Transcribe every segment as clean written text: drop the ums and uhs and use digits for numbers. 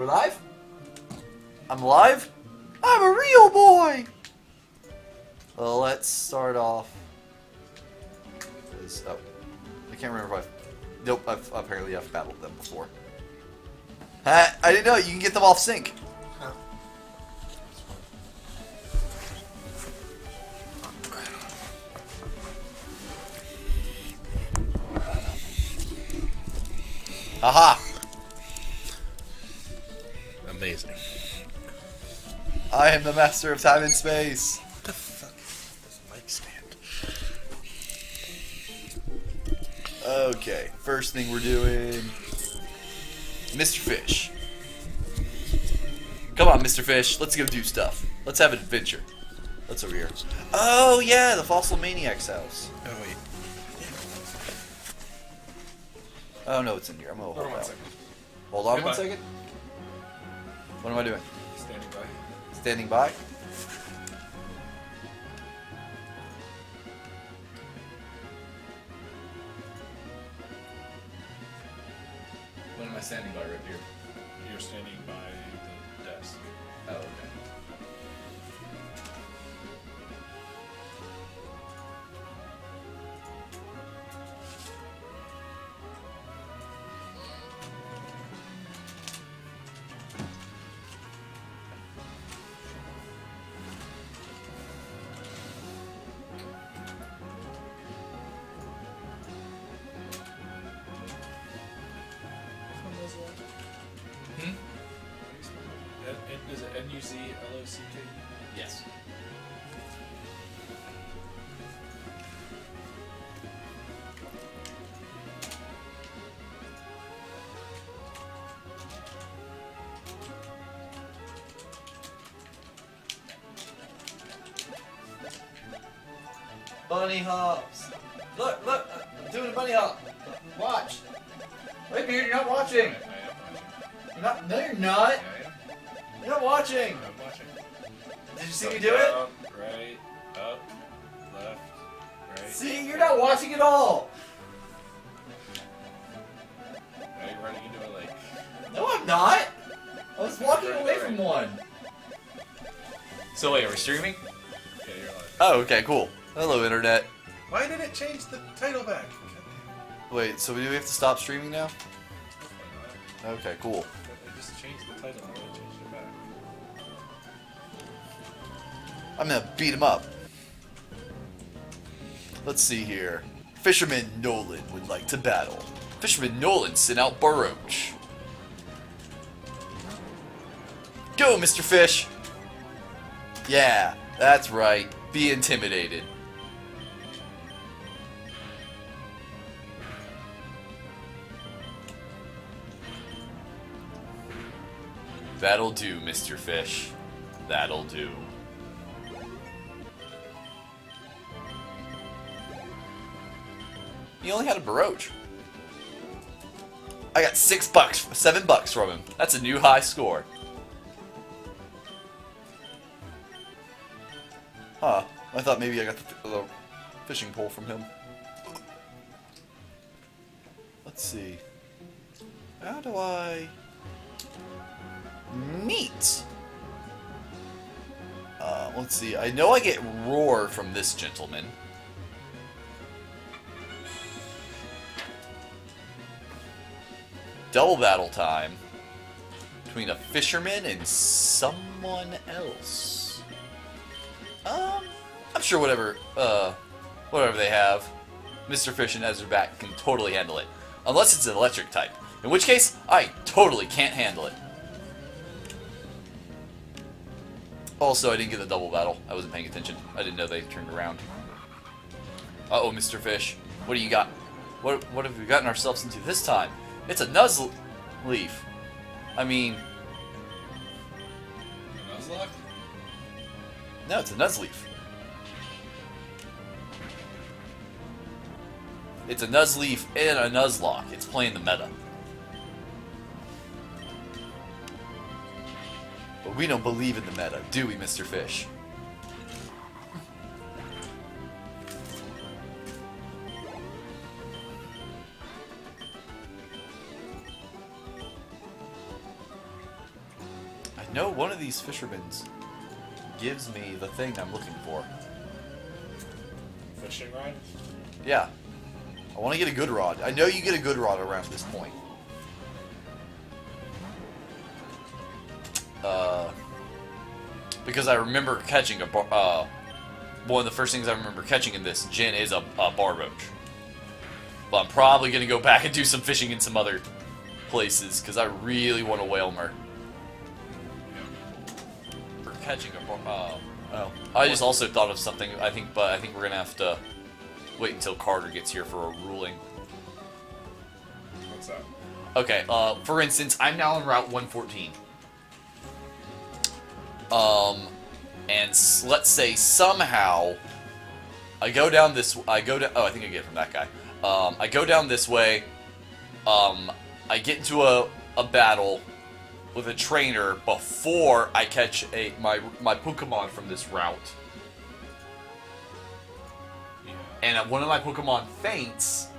We're live? I'm alive? I'm a real boy! Well, let's start off. Oh, I can't remember if I've... Nope, apparently I've battled them before. I didn't know, you can get them off sync. Huh. Aha! Amazing. I am the master of time and space. What the fuck is this mic stand? Okay, first thing we're doing... Mr. Fish. Come on, Mr. Fish, let's go do stuff. Let's have an adventure. What's over here? Oh, yeah, the Fossil Maniac's house. Oh, wait. Oh, no, it's in here. I'm gonna hold Hold on out. 1 second. Hold on Goodbye. 1 second. What am I doing? Standing by. Standing by? When am I standing by right here? You're standing by the desk. Oh, okay. Hmm? Is it Nuzlocke? Yes. Bunny hops. Look, I'm doing a bunny hop. Watch. Wait, Beard, you're not watching. You're not. No, you're not. You're not watching. I'm watching. Did you see me do it? Down, right, up, left, right. See, you're not watching at all. Now you're running into a lake. No, I'm not. I was walking away from one. So wait, are we streaming? Okay, you're live. Oh, okay, cool. Hello, internet. Why did it change the title back? Wait, so do we have to stop streaming now? I Okay, cool. just changed the title and then changed it back. I'm gonna beat him up. Let's see here. Fisherman Nolan would like to battle. Fisherman Nolan sent out Baroach. Go, Mr. Fish! Yeah, that's right. Be intimidated. That'll do, Mr. Fish. That'll do. He only had a Baroach. I got $6, $7 from him. That's a new high score. Huh. I thought maybe I got the fishing pole from him. Let's see. How do I... Neat! Let's see. I know I get Roar from this gentleman. Double battle time between a fisherman and someone else. I'm sure whatever they have, Mr. Fish and Ezrabat can totally handle it. Unless it's an electric type. In which case, I totally can't handle it. Also, I didn't get the double battle. I wasn't paying attention. I didn't know they turned around. Uh-oh, Mr. Fish. What do you got? What have we gotten ourselves into this time? It's a Nuzleaf. I mean... Nuzlocke? No, it's a Nuzleaf. It's a Nuzleaf and a Nuzlocke. It's playing the meta. But we don't believe in the meta, do we, Mr. Fish? No, one of these fishermen's gives me the thing I'm looking for. Fishing rod? Yeah. I want to get a good rod. I know you get a good rod around this point. Because I remember catching one of the first things I remember catching in this gen is a barboach. But I'm probably going to go back and do some fishing in some other places because I really want a whalemer. For catching a I just also thought of something. I think we're going to have to wait until Carter gets here for a ruling. What's that? Okay, for instance, I'm now on Route 114. And let's say somehow I go down this. Oh, I think I get it from that guy. I go down this way. I get into a battle with a trainer before I catch my Pokemon from this route. Yeah. And one of my Pokemon faints,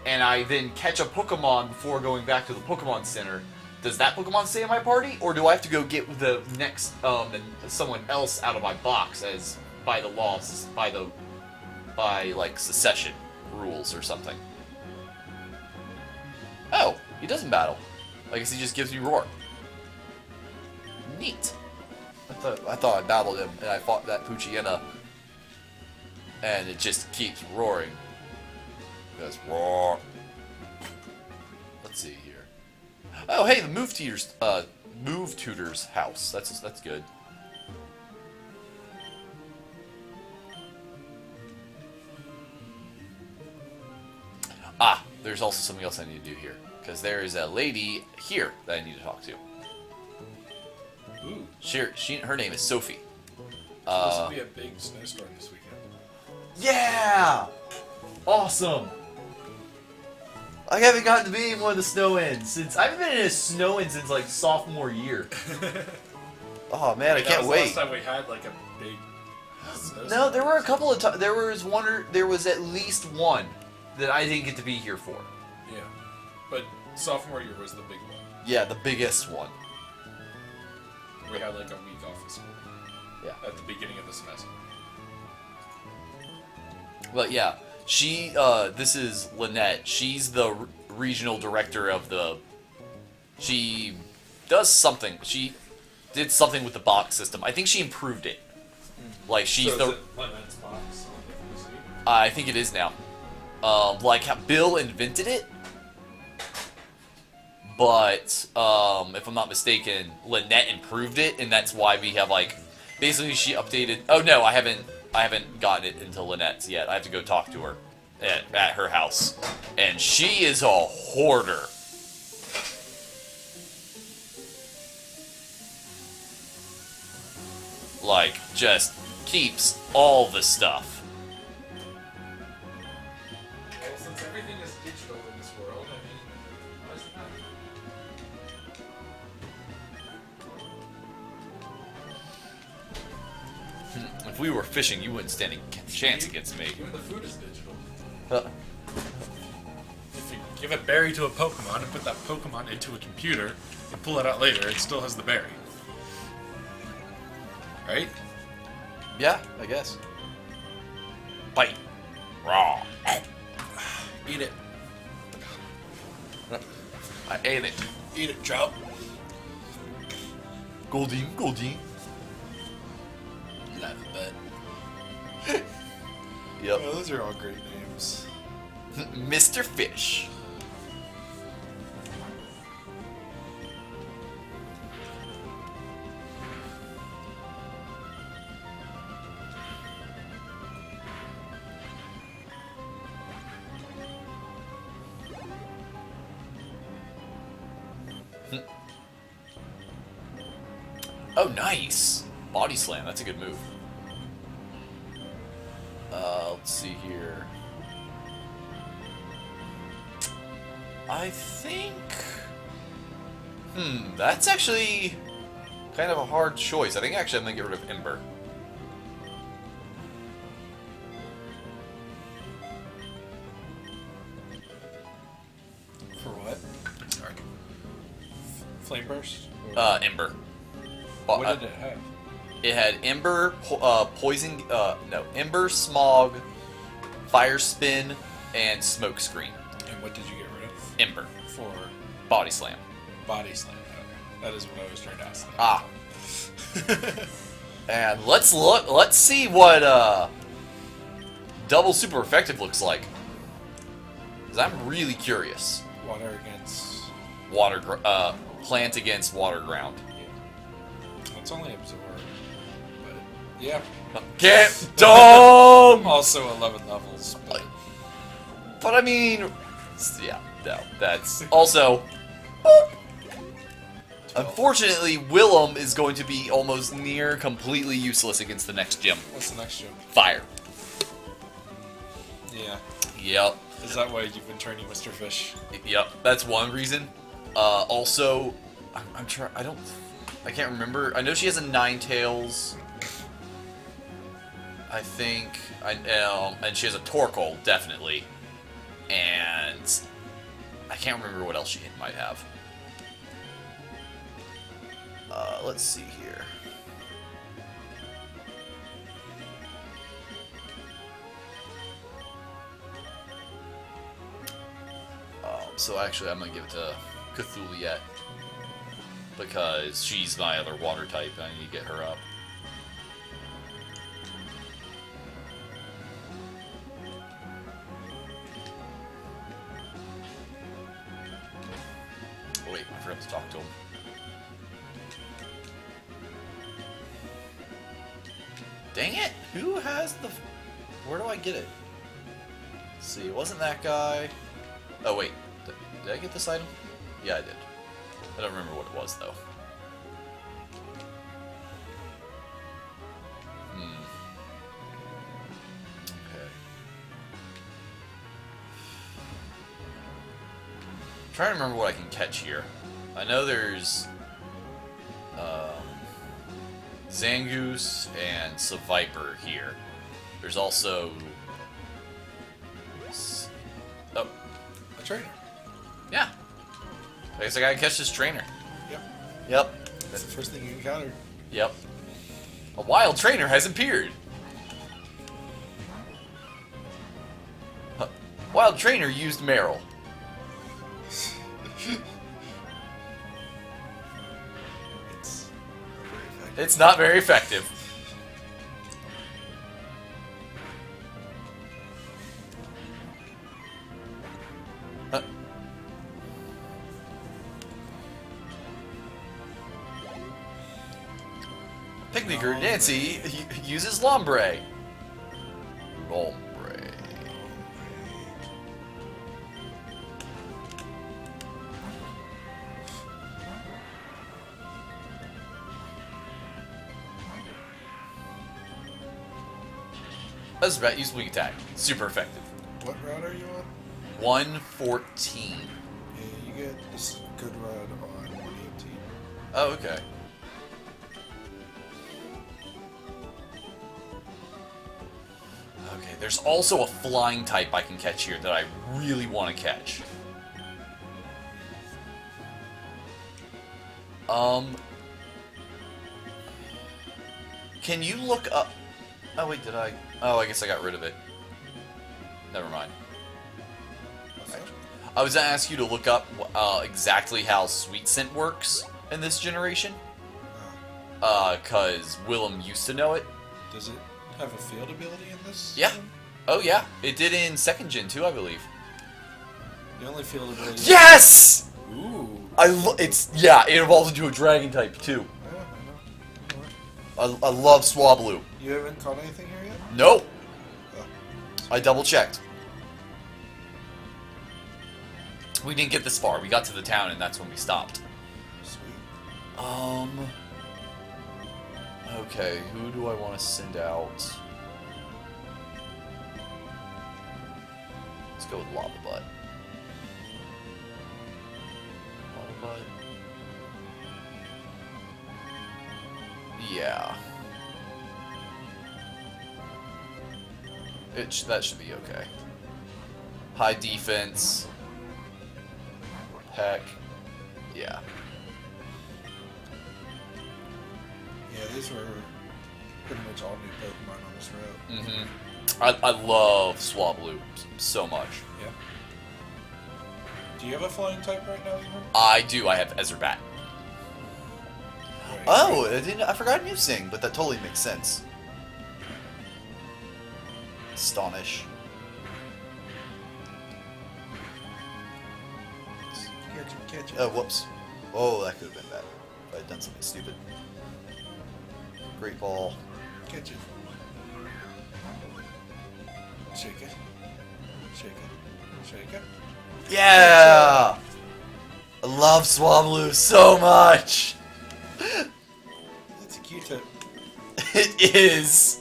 and I then catch a Pokemon before going back to the Pokemon Center. Does that Pokemon stay in my party, or do I have to go get the next someone else out of my box as by the laws, by like secession rules or something? Oh, he doesn't battle. I guess he just gives me roar. Neat. I thought I battled him and I fought that Poochyena, and it just keeps roaring. It goes roar. Let's see here. Oh, hey, the Move Tutor's house. That's good. Ah, there's also something else I need to do here, because there is a lady here that I need to talk to. Ooh. Her name is Sophie. Supposed to be a big snowstorm this weekend. Yeah! Awesome! I haven't gotten to be in one of the snow-ins since... I haven't been in a snow-in since, like, sophomore year. Oh, man, I can't wait. That was the last time we had, like, a big snowstorm. No, there were a couple of times... There was at least one that I didn't get to be here for. Yeah. But sophomore year was the big one. Yeah, the biggest one. We had, like, a week off of school. Yeah. At the beginning of the semester. But, yeah. This is Lynette. She's the regional director of the... She does something. She did something with the box system. I think she improved it. Like, she's so the... is it Lynette's box on the PC? I think it is now. Like, how Bill invented it. But, if I'm not mistaken, Lynette improved it, and that's why we have, like... Basically, she updated... Oh, no, I haven't gotten it into Lynette's yet. I have to go talk to her at her house. And she is a hoarder. Like, just keeps all the stuff. Well, since everything is digital in this world, I mean, why is it not? If we were fishing, you wouldn't stand a chance against me. Even the food is digital. Huh. If you give a berry to a Pokemon and put that Pokemon into a computer and pull it out later, it still has the berry. Right? Yeah, I guess. Bite. Raw. Eat it. I ate it. Eat it, Joe. Goldine. Love it. Yep. Oh, those are all great names. Mr. Fish. Oh, nice. Body slam. That's a good move. Let's see here. I think... that's actually kind of a hard choice. I think actually I'm going to get rid of Ember. For what? Sorry. Flame burst? Ember. What did it have? It had Ember, Poison, no, Ember, Smog, Fire Spin, and Smoke Screen. And what did you get rid of? Ember. For Body Slam. Body Slam. Okay. That is what I was trying to ask. Ah. And let's see what double super effective looks like. Because I'm really curious. Water against... Plant against water ground. Yeah. It's only absorb. But, yeah. Get dumb! Also 11 levels, But I mean... Yeah, no. That's... Also... Unfortunately, Willem is going to be almost near completely useless against the next gym. What's the next gym? Fire. Yeah. Yep. Is that why you've been training Mr. Fish? Yep, that's one reason. Also, I'm trying. I can't remember. I know she has a Ninetales. I think and she has a Torkoal, definitely. And I can't remember what else she might have. Let's see here. So actually, I'm gonna give it to Cthulhu yet, because she's my other water type, and I need to get her up. Oh, wait, I forgot to talk to him. Dang it! Who has the... Where do I get it? Let's see, it wasn't that guy. Oh, wait. Did I get this item? Yeah, I did. I don't remember what it was, though. Okay. I'm trying to remember what I can catch here. I know there's... Zangoose and Seviper here. There's also... Oh. A trainer. Yeah. I guess I gotta catch this trainer. Yep. Yep. That's the first thing you encountered. Yep. A wild trainer has appeared. Wild trainer used Meryl. It's not very effective. Picnicker Nancy uses Lombre. Lombre. That's about use weak attack. Super effective. What route are you on? 114. Yeah, you get this good route on 118. Oh, okay. Okay, there's also a flying type I can catch here that I really want to catch. Can you look up... Oh, wait, did I... Oh, I guess I got rid of it. Never mind. I was going to ask you to look up exactly how Sweet Scent works in this generation. Because Willem used to know it. Does it have a field ability in this? Yeah. Oh, yeah. It did in 2nd Gen, too, I believe. The only field ability... Yes! Ooh. Yeah, it evolves into a dragon type, too. Yeah, I know. I love Swablu. You haven't caught anything here yet? Nope. Oh. I double checked. We didn't get this far. We got to the town, and that's when we stopped. Sweet. Okay, who do I want to send out? Let's go with Lava Butt. Lava Butt. Yeah. That should be okay. High defense. Heck. Yeah. These were pretty much all new Pokemon on this route. Mm-hmm. I love Swablu so much. Yeah. Do you have a flying type right now, Ethan? I do. I have Ezrebat. Right. Oh, I forgot Musing, but that totally makes sense. Astonish. Catch it. Oh, whoops. Oh, that could have been bad. If I had done something stupid. Great ball. Catch it. Shake it. Shake it. Shake it. Yeah! I love Swablu so much! It's a Q-tip. It is!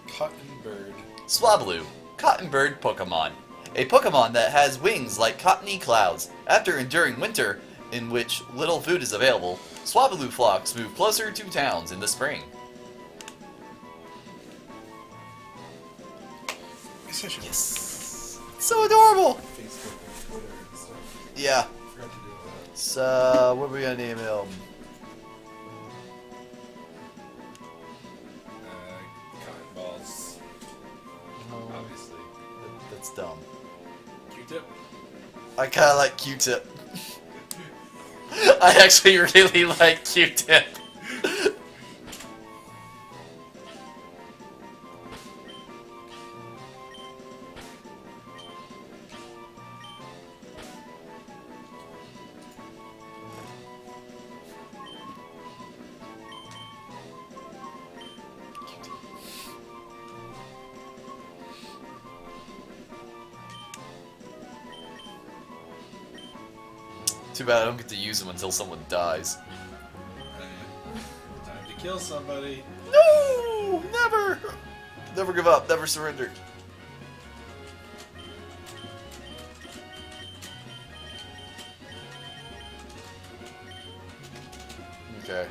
Cotton bird. Swablu, cotton bird Pokemon. A Pokemon that has wings like cottony clouds. After enduring winter, in which little food is available, Swablu flocks move closer to towns in the spring. Yes! So adorable! Facebook and Twitter and stuff. Yeah. Forgot to do all that. So, what are we gonna name him? Cotton balls. Obviously. That's dumb. Q-tip. I kinda like Q-Tip. I actually really like Q-Tip. Too bad I don't get to use them until someone dies. Time to kill somebody. No! Never! Never give up, never surrender. Okay.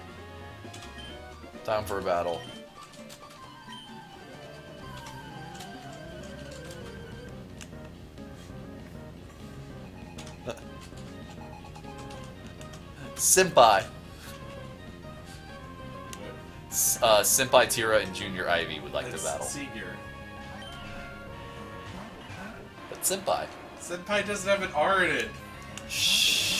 Time for a battle. Senpai. Senpai Tira and Junior Ivy would like to battle. Senior. But Senpai. Senpai doesn't have an R in it. Shh.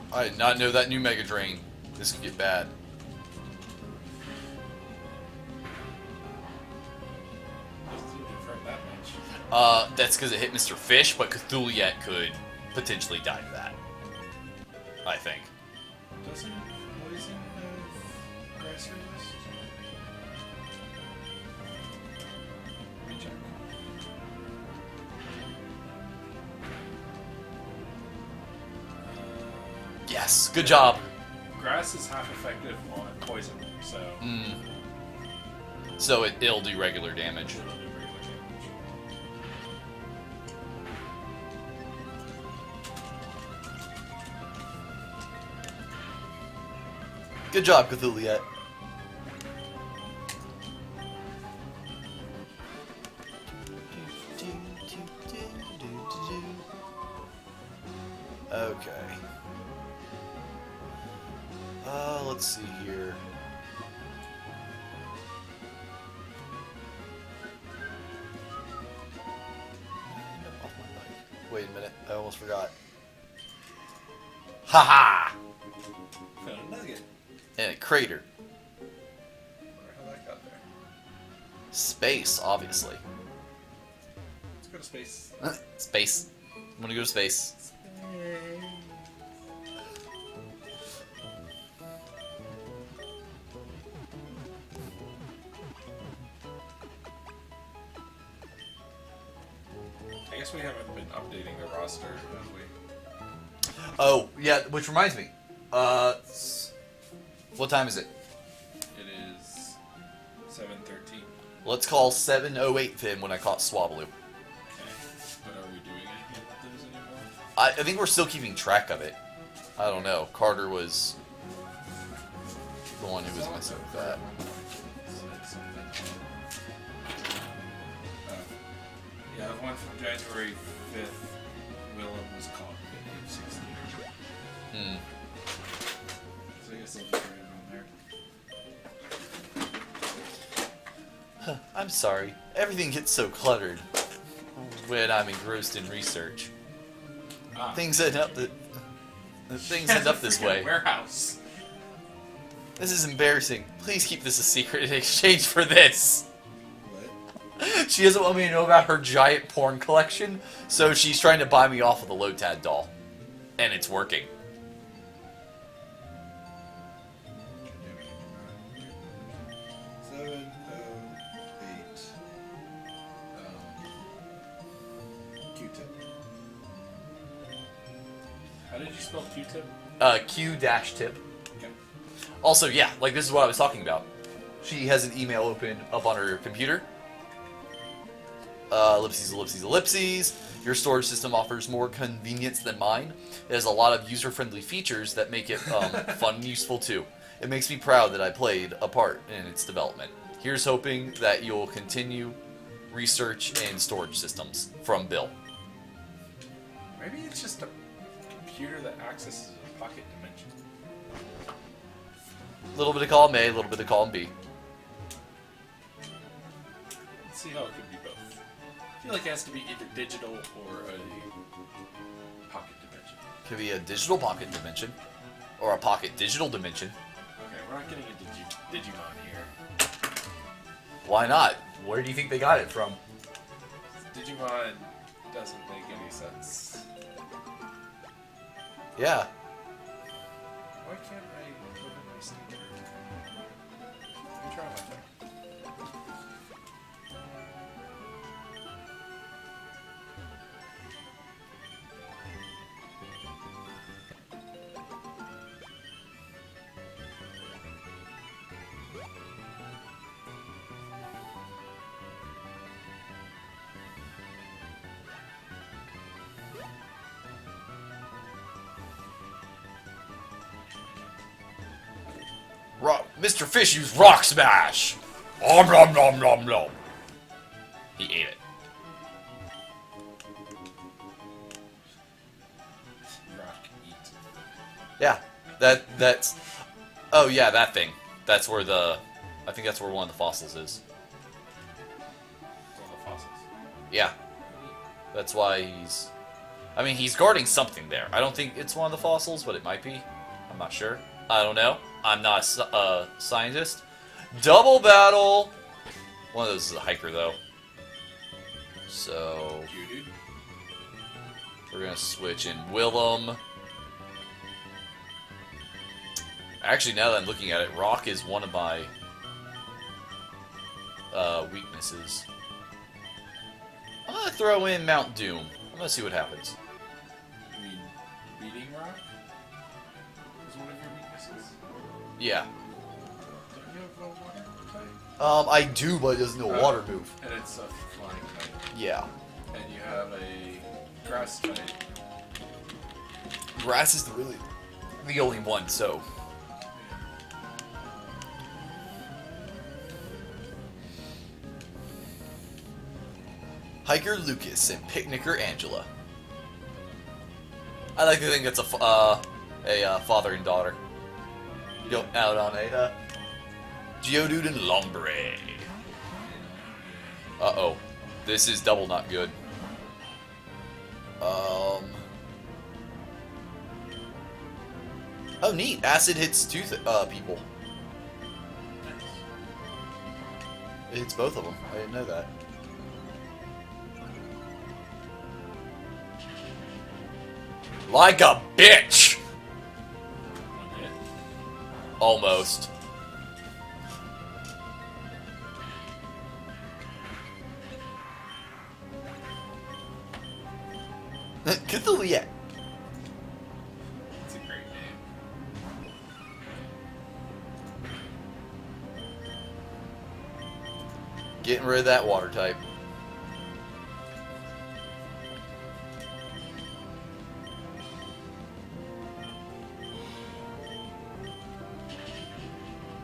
I did not know that new Mega Drain. This could get bad. Doesn't seem to hurt that much. That's because it hit Mr. Fish, but Cthulhu could potentially die to that. I think. Doesn't Poison have grass resist? Let me check. Yes, good job. Grass is half effective on poison, so So it'll do regular damage. it'll do regular damage. Good job, Cthulhu. Okay. Let's see here. Wait a minute, I almost forgot. Haha! Found a nugget. And a crater. Wonder how that got there. Space, obviously. Let's go to space. Space. I'm gonna go to space. I guess we haven't been updating the roster, have we? Oh, yeah, which reminds me. What time is it? It is 7:13. Let's call 7:08 then when I caught Swablu. Okay. But are we doing anything with those anymore? I think we're still keeping track of it. I don't know. Carter was the one who was messing with that. Yeah, the one from January 5th, Willem was caught at Ep6. Hmm. So I guess I'll just write it on there. I'm sorry. Everything gets so cluttered when I'm engrossed in research. Things end up this way. Warehouse. This is embarrassing. Please keep this a secret in exchange for this. What? She doesn't want me to know about her giant porn collection, so she's trying to buy me off of the Lotad doll. And it's working. 7:08. Q-tip. How did you spell Q-tip? Q-tip. Okay. Also, yeah, like this is what I was talking about. She has an email open up on her computer. Ellipses, ellipses, ellipses. Your storage system offers more convenience than mine. It has a lot of user-friendly features that make it fun and useful too. It makes me proud that I played a part in its development. Here's hoping that you'll continue research and storage systems. From Bill. Maybe it's just a computer that accesses a pocket dimension. A little bit of column A, a little bit of column B. Let's see how it could be both. I feel like it has to be either digital or a pocket dimension. Could be a digital pocket dimension, or a pocket digital dimension. Okay, we're not getting into Digimon here. Why not? Where do you think they got it from? Digimon doesn't make any sense. Yeah. Why can't I open my Steam? Let me try my thing. Mr. Fish used Rock Smash! Om nom nom nom nom. He ate it. Rock eat. Yeah, that's... Oh yeah, that thing. That's where the... I think that's where one of the fossils is. All the fossils. Yeah. That's why he's... I mean, he's guarding something there. I don't think it's one of the fossils, but it might be. I'm not sure. I don't know. I'm not a scientist. Double battle! One of those is a hiker, though. So... You, dude. We're gonna switch in Willem. Actually, now that I'm looking at it, Rock is one of my weaknesses. I'm gonna throw in Mount Doom. I'm gonna see what happens. You mean beating rock? Is one of your weaknesses? Yeah. Don't you have a water type? I do, but it doesn't know water move. And it's a flying type. Yeah. And you have a grass type. Grass is the only one, so... Hiker Lucas and Picnicker Angela. I like to think it's a father and daughter. Go out on a Geodude and Lombre. Uh-oh. This is double not good. Oh, neat. Acid hits two people. It's both of them. I didn't know that. Like a bitch! One hit. Almost. Cthulhu, yeah. It's a great name. Getting rid of that water type.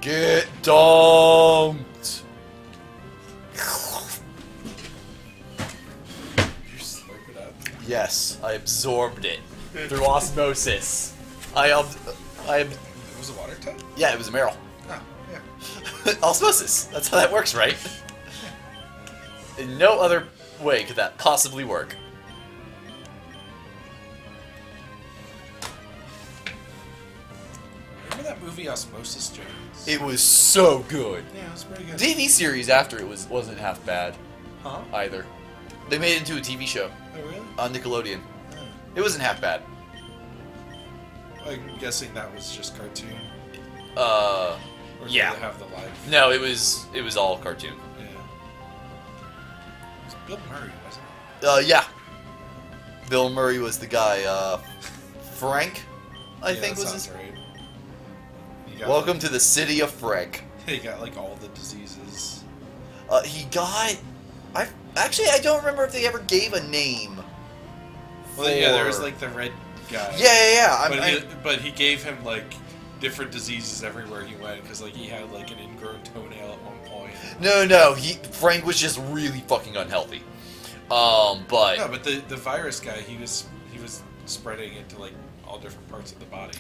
Get dumped! You slurp it up. Yes, I absorbed it through osmosis. I It was a water type? yeah, it was a Meryl. Oh, yeah. Osmosis. That's how that works, right? In no other way could that possibly work. Remember that movie Osmosis Jones? It was so good. Yeah, it was pretty good. TV series after it wasn't half bad Huh? either. They made it into a TV show Oh, really? on Nickelodeon. Oh. It wasn't half bad. I'm guessing that was just cartoon. Uh, Or did yeah. they have the live? No, it was all cartoon. Yeah. It was Bill Murray, wasn't it? Yeah. Bill Murray was the guy. Frank, I Yeah, think that was his. sounds right. He got, Welcome to the city of Frank. He got like all the diseases. He got. I don't remember if they ever gave a name. Well, yeah, there for- was like the red guy. Yeah. But he gave him like different diseases everywhere he went because like he had like an ingrown toenail at one point. No. Frank was just really fucking unhealthy. But No, but the virus guy, he was spreading into like all different parts of the body.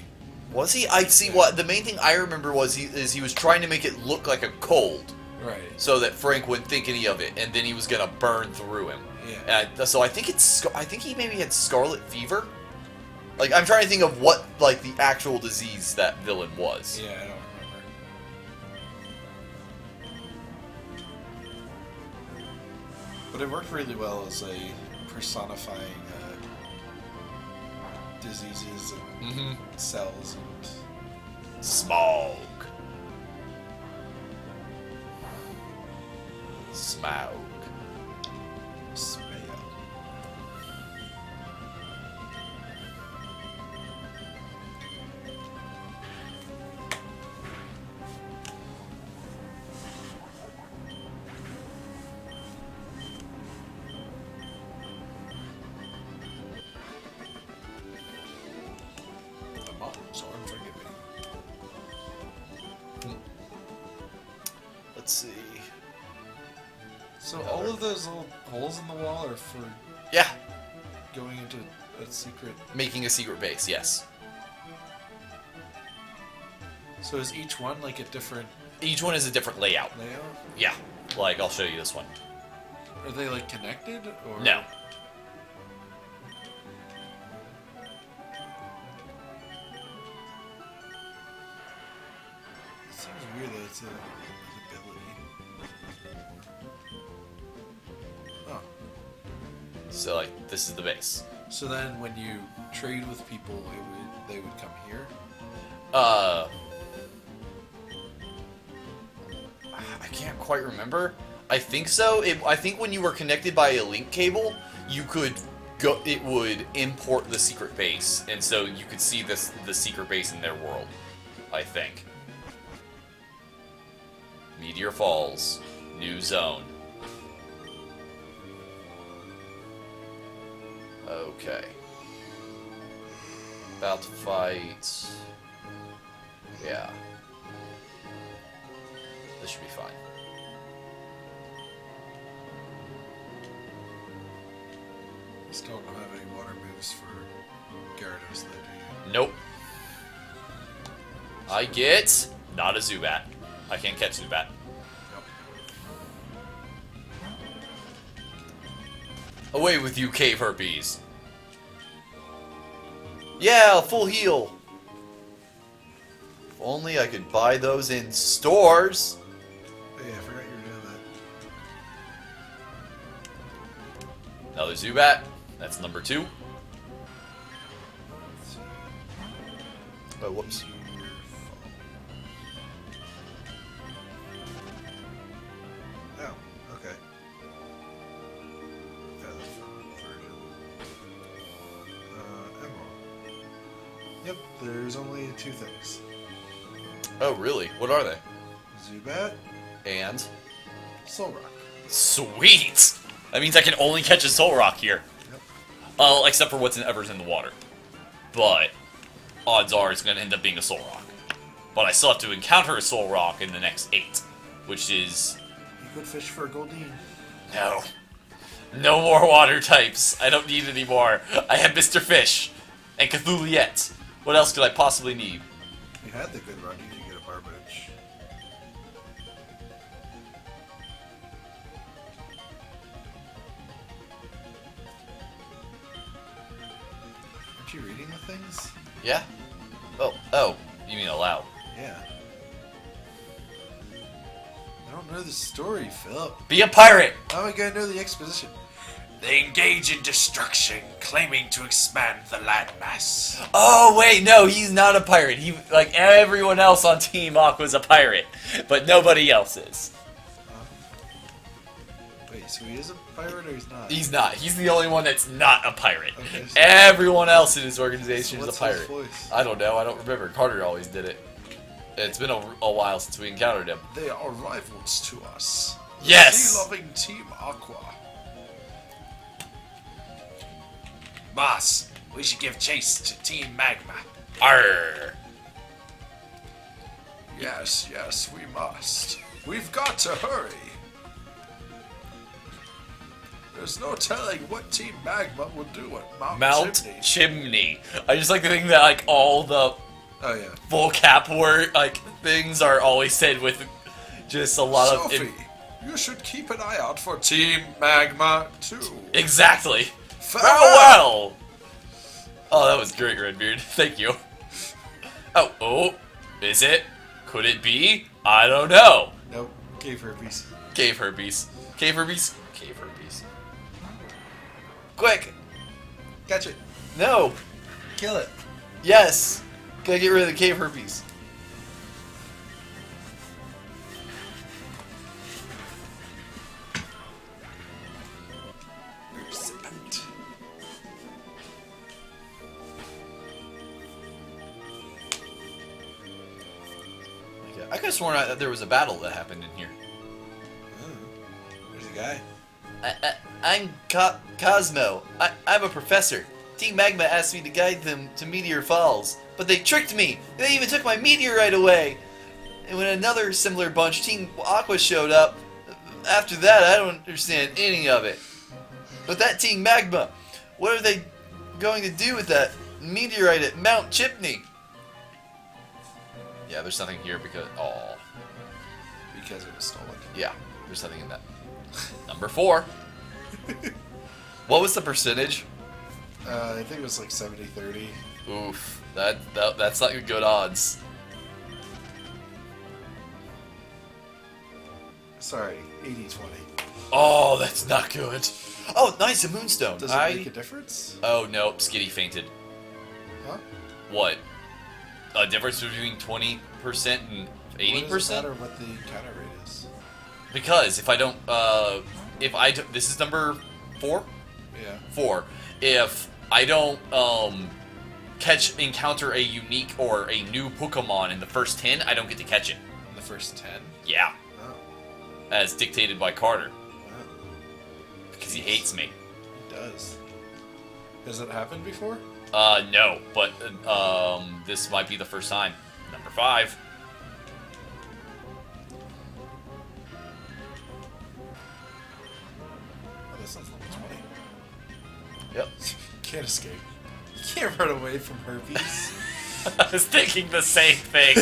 was he? I see. Yeah. What the main thing I remember was he was trying to make it look like a cold, Right. so that Frank wouldn't think any of it, and then he was gonna burn through him. Yeah. And so I think he maybe had scarlet fever. Like I'm trying to think of what like the actual disease that villain was. Yeah, I don't remember. But it worked really well as a personifying diseases and Mm-hmm. cells and Smog. Smaug. smell. The mom's unforgiving. Let's see. So all of those little holes in the wall are for Yeah, going into a secret. making a secret base. Yes. So is each one like a different Each one is a different layout. layout? Yeah. Like I'll show you this one. Are they like connected or No. It seems weird that it's an ability. Oh. So like this is the base. So then when you trade with people they would come here? I can't quite remember. I think so. I think when you were connected by a link cable, you could go. It would import the secret base, and so you could see the secret base in their world. I think. Meteor Falls, new zone. Okay. About to fight. Yeah. This should be fine. You still don't have any water moves for Gyarados though, do you? Nope. I get not a Zubat. I can't catch Zubat. Nope. Away with you, cave herpes. Yeah, full heal. If only I could buy those in stores. Oh, yeah, I forgot you were doing that. Another Zubat. That's number 2. Oh, whoops. Oh, okay. Emerald. Yep, there's only 2 things. Oh, really? What are they? Zubat, And? Solrock. Sweet! That means I can only catch a Solrock here. Yep. Oh, except for whatever's in the water. But odds are it's going to end up being a Solrock. But I still have to encounter a Solrock in the next 8, which is... You could fish for a Goldeen. No. No more water types. I don't need any more. I have Mr. Fish and Cthulhuiet. What else could I possibly need? You had the good run, you could get a Barbage. Aren't you reading the things? Yeah? Oh, you mean aloud. Yeah. I don't know the story, Philip. Be a pirate! How am I gonna know the exposition? They engage in destruction, claiming to expand the landmass. Oh, wait, no, he's not a pirate. He, like everyone else on Team Aqua's a pirate, but nobody else is. Wait, so he is a pirate or he's not? He's not. He's the only one that's not a pirate. Okay, so- Everyone else in his organization So is a what's pirate. his voice? I don't know. I don't remember. Carter always did it. It's been a while since we encountered him. They are rivals to us. Yes! Sea-loving Team Aqua. Boss, we should give chase to Team Magma. Arr! Yes, we must. We've got to hurry. There's no telling what Team Magma will do at Mount Chimney. Chimney. I just like to think that like all the Oh yeah. full cap word like things are always said with just a lot of Sophie, you should keep an eye out for Team Magma too. exactly. Farewell. Farewell! Oh, that was great, Redbeard. Thank you. Oh, is it? Could it be? I don't know. Nope. Cave herpes. Cave herpes. Cave herpes? Cave herpes. Quick! Catch it. No! Kill it. Yes! Gotta get rid of the cave herpes. I could have sworn that there was a battle that happened in here. Where's the guy? I'm Cosmo. I'm a professor. Team Magma asked me to guide them to Meteor Falls, but they tricked me. They even took my meteorite away. And when another similar bunch, Team Aqua, showed up, after that I don't understand any of it. But that Team Magma, what are they going to do with that meteorite at Mount Chimney? Yeah, there's nothing here because... Oh. Because it was stolen. Yeah, there's nothing in that. Number 4. What was the percentage? I think it was like 70-30. Oof. That's not good odds. Sorry, 80-20. Oh, that's not good. Oh, nice, a moonstone. Does it make a difference? Oh, no, Skitty fainted. Huh? What? A difference between 20% and 80%? What does it matter what the encounter rate is? Because if I don't, this is number 4? Yeah. 4. If I don't, encounter a unique or a new Pokemon in the first 10, I don't get to catch it. In the first 10? Yeah. Oh. As dictated by Carter. Wow. Because he hates me. It does. Has it happened before? No, but, this might be the first time. Number 5. Oh, this one's level 20. Yep. Can't escape. You can't run away from herpes. I was thinking the same thing.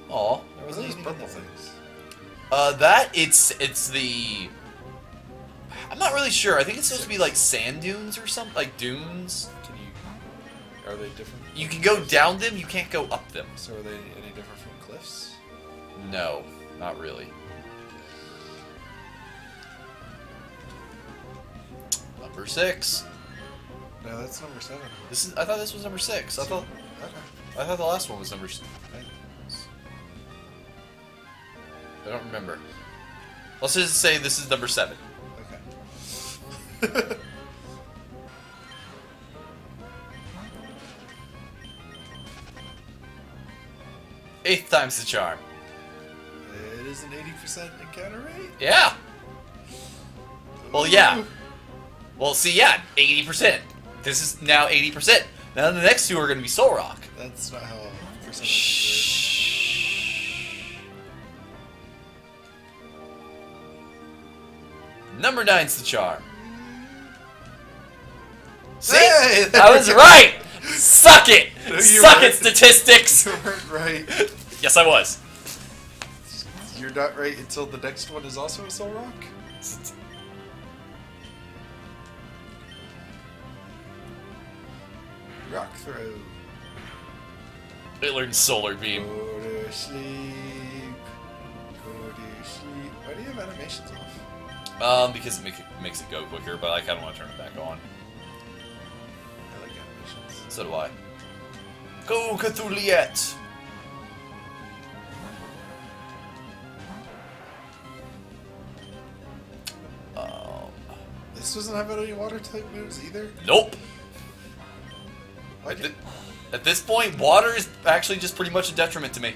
Aw, there was What are those anything purple in there. things? It's the... I'm not really sure. I think it's supposed to be like sand dunes or something, like dunes. Can you... Are they different? You can go down them, you can't go up them. So are they any different from cliffs? No, not really. Number 6. No, that's number 7. I thought this was number 6. I thought the last one was number 6. I don't remember. Let's just say this is number 7. Okay. Eighth time's the charm. It is an 80% encounter rate? Yeah. Well, yeah. Ooh. Well, see, yeah, 80%. This is now 80%. Now the next two are going to be Soul Rock. That's not how percentages Shh. Number 9's the charm. See? Hey, I was right! Suck it! No, you Suck weren't. it, statistics! work. You weren't right. Yes, I was. You're not right until the next one is also a Soul Rock? Rock throw. It learned Solar Beam. Go to sleep. Go to sleep. Why do you have animations off? Because it makes it go quicker, but I kind of want to turn it back on. I like animations. So do I. Go, Cthulhiet! This doesn't have any water type moves either? Nope. Why At this point, water is actually just pretty much a detriment to me.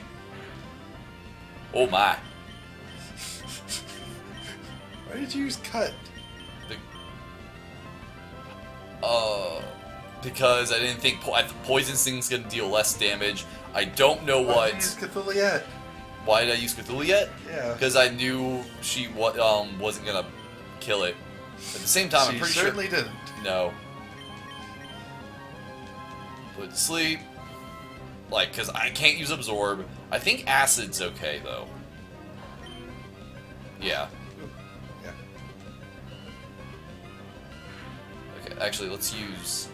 Oh my. Why did you use cut? Because I didn't think Poison Sting's gonna deal less damage. I don't know Why did you use Cthulhiet? Why did I use Cthulhiet? Yeah. Because I knew she wasn't gonna kill it. At the same time, I'm She pretty certainly sure. didn't. No. Put it to sleep. Like, because I can't use Absorb. I think Acid's okay, though. Yeah. Ooh. Yeah. Okay, actually, let's use...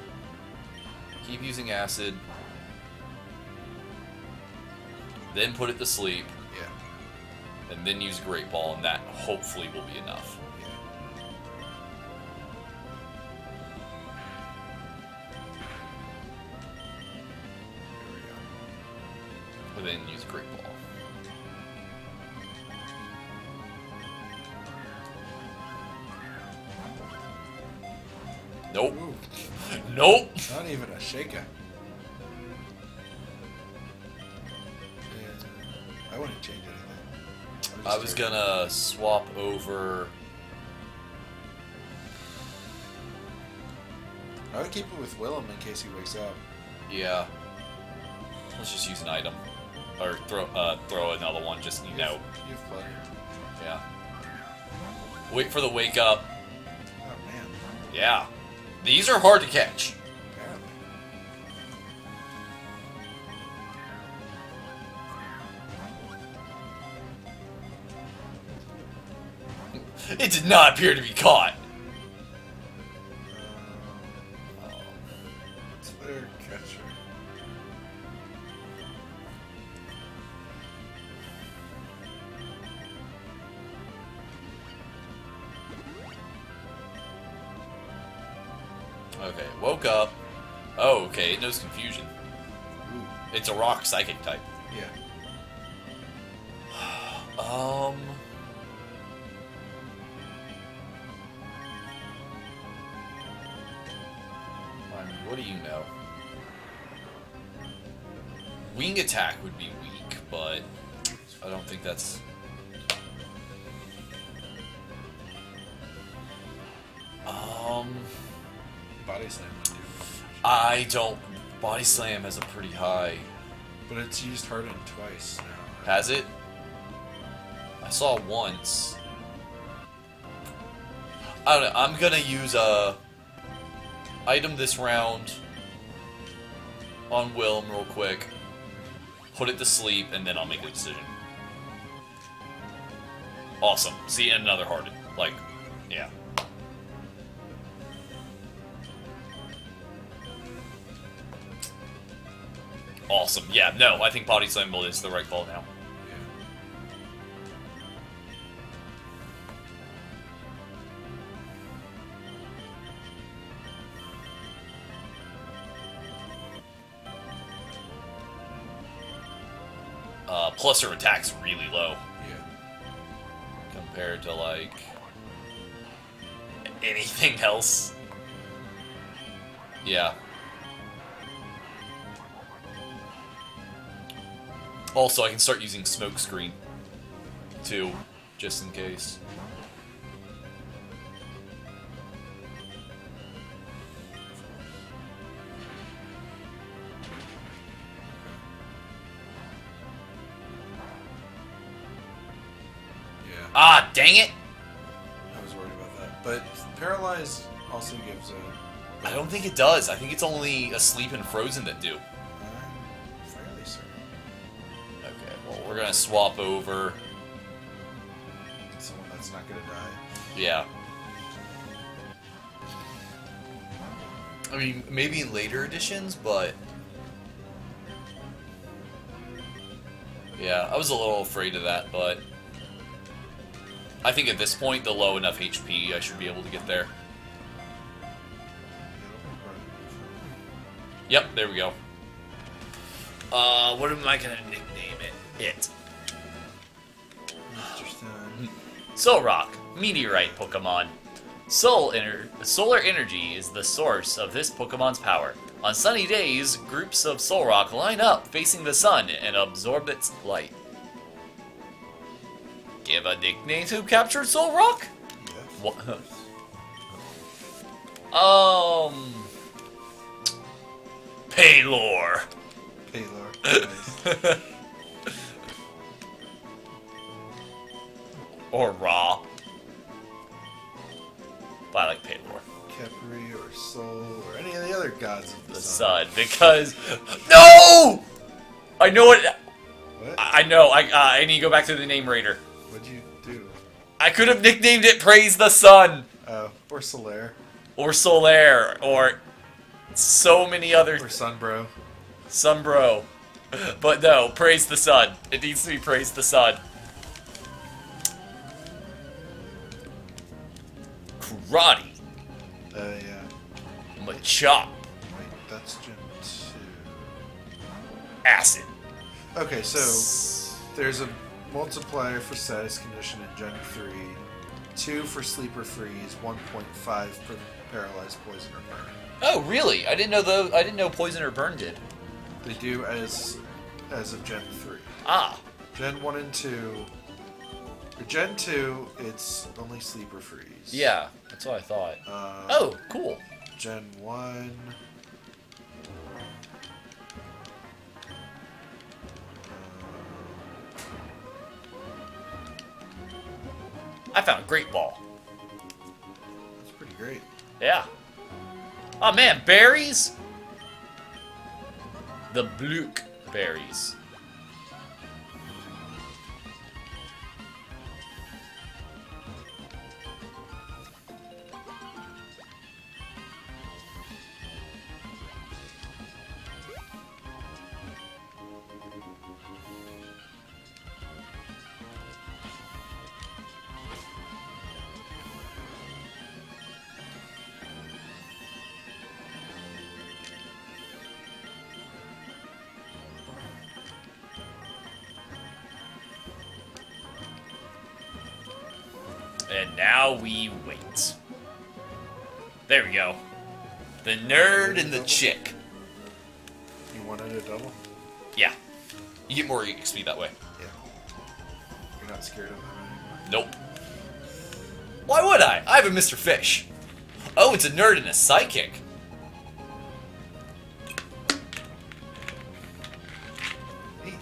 Keep using Acid. Then put it to sleep. Yeah. And then use Great Ball, and that hopefully will be enough. Yeah. There we go. And then use Great Ball. Nope. Ooh. Nope. Not even a shaker. I wouldn't change anything. I was gonna swap over... I would keep it with Willem in case he wakes up. Yeah. Let's just use an item. Or throw another one, just, you know. You have plenty. Yeah. Wait for the wake up. Oh man. Yeah. These are hard to catch. Apparently. It did not appear to be caught. It's their catcher. Okay, woke up. Oh, okay, it knows confusion. Ooh. It's a rock psychic type. Yeah. I mean, what do you know? Wing attack would be weak, but I don't think that's... Body slam would do. I don't... Body Slam has a pretty high... But it's used hardened twice now. Has it? I saw it once. I don't know. I'm gonna use a item this round on Willem real quick. Put it to sleep, and then I'll make a decision. Awesome. See, and another hardened. Like, yeah. Awesome. Yeah, no, I think Body Slam is the right call now. Plus her attack's really low Yeah. compared to, like, anything else. Yeah. Also, I can start using smoke screen, too, just in case. Yeah. Ah, dang it! I was worried about that. But Paralyze also gives a... I don't think it does. I think it's only Asleep and Frozen that do. I'm fairly certain. Okay, well, we're gonna swap over. Someone that's not gonna die. Yeah. I mean, maybe in later editions, but... Yeah, I was a little afraid of that, but... I think at this point, the low enough HP, I should be able to get there. Yep, there we go. What am I gonna nickname it? It. Mr. Sun. Solrock, Meteorite Pokemon. Solar energy is the source of this Pokemon's power. On sunny days, groups of Solrock line up facing the sun and absorb its light. Give a nickname to captured Solrock? Yes. What? Paylor. Paylor. Nice. Or Raw. But I like Paylor. Kepri or Sol or any of the other gods of The the sun, because... No! I know it... What? I know, I need to go back to the name Raider. What'd you do? I could have nicknamed it Praise the Sun, Or Solaire. or Solaire, or so many other... Or Sunbro. Sunbro. But no, Praise the Sun. It needs to be Praise the Sun. Karate. Yeah. Machop. Wait, that's Gen 2. Acid. Okay, so there's a multiplier for status condition in Gen 3, 2 for Sleeper Freeze, 1.5 for Paralyzed, Poison, or Burn. Oh, really? I didn't know Poison or Burn did. They do as of Gen 3. Ah. Gen 1 and 2. For Gen 2, it's only Sleeper Freeze. Yeah, that's what I thought. Oh, cool. Gen 1. I found a Great Ball. That's pretty great. Yeah. Oh man, berries? The Blook berries. And now we wait. There we go. The nerd and the chick. You wanted a double? Yeah. You get more XP that way. Yeah. You're not scared of them anymore? Nope. Why would I? I have a Mr. Fish. Oh, it's a nerd and a psychic. Neat.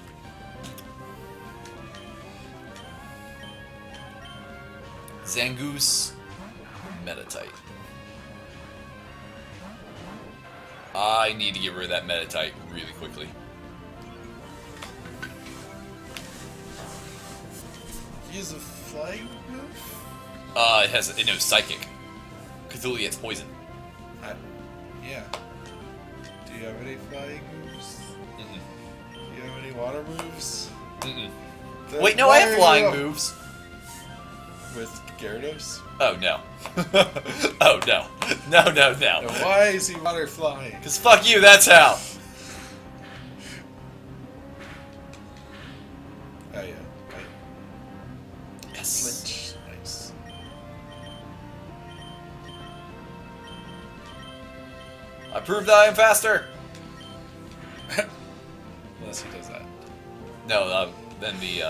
Zangoose, Metatite. I need to get rid of that Metatite really quickly. Use a flying move? It has it knows psychic. Cthulhu gets poison. Yeah. Do you have any flying moves? Mm-mm. Do you have any water moves? Mm-mm. Then Wait, no, I why have are flying you moves. With Gyarados? Oh no. Oh no. No, no, Now no. why is he water flying? Cause fuck you, that's how. Oh yeah. Okay. Yes. Flinch. Nice. I proved that I am faster. Unless he does that. No, then the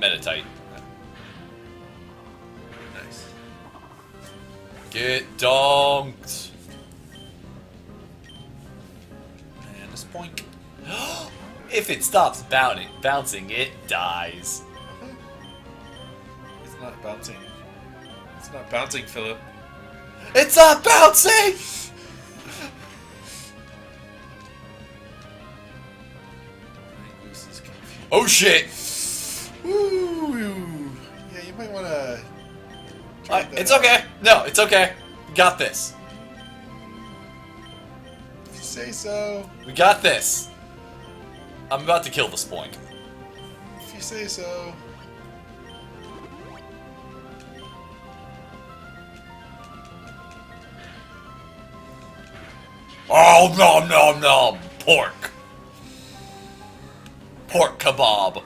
Metatite. Nice. Get donked. And a spoink. If it stops bouncing, it dies. It's not bouncing. It's not bouncing, Philip. It's not bouncing! Goose is confused. Oh shit! Ooh. Yeah, you might want to. It's okay. No, it's okay. We got this. If you say so. We got this. I'm about to kill the spoink. If you say so. Oh, nom nom nom! Pork! Pork kebab!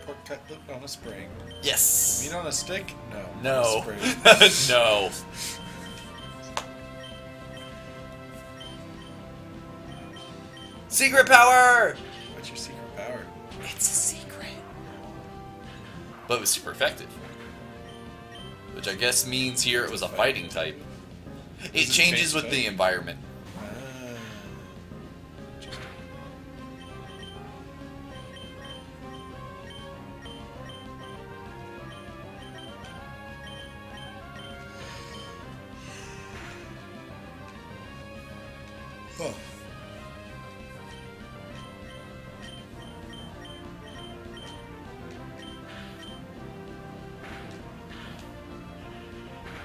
Pork cutlet on a spring. Yes! Meat on a stick? No. No. Spring. No. Secret power! What's your secret power? It's a secret. But it was super effective. Which I guess means here it was a fighting type. It Does it changes change with type? the environment. Ah. Interesting. Oh.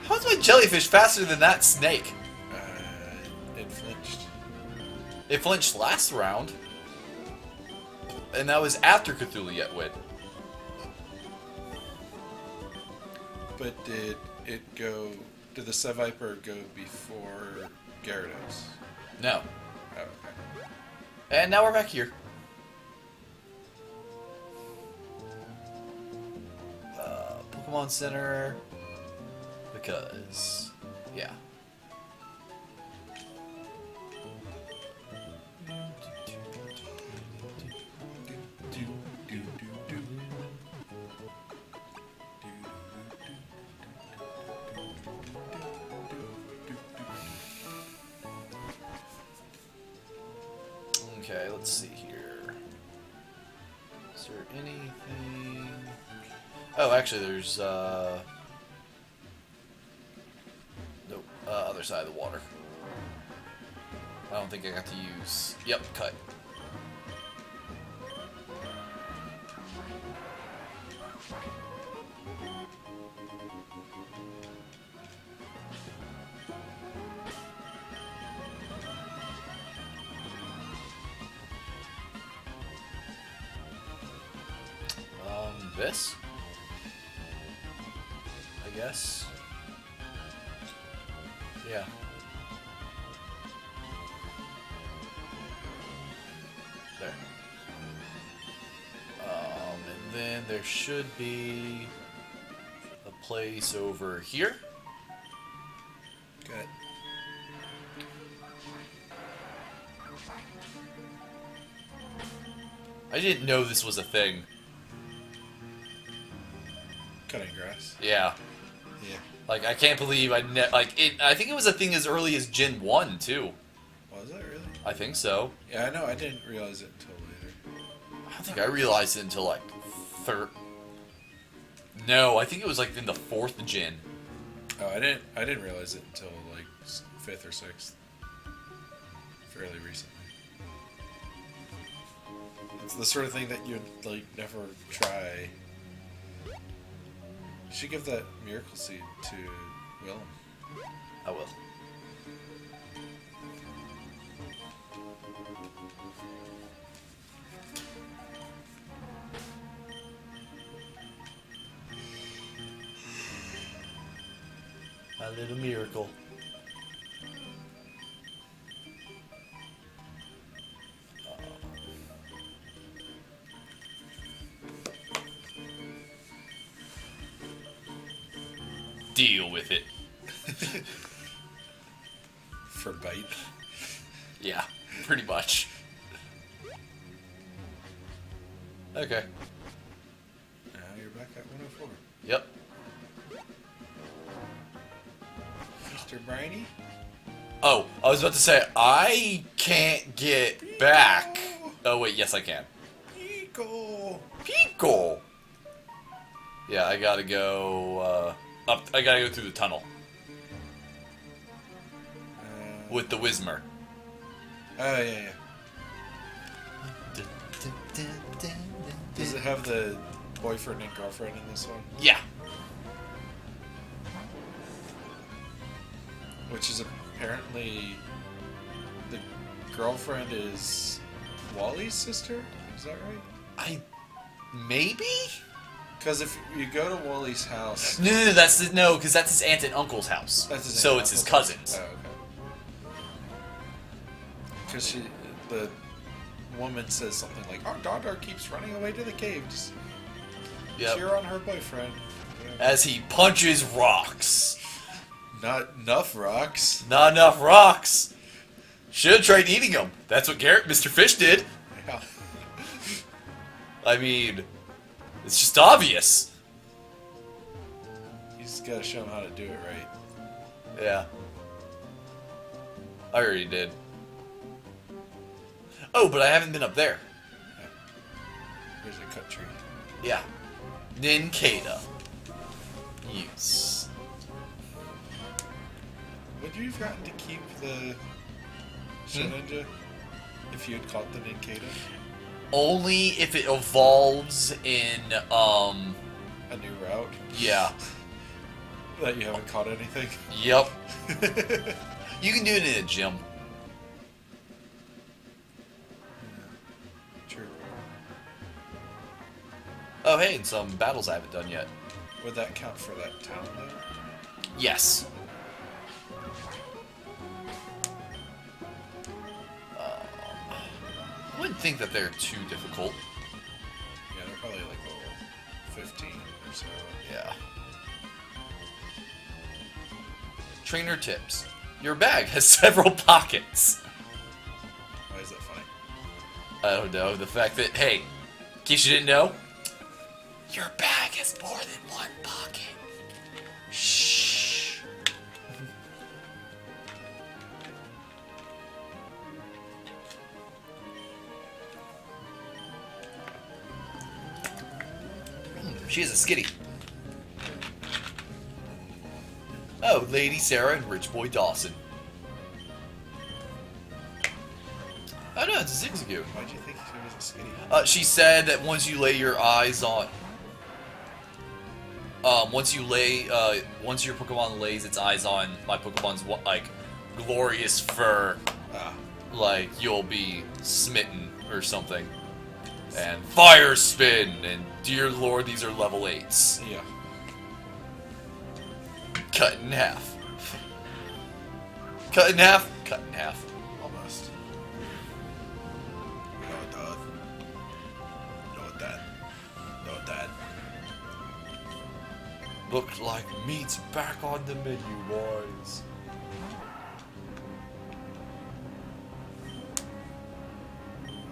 How's my jellyfish faster than that snake? It flinched. It flinched last round. And that was after Cthulhu Yet Wit. But did it go? Did the Seviper go before Gyarados? No. Oh, okay. And now we're back here. Pokemon Center. Because, yeah. Okay, let's see here. Is there anything? Oh, actually, there's nope, other side of the water. I don't think I got to use. Yep, cut. This? I guess. Yeah. There. And then there should be a place over here. Good. I didn't know this was a thing. Cutting grass. Yeah. Yeah. Like, I can't believe I think it was a thing as early as Gen 1, too. Was that really? I think so. Yeah, I know. I didn't realize it until later. I don't think I realized it until, like, No, I think it was, like, in the 4th gen. Oh, I didn't realize it until like 5th or 6th. Fairly recently. It's the sort of thing that you'd like never try. You should give that miracle seed to Willem. I will. My little miracle. Deal with it. For bite. Yeah, pretty much. Okay. Now you're back at 104. Yep. Mr. Briny? Oh, I was about to say, I can't get back. Oh, wait, yes, I can. Pico! Pico! Yeah, I gotta go, up. I gotta go through the tunnel with the Whismer. Oh, yeah. Does it have the boyfriend and girlfriend in this one? Yeah. Which is apparently the girlfriend is Wally's sister? Is that right? Maybe? Because if you go to Wally's house... No, because that's his aunt and uncle's house. That's his So aunt it's and his uncle's cousins. house. Oh, okay. Because the woman says something like, "Our daughter keeps running away to the cave. Just cheer on her boyfriend." Yeah. As he punches rocks. Not enough rocks. Not enough rocks. Should have tried eating them. That's what Mr. Fish did. Yeah. I mean, it's just obvious. You just gotta show him how to do it right. Yeah. I already did. Oh, but I haven't been up there. Here's a cut tree. Yeah. Nincada. Use. Would you have gotten to keep the Shedinja if you had caught the Nincada? Only if it evolves in, A new route? yeah. That you haven't caught anything? Yep. You can do it in a gym. True. Oh, hey, and some battles I haven't done yet. Would that count for that town, though? Yes. I wouldn't think that they're too difficult. Yeah, they're probably like level 15 or so. Yeah. Trainer tips. Your bag has several pockets. Why is that funny? I don't know. The fact that, hey, in case you didn't know, your bag has more than one pocket. Shh. She is a skitty. Oh, Lady Sarah and Rich Boy Dawson. Oh no, it's a Zigzagoon. Why'd you think she was a skinny? She said that once you lay your eyes on, once your Pokemon lays its eyes on my Pokemon's like glorious fur, like you'll be smitten or something. And Fire Spin, and dear lord, these are level 8s. Yeah. Cut in half. Cut in half. Cut in half. Almost. No, it does. No, it does. No, it does. Looks like meat's back on the menu, boys.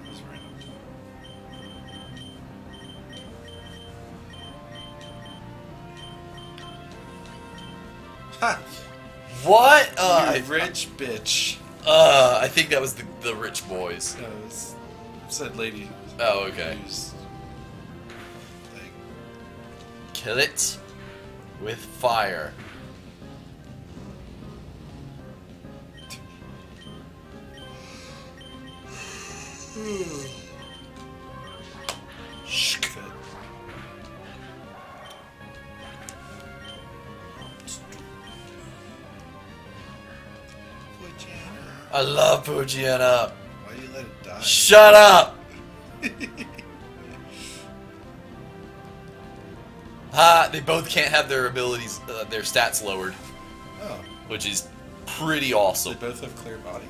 That's random. Ha! What? You rich bitch. I think that was the rich boys. No, it said lady. Oh, okay. Who's thing. Kill it with fire. Shh. That's it. I love Poochyena. Why do you let it die? Shut up! Ha! They both can't have their abilities, their stats lowered, Oh, which is pretty they awesome. both have clear body.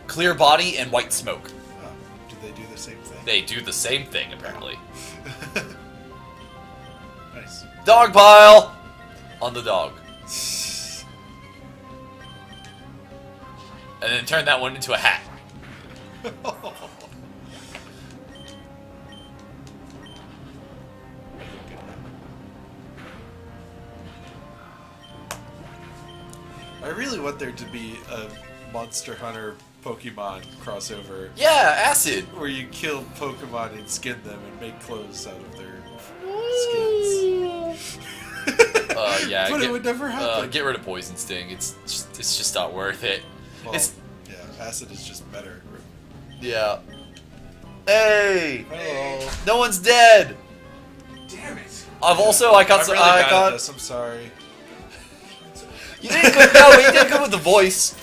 Clear body and white smoke. Oh, do they do the same thing? They do the same thing, apparently. Nice. Dog pile! on the dog. And then turn that one into a hat. I really want there to be a Monster Hunter Pokemon crossover Yeah, acid. where you kill Pokemon and skin them and make clothes out of their skins. Yeah. But it would never happen. Get rid of Poison Sting. It's just not worth it. Well, It's yeah, acid is just better. yeah. Hey, Hello. no one's dead. Damn it. I got I'm some. really I bad at got. this. I'm sorry. You did good. No, you did good with the voice.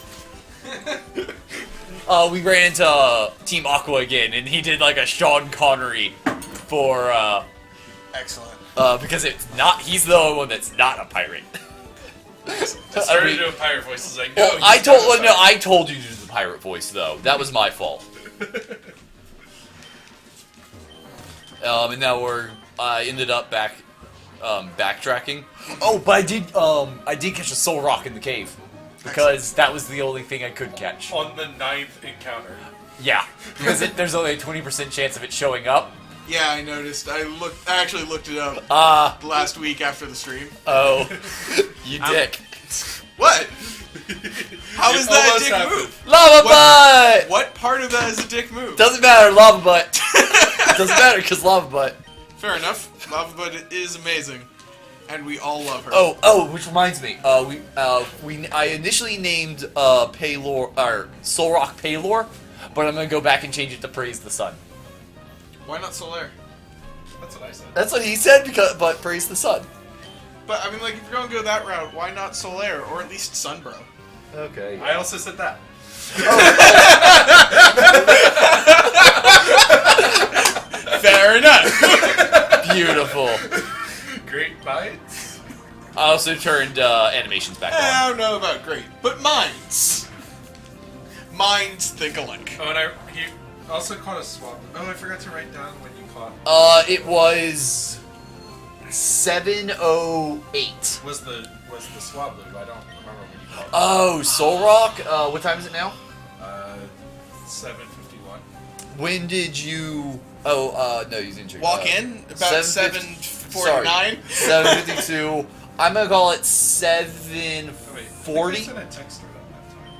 We ran into Team Aqua again, and he did like a Sean Connery for Excellent. because it's not. He's the only one that's not a pirate. I started to do a pirate voice. It's like, no, Well, I told you to do the pirate voice though. That was my fault. And now I ended up backtracking. Oh, but I did catch a soul rock in the cave because that was the only thing I could catch. On the 9th encounter. Yeah, because there's only a 20% chance of it showing up. Yeah, I noticed. I actually looked it up last week after the stream. Oh, you dick. What? How is that a almost dick happened. move? Lava butt! What part of that is a dick move? Doesn't matter, lava butt. Doesn't matter because lava butt. Fair enough. Lava Bud is amazing, and we all love her. Oh, which reminds me. I initially named Paylor or Soul Rock Paylor, but I'm gonna go back and change it to Praise the Sun. Why not Solaire? That's what I said. That's what he said, but Praise the Sun. But I mean, like, if you're gonna go that route, why not Solaire or at least Sunbro? Okay. I also said that. Fair enough. Beautiful. Great bites. I also turned animations back I on. don't know about great, but minds think alike. Oh, and he also caught a swap. Oh, I forgot to write down when you caught. It was 7:08. Was the swab loop? I don't remember when you caught. Oh, Soul Rock. What time is it now? 7:51. When did you? Oh, no, you didn't check. Walk in about 7:49. 7:52. I'm gonna call it Oh, wait, 7:40. I think I sent a text around that time.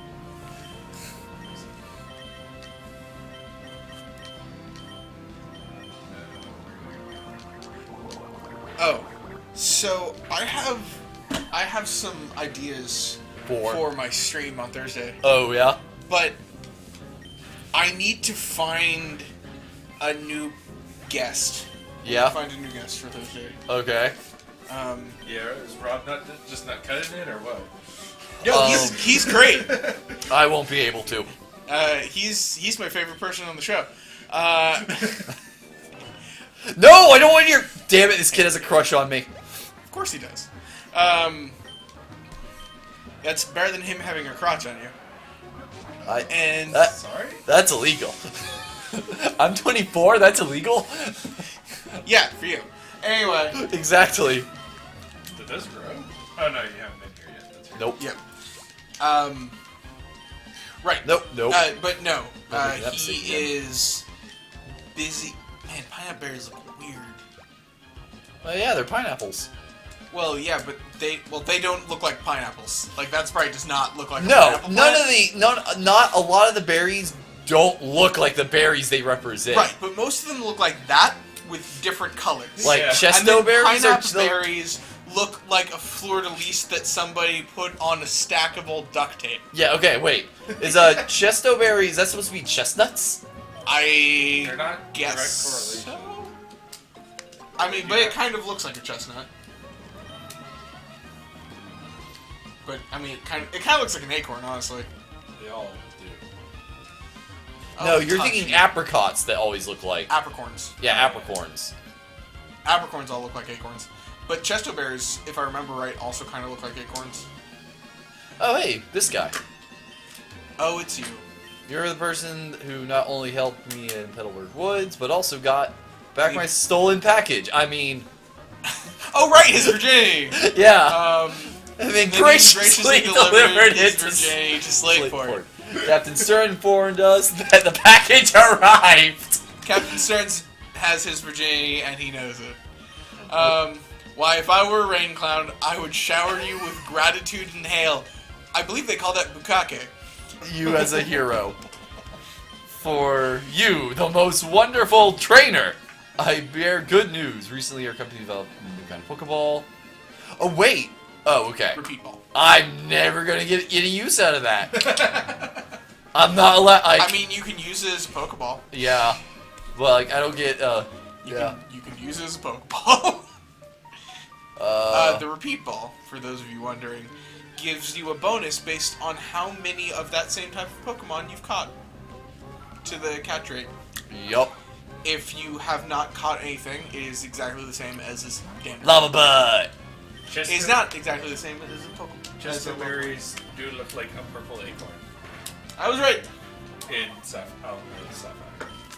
Oh, so I have some ideas for my stream on Thursday, Oh yeah. but I need to find a new guest. Yeah. Find a new guest for Thursday. Okay. Yeah, is Rob not cutting it or what? No, he's great. I won't be able to. He's my favorite person on the show. No, I don't want your. Damn it! This kid has a crush on me. Of course he does. That's better than him having a crotch on you. And Sorry? That's illegal. I'm 24. That's illegal. yeah, for you. Anyway, Exactly. Did this grow? Oh no, you haven't been here yet. That's right. Nope. yeah. Right. Nope. Nope. But no, Nothing up to he again. is busy. Man, pineapple berries look weird. Oh yeah, they're pineapples. Well, yeah, but they don't look like pineapples. Like that probably does not look like a No, pineapple plant. not a lot of the berries don't look like the berries they represent. Right, but most of them look like that with different colors. Like Yeah. chesto and then berries or pineapple berries look like a fleur-de-lis that somebody put on a stack of old duct tape. Yeah. Okay. Wait. Is chesto berries? That's supposed to be chestnuts? They're I not guess direct correlation. so. I mean, but it kind of looks like a chestnut. But I mean, it kind of looks like an acorn, honestly. They all do. No, Oh, you're touchy. thinking apricots that always look like. Apricorns. Yeah, apricorns. Apricorns all look like acorns. But chesto berries, if I remember right, also kind of look like acorns. Oh hey, this guy. Oh, it's you. You're the person who not only helped me in Petalburg Woods, but also got back my stolen package. I mean, Oh, right, his virginity. Yeah. And then he graciously delivered his it to virginity to Slateport. Captain Stern informed us that the package arrived. Captain Stearns has his virginity, and he knows it. Why, if I were a rain clown, I would shower you with gratitude and hail. I believe they call that bukkake. You as a hero. For you, the most wonderful trainer, I bear good news. Recently, our company developed a new kind of Pokeball. Oh, wait. Oh, okay. Repeat ball. I'm never going to get any use out of that. I'm not allowed. I mean, you can use it as a Pokeball. Yeah. Well, like, I don't get, You can use it as a Pokeball. The repeat ball, for those of you wondering, gives you a bonus based on how many of that same type of Pokemon you've caught to the catch rate. Yup. If you have not caught anything, it is exactly the same as this standard. Lava Butt. It's not exactly the same as a Pokemon. Just berries do look like a purple acorn I was right. in Sapphire.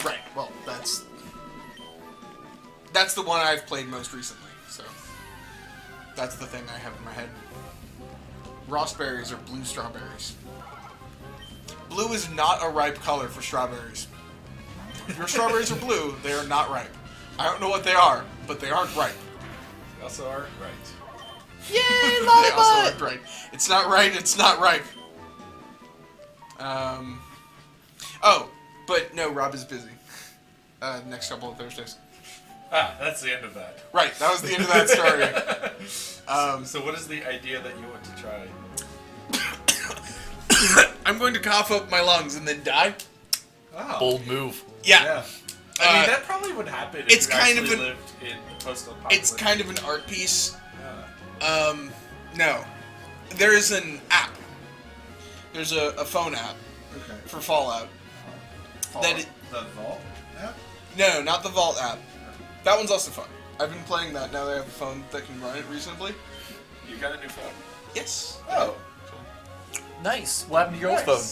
Right. Well, that's the one I've played most recently. So that's the thing I have in my head. Raspberries are blue strawberries. Blue is not a ripe color for strawberries. If your strawberries are blue, they are not ripe. I don't know what they are, but they aren't ripe. They also are right. Yay, They Lava also Butt. aren't right. It's not right. It's not ripe. Oh, but no, Rob is busy. Next couple of Thursdays. Ah, that's the end of that. Right, that was the end of that story. So what is the idea that you want to try? I'm going to cough up my lungs and then die. Oh. Bold move. Yeah. I mean, that probably would happen if it's you kind of actually an- lived in post-apocalypse. It's kind of an art piece. Yeah. No. There is an app. There's a phone app Okay. for Fallout. The Vault app? No, not the Vault app. That one's also fun. I've been playing that now that I have a phone that can run it reasonably. You got a new phone. Yes. Oh. Nice. What happened to your old phone?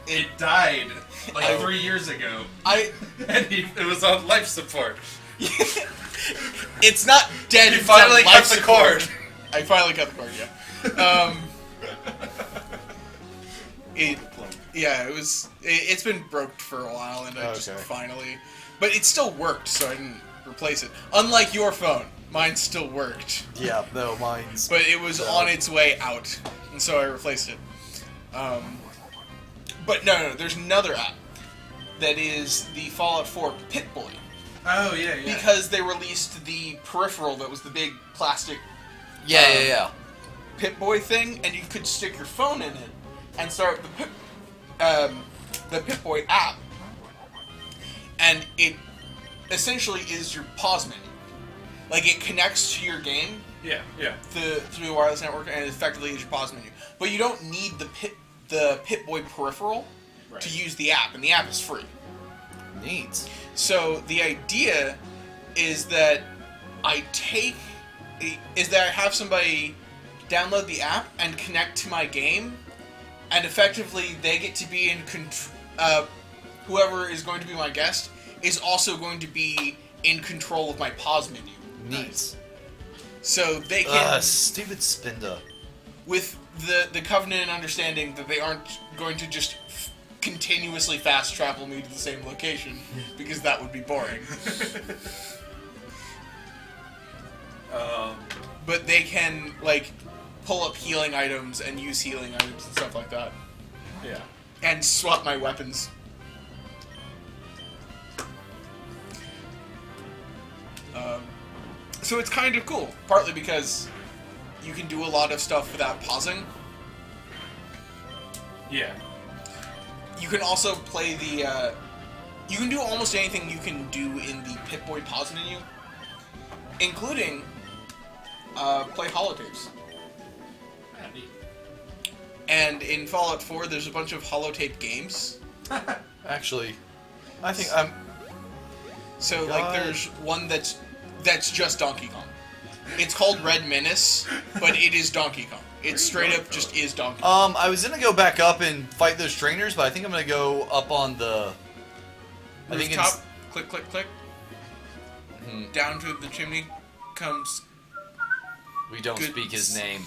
It died like I- 3 years ago, I. and it was on life support. It's not dead. You it's on finally life cut the support. cord. I finally cut the cord. Yeah. It was. It's been broke for a while, and I just Okay. finally. But it still worked, so I didn't replace it. Unlike your phone, mine still worked, Yeah, no, mine's. but it was on its way out, and so I replaced it. But no, there's another app that is the Fallout 4 Pip-Boy. Oh, yeah. Because they released the peripheral that was the big plastic Yeah. Pip-Boy thing, and you could stick your phone in it and start the Pip-Boy app. And it essentially is your pause menu. Like, it connects to your game Yeah. through the wireless network, and it effectively is your pause menu. But you don't need the Pip-Boy peripheral to use the app, and the app is free. Neat. So the idea is that I have somebody download the app and connect to my game, and effectively they get to be in control. Whoever is going to be my guest is also going to be in control of my pause menu. Neat. So they can, Stupid Spinda. with the covenant and understanding that they aren't going to just continuously fast travel me to the same location, because that would be boring. But they can, like, pull up healing items and use healing items and stuff like that. Yeah. And swap my weapons. So it's kind of cool, partly because you can do a lot of stuff without pausing. Yeah. You can also play the, you can do almost anything you can do in the Pip-Boy pause menu, including, play holotapes. And in Fallout 4, there's a bunch of holotape games. Actually, I think I'm. So, God. like, there's one that's just Donkey Kong. It's called Red Menace, but it is Donkey Kong. It straight up just is Donkey Kong. I was gonna go back up and fight those trainers, but I think I'm gonna go up on the. I think Rooftop, it's click, click, click. Down to the chimney, comes. We don't Good. speak his name.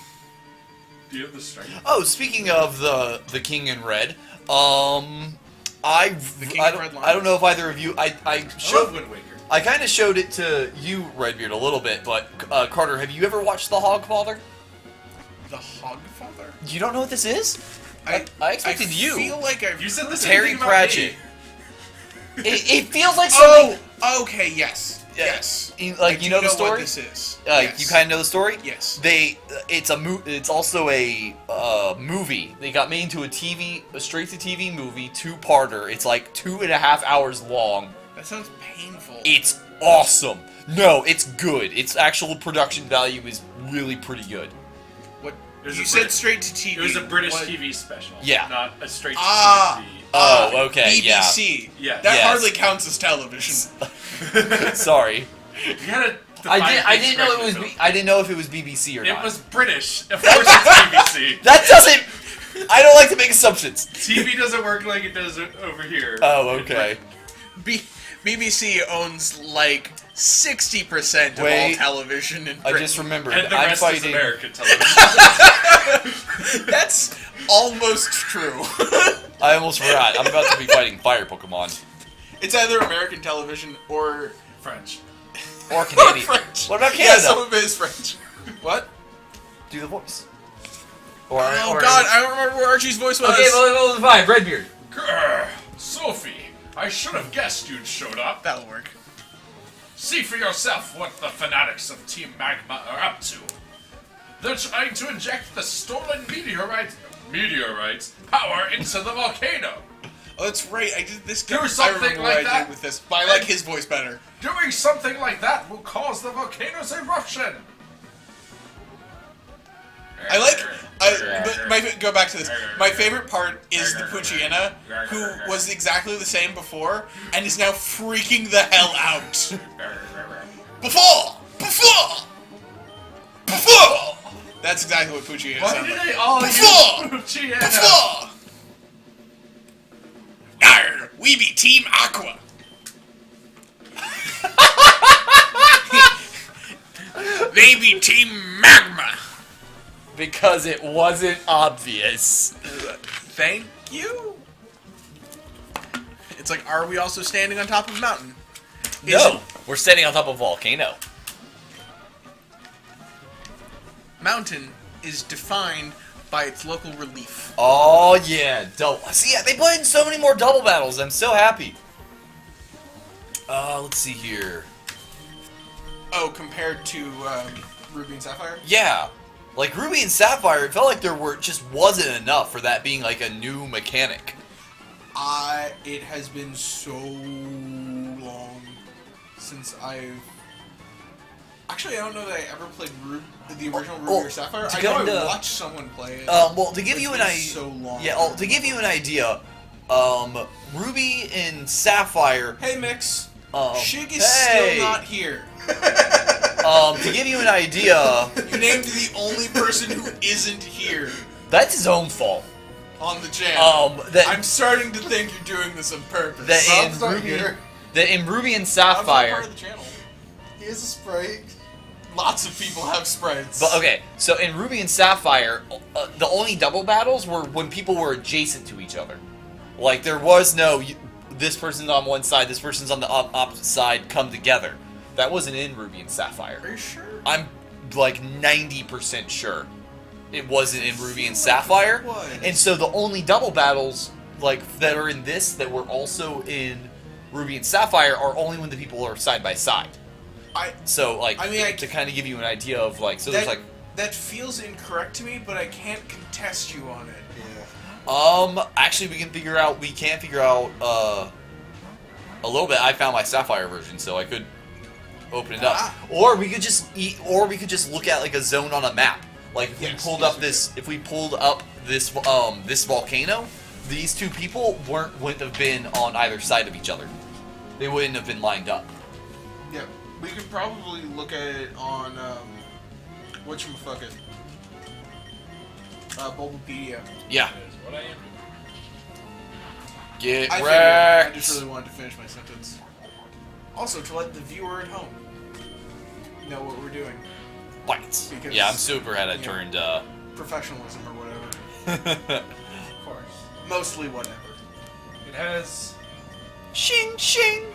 Do you have the strength? Oh, speaking of the King in Red, King in Red I don't know if either of you, I I love showed, Wind Waker. I kind of showed it to you, Redbeard, a little bit, but Carter, have you ever watched The Hogfather? The Hogfather? You don't know what this is? I expected you. I feel like I've. You said the same Terry thing about Pratchett. me. It feels like something. Oh, okay, yes. Yeah, Yes. you I know the what story. this is. You Yes. kind of know the story. Yes. It's also a movie. They got made into a straight to TV movie, 2-parter. It's like 2.5 hours long. That sounds painful. It's awesome. No, it's good. Its actual production value is really pretty good. What? It was You a said British- straight to TV. It was a British What? TV special. Yeah. Not a straight to Ah. TV. Oh, okay, yeah. BBC. Yeah. That Yes. hardly counts as television. Sorry, You gotta I define didn't know it was. correctly, I didn't know if it was BBC or Phil. not. It was British. Of course it's BBC. That doesn't. I don't like to make assumptions. TV doesn't work like it does over here. Oh, okay. BBC owns like 60% of all Wait. television in I Britain. just remembered. And the I'm rest is fighting. American television. That's almost true. I almost forgot. I'm about to be fighting fire Pokemon It's either American television or French. or Canadian. French. What about Yeah, Canada? some of it is French. What? Do the voice. Or, Oh God, I don't remember where Archie's voice was. Okay, well, fine. Redbeard. Grr, Sophie, I should have guessed you'd showed up. That'll work. See for yourself what the fanatics of Team Magma are up to. They're trying to inject the stolen meteorites power into the volcano. Oh, that's right. I did this. Do I something remember like what I that. did with this, but I like his voice better. Doing something like that will cause the volcano's eruption. I like. Go back to this. My favorite part is the Pucciana, who was exactly the same before and is now freaking the hell out. Before. That's exactly what Pucciana Why sounds did like. they all Before! use Pucciana? Before. Arr, we be Team Aqua. They be Team Magma. Because it wasn't obvious. Thank you. It's like, are we also standing on top of a mountain? Is No, it- we're standing on top of a volcano. mountain is defined by its local relief. Oh yeah, see, they put in so many more double battles. I'm so happy. Let's see here. Oh, compared to Ruby and Sapphire? Yeah, like Ruby and Sapphire, it felt like just wasn't enough for that being like a new mechanic. It has been so long since I've... Actually, I don't know that I ever played the original Ruby or Sapphire. to I know kinda- I watched someone play it. Well, to give It's you an been idea, so long. to give you an idea, Ruby and Sapphire. Hey, Mix. Um, Shig is hey. still not here. To give you an idea, You named the only person who isn't here that's his own fault. on the channel. That I'm starting to think you're doing this on purpose. that Rob's not in Ruby, here. that in Ruby and Rob's not Sapphire. part of the channel. He is a sprite. Lots of people have sprites. But okay, so in Ruby and Sapphire, the only double battles were when people were adjacent to each other. Like there was no this person's on one side, this person's on the opposite side, come together. That wasn't in Ruby and Sapphire. Are you sure? I'm like 90% sure it wasn't in Ruby and Sapphire. it was. And so the only double battles like that are in this that were also in Ruby and Sapphire are only when the people are side by side. So like to kind of give you an idea of like so there's like that feels incorrect to me, but I can't contest you on it. Yeah. actually we can figure out a little bit. I found my Sapphire version, so I could open it up. Or we could just look at like a zone on a map. Like if we pulled up this volcano, these two people wouldn't have been on either side of each other. They wouldn't have been lined up. Yeah, we could probably look at it on whatchamafucket. Bulbapedia. Yeah. That is what I am. Get I figured. wrecked. I just really wanted to finish my sentence. Also, to let the viewer at home know what we're doing. Bites. Because- Yeah, I'm super had I yeah. turned. Professionalism or whatever. Of course. Mostly whatever. It has Shing shing.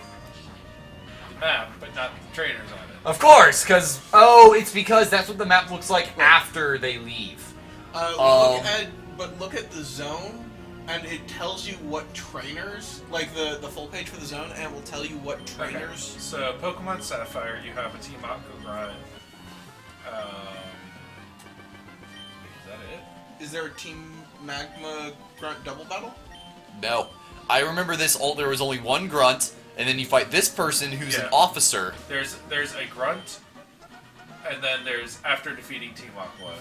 the map, but not the trainers on it. Of course, because it's because that's what the map looks like after they leave. Look at the zone, and it tells you what trainers, like the full page for the zone, and it will tell you what trainers. Okay. So Pokemon Sapphire, you have a Team Aqua Grunt. Is that it? Is there a Team Magma Grunt double battle? No, I remember this. There was only one grunt, and then you fight this person who's an Yeah. officer. There's a Grunt, and then there's after defeating Team Aqua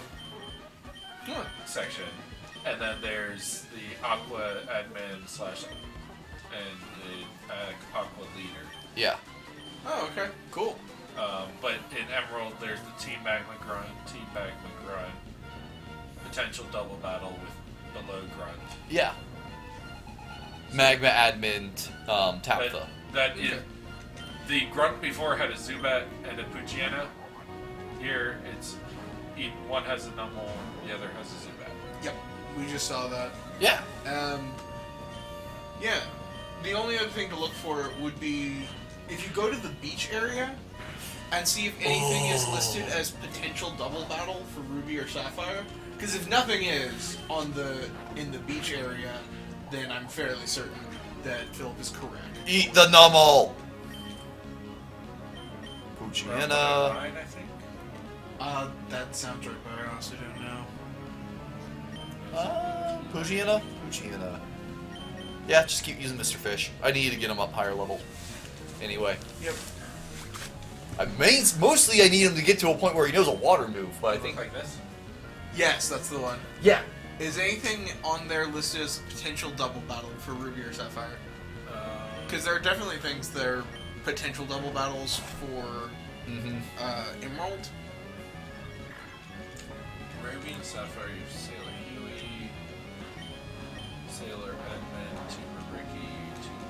section, and then there's the Aqua admin / and the Aqua leader. Yeah. Oh, okay, cool. But in Emerald, there's the Team Magma Grunt, potential double battle with the low Grunt. Yeah. Magma admin Taptha. The Grunt before had a Zubat and a Poochyena. Here, one has a Numel, the other has a Zubat. Yep, we just saw that. Yeah. Yeah. The only other thing to look for would be if you go to the beach area and see if anything is listed as potential double battle for Ruby or Sapphire. Because if nothing is in the beach area, then I'm fairly certain that Philip is correct. Eat the Numel. Around Poochyena. 9, I think. That sounds right, but I honestly don't know. Poochyena. Yeah, just keep using Mr. Fish. I need to get him up higher level. Anyway. Yep. Mostly I need him to get to a point where he knows a water move, but I think... Like this. Yes, that's the one. Yeah. Is anything on there listed as potential double battle for Ruby or Sapphire? Because there are definitely things that are potential double battles for Emerald. Ruby and Sapphire, you have Sailor Huey, Sailor Edmund, Team Ricky, Team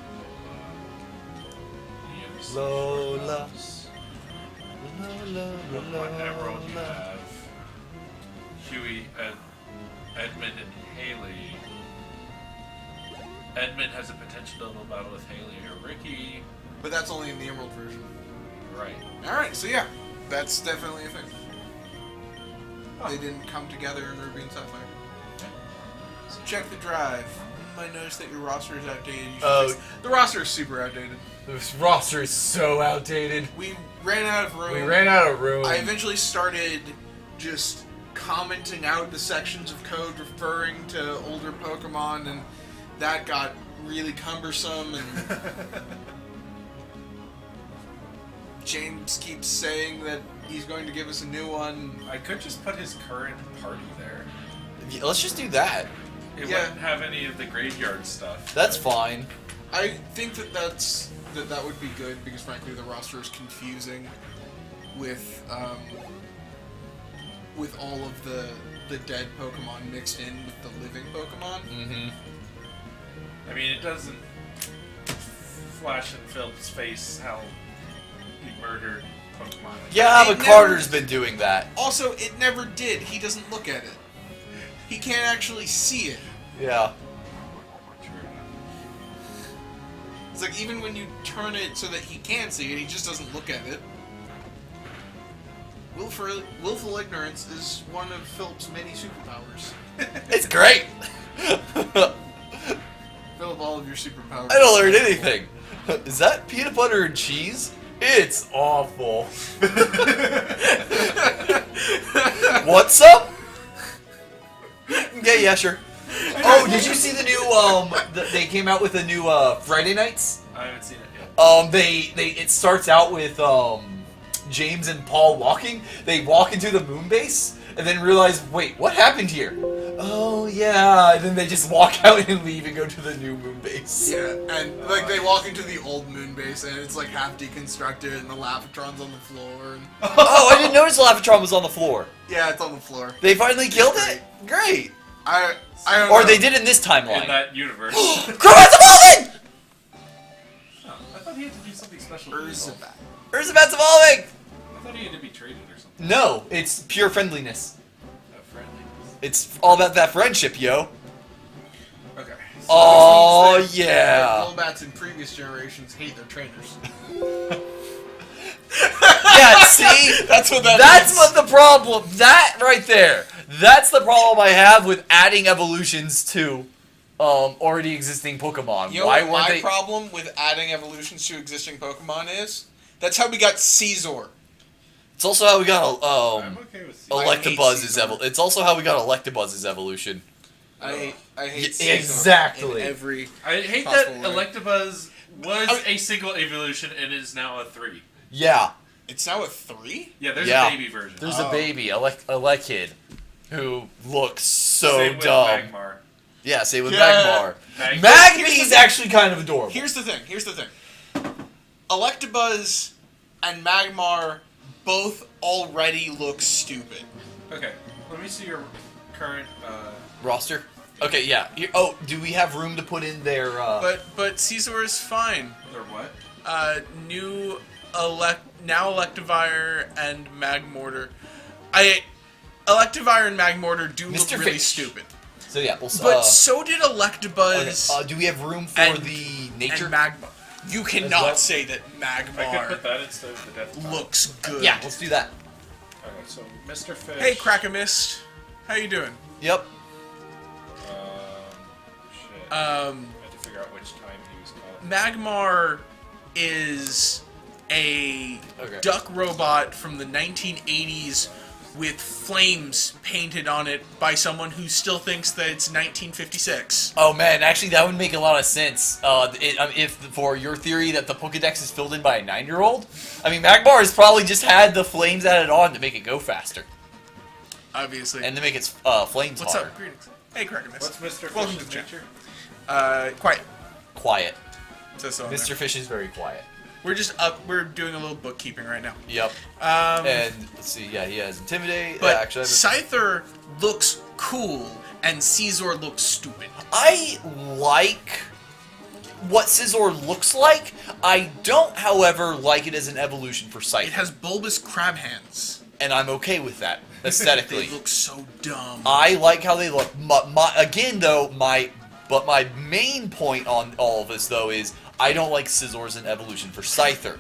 Lola. On Emerald, you have Huey, Edmund, and Haley. Edmund has a potential double battle with Haley or Ricky. But that's only in the Emerald version. Right. Alright, so yeah, that's definitely a thing. They didn't come together in Ruby and Sapphire. So check the drive. You might notice that your roster is outdated. You should fix- the roster is super outdated. This roster is so outdated. We ran out of room. I eventually started just commenting out the sections of code referring to older Pokemon, and that got really cumbersome, and James keeps saying that he's going to give us a new one. I could just put his current party there. Yeah, let's just do that. It Yeah. wouldn't have any of the graveyard stuff. That's fine. I think that would be good, because frankly the roster is confusing with all of the dead Pokemon mixed in with the living Pokemon. Mm-hmm. I mean, it doesn't flash in Phil's face how he murdered Pokemon. Yeah, It but never- Carter's been doing that. Also, it never did. He doesn't look at it. He can't actually see it. Yeah. True. It's like even when you turn it so that he can see it, he just doesn't look at it. Willful ignorance is one of Philip's many superpowers. It's great. Philip, all of your superpowers. I don't learn anything. Is that peanut butter and cheese? It's awful. What's up? Yeah, sure. Oh, did you see the new they came out with a new Friday nights? I haven't seen it yet. It starts out with James and Paul walking. They walk into the moon base and then realize, wait, what happened here? Oh yeah, and then they just walk out and leave and go to the new moon base. Yeah, and like they walk into the old moon base and it's like half deconstructed and the Lavatron's on the floor. And... Oh, I didn't notice the Lavatron was on the floor. Yeah, it's on the floor. They finally killed it? Great. I don't Or know. they did in this In timeline. that universe. Crobat's evolving! Oh, I thought he had to do something special. to evolve. Urzabat. Urzabat's evolving! I thought thought he had to be traded or something. No, it's pure friendliness. Friendly. It's all about that friendship, yo. Okay. Oh, Which means that yeah. Golbats in previous generations hate their trainers. Yeah, see? That's what that That's means. what the problem. That right there. That's the problem I have with adding evolutions to already existing Pokemon. You know Why what weren't my they? problem with adding evolutions to existing Pokemon is? That's how we got Caesar. It's also how we got I'm okay with I hate Electabuzz's Caesar. It's also how we got Electabuzz's evolution. I hate Yeah, Caesar exactly. in every I hate that possible way. Electabuzz was I- a single evolution and is now a 3. Yeah. It's now a 3? Yeah, there's Yeah. a baby version. There's Oh. a baby, Elekid, who looks so Same with dumb. Magmar. Yeah, same with Yeah. Magmar. Magmar. Magby's actually kind of adorable. Here's the thing. Electabuzz and Magmar both already look stupid. Okay, let me see your current. Roster? Okay, yeah. Here, oh, do we have room to put in their... But Caesar is fine. Or what? Now Electivire and Magmortar. Electivire and Magmortar do Mr. look really Fish. stupid. so yeah, we'll... But so did Electabuzz okay, do we have room for and- the nature? and Magmar. You cannot well? say that I could put Magmar that instead of the Death Claw. looks good. Yeah, let's do that. Okay, so Mr. Fish. Hey, Crackamist. How you doing? Yep. Shit. I had to figure out which time he was called. Magmar is a Okay. duck robot from the 1980s with flames painted on it by someone who still thinks that it's 1956. Oh man, actually that would make a lot of sense. If for your theory that the Pokédex is filled in by a 9-year-old, I mean Magmar has probably just had the flames added on to make it go faster Obviously. and to make its flames What's hotter. up? Greetings. Hey, Crackamist. What's Mr. Welcome Fish's to the chat. nature? Quiet. Quiet. Says so on Mr. there. Fish is very quiet. We're just we're doing a little bookkeeping right now. Yep. Um, And let's see, yeah, he has Intimidate. but actually, Scyther looks cool and Caesar looks stupid. I like what Scizor looks like. I don't, however, like it as an evolution for It Scyther. has bulbous crab hands. And I'm okay with that, They aesthetically. look so dumb. I like how they look. Again, though, my main point on all of this, though, is I don't like Scizor as an evolution for Scyther.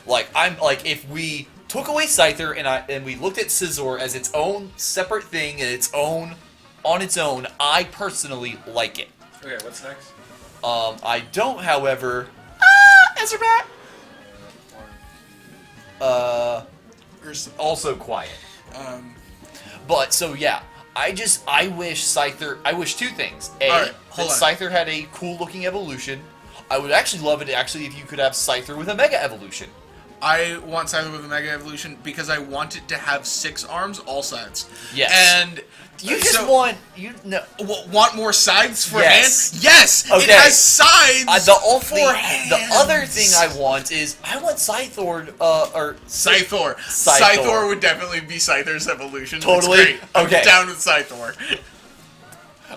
If we took away Scyther and we looked at Scizor as its own separate thing and on its own, I personally like it. Okay, what's next? I don't, however. Ezrebat. Also quiet. But so yeah, I wish Scyther. I wish two things. A, Alright, that hold on. Scyther had a cool looking evolution. I would actually love it if you could have Scyther with a Mega Evolution. I want Scyther with a Mega Evolution because I want it to have 6 arms, all sides. Yes. And You just so- want want more sides for Yes. hands? Yes! Okay. It has sides for hands! the other thing I want is I want Scythor or Scythor. Scythor. Scythor would definitely be Scyther's evolution. Totally. It's great. I'm Okay. down with Scythor.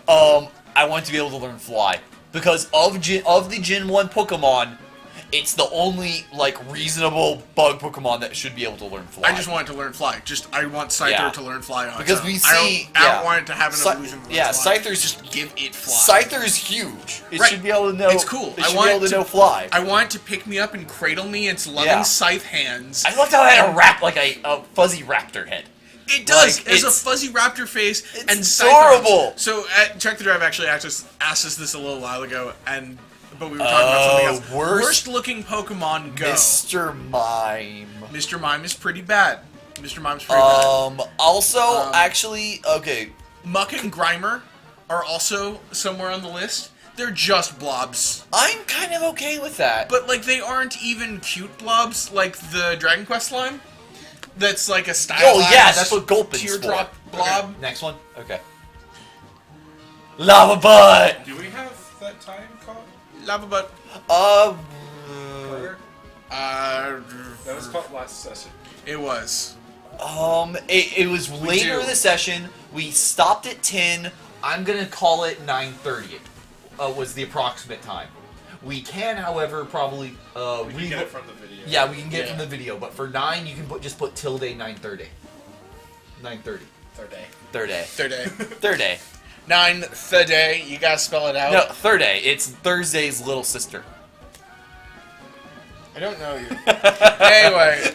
I want to be able to learn Fly because of the Gen 1 Pokemon. It's the only reasonable bug Pokemon that should be able to learn Fly. I just want it to learn Fly. I want Scyther Yeah. to learn Fly on Because its we own. see- I yeah. don't want it to have an evolution that learns yeah, Fly. Scyther's Just give it Fly. Scyther is huge. It Right. should be able to know. It's cool. It I should want be able it to to- know Fly. I want it to pick me up and cradle me its loving Yeah. scythe hands. I loved how it had a fuzzy raptor head. It does. Like, It has a it's- fuzzy raptor face it's and adorable. So Check the Drive actually asked us this a little while ago, but we were talking about something else. worst looking Pokemon go. Mr. Mime. Mr. Mime is pretty bad. Mr. Mime's pretty bad. Also, actually, okay. Muck and Grimer are also somewhere on the list. They're just blobs. I'm kind of okay with that. But, they aren't even cute blobs like the Dragon Quest line. That's like a stylized oh yeah, that's what Gulpin's teardrop for. blob. Okay, next one. Okay. Lava Butt. Do we have that time called? Lava Butt. Burger? Uh, That was called last session. it was. It was later do. in the session. We stopped at 10. I'm gonna call it 9:30. Was the approximate time. We can, however, probably We can get it from the video. Yeah, we can get it Yeah. from the video, but for 9, you can just put tilde 9:30. 9:30. Third day. Third day. Third day. Third day. 9 the day. You gotta spell it out. No, third day. It's Thursday's little sister. I don't know you. Anyway,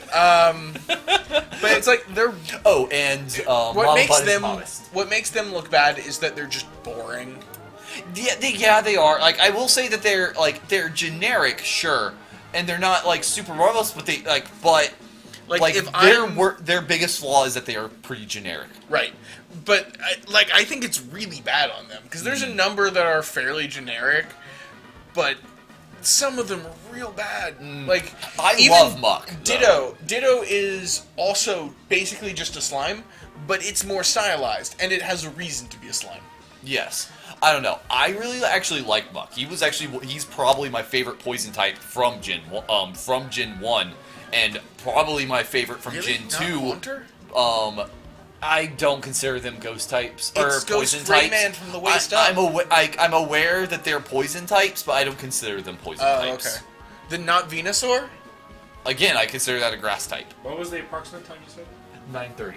but it's like they're Oh, and what Mama makes Bud is them modest. what makes them look bad is that they're just boring. Yeah, they are. Like, I will say that they're generic, sure, and they're not like super marvelous, but Like, if their biggest flaw is that they are pretty generic. Right, but I think it's really bad on them because there's a number that are fairly generic, but some of them are real bad. Like I love Muck. Ditto is also basically just a slime, but it's more stylized and it has a reason to be a slime. Yes. I don't know. I really actually like Muck. He's probably my favorite poison type from Gen 1 and probably my favorite from Really? Gen Not 2. Haunter? I don't consider them ghost types or It's poison Ghost types. Rayman from the waist up. I'm aware that they're poison types, but I don't consider them poison Oh, types. okay. Then not Venusaur? Again, I consider that a grass type. What was the approximate time you said? 9:30.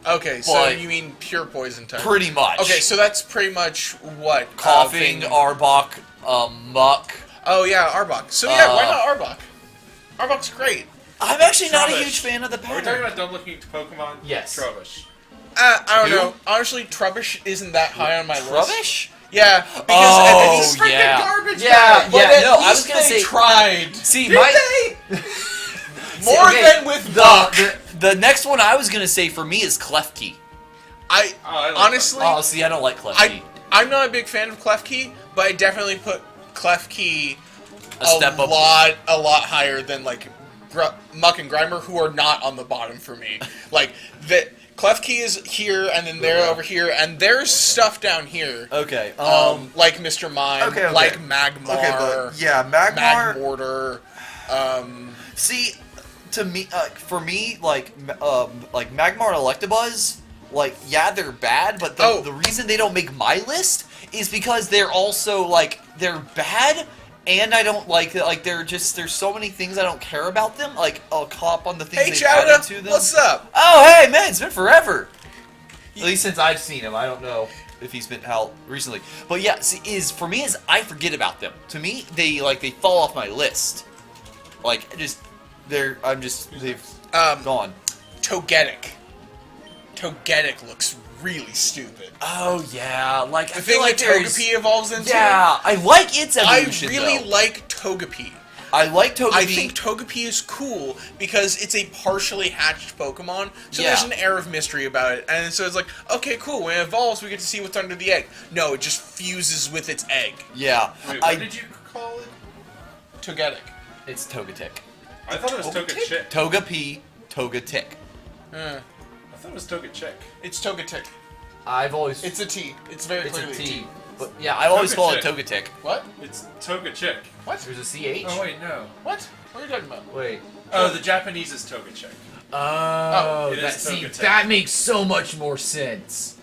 Okay, so But- you mean pure poison type? Pretty much. Okay, so that's pretty much what? Coughing, Arbok, Muck. Oh yeah, Arbok. So yeah, why not Arbok? Arbok's great. I'm actually not a Trubbish. huge fan of the Are we talking pattern. about dumb looking Pokemon? Yes. Trubbish. I don't Who? know. Honestly, Trubbish isn't that high on my list. Rubbish? Yeah, because Oh, he's freaking yeah. garbage Yeah, bag. But yeah. at No, I was least gonna they say. tried. See, Did my they? More okay, than with Buck. the next one I was gonna say for me is Klefki. I I like honestly, Oh, see, I don't like Klefki. I'm not a big fan of Klefki, but I definitely put Klefki A step up. a lot higher than like Muck and Grimer, who are not on the bottom for me. Like the Klefki is here, and then they're over here, and there's stuff down here. Okay. Like Mr. Mime, Okay, okay. like Magmar, Okay, but yeah, Magmar. Magmortar. See, to me, for me, like Magmar and Electabuzz, like, yeah, they're bad, but the reason they don't make my list is because they're also they're bad, and I don't like it. Like, there's so many things I don't care about them. Like, I'll cop on the things Hey, they've added to Chowda, them. what's up? Oh, hey, man, it's been forever. At least since I've seen him. I don't know if he's been out recently. But yeah, see, for me I forget about them. To me, they fall off my list. Like, they've gone. Togetic. Togetic looks really stupid. Oh yeah, like The I thing feel like that there's Togepi evolves into. yeah, I like its I evolution. really though. like Togepi. I like Togepi. I think Togepi is cool because it's a partially hatched Pokemon, so Yeah. there's an air of mystery about it. And so it's like, okay, cool, when it evolves, we get to see what's under the egg. No, it just fuses with its egg. yeah, Wait, what did you call it? Togetic. It's Togetic. I thought it was Togechick. Togepi, Togetic. Uh, I thought it was Togechick. it's Togetic. I've always It's a T. It's very it's clearly a T. But yeah, I've always called it Togetic. What? It's Togechick. There's a CH. Oh wait, no. What? What are you talking about? Wait. Oh, the Japanese is Togechick. Oh, it is Togetic. that makes so much more sense.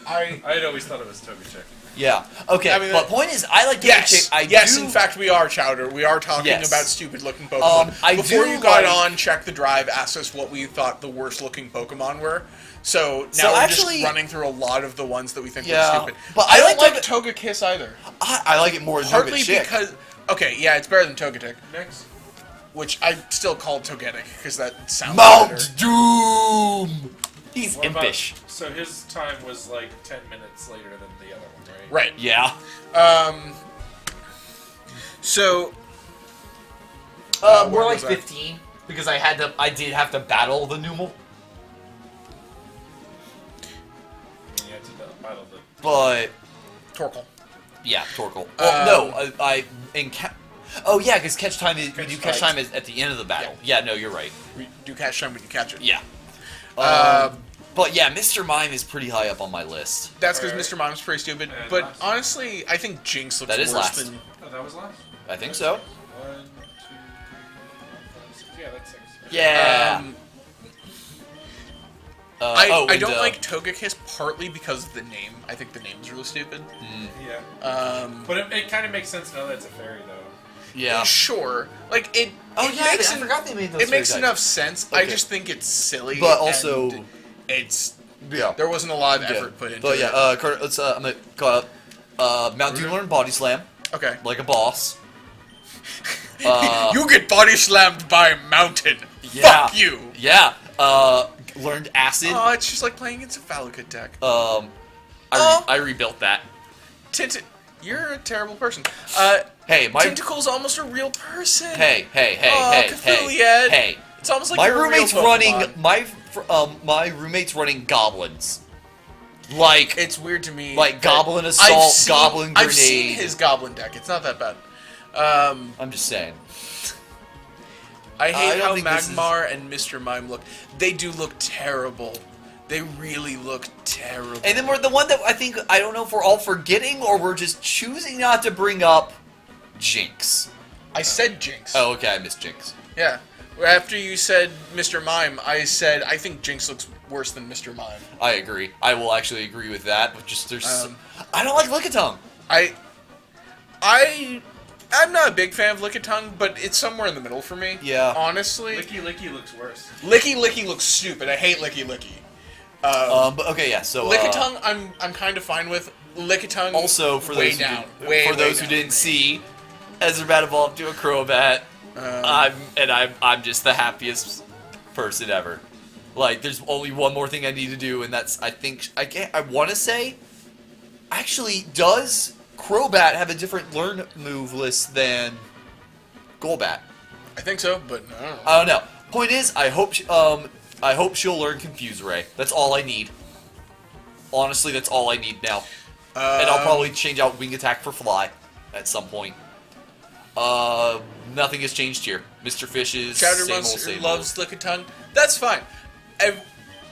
I had always thought it was Togechick. Yeah. Okay. I mean, but point is, I like Togetic. Yes, in fact, we are, Chowder. We are talking Yes. about stupid-looking Pokemon. I Before do you got like- on, Check the Drive asked us what we thought the worst-looking Pokemon were. So now So we're actually- just running through a lot of the ones that we think Yeah, were stupid. but I I don't like like Togekiss either. I like it more than Partly Togechick. because... Okay, yeah, it's better than Togetic, Next. which I still call Togetic, because that sounds Mount better. Doom. He's What about- impish. So his time was like 10 minutes later than the other one, right? Right. Yeah. So... More what like was that? 15 because I did have to battle the Numel, And you had to battle the. but Torkoal. yeah, Torkoal. Well, no, oh yeah, because catch time we do catch time. time is at the end of the battle. Yeah, no, you're right. We do catch time when you catch it. Yeah. But yeah, Mr. Mime is pretty high up on my list. That's because Alright. Mr. Mime's pretty stupid. And But last. honestly, I think Jinx looks That is worse last. than... Oh, that was last? I think so. 1, 2, 3, 4, 5, 6. Yeah, that's 6. Yeah. I don't like Togekiss partly because of the name. I think the name is really stupid. Yeah. But it kind of makes sense now that it's a fairy, though. Yeah. Sure. Like, it I makes forgot they made those it makes fairy enough types. sense. Okay. I just think it's silly. But also... and it's... Yeah. There wasn't a lot of effort put into But it. yeah, Carter, let's, I'm gonna call up, Mount Doom learn Body Slam, Okay. like a boss. You get body slammed by a mountain. Yeah. Fuck you. Yeah, learned Acid. Oh, it's just like playing against a Phallic deck. I rebuilt that. You're a terrible person. Hey, my... Tentacle's almost a real person. Hey, Cthulhu, hey. It's almost like My you're a real roommate's Pokemon. my roommate's running goblins. Like, It's weird to me. like that Goblin Assault, Goblin Grenade. I've seen his Goblin deck. It's not that bad. I'm just saying. I hate don't how think this is- Magmar and Mr. Mime look. They do look terrible. They really look terrible. And then we're the one that I don't know if we're all forgetting or we're just choosing not to bring up Jinx. I said Jinx. Oh, okay, I missed Jinx. Yeah. After you said Mr. Mime, I said I think Jinx looks worse than Mr. Mime. I agree. I will actually agree with that, but just I don't like Lickitung. I'm not a big fan of Lickitung, but it's somewhere in the middle for me. Yeah. Honestly. Licky looks worse. Licky looks stupid. I hate Licky. But okay, yeah. So Lickitung, I'm kind of fine with. Lickitung. also for way those down. who, Way those who down didn't for me. see, Ezrebat evolved to a Crobat. I'm just the happiest person ever. Like, there's only one more thing I need to do, and that's I want to say, actually, does Crobat have a different learn move list than Golbat? I think so, but I don't know. I don't know. Point is, I hope she'll learn Confuse Ray. That's all I need. Honestly, that's all I need now. And I'll probably change out Wing Attack for Fly at some point. Nothing has changed here. Mr. Fish is same old, Chattermonster same loves old. Lickitung. That's fine.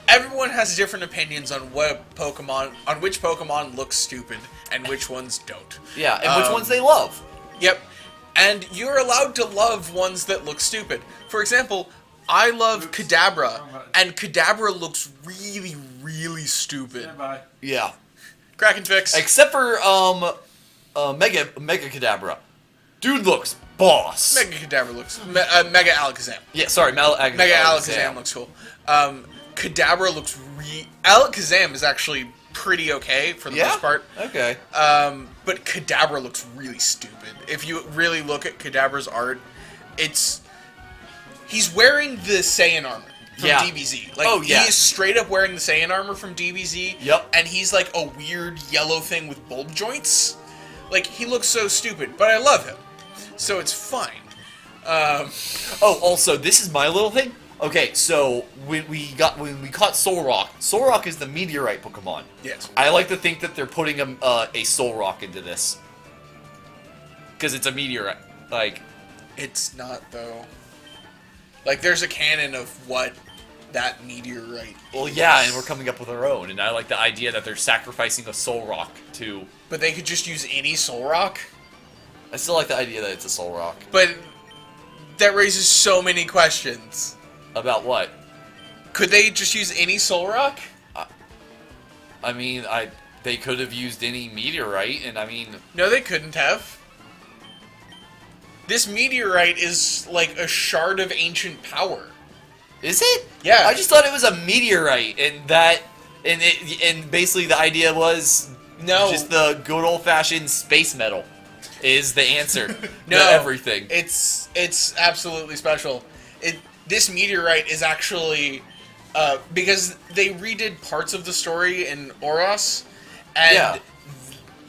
Everyone has different opinions on which Pokemon looks stupid and which ones don't. Yeah, and which ones they love. Yep. And you're allowed to love ones that look stupid. For example, I love Kadabra, and Kadabra looks really, really stupid. Bye. Yeah. KrakenQuake. Except for Mega Kadabra. Dude looks boss. Mega Kadabra looks... Mega Alakazam. Yeah, sorry, Mega Alakazam looks cool. Kadabra looks Alakazam is actually pretty okay for the most part. Okay. But Kadabra looks really stupid. If you really look at Kadabra's art, he's wearing the Saiyan armor from DBZ. Like, he is straight up wearing the Saiyan armor from DBZ. Yep. And he's like a weird yellow thing with bulb joints. Like, he looks so stupid, but I love him. So it's fine. Oh, also, this is my little thing. Okay, so when we caught Solrock is the meteorite Pokemon. Yes. I like to think that they're putting a Solrock into this. Because it's a meteorite. Like, It's not, though. Like, there's a canon of what that meteorite well, is. yeah, and we're coming up with our own. And I like the idea that they're sacrificing a Solrock to... But they could just use any Solrock. I still like the idea that it's a Solrock. But that raises so many questions. About what? Could they just use any Solrock? I mean, they could have used any meteorite, and I mean... No, they couldn't have. This meteorite is like a shard of ancient power. Is it? Yeah. I just thought it was a meteorite, and basically the idea was just the good old-fashioned space metal is the answer No, to everything. It's absolutely special. This meteorite is actually because they redid parts of the story in Oros, and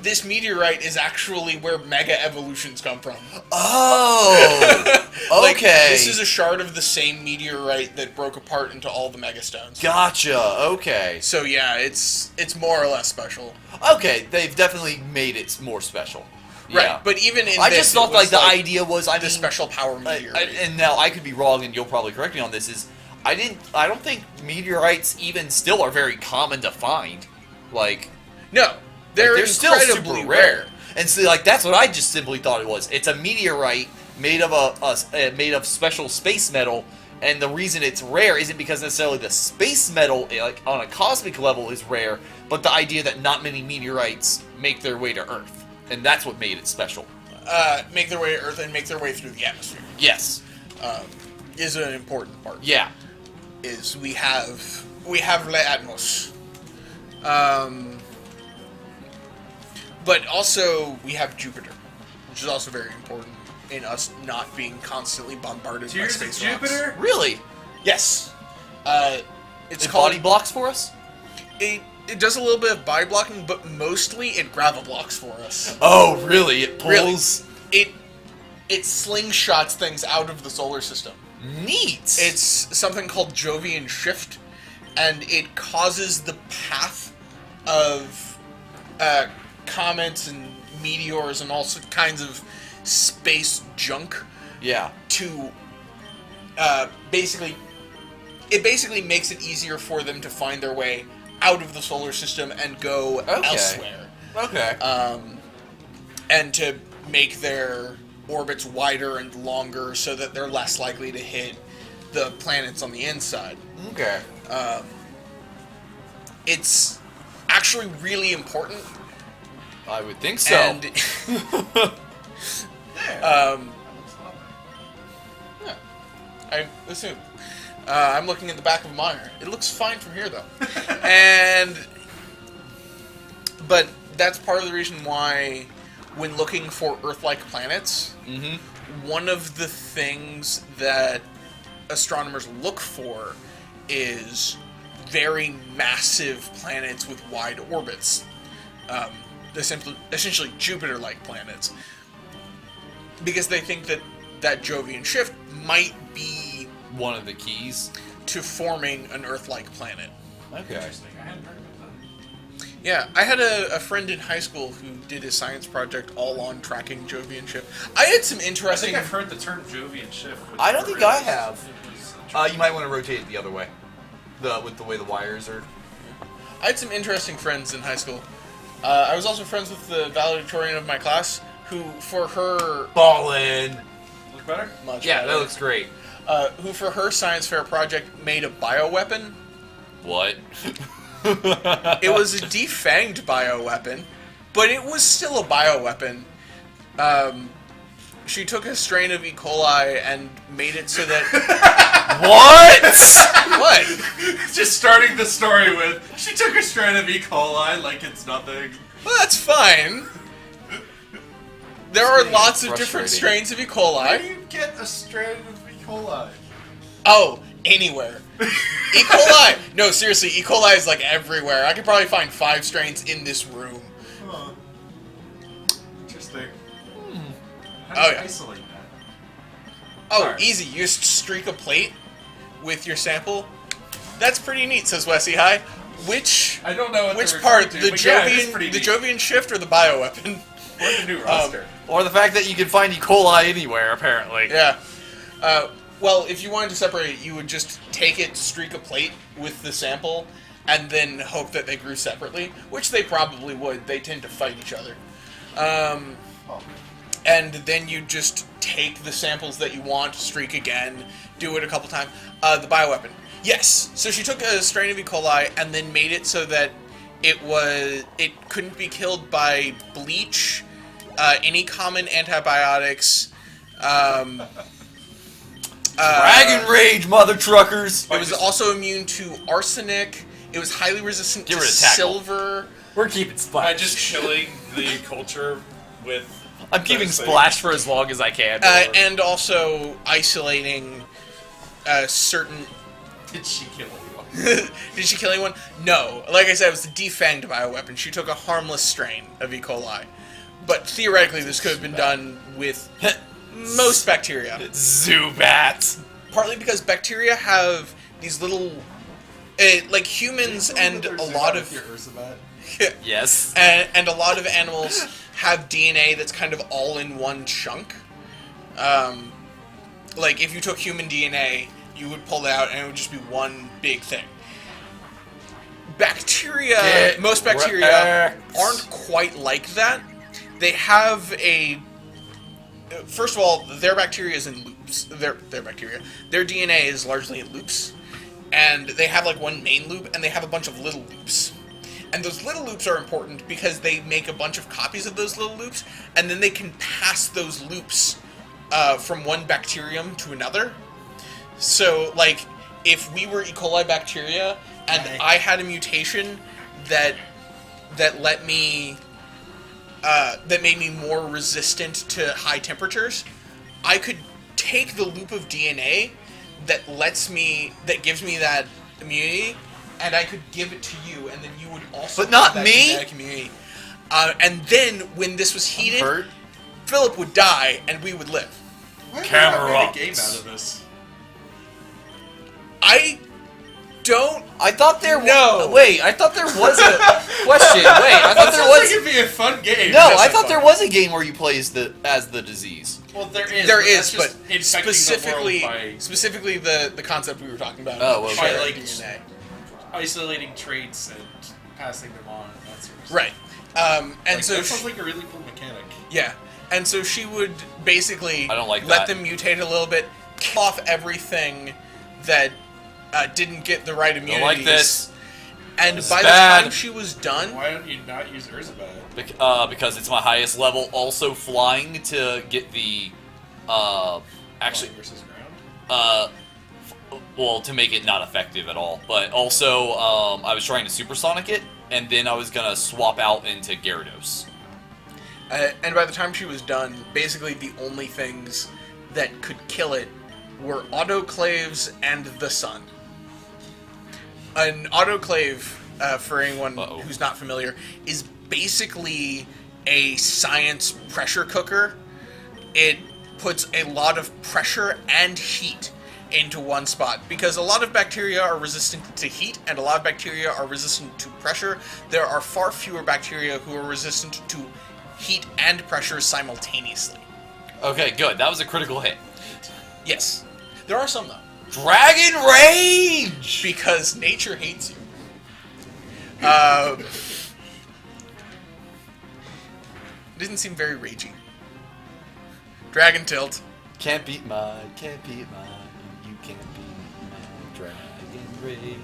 this meteorite is actually where Mega Evolutions come from. Oh, Like, okay. this is a shard of the same meteorite that broke apart into all the Mega Stones. Gotcha. Okay. So yeah, it's more or less special. Okay, they've definitely made it more special. Right, Yeah. but even in I this, just thought it was the idea was the special power meteorite. and now I could be wrong, and you'll probably correct me on this. I don't think meteorites even still are very common to find. Like, No, they're still incredibly super rare. And so, like, that's what I just simply thought it was. It's a meteorite made of made of special space metal, And the reason it's rare isn't because necessarily the space metal, like on a cosmic level, is rare, but the idea that not many meteorites make their way to Earth, and that's what made it special. Make their way to Earth and make their way through the atmosphere. Yes. Is an important part. Yeah. Is we have Le Atmos. But also we have Jupiter, which is also very important in us not being constantly bombarded by Tears of space Jupiter? rocks. Really? Yes. It's It called body blocks for us? It does a little bit of body blocking, but mostly it gravel blocks for us. Oh, really? It pulls? Really. It slingshots things out of the solar system. Neat. It's something called Jovian Shift, and it causes the path of comets and meteors and all kinds of space junk Yeah. to basically makes it easier for them to find their way out of the solar system and go elsewhere. Okay. And to make their orbits wider and longer so that they're less likely to hit the planets on the inside. Okay. It's actually really important. I would think so. And yeah, I assume. I'm looking at the back of a monitor. It looks fine from here, though. But that's part of the reason why, when looking for Earth-like planets, one of the things that astronomers look for is very massive planets with wide orbits. Essentially Jupiter-like planets. Because they think that Jovian Shift might be one of the keys to forming an Earth-like planet. Okay. I hadn't heard of that. Yeah, I had a friend in high school who did a science project all on tracking Jovian Shift. I had some I interesting... think I've heard the term Jovian Shift. I don't think I have. You might want to rotate it the other way. With the way the wires are. I had some interesting friends in high school. I was also friends with the valedictorian of my class, who, for her... Ballin'. Look better? Much Yeah, better, that looks great. who, for her science fair project, made a bioweapon. What? It was a defanged bioweapon, but it was still a bioweapon. She took a strain of E. coli and made it so that... What? What? Just starting the story with, she took a strain of E. coli like it's nothing. Well, that's fine. There are lots of different frustrating. strains of E. How do coli. you get a strain of E. coli? Oh, anywhere. E. coli! No, seriously, E. coli is like everywhere. I could probably find 5 strains in this room. Huh. Interesting. How Oh, do you yeah. isolate that? Oh, Sorry. easy. You just streak a plate with your sample. That's pretty neat, says Wessie High. Which I don't know what which they're part? referring The to, but yeah, it is Jovian pretty the neat. Jovian Shift or the bioweapon? Or the new roster. Or the fact that you can find E. coli anywhere, apparently. Yeah. Well, if you wanted to separate it, you would just take it, streak a plate with the sample, and then hope that they grew separately, which they probably would. They tend to fight each other. And then you just take the samples that you want, streak again, do it a couple times. The bioweapon. Yes. So she took a strain of E. coli and then made it so that it couldn't be killed by bleach, any common antibiotics. Dragon Rage, mother truckers! It was also immune to arsenic. It was highly resistant Get to rid of tackle. silver. We're keeping By Splash. just killing the culture with... I'm keeping those Splash for as long as I can. And also isolating certain... Did she kill anyone? Did she kill anyone? No. Like I said, it was a defanged bioweapon. She took a harmless strain of E. coli. But theoretically, this could have been done with most bacteria. Zubat! Partly because bacteria have these little... like humans and a lot of... Yes. And a lot of animals have DNA that's kind of all in one chunk. Like, if you took human DNA, you would pull it out and it would just be one big thing. Bacteria, most bacteria aren't quite like that. They have a... First of all, their bacteria is in loops. their bacteria. Their DNA is largely in loops, and they have like one main loop, and they have a bunch of little loops. And those little loops are important because they make a bunch of copies of those little loops, and then they can pass those loops from one bacterium to another. So, like, if we were E. coli bacteria and I had a mutation that let me that made me more resistant to high temperatures, I could take the loop of DNA that gives me that immunity, and I could give it to you, and then you would also But not have that me? genetic immunity. And then when this was heated, Hurt? Philip would die, and we would live. Why have Camera we not made ups. a game out of this? I don't. I thought there No. Wait, I thought there was a question. Wait, I thought there Sounds like was. it'd be a fun game. No, That's I not thought fun. there was a game where you play as the disease. Well, there is. There but is, that's just but infecting specifically, the world specifically the concept we were talking about. Oh, okay. sharing By, like, DNA. by isolating traits and passing them on and that sort of stuff. Right. And Like, so that sounds like a really cool mechanic. yeah, and so she would basically I don't like let that. them mutate a little bit, kill off everything that didn't get the right Don't immunities. like this And This by is the bad. time she was done, Why don't you not use Urzabad? because it's my highest level. Also flying to get the actually Versus ground? well, to make it not effective at all. But also I was trying to supersonic it, and then I was gonna swap out into Gyarados. and by the time she was done, basically the only things that could kill it were autoclaves and the sun. An autoclave, for anyone Uh-oh. who's not familiar, is basically a science pressure cooker. It puts a lot of pressure and heat into one spot, because a lot of bacteria are resistant to heat and a lot of bacteria are resistant to pressure. There are far fewer bacteria who are resistant to heat and pressure simultaneously. Okay, good. That was a critical hit. Yes. There are some, though. Dragon Rage! Because nature hates you. Didn't seem very ragey. Dragon Tilt. Can't beat mine, can't beat mine, you can't beat my Dragon Rage.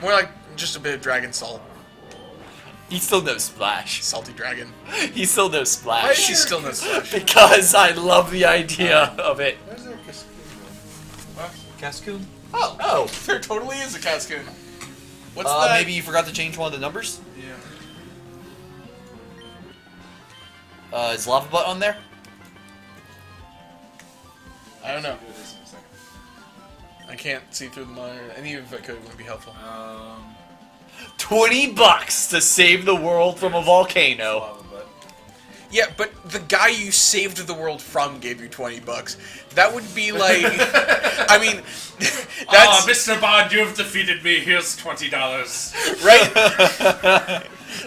More like just a bit of dragon salt. He still knows Splash. Salty dragon. He still knows Why Splash. is she still no slash? Because I love the idea of it. Where's that Cascade? Cascoon? Oh, there totally is a Cascoon. What's that? Maybe you forgot to change one of the numbers? Yeah. Is Lava Butt on there? I don't know. Do this in a second. I can't see through the monitor, and even if I could, it wouldn't be helpful. $20 to save the world from a volcano. Lava butt. Yeah, but the guy you saved the world from gave you $20. That would be like, I mean, Ah, that's Mr. Bond, you have defeated me. Here's $20. right.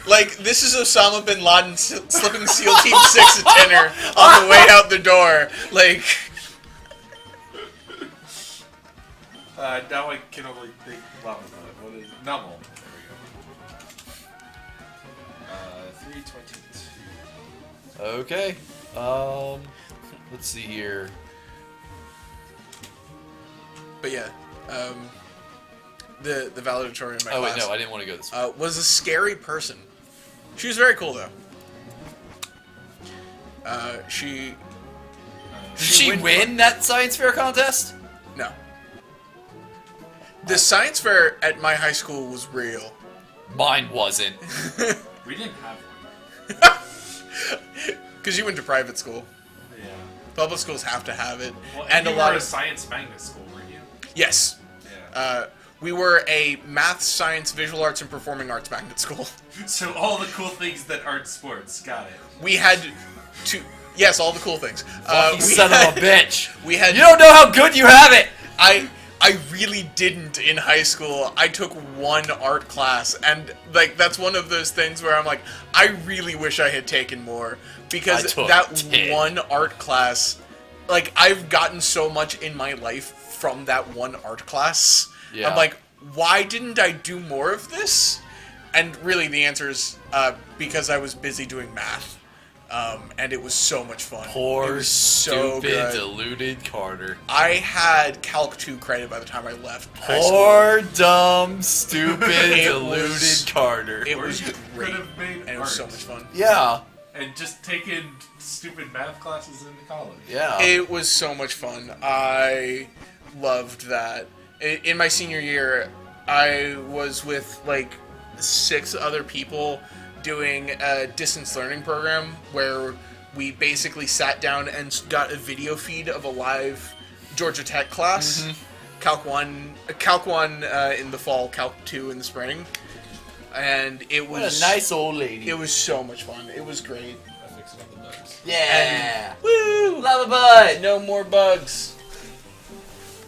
Like, this is Osama bin Laden slipping SEAL Team 6 a tenner on the way out the door. Like, Now I can only think lava butt. What is Nummel? There we go. 322. Okay. Let's see here. but yeah, the valedictorian in my Oh class wait, no, I didn't want to go this way. was a scary person. She was very cool though. She Did she win that science fair contest? no. The science fair at my high school was real. Mine wasn't. We didn't have one. Because you went to private school. Yeah. Public schools have to have it. Well, and a you lot were of... a science magnet school, weren't you? Yes. Yeah. We were a math, science, visual arts, and performing arts magnet school. So all the cool things that aren't sports. Got it. We had to... Yes, all the cool things. You we son had, of a bitch. We had... You don't know how good you have it. I really didn't in high school. I took one art class, and like that's one of those things where I'm like, I really wish I had taken more, because I took that 10. one art class, like I've gotten so much in my life from that one art class. Yeah. I'm like, why didn't I do more of this? And really, the answer is because I was busy doing math. and it was so much fun. It Poor, was so stupid, good. deluded Carter. I had Calc 2 credit by the time I left high school. Poor, dumb, stupid, It deluded was- Carter. It was Could great, have made and it was so art much fun. Yeah, and just taken stupid math classes in college. yeah. It was so much fun. I loved that. In my senior year, I was with like 6 other people doing a distance learning program where we basically sat down and got a video feed of a live Georgia Tech class. Calc 1 in the fall, Calc 2 in the spring. And it What was a nice old lady. It was so much fun. It was great. I fixed all the bugs. Yeah. Woo! Love a bud. No more bugs.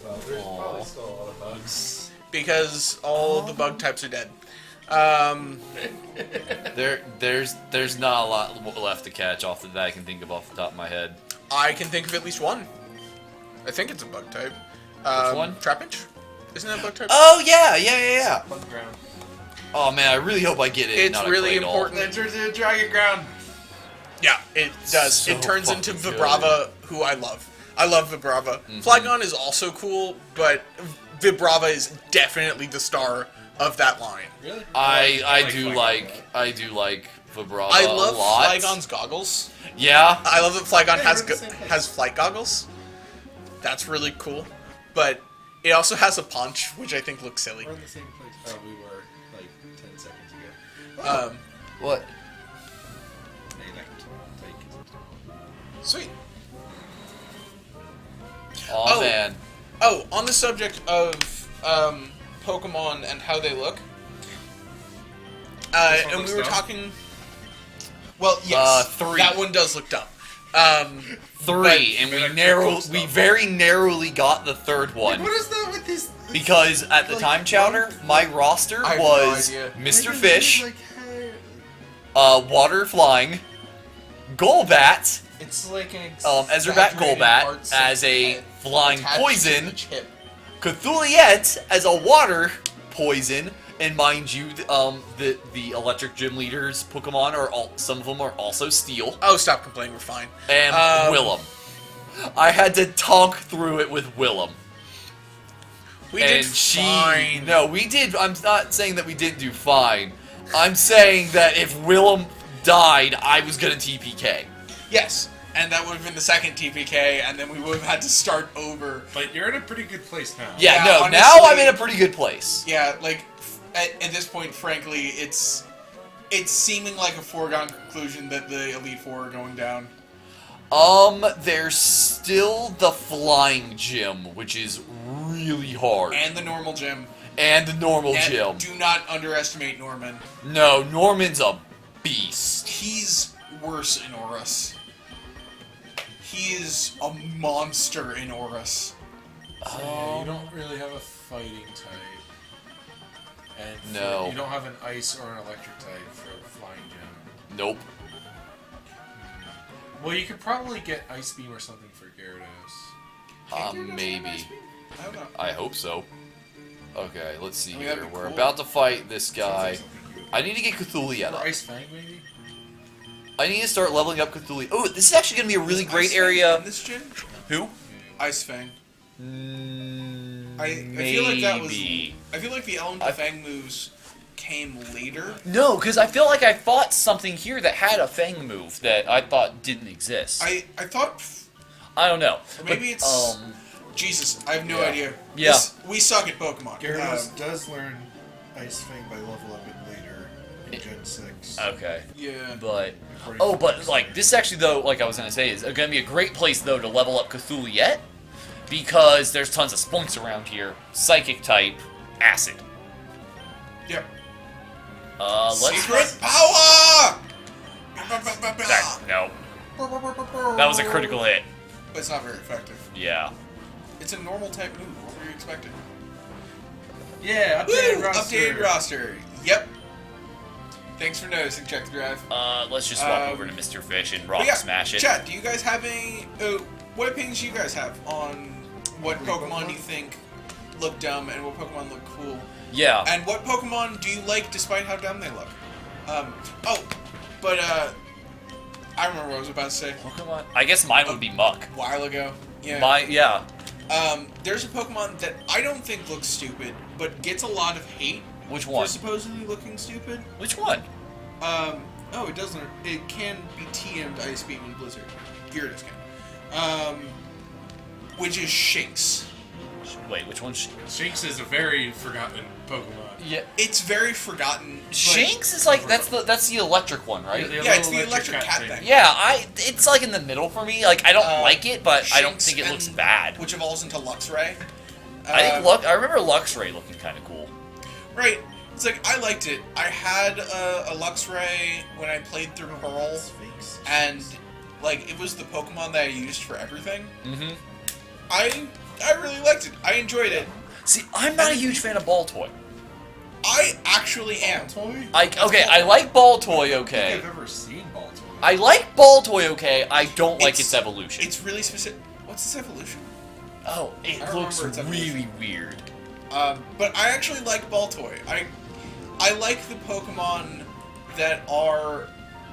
Well, there's probably still a lot of bugs. Because all the bug types are dead. There's not a lot left to catch off that I can think of off the top of my head. I can think of at least one. I think it's a bug type. Which one? Trapinch? Isn't that a bug type? Oh yeah. Bug ground. Oh man, I really hope I get it. It's not really play it all. important. Then turns into Dragon Ground. Yeah, it does. So it turns into fucking Vibrava, who I love. I love Vibrava. Flygon is also cool, but Vibrava is definitely the star of that line. Really? I like do Flygon like Vibrava I a love lot. Flygon's goggles. Yeah. I love that Flygon Hey, has we're in the same place. has flight goggles. That's really cool. But it also has a punch, which I think looks silly. We're in the same place. Oh, we were like 10 seconds ago. What? Sweet. Oh, Oh. man. Oh, on the subject of Pokemon and how they look, This one and looks we were dumb? talking. Well, yes, 3. that one does look dumb. 3, and But- we very narrowly got the third one. What is that with this? Because at the time, Chowder, my roster I have no was idea. Mr. Fish, Water Flying, Golbat, It's like an Ezrebat Golbat as a flying poison, Cthulhuet as a water poison, and mind you, the electric gym leaders Pokemon some of them are also steel, Oh, stop complaining. We're fine. and Willem. I had to tonk through it with Willem. We And did fine. No, we did. I'm not saying that we didn't do fine. I'm saying that if Willem died, I was gonna TPK. Yes, and that would have been the second TPK, and then we would have had to start over. But you're in a pretty good place now. Yeah, Yeah, no. honestly- Now I'm in a pretty good place. Yeah, like at this point, frankly, it's seeming like a foregone conclusion that the Elite Four are going down. There's still the flying gym, which is really hard, And the normal gym. and the normal And gym. do not underestimate Norman. No, Norman's a beast. He's worse in Aurus. He is a monster in Aurus. Yeah, you don't really have a fighting type. And No. you don't have an ice or an electric type for a flying gym. Nope. Well, you could probably get Ice Beam or something for Gyarados. Maybe. I don't know. I hope so. Okay, let's see mean, that'd here. be We're cool. about to fight this guy. Sounds like something I need to get Cthulhu Or up. Ice Fang, maybe? I need to start leveling up Cthulhu. Oh, this is actually going to be a really Is great Ice Fang area. in this gym? Who? Ice Fang. I Maybe. feel like that was. I feel like the Elemental Fang moves came later. No, because I feel like I fought something here that had a Fang move that I thought didn't exist. I thought I don't know. maybe But, it's Jesus. I have no yeah. idea. Yeah. We suck at Pokemon. Gyarados does learn Ice Fang by level up in later in Gen 6. Okay. Yeah. But according oh, to but this like guy. this actually though, like I was gonna say, is gonna be a great place though to level up Cthulhu because there's tons of spunks around here. Psychic type, acid. Yep. Let's. Secret power. No, that was a critical hit. It's not very effective. Yeah. It's a normal type move. What were you expecting? Yeah, Woo! updated roster. Updated roster. Yep. Thanks for noticing. Check the drive. Let's just swap over to Mr. Fish and rock But yeah, smash it. Chat, do you guys have any? What opinions do you guys have on what Pokemon you think look dumb and what Pokemon look cool? Yeah. And what Pokemon do you like despite how dumb they look? I remember what I was about to say. Pokemon? I guess mine would be Muck. A while ago. Yeah. Yeah. There's a Pokemon that I don't think looks stupid, but gets a lot of hate Which for one? supposedly looking stupid. Which one? Oh, it doesn't. It can be TM'd Ice Beam and Blizzard. Gyarados can. Which is Shinx. Wait, which one? Shinx is a very forgotten Pokemon. Yeah. It's very forgotten. but- Shinx is like that's the electric one, right? Yeah, it's the electric cat thing. Yeah, it's like in the middle for me. Like I don't like it, but I don't Shinx think it looks and- bad. Which evolves into Luxray. I remember Luxray looking kind of cool. Right. It's like, I liked it. I had a Luxray when I played through Pearl, and, like, it was the Pokemon that I used for everything. Mm-hmm. I really liked it. I enjoyed it. See, I'm not a huge fan of Baltoy. I actually am. I like Baltoy, I okay. think I've ever seen Baltimore. I like Baltoy, okay. I don't like its evolution. It's really specific. What's its evolution? Oh, it I looks remember its really weird. But I actually like Baltoy. I like the Pokemon that are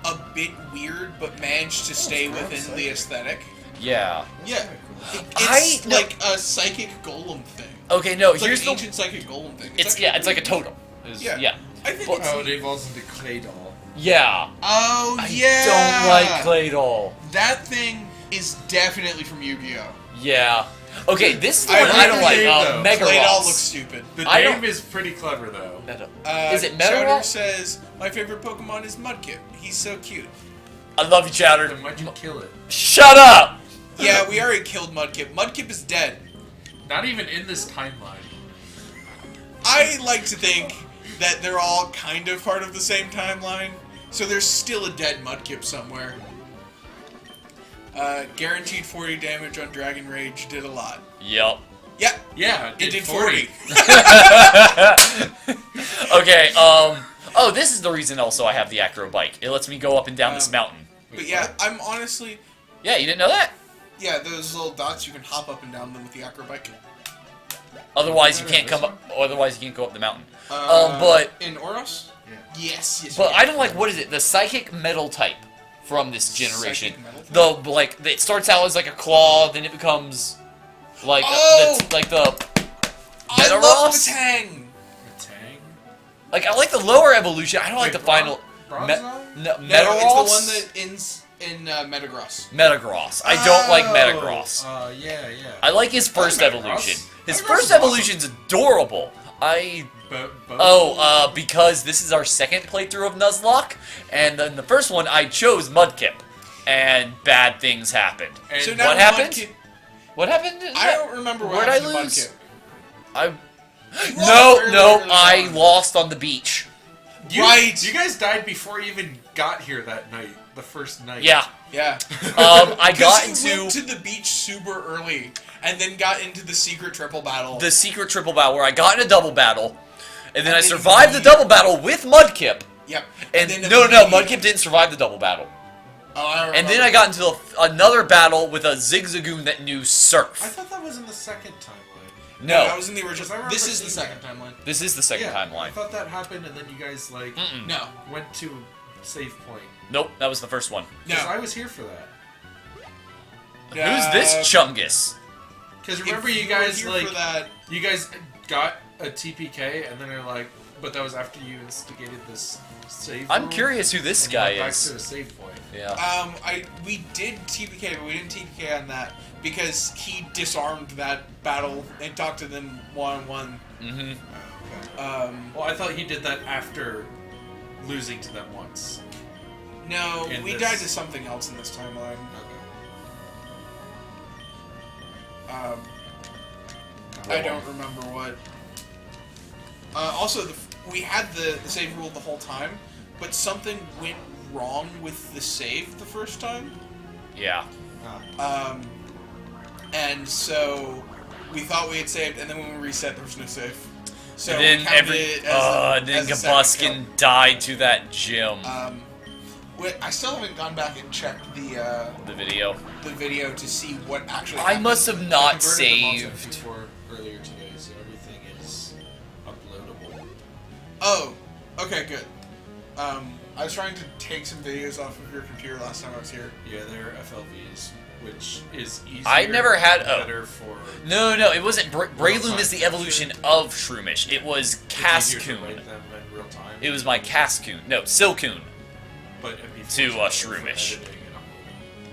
a bit weird but manage to stay within the aesthetic. Yeah. Yeah. It's no. like a psychic golem thing. Okay, no, It's here's like the... an ancient psychic golem thing. It's like a totem. Yeah. I think But- it's... Oh, it evolves into Claydol. Yeah. Oh, I yeah! don't like Claydol. That thing is definitely from Yu-Gi-Oh! Yeah. Okay, this is the I one I don't like like. the name, though. Claydol Megaross. looks stupid. The I name don't- is pretty clever, though. Is it Chowder Megaross? says, my favorite Pokemon is Mudkip. He's so cute. I love you, Chowder. Then why'd you kill it? Shut up! Yeah, we already killed Mudkip. Mudkip is dead. Not even in this timeline. I like to think that they're all kind of part of the same timeline, so there's still a dead Mudkip somewhere. Guaranteed 40 damage on Dragon Rage did a lot. Yep. Yep, Yeah, it did 40. Okay, oh, this is the reason also I have the Acro Bike. It lets me go up and down this mountain. But yeah, I'm honestly... Yeah, you didn't know that? Yeah, those little dots, you can hop up and down them with the Acro Bike. Otherwise, you can't come up. Otherwise, you can't go up the mountain. But In Oros? Yeah. Yes. but I don't like, what is it? The psychic metal type from this generation. Psychic metal type? It starts out as like a claw, then it becomes like Oh! the I love Metagross? Matang! Tang? Like I like the lower evolution. I don't like Wait, the final. Bronzong? No, No, Metagross? it's the one that ends in Metagross. Metagross. I don't like Oh, Metagross. yeah. I like his first Metagross. evolution. His Metagross first is awesome. evolution's adorable. Because this is our second playthrough of Nuzlocke, and then the first one I chose Mudkip, and bad things happened. And So what now happened? Mudkip- What happened? I don't remember what Where'd I happened to lose? Mudkip. I You no, lost very no, early I on. lost on the beach. Right. You guys died before you even got here that night. The first night. Yeah. Yeah. I got Because you into went to the beach super early, and then got into the secret triple battle. the secret triple battle where I got in a double battle, and then I then survived the you- double battle with Mudkip. Yep. And then no, immediately- Mudkip didn't survive the double battle. Oh, I And then remember. I got into another battle with a Zigzagoon that knew I Surf. thought that was in the second timeline. No, that No, was in the Because I original. remember This is the seeing second timeline. this is the second I timeline. thought that happened, and then you guys like Mm-mm. No. went to save point. Nope, that was the first one. Because No. I was here for that. Who's this Chungus? Because If remember you were guys here like for that. you guys got a TPK, and then they're like, but that was after you instigated this save. I'm room, curious who this and you guy went back is. to a save point. Yeah. We did TPK, but we didn't TPK on that because he disarmed that battle and talked to them one-on-one. Mm-hmm. Well, I thought he did that after losing to them once. No, In we this- died to something else in this timeline. I don't remember what. Also, we had the save rule the whole time, but something went wrong with the save the first time. Yeah. And so we thought we had saved, and then when we reset, there was no save. So And we then counted it then as a second Gabuskin died to that gym. kill. I still haven't gone back and checked the video. video to see what actually. I happened. must have not Converted them all to saved. MP4 earlier today, so everything is uploadable. Oh, okay, good. I was trying to take some videos off of your computer last time I was here. Yeah, they're FLVs, which is easier. I never had and better for. No, it wasn't. Breloom time is the evolution of Shroomish. It was It's easier to Cascoon. write them in real time. It was my Cascoon. No, Silcoon. But it'd be to, fortunate Shroomish. for editing and uploading.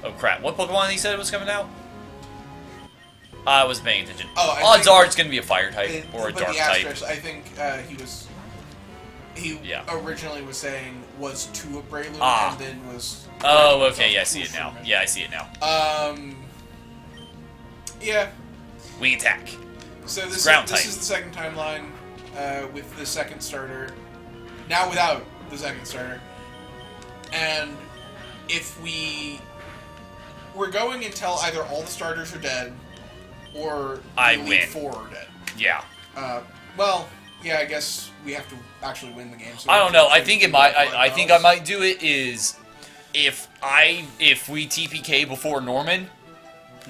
Oh crap! What Pokemon he said was coming out? I wasn't paying attention. Oh, I Odds think- are it's gonna be a fire type or a but dark the type. asterisk, I think he Yeah. originally was saying was to a Breloom Ah. and then was. Oh, okay. Yeah, I to see a it now. Shroomish. Yeah, I see it now. Yeah. Wing attack. So this Ground this type. is the second timeline with the second starter. Now without the second starter, and if we're going until either all the starters are dead, or the I Elite win. Four are dead. Yeah. Well, yeah, I guess we have to actually win the game. So I we don't know. have I to think do it might. like I think I might do it is if we TPK before Norman,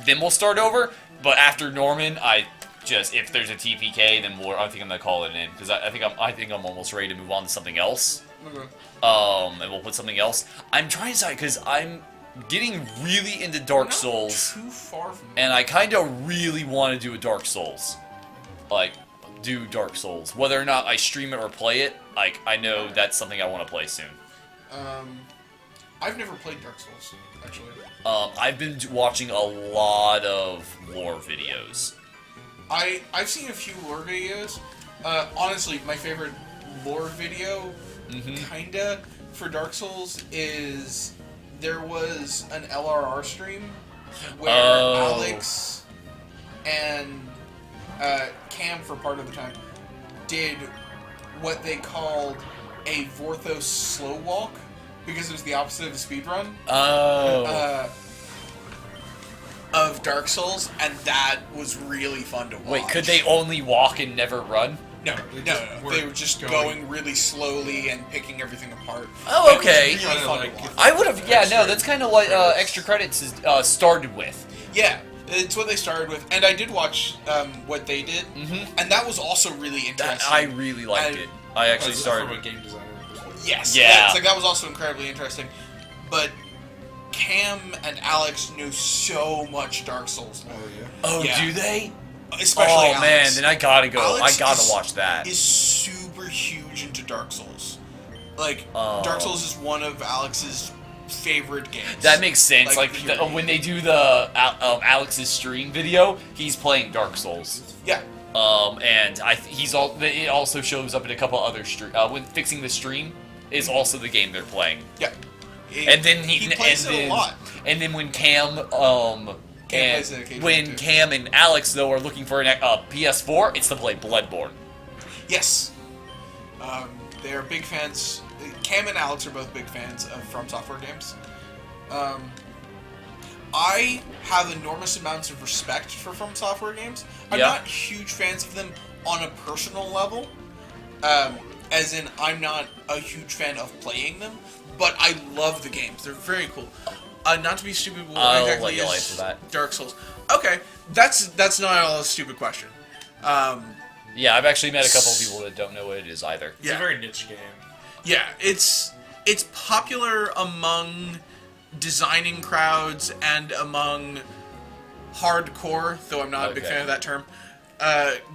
then we'll start over. But after Norman, if there's a TPK, then I think I'm gonna call it in because I think I'm almost ready to move on to something else. Okay. And we'll put something else. I'm trying to decide because I'm getting really into Dark Not Souls, too far from and I kind of really want to do a Dark Souls, do Dark Souls. Whether or not I stream it or play it, I know that's something I want to play soon. I've never played Dark Souls actually. I've been watching a lot of lore videos. I've seen a few lore videos. Honestly, my favorite lore video, kinda, for Dark Souls is there was an LRR stream where Alex and Cam, for part of the time, did what they called a Vorthos slow walk because it was the opposite of a speed run. Of Dark Souls, and that was really fun to watch. Wait, could they only walk and never run? No, just they were just going really slowly and picking everything apart. Oh, It was okay. really Kinda fun like to watch. I would have. Yeah, no, Extra that's kind of what credits. extra credits is, started with. Yeah, it's what they started with, and I did watch what they did, and that was also really interesting. I really liked it. I actually started. from a game designer perspective. Yes, Yeah. that was also incredibly interesting. But Cam and Alex knew so much Dark Souls, Oh yeah. Oh, Yeah. do they? especially Oh Alex. man, then I gotta go. Alex I gotta is- watch that. Is super huge into Dark Souls. Like Oh. Dark Souls is one of Alex's favorite games. That makes sense. Like, When they do the Alex's stream video, he's playing Dark Souls. Yeah. And it also shows up in a couple other when fixing the stream is also the game they're playing. Yeah. And then he plays it a lot. And then when Cam plays it occasionally, when too. Cam and Alex though are looking for an PS4, it's to play Bloodborne. Yes. They are big fans. Cam and Alex are both big fans of From Software games. I have enormous amounts of respect for From Software games. I'm Yeah. not huge fans of them on a personal level. As in, I'm not a huge fan of playing them, but I love the games. They're very cool. Not to be stupid, what I'll exactly let you is answer that. Dark Souls? Okay, that's not all a stupid question. Yeah, I've actually met a couple of people that don't know what it is either. It's a very niche game. Yeah, it's popular among designing crowds and among hardcore, though I'm not a big Okay. fan of that term,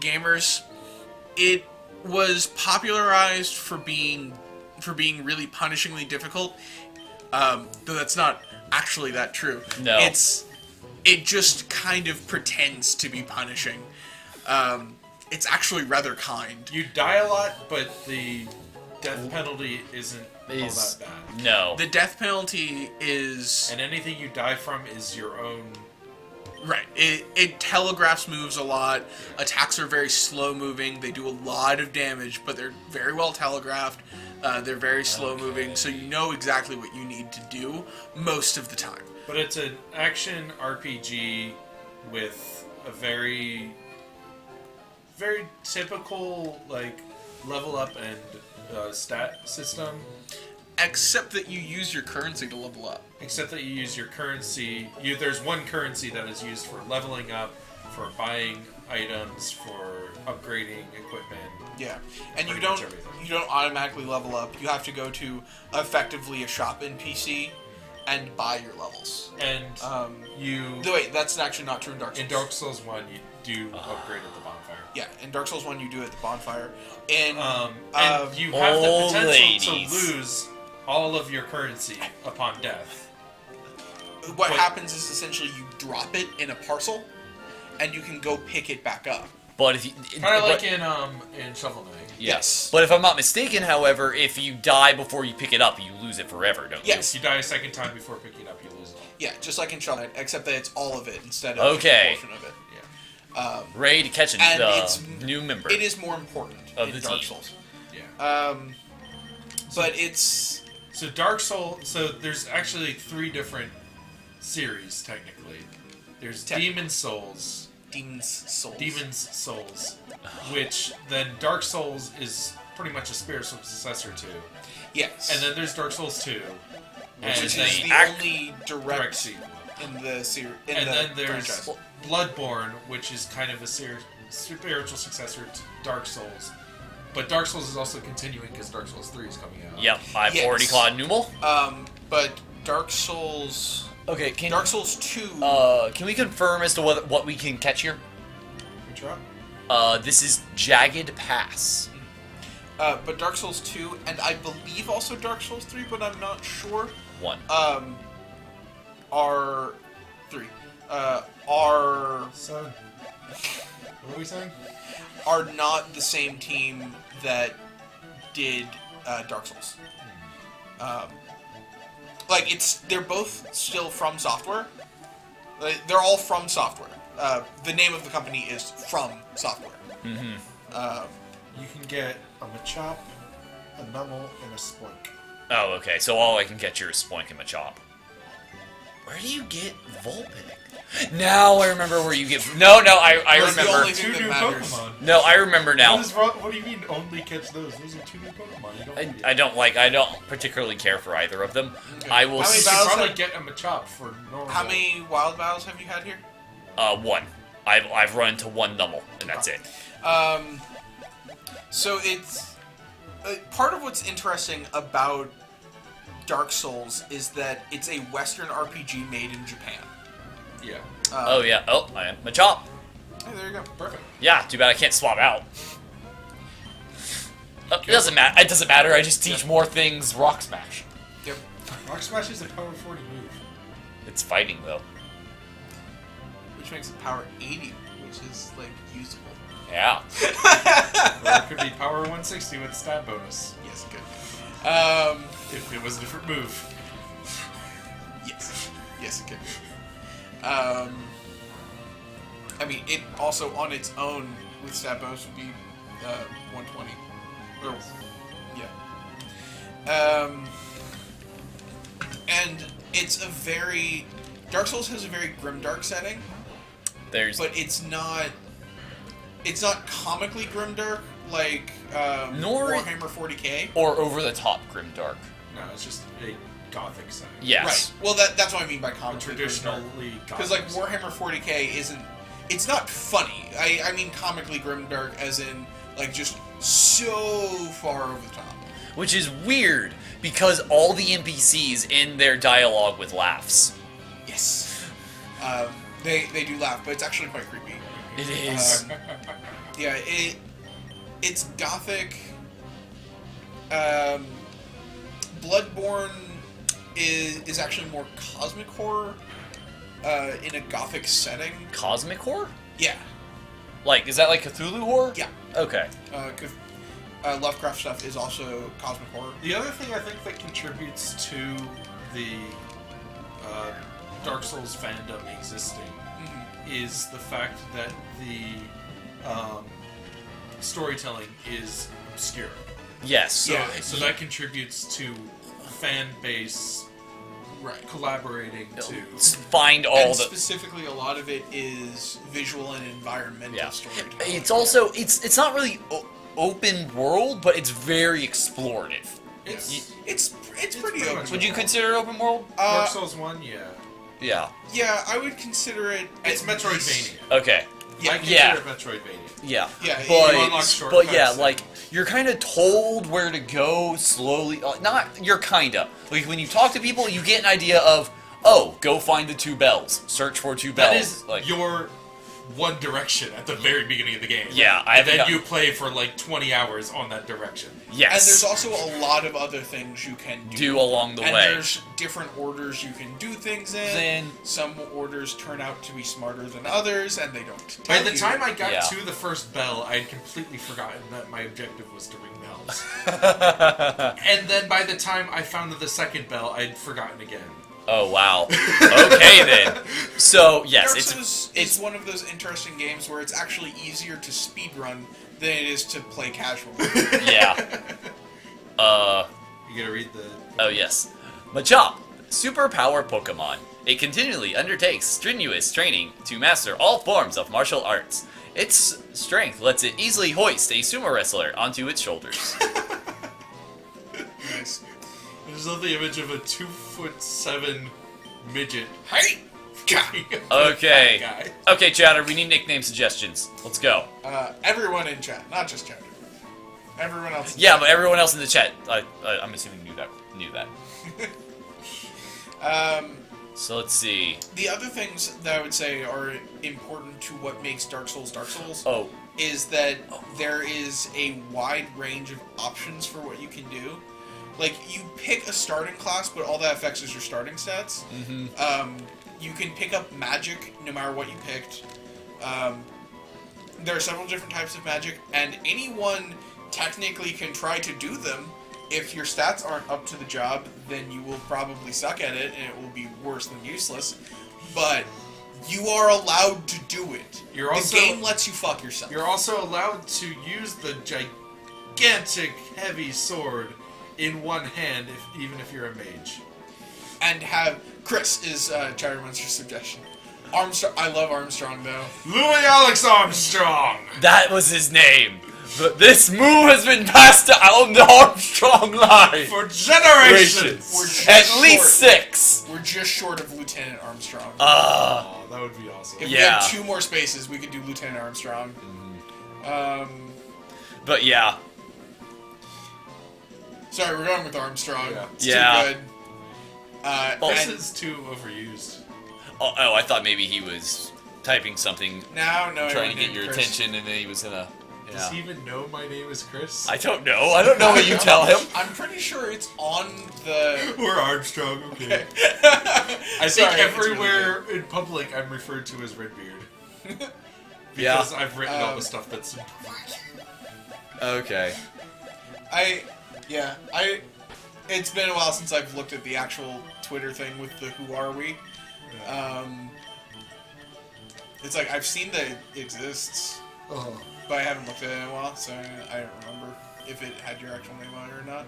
gamers. It was popularized for being really punishingly difficult, though that's not actually that true. No. It just kind of pretends to be punishing. It's actually rather kind. You die a lot, but the death penalty isn't all that bad. No. The death penalty is... And anything you die from is your own. Right. It telegraphs moves a lot. Attacks are very slow moving. They do a lot of damage, but they're very well telegraphed. They're very slow moving, so you know exactly what you need to do most of the time. But it's an action RPG with a very, very typical level up and stat system. Except that you use your currency to level up. Except that you use your currency. There's one currency that is used for leveling up, for buying items, for upgrading equipment, Yeah, and you Pretty don't much everything. automatically level up. You have to go to effectively a shop in PC and buy your levels. And you No, wait, that's actually not true in Dark Souls. in Dark Souls 1 you do upgrade at the bonfire. Yeah, in Dark Souls 1 you do it at the bonfire. And And you have the old potential ladies. to lose all of your currency upon death. what but- happens is essentially you drop it in a parcel, and you can go pick it back up. But if you, Kind of like but- in Shovel Knight. Yes. But if I'm not mistaken, however, if you die before you pick it up, you lose it forever, don't Yes. If you die a second time before picking it up, you lose it all. Yeah, just like in Shovel Knight, except that it's all of it instead of Okay. just a portion of it. Yeah. you? Ready to catch And a it's new member. It is more important Of in the Dark team. Souls. Yeah. But it's So Dark Soul. So there's actually 3 different series technically. There's Demon's Souls, Demon's Souls. which then Dark Souls is pretty much a spiritual successor to, Yes. and then there's Dark Souls 2, and which then is the act- only direct direct sequel. in the series. And the then there's franchise. Bloodborne, which is kind of a spiritual successor to Dark Souls. But Dark Souls is also continuing because Dark Souls 3 is coming out. Yep, I've Yes. already caught Numal. But Dark Souls. Okay, can Dark Souls 2. can we confirm as to what we can catch here? Which one? This is Jagged Pass. But Dark Souls 2, and I believe also Dark Souls 3, but I'm not sure. 1. Are 3. Are So, what are we saying? are not the same team that did Dark Souls. Like they're both still from software. Like, they're all from software. The name of the company is From Software. Mm-hmm. You can get a Machop, a Numel, and a Spoink. Oh, okay. So all I can catch here is Spoink and Machop. Where do you get Vulpix? Now I remember where you get. No, I That's the remember. only thing that matters. Pokemon. No, I remember now. What is wrong? What do you mean only catch those? Those are 2 new Pokemon. You don't I don't particularly care for either of them. I will. How many You battles could probably have- get a Machop for normal. How many wild battles have you had here? 1. I've run into 1 Numel, and that's it. So it's part of what's interesting about Dark Souls is that it's a Western RPG made in Japan. Yeah. Oh yeah. Oh, I am Machop. Hey, there you go. Perfect. Yeah. Too bad I can't swap out. It doesn't matter. It doesn't matter. I just teach more things. Rock Smash. Yep. Rock Smash is a power 40 move. It's fighting though. Which makes it power 80, which is like usable. Yeah. Or it could be power 160 with stab bonus. Yes, good. If it was a different move. Yes. Yes, it could. I mean, it also on its own with stab bonus would be 120. Or, yeah. And it's a very Dark Souls has a very grimdark setting, There's. but it's not comically grimdark like Nor- Warhammer 40k. Or over the top grimdark. No, it's just a gothic setting. Yes. Right. Well, that's what I mean by comically Traditionally grimdark. gothic. Because like Warhammer 40k isn't. It's not funny. I mean comically grimdark as in like just so far over the top. Which is weird because all the NPCs in their dialogue with laughs. Yes. They do laugh, but it's actually quite creepy. It is. Yeah, it's gothic. Bloodborne is actually more cosmic horror in a gothic setting. Cosmic horror? Yeah, Like, is that like Cthulhu horror? yeah. Okay. Lovecraft stuff is also cosmic horror. The other thing I think that contributes to the Dark Souls fandom existing is the fact that the storytelling is obscure. Yes. Yeah. So that contributes to fan base Right. collaborating to. Find all And the. specifically, a lot of it is visual and environmental Yeah. storytelling. It's also it's not really open world, but it's very explorative. It's it's pretty pretty open. much Would you consider it open world? Dark Souls 1, yeah. Yeah. Yeah, I would consider it. It's at least- Metroidvania. Okay. Yeah. I consider Yeah. it Metroidvania. Yeah. Yeah, you unlock But shortcuts yeah, and- like you're kind of told where to go slowly. Not you're kinda like when you talk to people, you get an idea of go find the 2 bells, search for 2 bells. That is like your one direction at the very beginning of the game. Yeah, I and then haven't you play for like 20 hours on that direction. yes. And there's also a lot of other things you can do along the and way. there's different orders you can do things in. Then Some orders turn out to be smarter than others, and they don't. By tell the you. time I got Yeah. to the first bell, I had completely forgotten that my objective was to ring bells. And then by the time I found the second bell, I'd forgotten again. Oh wow. Okay then. So yes, Dark it's Souls is one of those interesting games where it's actually easier to speedrun than it is to play casual. yeah. You gotta read the. Oh yes. Machop, superpower Pokemon. It continually undertakes strenuous training to master all forms of martial arts. Its strength lets it easily hoist a sumo wrestler onto its shoulders. Nice. I just love the image of a 2'7" midget. Hey! Okay. Guy. Okay, chatter, we need nickname suggestions. Let's go. Everyone in chat, not just chat. Everyone else. In Yeah, but everyone else in the chat, I'm assuming knew that. So let's see. The other things that I would say are important to what makes Dark Souls Oh, is that there is a wide range of options for what you can do. Like, you pick a starting class, but all that affects is your starting stats. mm-hmm. You can pick up magic no matter what you picked. There are several different types of magic, and anyone technically can try to do them. If your stats aren't up to the job, then you will probably suck at it, and it will be worse than useless. But you are allowed to do it. You're also- the game lets you fuck yourself. You're also allowed to use the gigantic heavy sword in one hand, even if you're a mage. And have Chris is Chatter Monster's suggestion. Armstrong, I love Armstrong though. Louis Alex Armstrong! That was his name. But this move has been passed down the Armstrong line. For generations! We're just At least short. 6. We're just short of Lieutenant Armstrong. Oh, that would be awesome. If yeah. we had 2 more spaces, we could do Lieutenant Armstrong. But yeah. Sorry, we're going with Armstrong. Yeah. It's Yeah. too good. This And is too overused. Oh, I thought maybe he was typing something, now, no, trying to I get your Chris. attention, and then he was in a. Does Yeah. he even know my name is Chris? I don't know. I don't know what you tell him. I'm pretty sure it's on the. Or Armstrong, okay. I think Sorry, it's everywhere in public I'm referred to as Redbeard. Yeah. Because I've written all the stuff that's... Okay. It's been a while since I've looked at the actual Twitter thing with the Who Are We. It's like, I've seen that it exists, but I haven't looked at it in a while, so I don't remember if it had your actual name on it or not.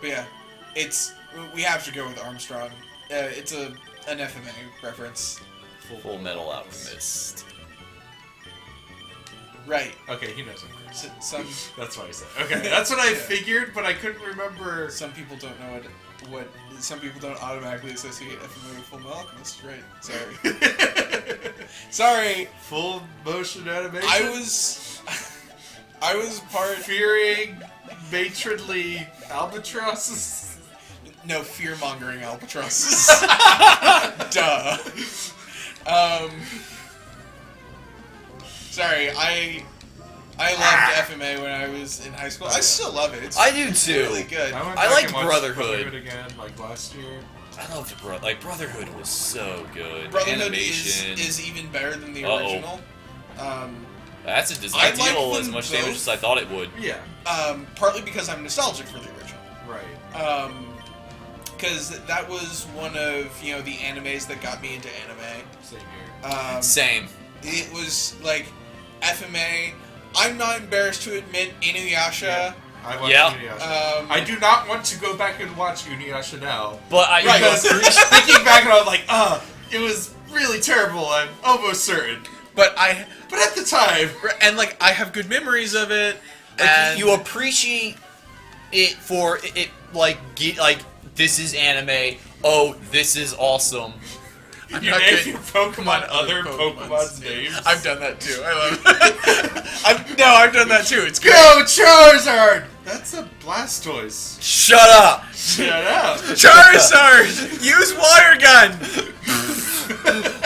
But yeah, we have to go with Armstrong. It's an FMA reference. Full Metal Alchemist. Right. Okay, he knows I'm Chris. Some That's what I said. Okay, that's what I figured, but I couldn't remember... some people don't know what some people don't automatically associate FMA with Full Metal Alchemist. Right. Sorry. Sorry. Full motion animation? I was part. Fearing matronly albatrosses? No, fear-mongering albatrosses. Duh. Sorry, I loved FMA when I was in high school. I still love it. It's I do too. really good. I went I back liked and watched Brotherhood. again, like last year. I loved Brotherhood was so good. Brotherhood Animation. is even better than the Uh-oh. original. That did I not like deal as them much damage both. as I thought it would. Yeah, Partly because I'm nostalgic for the original. right. Because that was one of the animes that got me into anime. Same here. Same. It was like FMA. I'm not embarrassed to admit Inuyasha. I watched Yeah. Inuyasha. I do not want to go back and watch Inuyasha now. But I Right. Because thinking back, and I was like, it was really terrible, I'm almost certain. But But at the time, I have good memories of it. like, And you appreciate it for it like this is anime. Oh, this is awesome. You not name good. your Pokemon other Pokemon's Pokemon's names? I've done that too. I love it. I've done that too. It's great. Go Charizard! That's a Blastoise. Shut up! Shut up! Charizard! Use water gun!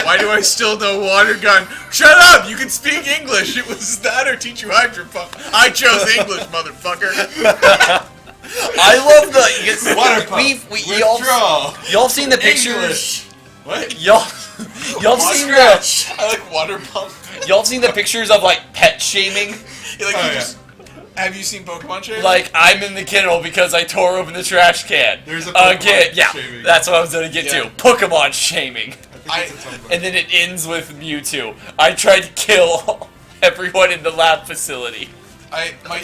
Why do I still know water gun? Shut up! You can speak English. It was that or teach you Hydro Pump. I chose English, motherfucker. I love the Water pump. y'all seen the pictures. English. What? Y'all seen the I like water pump. y'all seen the pictures of like pet shaming. Like, Oh, you yeah. just, have you seen Pokemon Shaming? Like I'm in the kennel because I tore open the trash can. There's a Pokemon yeah, shaming. that's what I was gonna get Yeah. to. Pokemon shaming, and then it ends with Mewtwo. I tried to kill everyone in the lab facility. my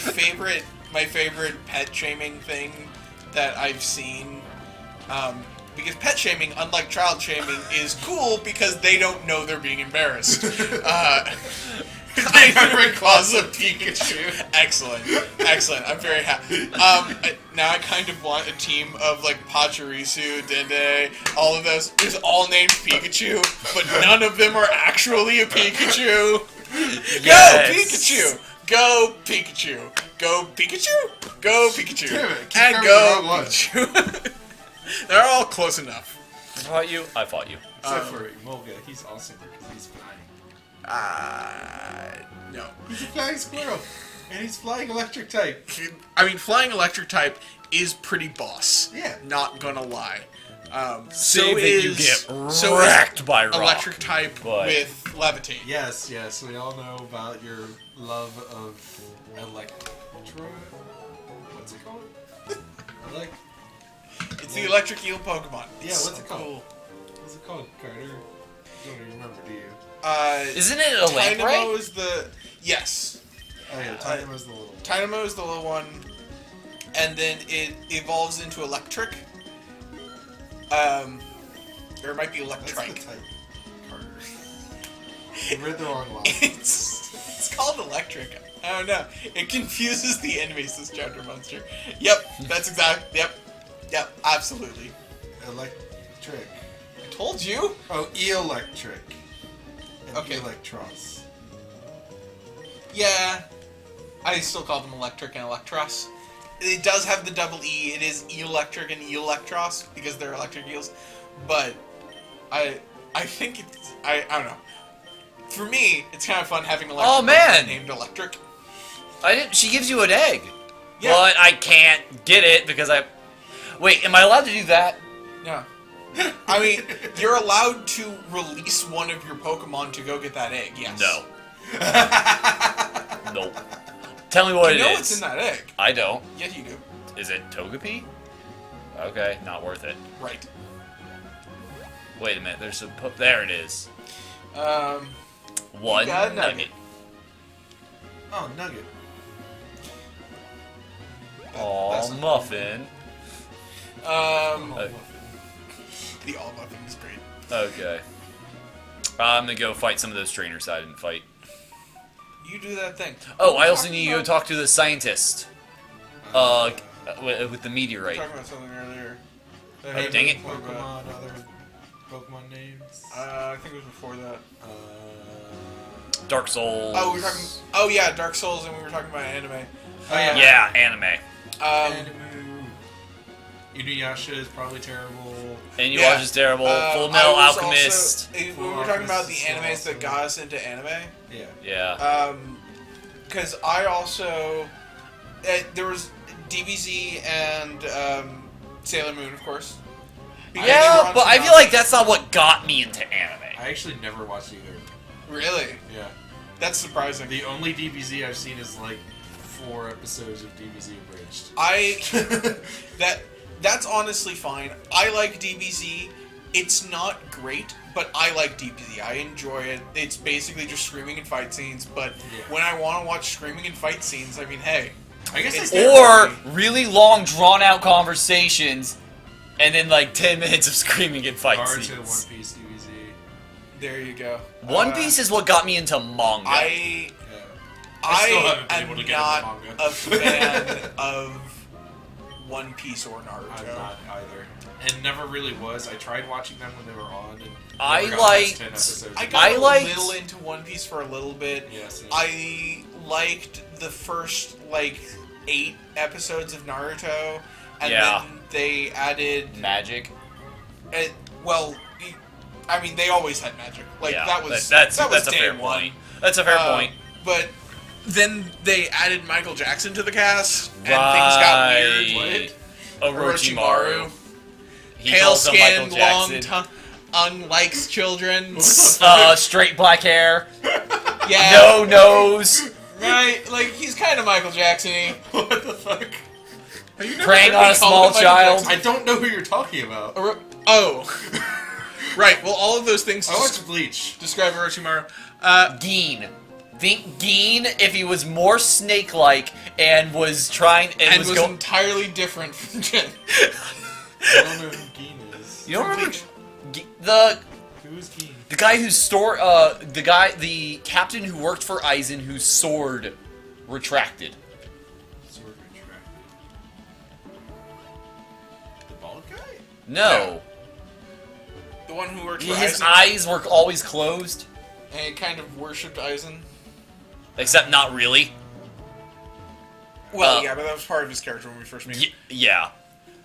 favorite pet shaming thing that I've seen, because pet shaming, unlike child shaming, is cool because they don't know they're being embarrassed. I cause a Pikachu. Excellent. I'm very happy. Now I kind of want a team of like Pachirisu, Dende, all of those. It's all named Pikachu, but none of them are actually a Pikachu. Yes. Go Pikachu! Go Pikachu! Go Pikachu! Damn it, keep And grabbing the go wrong one. Pikachu! They're all close enough. I fought you. I fought you. Except for Emolga, he's awesome because he's flying. No. He's a flying squirrel, and he's flying electric type. I mean, flying electric type is pretty boss. Yeah. Not gonna lie. Save that you get so wracked is by rock. electric type but- with levitate. Yes, we all know about your love of Electro. What's it called? It's the electric eel Pokemon. Yeah, It's what's so it called? cool. What's it called, Carter? You don't even remember, do you? Isn't it a Tynamo lamprey? is the yes. Oh yeah, Dynamo's the little. Tynamo is the little one, and then it evolves into electric. Or it might be That's the electric. type, Carter. You read the wrong line. It's called electric. I don't know. It confuses the enemies, this chapter monster. Yep, that's exact. Yep, absolutely. Electric. I told you. Oh, electric. And Okay. Electros. Yeah, I still call them electric and electros. It does have the double E. It is electric and electros because they're electric eels. But I think it's I don't know. For me, it's kind of fun having electric. Oh, man! Named electric. I didn't. She gives you an egg. Yeah. But I can't get it because I. Wait, am I allowed to do that? Yeah. I mean, you're allowed to release one of your Pokemon to go get that egg. Yes. No. Nope. Tell me what You it know is. what's in that egg. I don't. Yes, you do. Is it Togepi? Okay, not worth it. Right. Wait a minute. There's a. There it is. One got a nugget. nugget. Oh, Nugget. Aw, muffin. Oh, The all muffin is great. Okay. I'm gonna go fight some of those trainers I didn't fight. You do that thing. Oh, I also need to go talk to the scientist. With the We meteorite. were talking about something earlier. Oh, dang it. Pokemon, other Pokemon names. I think it was before that. Dark Souls. Oh, we were talking. Oh yeah, Dark Souls, and we were talking about anime. Oh, yeah. Yeah, anime. Animu. Inuyasha is probably terrible. And you Yeah. watch is terrible. Full I Metal was Alchemist. also- we Full were talking about Alchemist the is so animes awesome. that got us into anime. Yeah. Yeah. Because I also there was DBZ and Sailor Moon, of course. Because they were Yeah, on but I some feel like that's not what got me into anime. I actually never watched either. Really, Yeah. that's surprising. The only DBZ I've seen is like 4 episodes of DBZ abridged. That's honestly fine. I like DBZ. It's not great, but I like DBZ. I enjoy it. It's basically just screaming and fight scenes. But Yeah. when I want to watch screaming and fight scenes, I mean, hey, I guess It's I there. Or really long, drawn-out conversations, and then like 10 minutes of screaming and fight Naruto, scenes. One Piece, DBZ. there you go. One Piece is what got me into manga. Yeah. I still haven't been I able am to get not into manga. a fan of One Piece or I'm Naruto. not either. and never really was. I tried watching them when they were on, and I never got past liked- 10 episodes. I got I liked- a little into One Piece for a little bit. Yes. I liked the first, like, 8 episodes of Naruto, and Yeah. then they added... Magic. well, I mean, they always had magic. Like, Yeah, that was that's that was a day fair one. point. That's a fair point. But then they added Michael Jackson to the cast, and things got weird. Right. Orochimaru. He Pale calls him Michael skinned, long Jackson. tongue, likes children. Straight black hair. Yeah. No nose. Right? Like, he's kind of Michael Jackson-y. What the fuck? Have you never Preying heard on me a call small him Michael child. Jackson? I don't know who you're talking about. Oh. Right, well, all of those things I watched Bleach. describe Orochimaru. Geen. Think Geen if he was more snake-like and was trying And was was going. entirely different from Jin. I don't know who Geen is. You don't From remember Bleach. Who's Geen? the guy whose the captain who worked for Aizen whose sword retracted. Sword retracted. The bald guy? No, The one who worked for his Aizen. eyes were always closed, And kind of worshipped Aizen. except not really. Well, yeah, but that was part of his character when we first met him. Yeah.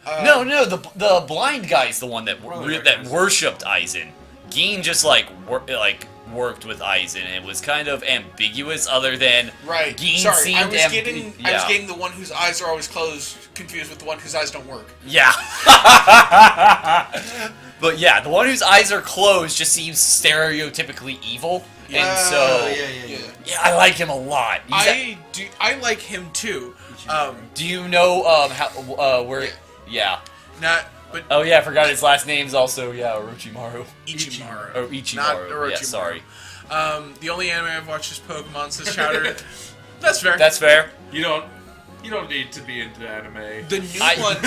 No, the blind guy's the one that Well, that recognized. worshipped Aizen. Geen just worked with Aizen, and it was kind of ambiguous. Other than Right. Geen Sorry, seemed I was getting yeah. the one whose eyes are always closed confused with the one whose eyes don't work. Yeah. But yeah, the one whose eyes are closed just seems stereotypically evil, and so yeah, I like him a lot. I like him too. Do you know how where? Yeah. Not but Oh yeah, I forgot his last name's also Orochimaru. Ichimaru. Oh, Ichimaru. Not Yeah, Orochimaru. sorry. The only anime I've watched is Pokemon, says Chowder. That's fair. That's fair. You don't need to be into anime. The new one.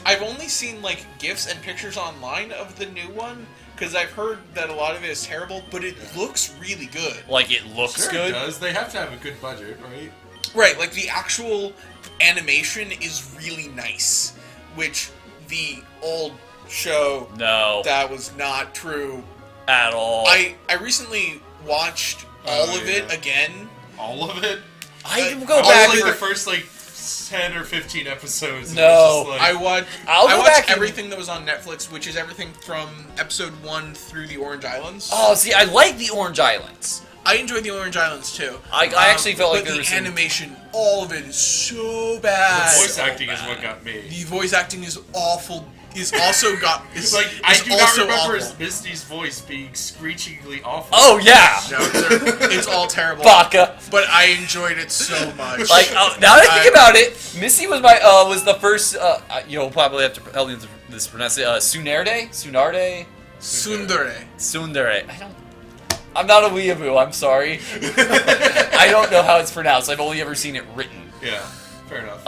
I've only seen like GIFs and pictures online of the new one because I've heard that a lot of it is terrible, but it looks really good. Like it looks Sure good. it does. They have to have a good budget, right? Right, like the actual animation is really nice, which the old show No, that was not true. at all. I recently watched all of it yeah. again. All of it. I I- go I back. was Like like- the first 10 or 15 episodes. No. It was just I like, watched. I'll I go watched back and- everything that was on Netflix, which is everything from episode 1 through the Orange Islands. Oh, see, I like the Orange Islands. I enjoyed the Orange Islands too. I actually felt like but there the was some- animation, all of it is so the bad. voice acting is what got me. The voice acting is awful. Is also got. It's like I is do not also remember awful. Misty's voice being screechingly awful. Oh yeah, No, it's all terrible. Baka. But I enjoyed it so much. Like now that I think about it, Missy was my was the first. You'll probably have to help me with this pronounce it. Sunarde. Sundere. I'm not a weeaboo. I'm sorry. I don't know how it's pronounced. I've only ever seen it written. Yeah, fair enough.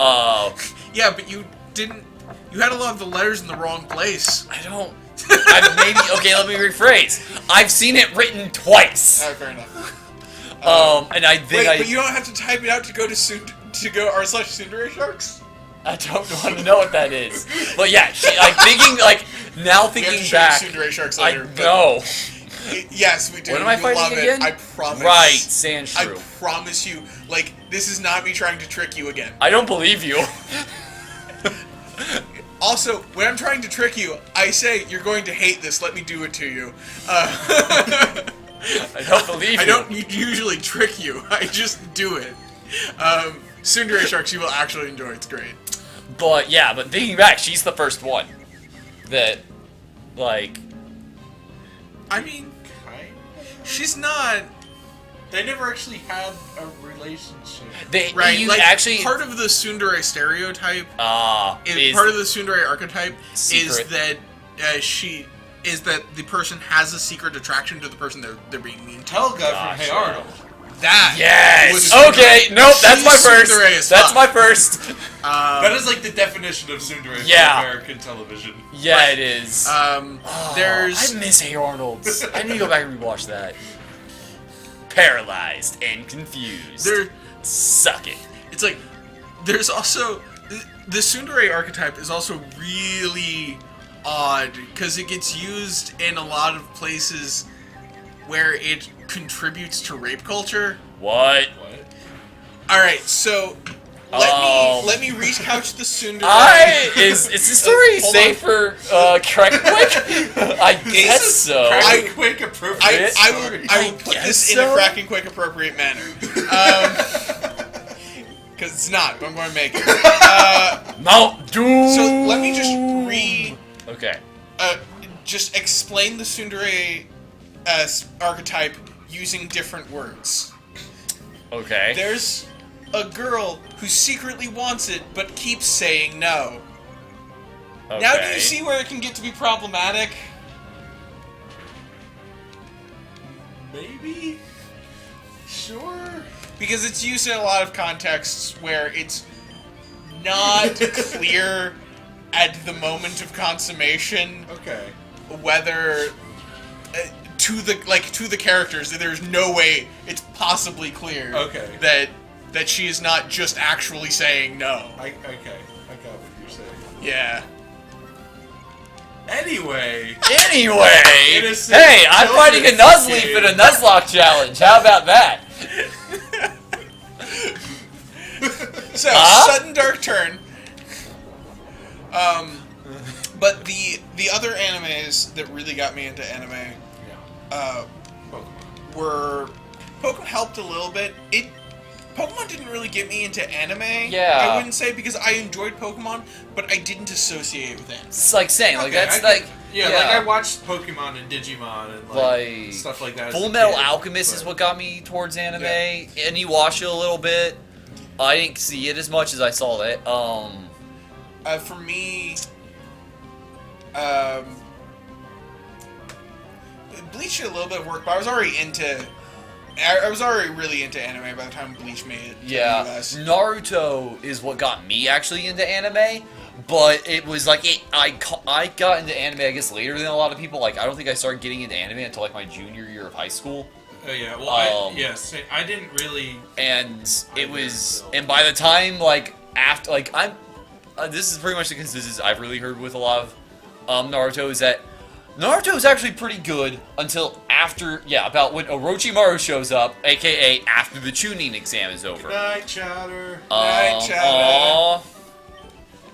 Yeah, but you didn't. You had a lot of the letters in the wrong place. I don't. Okay, let me rephrase. I've seen it written twice. Fair enough. And I think Wait, but you don't have to type it out to go to r/Sundere Sharks. I don't want to know what that is. But yeah, I'm thinking like now We have to thinking show back. you Sundere Sharks I later. but know. Yes, we do. What am I You'll fighting love again? It. I promise. Right, I Sandshrew. promise you. Like, this is not me trying to trick you again. I don't believe you. Also, when I'm trying to trick you, I say, you're going to hate this, let me do it to you. I don't believe you. I don't usually trick you, I just do it. Tsundere Sharks you will actually enjoy, it's great. But yeah, but thinking back, she's the first one that, like, I mean, Kind. she's not... They never actually had a relationship. Right, you like, actually part of the Tsundere stereotype, is part of the Tsundere archetype Secret. is that the person has a secret attraction to the person they're being mean to. Helga Gotcha. from Hey Arnold. That yes. was Okay, nope, that's She's my first. Tsundere as That's fuck. my first. That is like the definition of tsundere Yeah. for American television. Yeah, it is. there's I miss Hey Arnold's. I need to go back and rewatch that. Paralyzed and confused. there Suck it. it's like there's also the tsundere archetype is also really odd because it gets used in a lot of places where it contributes to rape culture. What? What? All right, so let me recouch the tsundere. Is the story Hold safe for KrakenQuake? I guess so. KrakenQuake appropriate. I will put this in a KrakenQuake appropriate manner. Because it's not, but I'm going to make it. Mount Doom. So let me just Okay. just explain the tsundere archetype using different words. Okay. There's a girl who secretly wants it but keeps saying no. Okay. Now do you see where it can get to be problematic? Maybe. Sure. Because it's used in a lot of contexts where it's not clear at the moment of consummation Okay. whether to the characters there's no way it's possibly clear Okay. that she is not just actually saying no. I got what you're saying. Yeah. Anyway. Innocent hey, I'm fighting a children's Nuzleaf game. in a Nuzlocke challenge. How about that? So sudden dark turn. But the other animes that really got me into anime Pokemon. were Pokemon helped a little bit. Pokemon didn't really get me into anime. Yeah. I wouldn't say because I enjoyed Pokemon, but I didn't associate with anime. It's like saying, like, Okay, that's I get like... that. Yeah, like I watched Pokemon and Digimon and like stuff like that. as Full a Metal kid, Alchemist is but- what got me towards anime. Yeah. Inuyasha a little bit. I didn't see it as much as I saw it. For me, Bleach did a little bit of work, but I was already really into anime by the time Bleach made it to the Yeah, US. Naruto is what got me actually into anime, but it was like I got into anime I guess later than a lot of people. Like I don't think I started getting into anime until like my junior year of high school, Oh yeah, well, I didn't really. and it I was, did, so. and by the time like after like I'm, this is pretty much the consensus I've really heard with a lot of Naruto is that Naruto is actually pretty good until after, about when Orochimaru shows up, aka after the Chunin exam is over. Night chatter. Night chatter. Aw. I know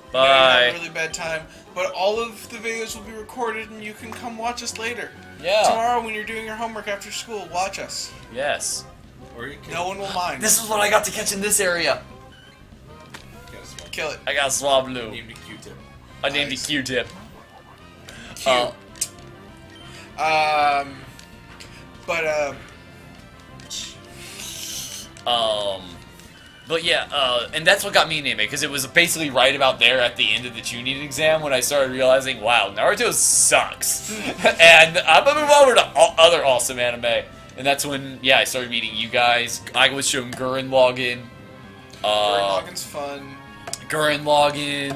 you Bye. have a really bad time, but all of the videos will be recorded and you can come watch us later. Yeah. Tomorrow when you're doing your homework after school, watch us. Yes. Or you can. No one will mind. This is what I got to catch in this area. Guess what? Kill it. I got Swablu. Named a Q-tip. I named it Nice. Q-tip. Cute. But yeah, and that's what got me into anime, because it was basically right about there at the end of the Chunin exam when I started realizing, wow, Naruto sucks. And I'm gonna move over to other awesome anime. And that's when, I started meeting you guys. I was shown Gurren Lagann. Gurren Lagann's fun. Gurren Lagann.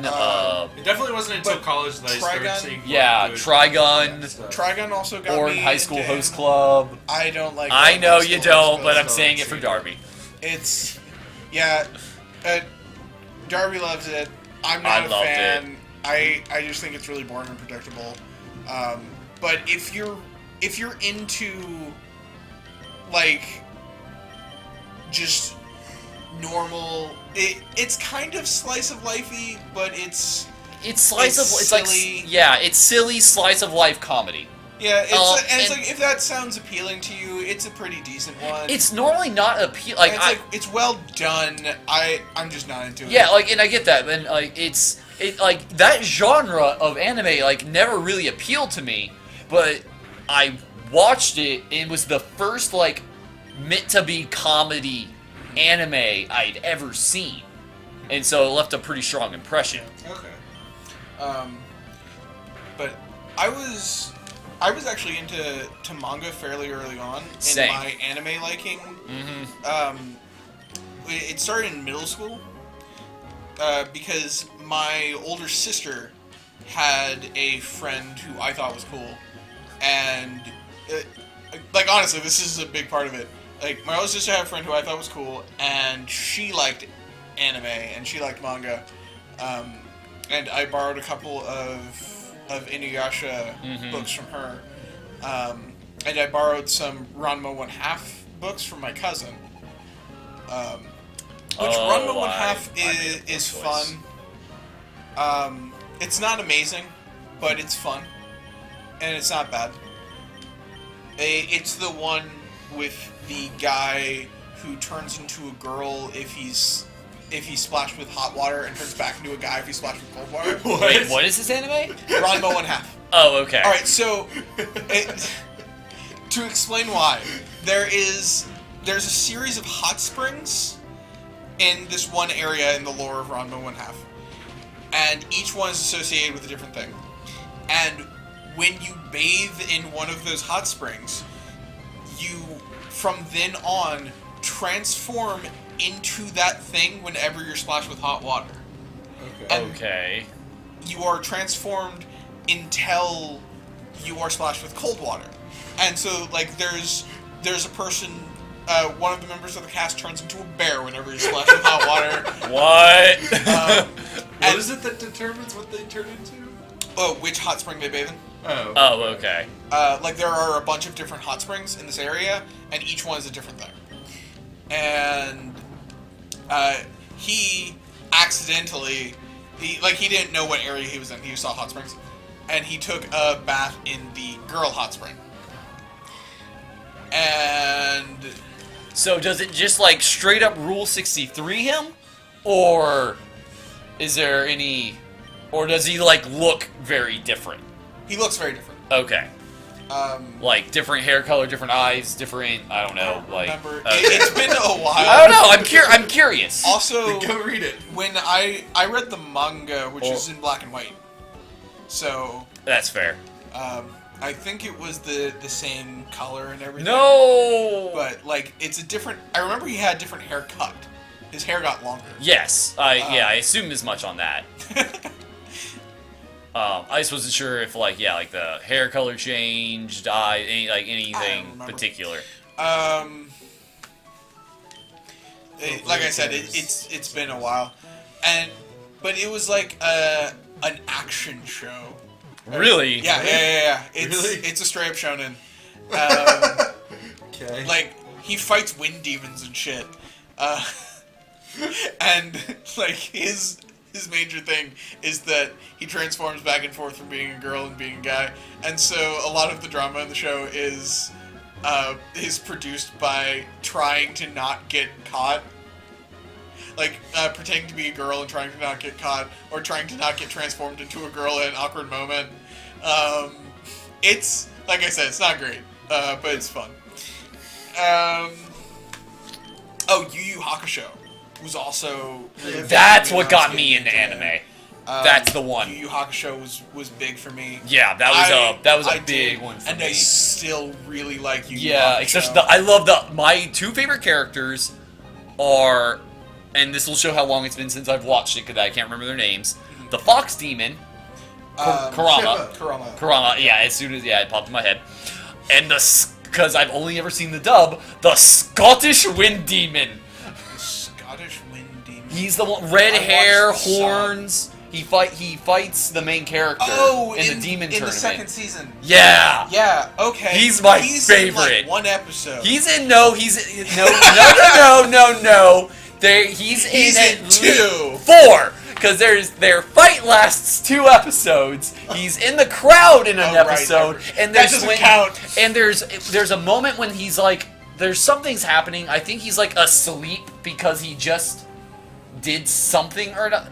It definitely wasn't until But college that I started Trigun? seeing. Yeah, good Trigun. stuff. Trigun also got Or me High School into Host anime. Club. I don't like. I know High you School don't, Host but I'm Club. saying it for Darby. It's Darby loves it. I'm I not a loved fan. I just think it's really boring and predictable. But if you're into like just normal, it's kind of slice of lifey, but it's It's silly. it's silly slice of life comedy. yeah. It's and- like if that sounds appealing to you, it's a pretty decent one. It's normally not appeal. And it's well done. I'm just not into it. Yeah, like, and I get that, and like that genre of anime like never really appealed to me, but I watched it and it was the first like meant to be comedy anime I'd ever seen, and so it left a pretty strong impression. Okay. But I was actually into manga fairly early on Same. in my anime liking. Mm-hmm. It started in middle school because my older sister had a friend who I thought was cool, and like honestly, this is a big part of it. Like my older sister had a friend who I thought was cool, and she liked anime and she liked manga, And I borrowed a couple of Inuyasha books from her. And I borrowed some Ranma 1/2 books from my cousin. Which Ranma 1/2 is fun. It's not amazing, but it's fun. And it's not bad. It's the one with the guy who turns into a girl if he's splashed with hot water and turns back into a guy if he's splashed with cold water. Wait, what is this anime? Ranma 1/2. Oh, okay. All right, so to explain why, there's a series of hot springs in this one area in the lore of Ranma 1/2, and each one is associated with a different thing. And when you bathe in one of those hot springs, you from then on transform into that thing whenever you're splashed with hot water. And Okay. you are transformed until you are splashed with cold water. And so, like, there's a person, one of the members of the cast turns into a bear whenever he's splashed with hot water. What? What is it that determines what they turn into? Oh, which hot spring they bathe in? Oh. Oh, okay. Like, there are a bunch of different hot springs in this area, and each one is a different thing. And he accidentally, he didn't know what area he was in. He just saw hot springs, and he took a bath in the girl hot spring. And So does it just like straight up Rule 63 him, or is there any, or does he like look very different? he looks very different. Okay. Like different hair color, different eyes, different. I don't know. Like Remember, okay. it's been a while. I don't know. I'm curious. Also, Go read it. when I read the manga, which is in black and white, so That's fair. I think it was the same color and everything. No. But like it's a different. I remember he had a different haircut. His hair got longer. Yes. I assumed as much on that. I just wasn't sure if like the hair color changed, anything remember. particular. Like I said, it's been a while, but it was like an action show. Really? Yeah. Really? It's a straight up shonen. Okay. Like he fights wind demons and shit, and like his major thing is that he transforms back and forth from being a girl and being a guy, and so a lot of the drama in the show is produced by trying to not get caught. Like, pretending to be a girl and trying to not get caught, or trying to not get transformed into a girl at an awkward moment. It's, like I said, it's not great, but it's fun. Yu Yu Hakusho was also... That's what got me into anime. That's the one. Yu Yu Hakusho was big for me. Yeah, that was a big one for and me. I still really like Yu Yu Yeah, Hakusho. especially I love my two favorite characters are, and this will show how long it's been since I've watched it because I can't remember their names. The Fox Demon, Kurama. Kurama, yeah, as soon as it popped in my head. And because I've only ever seen the dub, the Scottish Wind Demon. The Scottish Wind Demon. He's the one, red hair, watched the sub. horns. He fights the main character in the demon tournament. In the second season. Yeah. Yeah, okay. He's my in, favorite. like, one episode. He's in no. He's in at two. 4 because their fight lasts 2 episodes. He's in the crowd in an episode, and that doesn't count. And there's a moment when he's like, there's something's happening. I think he's like asleep because he just did something or not.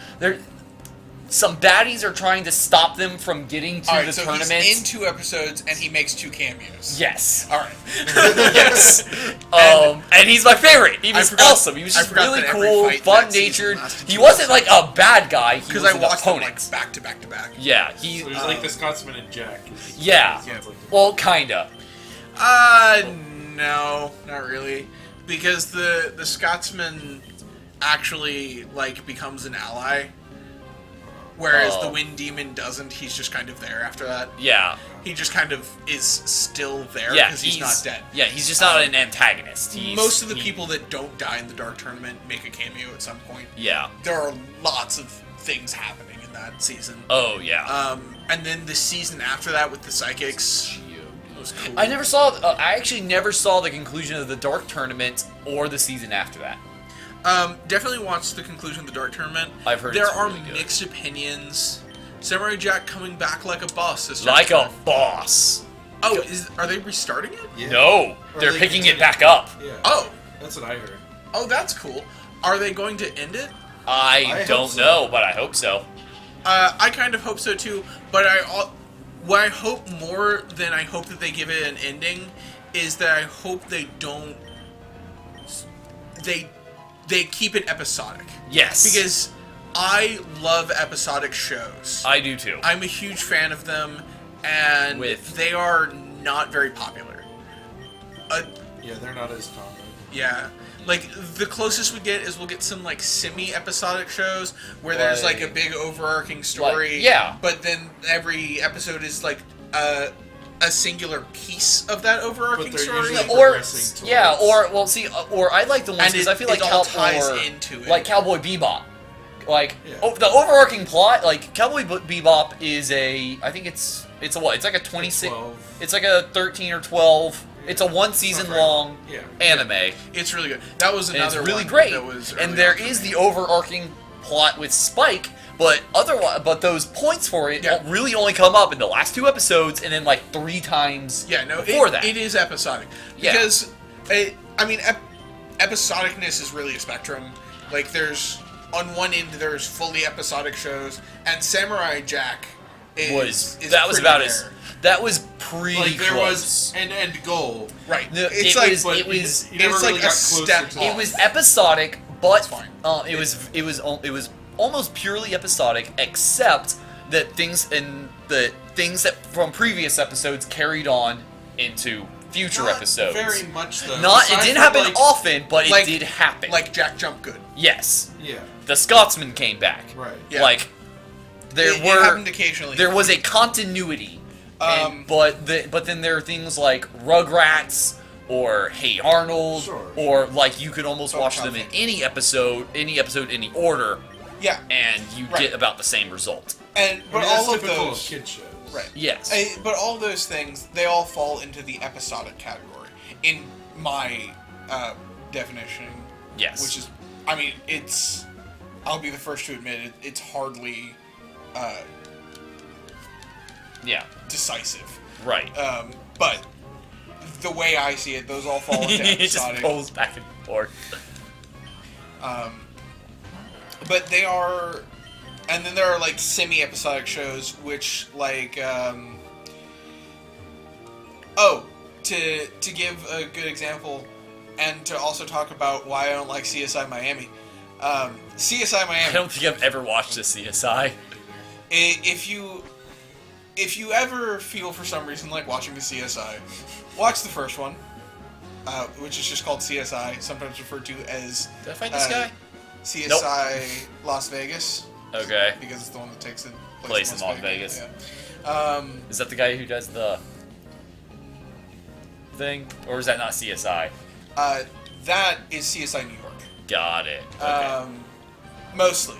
Some baddies are trying to stop them from getting to the tournament. He's in 2 episodes and he makes 2 cameos. Yes. All right. Yes. And he's my favorite. He was awesome. He was just really cool, fun-natured. He wasn't like a bad guy. He was I an watched them opponent. like back to back to back. Yeah. So he's like the Scotsman and Jack. Yeah. Sounds like it. Well, kinda. No, not really, because the Scotsman actually like becomes an ally. Whereas the Wind Demon doesn't. He's just kind of there after that. Yeah. He just kind of is still there Yeah. because he's not dead. Yeah. He's just not an antagonist. Most of the people that don't die in the Dark Tournament make a cameo at some point. Yeah. There are lots of things happening in that season. Oh yeah. And then the season after that with the Psychics was cool. I never saw. I actually never saw the conclusion of the Dark Tournament or the season after that. Definitely watch the conclusion of the Dark Tournament. I've heard there it's are really good. mixed opinions. Samurai Jack coming back like a boss this Like time. a boss. Oh, are they restarting it? Yeah. No, Or they're they picking continue. it back up. Yeah. Oh, That's what I heard. oh, that's cool. Are they going to end it? I hope don't so. know, but I hope so. I kind of hope so too. But what I hope more than I hope that they give it an ending is that I hope they don't. They keep it episodic. Yes, Because I love episodic shows. I do too. I'm a huge fan of them, and With- they are not very popular. Yeah, they're not as common. Yeah. Like, the closest we get is we'll get some, like, semi-episodic shows where there's, like, a big overarching story. yeah. But then every episode is, like, a singular piece of that overarching But they're story. usually or progressing yeah, towards- or I like the ones And because it- I feel like it all ties into it. like Cowboy Bebop. Like Yeah. the overarching plot, like Cowboy Bebop is I think it's a what? It's like a 26. 12. It's like a 13 or 12. It's a one season very long long. Yeah. anime. It's really good. That was And another it's really one great. that was And early there on for is me. the overarching plot with Spike, but those points for it Yeah. really only come up in the last 2 episodes, and then like 3 times Yeah, no, before that. it is episodic. Yeah. Because, episodicness is really a spectrum. Like, on one end, there's fully episodic shows, and Samurai Jack is that was pretty about there. as that was pretty Like there close. was an end goal. Right. No, it's it like, was- But it was- you never it's really like got a closer step to off. It was episodic, but That's fine. it was almost purely episodic, except that things that from previous episodes carried on into future Not episodes. Very much though. Not it Aside didn't from, happen like, often, but like- it did happen. like Jack Jump Good. yes, Yeah. the Scotsman came back. Right. Yeah. Like there It were happened occasionally. there was a continuity, Um, but then there are things like Rugrats or Hey Arnold, Sure. or like you could almost Oh, watch them in any episode, in the order, yeah, and you Right. get about the same result. and but I mean, that's all of typical those, kid shows. right? Yes. But all those things, they all fall into the episodic category in my definition. Yes. Which is, it's. I'll be the first to admit it. It's hardly Yeah. decisive. Right. But the way I see it, those all fall into it just episodic. pulls back and forth. But they are, and then there are like semi-episodic shows, which like, to give a good example, and to also talk about why I don't like CSI Miami. CSI I Miami. don't think I've ever watched a CSI. If you ever feel for some reason like watching the CSI, watch the first one, which is just called CSI, sometimes referred to as Did I find this guy? CSI Las Vegas, Okay. because it's the one that takes it Place in Las Vegas. Yeah. Is that the guy who does the thing, or is that not CSI? That is CSI New York. Got it. Okay. Mostly.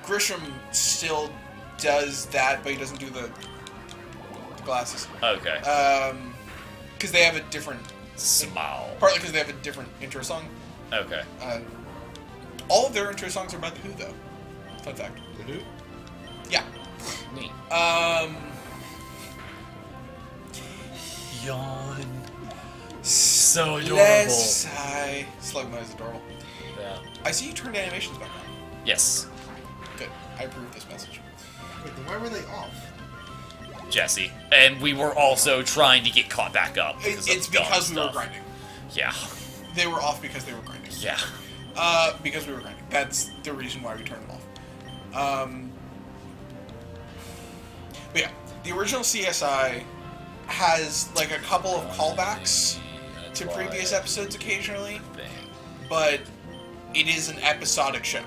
Grisham still does that, but he doesn't do the glasses. Okay. Because they have a different, Smile. partly because they have a different intro song. Okay. All of their intro songs are by The Who, though. Fun fact. The Who? Yeah. Neat. Yawn. So adorable. Slugma is adorable. Yeah. I see you turned animations back on. Yes, Good. I approve this message. Wait, then why were they off? Jesse. And we were also trying to get caught back up. It's of dumb because we were stuff. grinding. Yeah. They were off because they were grinding. Yeah. Because we were grinding. That's the reason why we turned them off. But yeah, the original CSI has like a couple of callbacks to previous episodes occasionally, but it is an episodic show.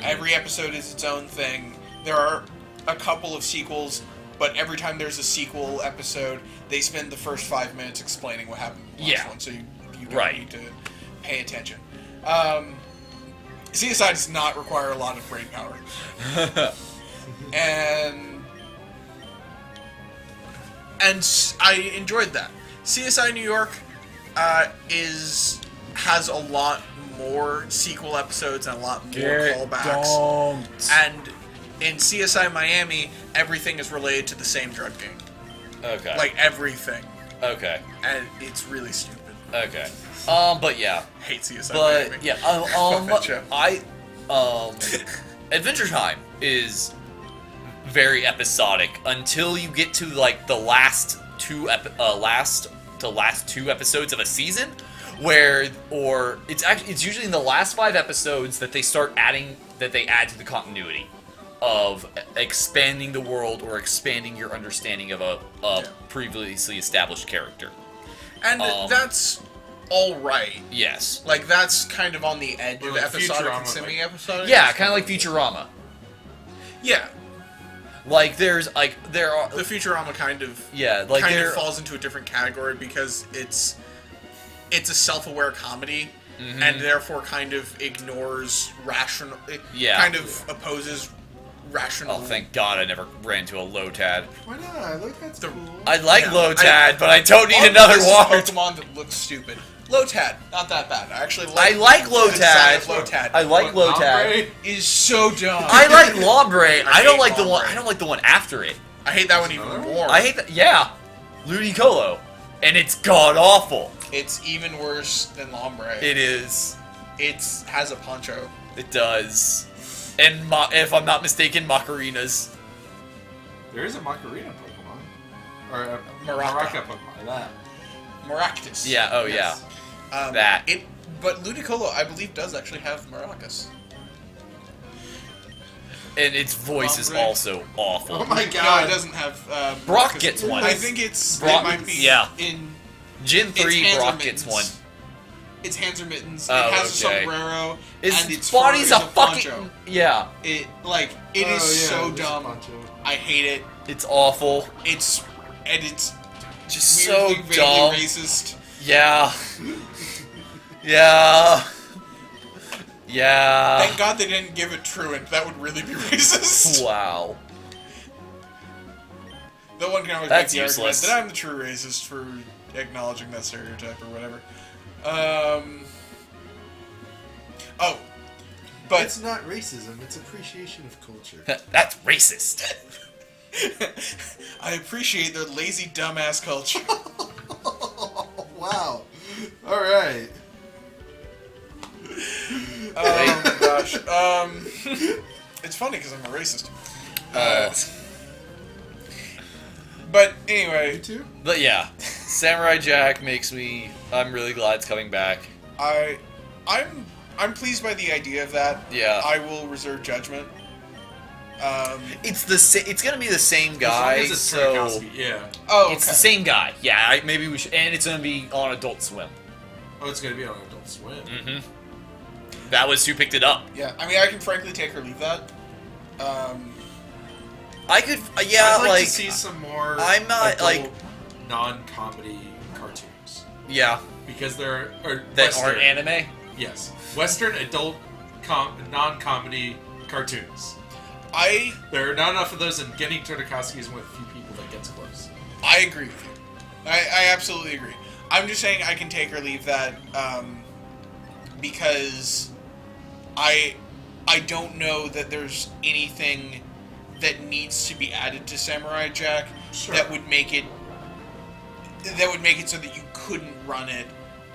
Every episode is its own thing. There are a couple of sequels, but every time there's a sequel episode, they spend the first 5 minutes explaining what happened in the last Yeah. one, so you don't Right. need to pay attention. CSI does not require a lot of brain power. and I enjoyed that. CSI New York has a lot more sequel episodes and a lot more callbacks. And in CSI Miami, everything is related to the same drug gang. Okay. Like everything. Okay. And it's really stupid. Okay. But yeah. Hate CSI But Miami. yeah, Fuck that show. Adventure Time is very episodic until you get to like the last two episodes of a season, or it's usually in the last 5 episodes that they add to the continuity of expanding the world or expanding your understanding of a previously established character. And that's all right. Yes. Like that's kind of on the edge of like episodic and Futurama, semi-episodic. Yeah, kind of like Futurama. Yeah. Like there are The Futurama kind of falls into a different category because it's a self-aware comedy and therefore kind of ignores rational. Kind of opposes rational. Oh, thank God I never ran into a Lotad. Why not? I like that's cool. I like Yeah, Lotad, but I don't need On another this is ward. Pokemon that looks stupid. Lotad, not that bad. I actually I like the design of Lotad. Lotad. I like Lotad. Is so dumb. I like Lombre. I don't hate like the one. Lombre. I don't like the one after it. I hate that one even more. I hate that. Yeah, Ludicolo, and it's god awful. It's even worse than Lombre. It is. It has a poncho. It does. And if I'm not mistaken, Macarinas. There is a Macarena Pokemon. Or a Maraca. Pokemon. That. Maractus. Yeah. Oh Yes. yeah. That. But Ludicolo, I believe, does actually have Maracas. And its voice is Lombre. also awful. Oh my No, god. it doesn't have. Brock Maracas. gets one. I think it Brock- might be yeah. in. Gen It's 3 hands or Brock gets one. mittens. It's hands or mittens. Oh, it has okay. a sombrero. Its and its body's fur a is fucking poncho. yeah. It Oh, is so there's a dumb. Poncho. I hate it. It's awful. It's Just so weirdly, vaguely dumb. racist. Yeah. Yeah. Yeah. Thank God they didn't give it truant. That would really be racist. Wow. No one can always That's make the argument useless. that I'm the true racist for acknowledging that stereotype or whatever. Oh, but It's not racism, it's appreciation of culture. That's racist. I appreciate their lazy dumbass culture. Wow. Alright. Oh my gosh. It's funny because I'm a racist. But anyway, You too? But yeah, Samurai Jack makes me. I'm really glad it's coming back. I'm pleased by the idea of that. Yeah. I will reserve judgment. It's gonna be the same As guy. long as it's So Tarkovsky, yeah. Oh, it's okay. the same guy. Yeah, maybe we should. And it's gonna be on Adult Swim. Oh, it's gonna be on Adult Swim. Mm-hmm. That was who picked it up. Yeah, I mean, I can frankly take or leave that. I could. Yeah, I'd like like to see some more. I'm not, adult, like- non-comedy cartoons yeah because there are that Western, aren't anime. Yes, Western adult non-comedy cartoons. There are not enough of those, and getting Tarkovsky is one of the few people that gets close. I agree with you. I absolutely agree. I'm just saying I can take or leave that because I don't know that there's anything that needs to be added to Samurai Jack that would make it so that you couldn't run it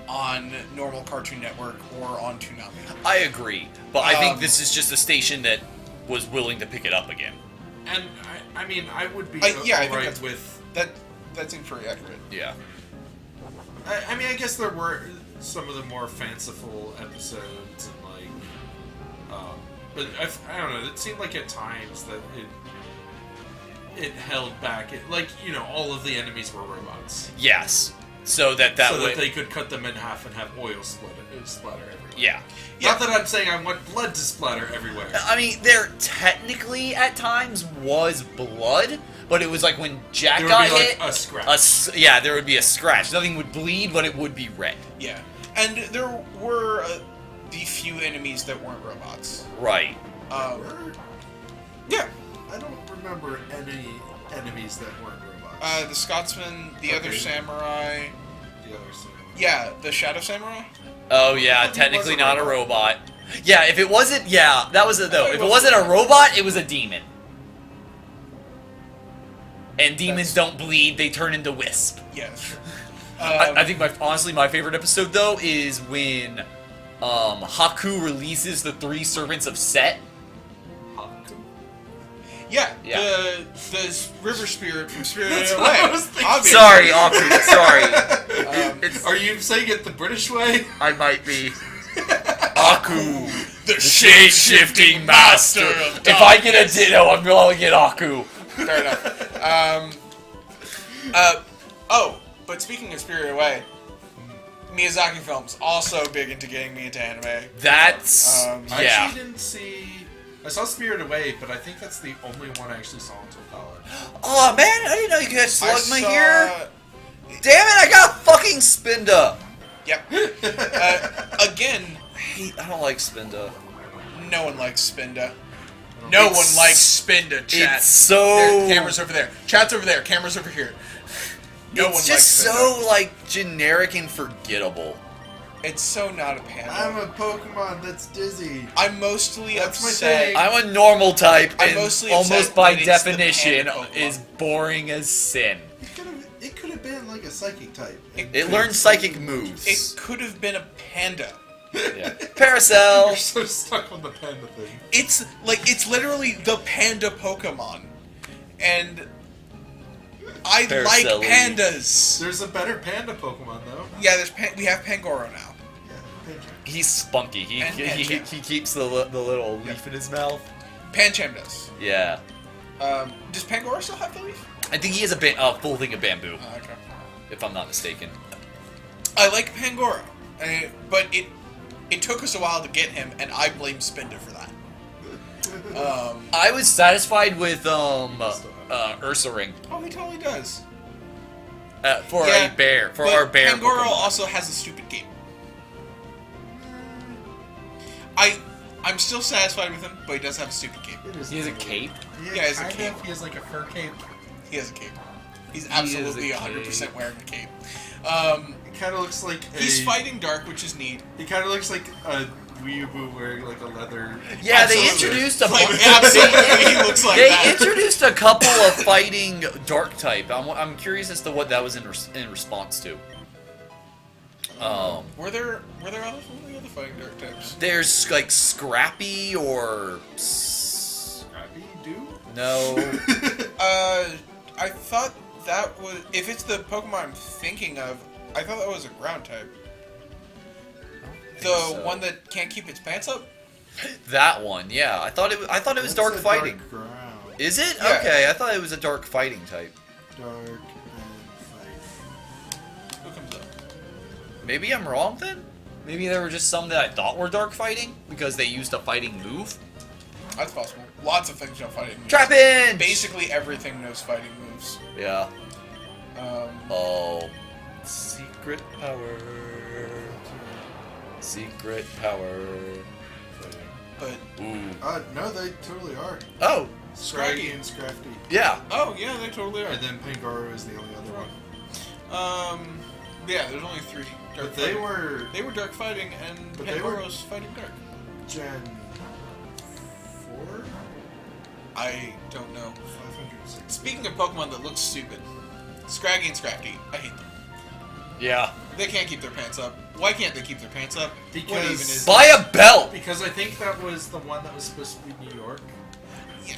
on normal Cartoon Network or on Toonami. I agree, but I think this is just a station that was willing to pick it up again. And I mean, I would be I think alright that's- with. That seems pretty accurate. Yeah. I mean, I guess there were some of the more fanciful episodes and like, but I don't know. It seemed like at times that it held back. All of the enemies were robots, Yes. So that so would. that they could cut them in half and have oil splatter everywhere. Yeah. Not that I'm saying I want blood to splatter everywhere. I mean, there technically at times was blood, but it was like when Jack There would got be like hit. a scratch. Yeah, there would be a scratch. Nothing would bleed, but it would be red. Yeah, and there were the few enemies that weren't robots. Right. Yeah. I don't remember any enemies that weren't robots. The Scotsman, the other Okay. samurai. The other side. Yeah, the Shadow Samurai. Oh yeah, I thought he technically was a not a robot. Yeah, if it wasn't, yeah, that was a though. thought he If it was wasn't a a robot, it was a demon. And demons don't bleed; they turn into wisp. Yes. I think honestly my favorite episode though is when Haku releases the 3 servants of Set. Yeah. Yeah. The river spirit from Spirited That's Away. what I was thinking. Obviously. Sorry, Aku. Sorry, Are you saying it the British way? I might be. Aku, The shape-shifting master. If I get a Ditto, I'm gonna get Aku. Fair enough. But speaking of Spirited Away, Miyazaki films also big into getting me into anime. That's I I yeah. actually didn't see. I saw Spirited Away, but I think that's the only one I actually saw until college. Oh man, I didn't know you could I Slugma saw- here. Damn it, I got fucking Spinda. Yep. Again, I don't like Spinda. no one likes Spinda. No one It's- likes Spinda, chat. It's so. There, camera's over there. Chat's over there. Camera's over here. No one It's likes just Spinda. so like generic and forgettable. It's so not a panda. I'm a Pokemon that's dizzy. I'm mostly That's my upset. thing. I'm a normal type, I'm and mostly almost upset by that it's the definition panda Pokemon. is boring as sin. It could have been like a psychic type. It learns psychic moves. It could have been a panda. Yeah. Paracel. You're so stuck on the panda thing. It's literally the panda Pokemon, and I Paracel. like pandas. There's a better panda Pokemon though. Yeah, we have Pangoro now. Yeah, Pancham. He's spunky. He And he keeps the little leaf in his mouth. Pancham does. Yeah. Does Pangoro still have the leaf? I think he has a full thing of bamboo, Okay. if I'm not mistaken. I like Pangoro, but it took us a while to get him, and I blame Spinda for that. I was satisfied with Ursaring Oh, he totally does. for Yeah, a bear for but our bear. Pangoro Pokemon. also has a stupid cape. I'm still satisfied with him, but he does have a stupid cape. It is He has a little- cape. Yeah, he has a kind cape. of. He has like a fur cape. He has a cape. He's He has a absolutely cape. 100% wearing a cape. It kind of looks like He's fighting Dark, which is neat. He kind of looks like a weeaboo wearing like a leather. Yeah, they Absolutely. introduced a Like, absolutely, he looks like They that. introduced a couple of fighting dark type. I'm curious as to what that was in response to. Were there other fighting Dark types? There's like Scrappy or Scrappy Doo? no. I thought that was... If it's the Pokemon I'm thinking of, I thought that was a ground type. The so. one that can't keep its pants up? That one, yeah. I thought it was That's dark a fighting. Dark ground. Is it? Yeah. Okay, I thought it was a dark fighting type. Dark and fight. Who comes up? Maybe I'm wrong then? Maybe there were just some that I thought were dark fighting because they used a fighting move. That's possible. Lots of things know fighting moves. Trap-in! Basically everything knows fighting moves. Yeah. Um, Oh. Secret power. Secret power. but... Ooh. No, they totally are. Oh, Scraggy and Scrafty. yeah. Oh, yeah, they totally are. And then Pangoro is the only other one. Yeah, there's only 3 dark But they fighting. were They were dark fighting, and But they were- Pangoro's fighting dark. Gen 4? I don't know. 560. Speaking of Pokemon that look stupid, Scraggy and Scrafty, I hate them. Yeah. They can't keep their pants up. Why can't they keep their pants up? What Because- even is Buy a belt! Because I think that was the one that was supposed to be New York. Yeah,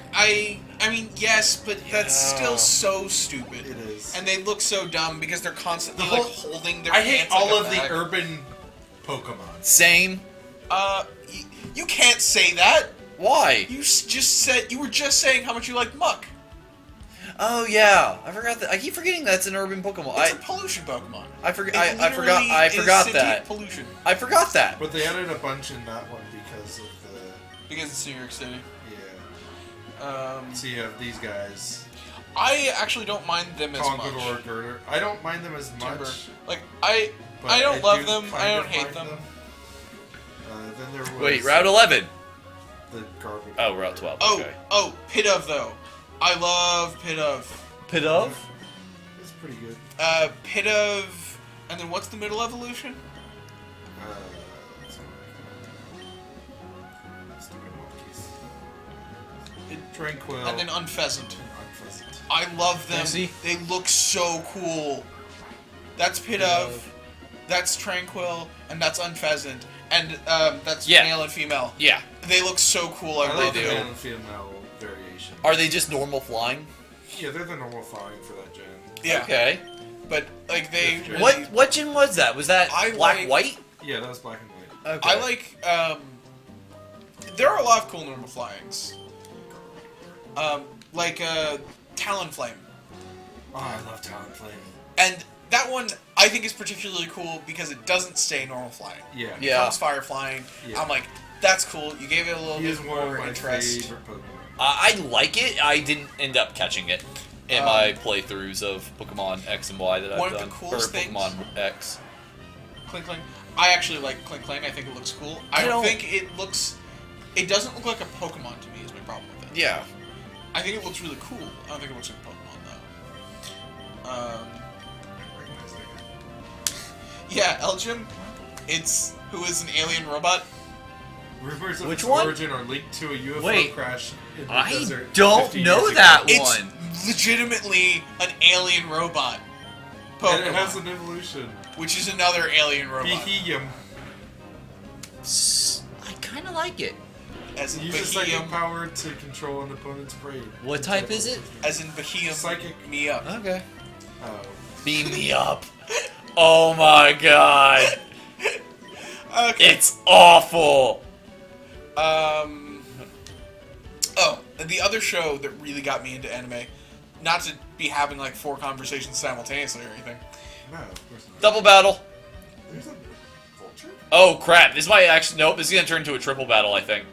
I mean, yes, but that's Yeah. still so stupid. It is. And they look so dumb because they're constantly The whole- like holding their I pants hate all like a of the bag. urban Pokemon. Same. You can't say that. Why? You were just saying how much you like Muck. Oh yeah, I forgot that. I keep forgetting that's an urban Pokemon. It's a pollution Pokemon. I forgot. It I forgot. literally I is forgot sentient that. pollution I forgot that. But they added a bunch in that one because of the... because it's New York City. Yeah. So you have these guys. I actually don't mind them as Congador, much. Girder. I don't mind them as Timber. much. Like I but don't love do them. kind I of don't hate mind them. Then there was Wait, Route 11. the garbage. Oh, Route 12. Oh, Okay. Pidove though. I love Pidove. Pidove? It's pretty good. Pidove, and then what's the middle evolution? That's stupid monkeys. Tranquil. And then Unpheasant. Unpheasant. I love them. Fancy? They look so cool. That's Pidove, that's Tranquil, and that's Unpheasant. And that's Yeah. male and female. Yeah. They look so cool. I I love like the do. male them. and female variation. Are they just normal flying? Yeah, they're the normal flying for that gen. Yeah. Okay. But like they Yeah. really, What gen was that? Was that I black like- white? Yeah, that was black and white. Okay. I like there are a lot of cool normal flyings. Like Talonflame. Oh, I love Talonflame. And that one I think is particularly cool because it doesn't stay normal flying. Yeah. It Yeah. comes fire flying. Yeah. I'm like, that's cool. You gave it a little He is bit one of more my interest. favorite Pokemon. I like it. I didn't end up catching it in Um, my playthroughs of Pokemon X and Y that I've one of done. the coolest or things- Pokemon X. Clink. I actually like Clink. I think it looks cool. I I don't don't- think it looks. It doesn't look like a Pokemon to me. Is my problem with it. Yeah. I think it looks really cool. I don't think it looks like a Pokemon though. Yeah, Elgin. It's who is an alien robot. Rumors of Which its one? origin are linked to a UFO Wait, crash in the I desert. don't 50 know years ago. that It's one. legitimately an alien robot. And it has Pokemon, an evolution. which is another alien robot. Beheeyum. I kind of like it. As in Uses psychic Beheeyum. power to control an opponent's brain. What type is it? As in Beheeyum. Psychic. Me up. Okay. Oh. Beam me up. Oh my god. Okay. It's awful. Oh, the other show that really got me into anime, not to be having like 4 conversations simultaneously or anything. No, of course not. Double battle. There's a vulture? Oh crap. This might actually. Nope. This is going to turn into a triple battle, I think.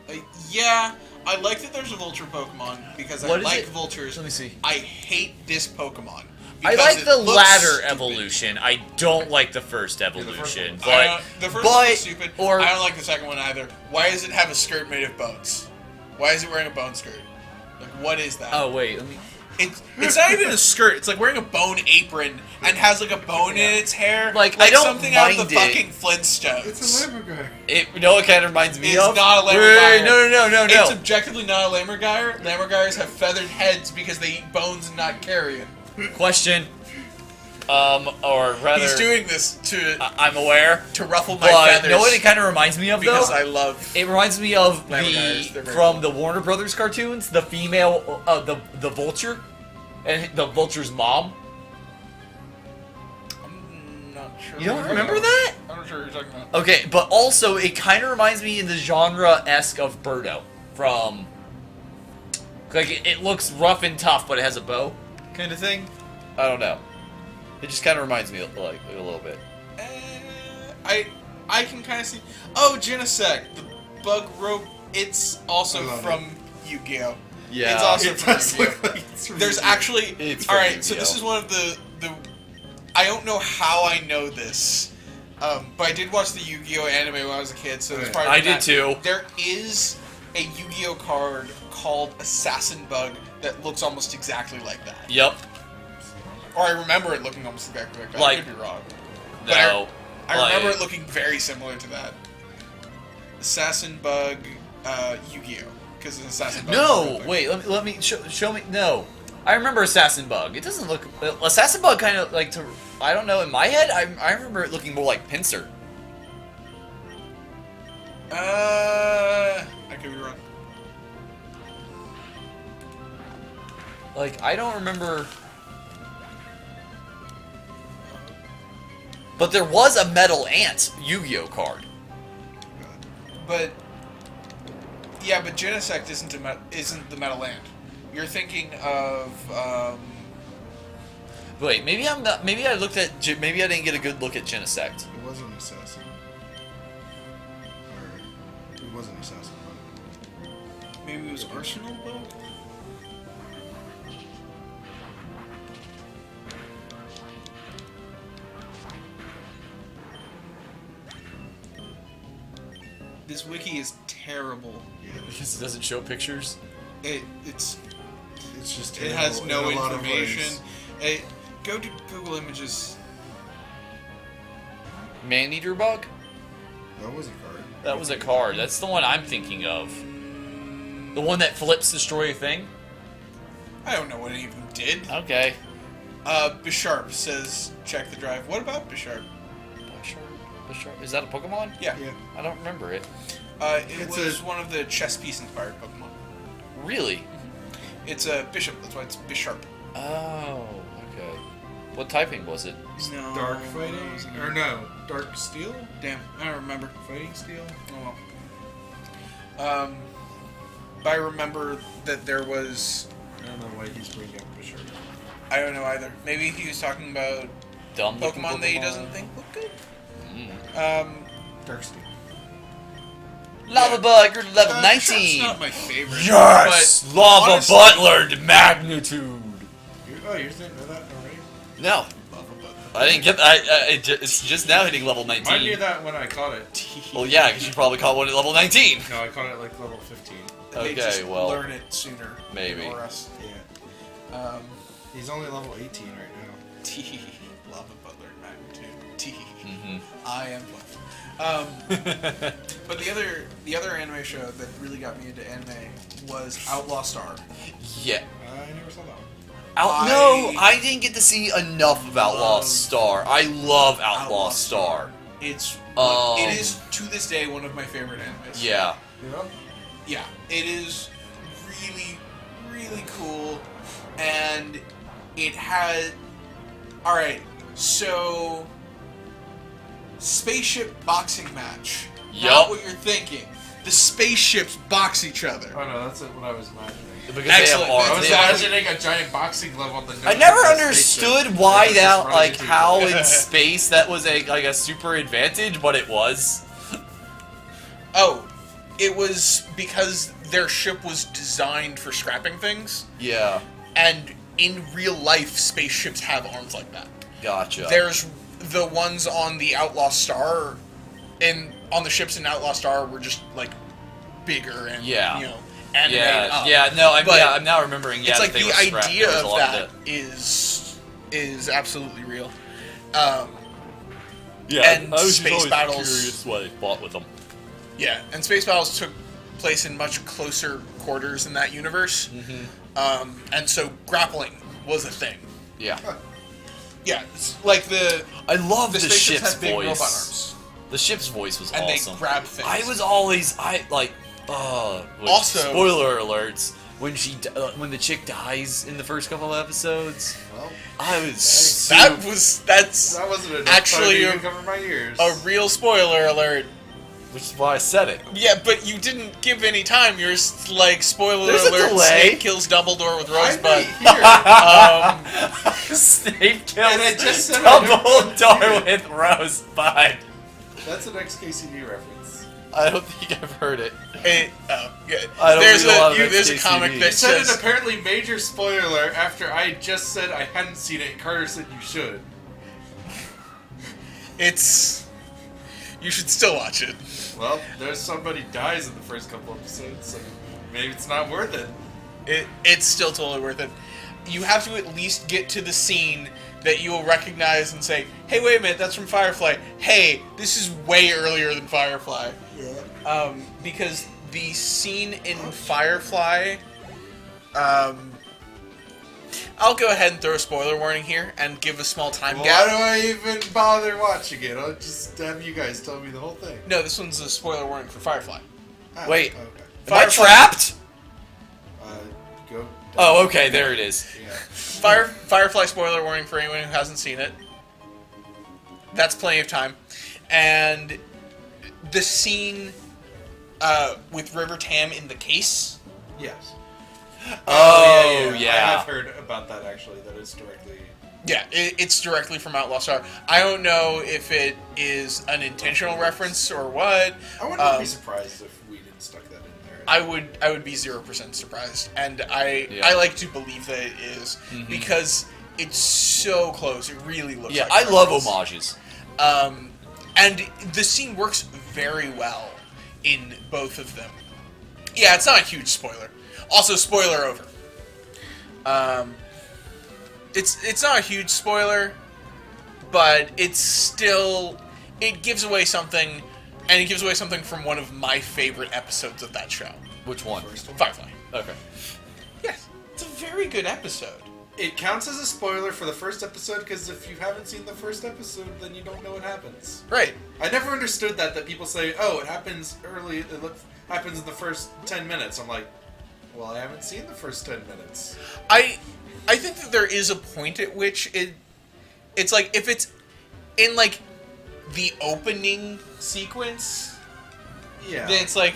Yeah, I like that there's a vulture Pokemon because What I is like it? vultures. Let me see. I hate this Pokemon. I because like it the looks latter stupid. evolution. I don't like the first evolution. one. But The first but- one was stupid. or- I don't like the second one either. Why does it have a skirt made of bones? Why is it wearing a bone skirt? Like, what is that? oh wait, let me. It's not even a skirt. It's like wearing a bone apron and has like a bone in its hair. Like, I don't something out of mind the it. fucking Flintstones. It's a Lamborghini. It kind of reminds me It's of. not a Wait, Lamborghini. no. It's objectively not a Lammergeier. Lammergeiers have feathered heads because they eat bones and not carrion. Question. Or rather, He's doing this to I'm aware. ruffle my But feathers. know what it kind of reminds me of because though? I love. It reminds me of Lammergeiers, they're very from cool. the Warner Brothers cartoons, the female, the vulture, and the vulture's mom. I'm not sure. You don't remember that? I'm not sure what you're talking about. Okay, but also it kind of reminds me in the genre-esque of Birdo from. Like it looks rough and tough, but it has a bow, kind of thing. I don't know. It just kind of reminds me of, like a little bit. I can kind of see. Oh, Genesect, the bug rope. It's also I love from Yu-Gi-Oh. Yeah. It's also It from does Yu-Gi-Oh. look like it's from There's Yu-Gi-Oh. actually. It's all from right. So this Yu-Gi-Oh. is one of the. I don't know how I know this, but I did watch the Yu-Gi-Oh anime when I was a kid. So there's Right. part of I did that. too. There is a Yu-Gi-Oh card called Assassin Bug that looks almost exactly like that. Yep. Or I remember it looking almost exactly like that. Like- I could be wrong. No. I remember it looking very similar to that. Assassin Bug, Yu-Gi-Oh. Because an Assassin Bug. is a No, real thing. wait. Let me show me. No, I remember Assassin Bug. It doesn't look. Assassin Bug kind of like to. I don't know. In my head, I remember it looking more like Pinsir. I could be wrong. Like I don't remember. But there was a Metal Ant Yu-Gi-Oh card. But yeah, but Genesect isn't the Metal Ant. You're thinking of Wait, maybe I'm not. Maybe I looked at. Maybe I didn't get a good look at Genesect. It was an assassin. Or, it was an assassin. maybe it was Arsenal Bug. This wiki is terrible. Because it doesn't show pictures. It's just it has terrible no in a lot of information. ways. Go to Google Images. Man-eater bug? That was a card. That was a card. That's the one I'm thinking of. The one that flips destroy a thing? I don't know what any of them did. Okay. Bisharp says check the drive. What about Bisharp? Bisharp. Is that a Pokemon? Yeah. Yeah. I don't remember it. It It's was one of the chess piece inspired Pokemon. Really? It's a Bishop. That's why it's Bisharp. Oh, okay. What typing was it? No. Dark fighting? Or no, dark steel? Damn, I don't remember. Fighting steel? Oh well. But I remember that there was. I don't know why he's bringing up Bishop. I don't know either. Maybe he was talking about Dumb looking Pokemon that he doesn't think look good. Mm. Dark steel. Lava Bug, you're level Bisharp's 19! not my favorite. Yes! But Lava honestly- Butt learned magnitude! You didn't know that already? No. I didn't get it's just now hitting level 19. I knew that when I caught it. Well, yeah, because you probably caught one at level 19. No, I caught it like level 15. They Okay, just well, learn it sooner. maybe. Or us. Yeah. He's only level 18 right now. Lava Butler magnitude. Mm-hmm. I am left. But the other anime show that really got me into anime was Outlaw Star. Yeah. I never saw that one. No, I didn't get to see enough of Outlaw love Star. I love Outlaw Star. It's Um, it is to this day one of my favorite animes. Yeah. Yeah. Yeah, it is really, really cool, and it had. All right, so spaceship boxing match. Yup. Not what you're thinking. The spaceships box each other. Oh no, that's what I was imagining. Because Excellent, they have I arms. was They have- imagining a giant boxing glove on the nose I never of the understood spaceship. why Just that, running like, into each how other. in space that was a super advantage, but it was. Oh, it was because their ship was designed for scrapping things, Yeah. and in real life, spaceships have arms like that. Gotcha. There's the ones on the Outlaw Star, and on the ships in Outlaw Star were just like bigger and Yeah. animated Yeah, up. yeah, no, I'm, But yeah, I'm now remembering. Yeah, it's that like they the were scrapped. idea There was a of lot that of is absolutely real. Yeah, and space battles. Curious why they fought with them. Yeah, and space battles took place in much closer quarters in that universe, and so grappling was a thing. Yeah, Yeah, it's like the I love the spaceships ship's had big robot voice. arms, The ship's voice was and awesome. they grab things. I was always like, Also- spoiler alerts. When when the chick dies in the first couple of episodes, Well, I was that's That wasn't enough Actually, time to a- even cover my ears. a real spoiler alert. which is why I said it. Yeah, but you didn't give any time. You're like, spoiler There's a alert, delay. Snape kills Dumbledore with Rosebud. Snape kills And I just said I don't want to Dumbledore see with Rosebud. That's an XKCD reference. I don't think I've heard it. Yeah. I don't There's read a lot of there's a XKCD. comic You that said an says apparently major spoiler alert after I just said I hadn't seen it and Carter said you should. it's. You should still watch it. Well, there's somebody dies in the first couple episodes, so maybe it's not worth it. It's still totally worth it. You have to at least get to the scene that you will recognize and say, "Hey, wait a minute, that's from Firefly. Hey, this is way earlier than Firefly." yeah. Because the scene in Firefly, I'll go ahead and throw a spoiler warning here and give a small time Why gap. do I even bother watching it? I'll just have you guys tell me the whole thing. No, this one's a spoiler warning for Firefly. Ah, Wait. Okay. Am I Firefly- trapped? Go. Oh, okay, there it is. Yeah. Firefly spoiler warning for anyone who hasn't seen it. That's plenty of time. And the scene with River Tam in the case. Yes. Oh, yeah. I have heard about that actually. That is directly. Yeah, it's directly from Outlaw Star. I don't know if it is an intentional reference or what. I wouldn't be surprised if we didn't stuck that in there. I would be 0% surprised, and I like to believe that it is because it's so close. It really looks. Yeah, like I love reference. homages. And the scene works very well. in both of them. Yeah, it's not a huge spoiler. Also, spoiler over. It's not a huge spoiler, but it's still, it gives away something, and it gives away something from one of my favorite episodes of that show. Which one? Firefly. Okay. Yes, it's a very good episode. It counts as a spoiler for the first episode because if you haven't seen the first episode, then you don't know what happens. Right. I never understood that people say, "Oh, it happens early. Happens in the first 10 minutes." I'm like, well, I haven't seen the first 10 minutes. I think that there is a point at which it's like if it's in like the opening sequence, Yeah. then it's like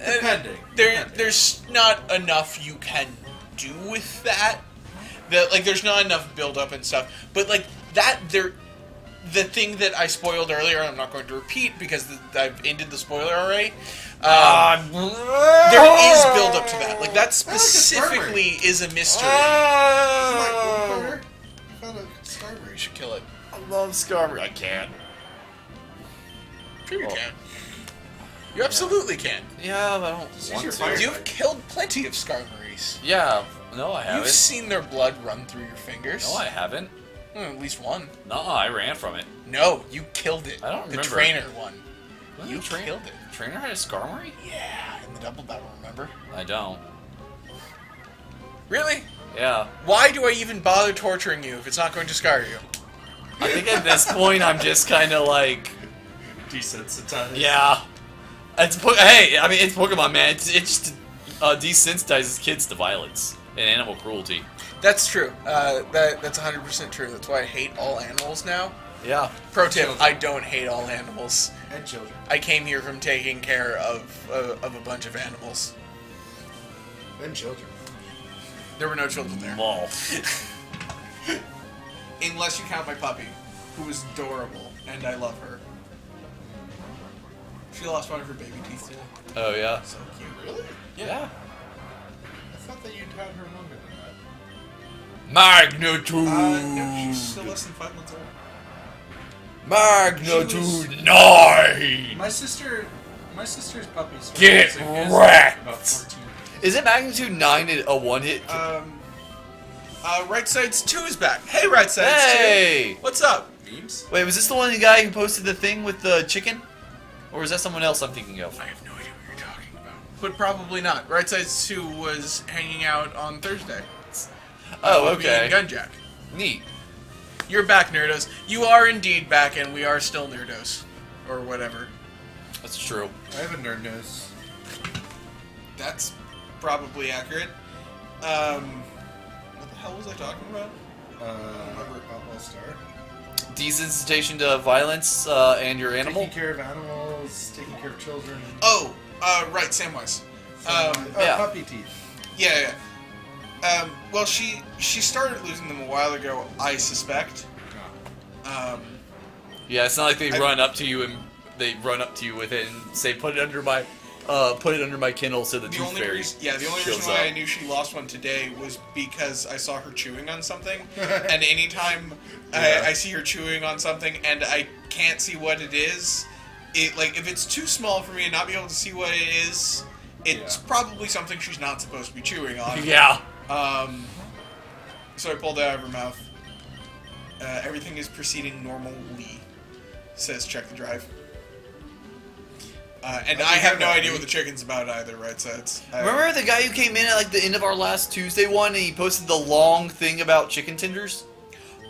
Depending. there's not enough you can do with that. That like there's not enough build up and stuff. But like that the thing that I spoiled earlier, I'm not going to repeat because I've ended the spoiler already. There is build up to that. Like that specifically is a mystery. I found a Starberry. You should kill it. I love Skarmory. I can't. Sure you can. You absolutely can. Yeah, but I don't Use want your to. fire. You've killed plenty of Skarmories. Yeah. No, I You've haven't. seen their blood run through your fingers. No, I haven't. At least one. No, I ran from it. No, you killed it. I don't The remember. trainer one. What? You killed it. Trainer had a Skarmory? Yeah, in the double battle, remember? I don't. Really? Yeah. Why do I even bother torturing you if it's not going to scar you? I think at this point I'm just kind of like, Desensitized. yeah. Hey, I mean, it's Pokemon, man. It just desensitizes kids to violence and animal cruelty. That's true. That's 100% true. That's why I hate all animals now. Yeah. Pro tip, Children. I don't hate all animals. And children. I came here from taking care of a bunch of animals. And children. There were no children there. Lol. Unless you count my puppy, who is adorable, and I love her. She lost one of her baby teeth today. Oh, yeah. So cute. Really? Yeah. I thought that you'd had her longer than that. Magnitude. No, she's still less than 5 months old. Magnitude 9. My sister's puppy. started Get using his wrecked. About 14. Is it Magnitude 9 a one-hit? Right Sides 2 is back. Hey, Right Sides 2. Hey! What's up? Memes? Wait, was this the one guy who posted the thing with the chicken? Or is that someone else I'm thinking of? I have no idea what you're talking about. But probably not. Right Sides 2 was hanging out on Thursday. Oh, With me and okay. Gunjack. Neat. You're back, Nerdos. You are indeed back, and we are still Nerdos. Or whatever. That's true. I have a nerd nose. That's probably accurate. What the hell was I talking about? Outlaw Star. Desensitization to violence and your animal? Taking care of animals, taking care of children. Oh, right, Samwise. yeah. Puppy teeth. Yeah. Well, she started losing them a while ago, I suspect. Yeah, it's not like they I- run up to you with it and say, put it under my kennel so the tooth fairy the only reason shows why up. I knew she lost one today was because I saw her chewing on something, and anytime I see her chewing on something and I can't see what it is, if it's too small for me and not be able to see what it is, it's probably something she's not supposed to be chewing on. Yeah. So I pulled it out of her mouth. Everything is proceeding normally. Says check the drive. And I have no idea what the chicken's about either, right? So it's Remember the guy who came in at like the end of our last Tuesday one and he posted the long thing about chicken tenders?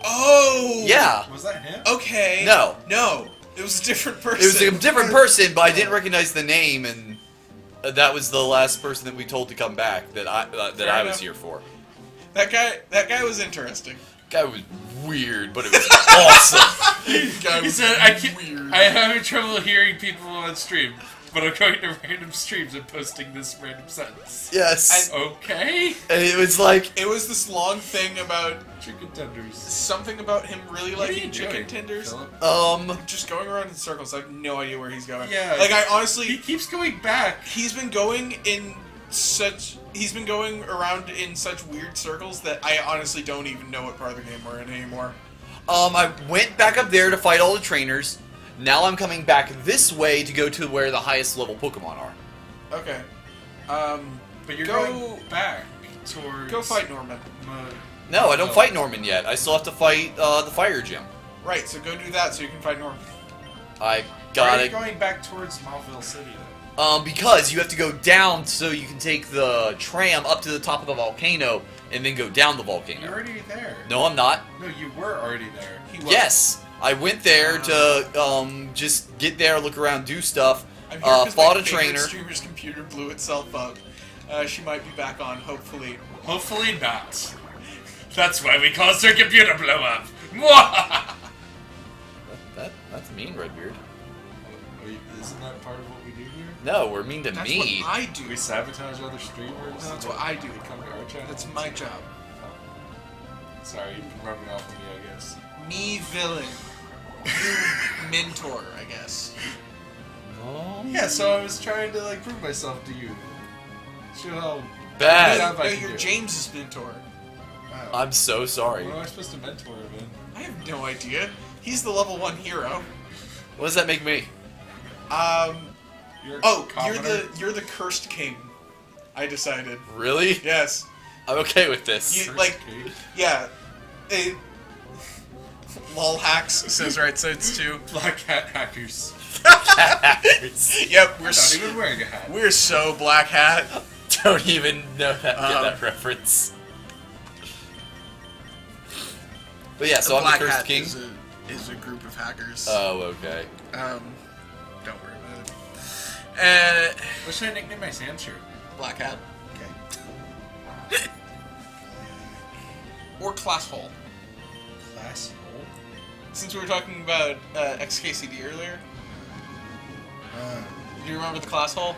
Oh! Yeah. Was that him? Okay. No. It was a different person. It was a different person, but I didn't recognize the name, and that was the last person that we told to come back that I was enough. here for. That guy was interesting. Guy was weird, but it was awesome. Guy He was said, I can't, weird. I'm having trouble hearing people on stream, but I'm going to random streams and posting this random sentence. Yes. Okay. And it was like, It was this long thing about Chicken tenders. something about him really What are liking you chicken doing, tenders. Philip? Just going around in circles. I have no idea where he's going. Yeah. Like I He honestly, keeps going back. he's been going around in such weird circles that I honestly don't even know what part of the game we're in anymore. I went back up there to fight all the trainers, Now I'm coming back this way to go to where the highest level Pokemon are. Okay. But you're Go- going back towards... Go fight Norman. No, I don't fight Norman yet. I still have to fight the Fire Gym. Right, so go do that so you can fight Norman. I Why are got you it. going back towards Mauville City, though? Because you have to go down so you can take the tram up to the top of the volcano and then go down the You're volcano. already there. No, I'm not. No, you were already there. He was. Yes, I went there to just get there, look around, do stuff. I'm here 'cause Fought my a favorite trainer. streamer's computer blew itself up. She might be back on, hopefully. Hopefully not. That's why we caused her computer blow up. Mwah! That's mean, Redbeard. Wait, isn't that part of what we do here? No, we're mean to That's me. what I do. We sabotage other streamers? No, that's so what I do. They come to our channel? That's my job. Sorry, you've been rubbing off on me, I guess. Me villain. You mentor, I guess. Yeah, so I was trying to, like, prove myself to you. Show how... Bad. Yeah, if I No, can you're do it. James's mentor. Wow. I'm so sorry. What am I supposed to mentor him in? I have no idea. He's the level 1 hero. What does that make me? You're a Oh, commoner? you're the cursed king. I decided. Really? Yes. I'm okay with this. You, First like, king? yeah. Lol hacks says right sides too. Black hat hackers. Yep, we're Not even wearing a hat. we're so black hat. Don't even know that get that reference. But yeah, so I'm the Black Cursed Hat King. is a group of hackers. Oh, okay. Don't worry about it. What should I nickname my sand shirt? Black Hat. Or Class Hole. Class hole? Since we were talking about XKCD earlier, do you remember the Class Hole?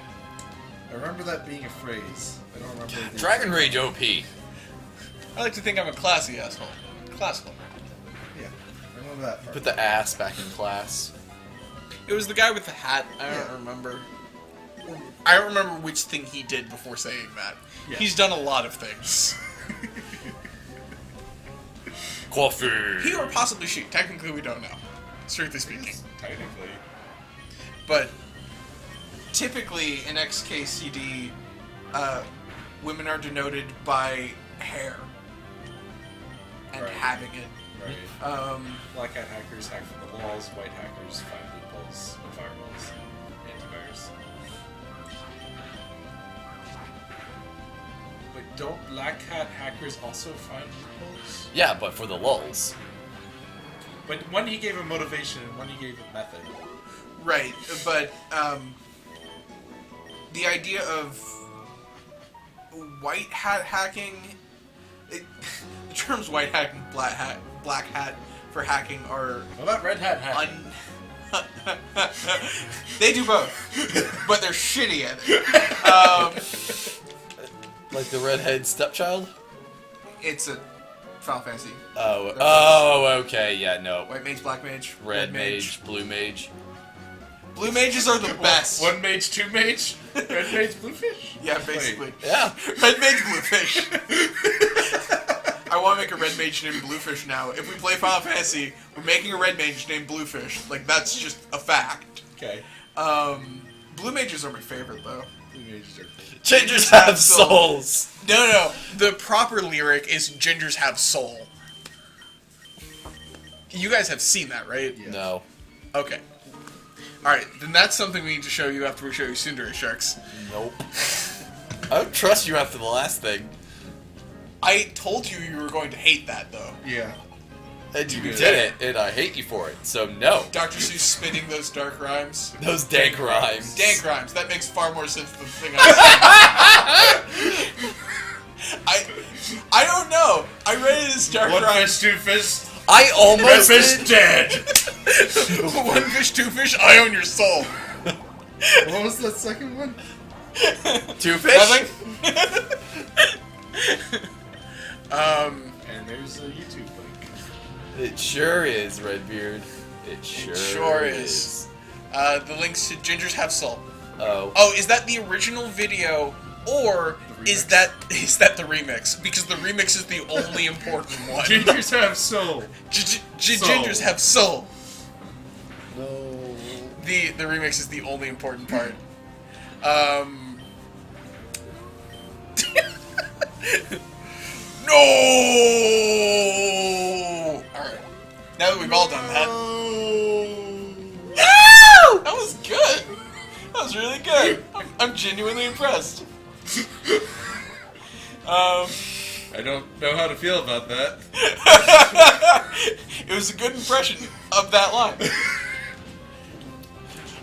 I remember that being a phrase. I don't remember. the- Dragon Rage OP. I like to think I'm a classy asshole. Class Hole. Yeah, I remember that part. Put the ass back in class. It was the guy with the hat. I don't remember. I don't remember which thing he did before saying that. Yeah. He's done a lot of things. Coffee. He or possibly she. Technically, we don't know. Strictly speaking. Technically. But typically in XKCD, women are denoted by hair and Right. having it. Right. Black hat hackers hack from the walls, white hackers find loopholes and firewalls. Antivirus. But don't black hat hackers also find loopholes? Yeah, but for the lulls. But one he gave a motivation and one he gave a method. Right, but the idea of white hat hacking, the terms white hat and black hat for hacking are What about red hat hacking? they do both, but they're shitty at it. Like the redhead stepchild? It's a Final Fantasy. Oh, okay, yeah, no. White mage, black mage, Red mage, blue mage. Blue mages are the best. One mage, two mage, red mage, blue fish. Yeah, basically. Yeah. Red mage, bluefish. I want to make a red mage named Bluefish now. If we play Final Fantasy, we're making a red mage named Bluefish. Like, that's just a fact. Okay. Blue mages are my favorite, though. Blue mages are cool. Gingers have souls. No. The proper lyric is gingers have soul. You guys have seen that, right? Yeah. No. Okay. Alright, then that's something we need to show you after we show you Tsundere Sharks. Nope. I don't trust you after the last thing. I told you were going to hate that, though. Yeah. And you did. did it, and I hate you for it. So no. Dr. Seuss spinning those dark rhymes. Those dank rhymes. Dank rhymes. That makes far more sense than the thing I said. I don't know. I read it as dark One rhymes. fish, two fish, I red almost fish did. dead. One fish, two fish, I own your soul. What was that second one? Two fish? And there's a YouTube link. It sure is, Redbeard. It sure is. The links to Gingers Have Soul. Oh. Oh, is that the original video, or The is remix. that the remix? Because the remix is the only important one. Gingers have soul. Gingers Have Soul. No. The remix is the only important part. No! Alright. Now that we've all done that. That was good! That was really good. I'm genuinely impressed. I don't know how to feel about that. It was a good impression of that line.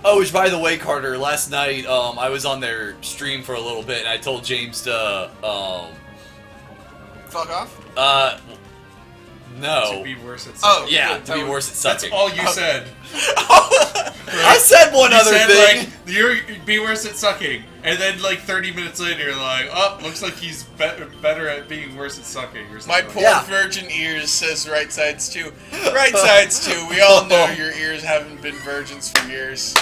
Oh, which by the way, Carter, last night I was on their stream for a little bit, and I told James to Fuck off? no. To be worse at Oh, sucking. Yeah, to be worse at That's sucking. all you said. I said one You other said, thing. like, you're be worse at sucking, and then like 30 minutes later, you're like, oh, looks like he's better at being worse at sucking. Or My something poor like Yeah. virgin ears says right sides too. Right sides too. We all know your ears haven't been virgins for years.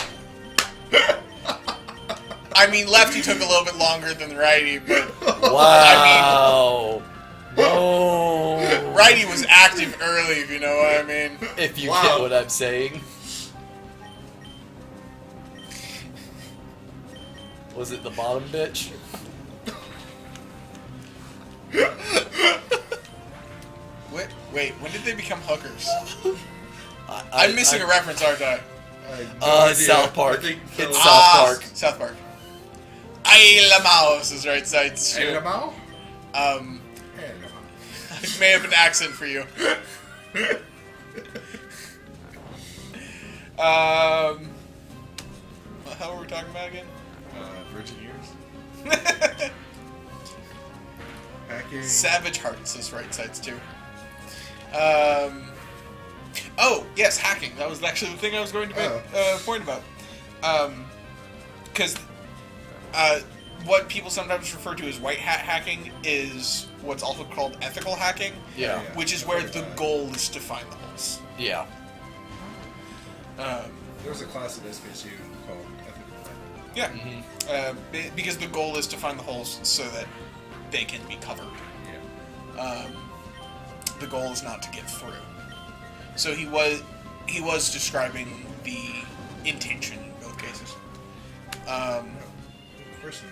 I mean, lefty took a little bit longer than righty, but Wow. No. righty was active early, if you know what I mean. If you Wow. get what I'm saying. Was it the bottom bitch? Wait, when did they become hookers? I- I'm missing I- a reference, aren't I? that. I have no idea. South Park. I think It's so. South Park. South Park. Ay, la mouse is right sides too. Animal? It may have an accent for you. What the hell were we talking about again? Virgin ears? Hacking. Savage Heart says right sides too. Oh, yes, hacking. That was actually the thing I was going to point about. Because what people sometimes refer to as white hat hacking is what's also called ethical hacking, Yeah. which is where the goal is to find the holes. Yeah. There's a class at SPSU called ethical hacking. Yeah. Mm-hmm. Because the goal is to find the holes so that they can be covered. Yeah. The goal is not to get through. So he was describing the intention in both cases. Person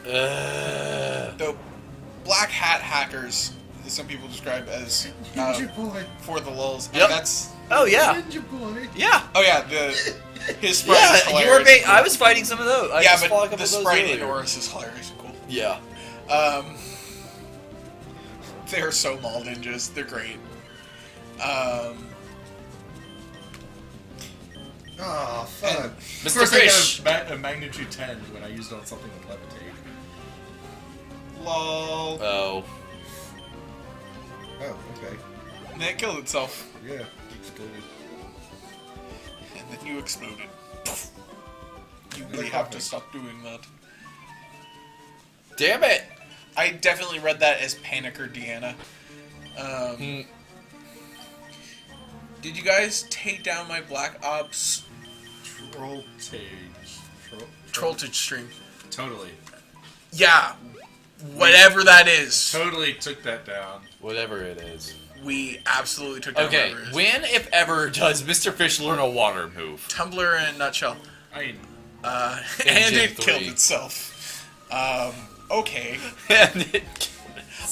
in that The black hat hackers, some people describe as Ninja boy. for the lulz. Yep. That's Oh yeah. Ninja boy. Yeah. oh yeah, his sprite is Yeah. You were. hilarious. I was fighting some of those. I Yeah, just fought a but couple the of those sprite in earlier. Oris is hilarious and cool. Yeah. They're so mall ninjas. They're great. Oh, fuck. Of Mr. course Fish. I got a magnitude 10 when I used it on something with levitate. Lol. Oh. Oh, okay. And then it killed itself. Yeah, exploded. And then you exploded. You Another really have to comic. stop doing that. Damn it. I definitely read that as Panicker Deanna. Did you guys take down my Black Ops Trolltage stream? Totally. Yeah. Whatever that is. Totally took that down. Whatever it is. We absolutely took down Okay. whatever it is. When, if ever, does Mr. Fish learn a water move? Tumblr in a nutshell. I mean, And Gen it killed 3. itself. Okay. And it.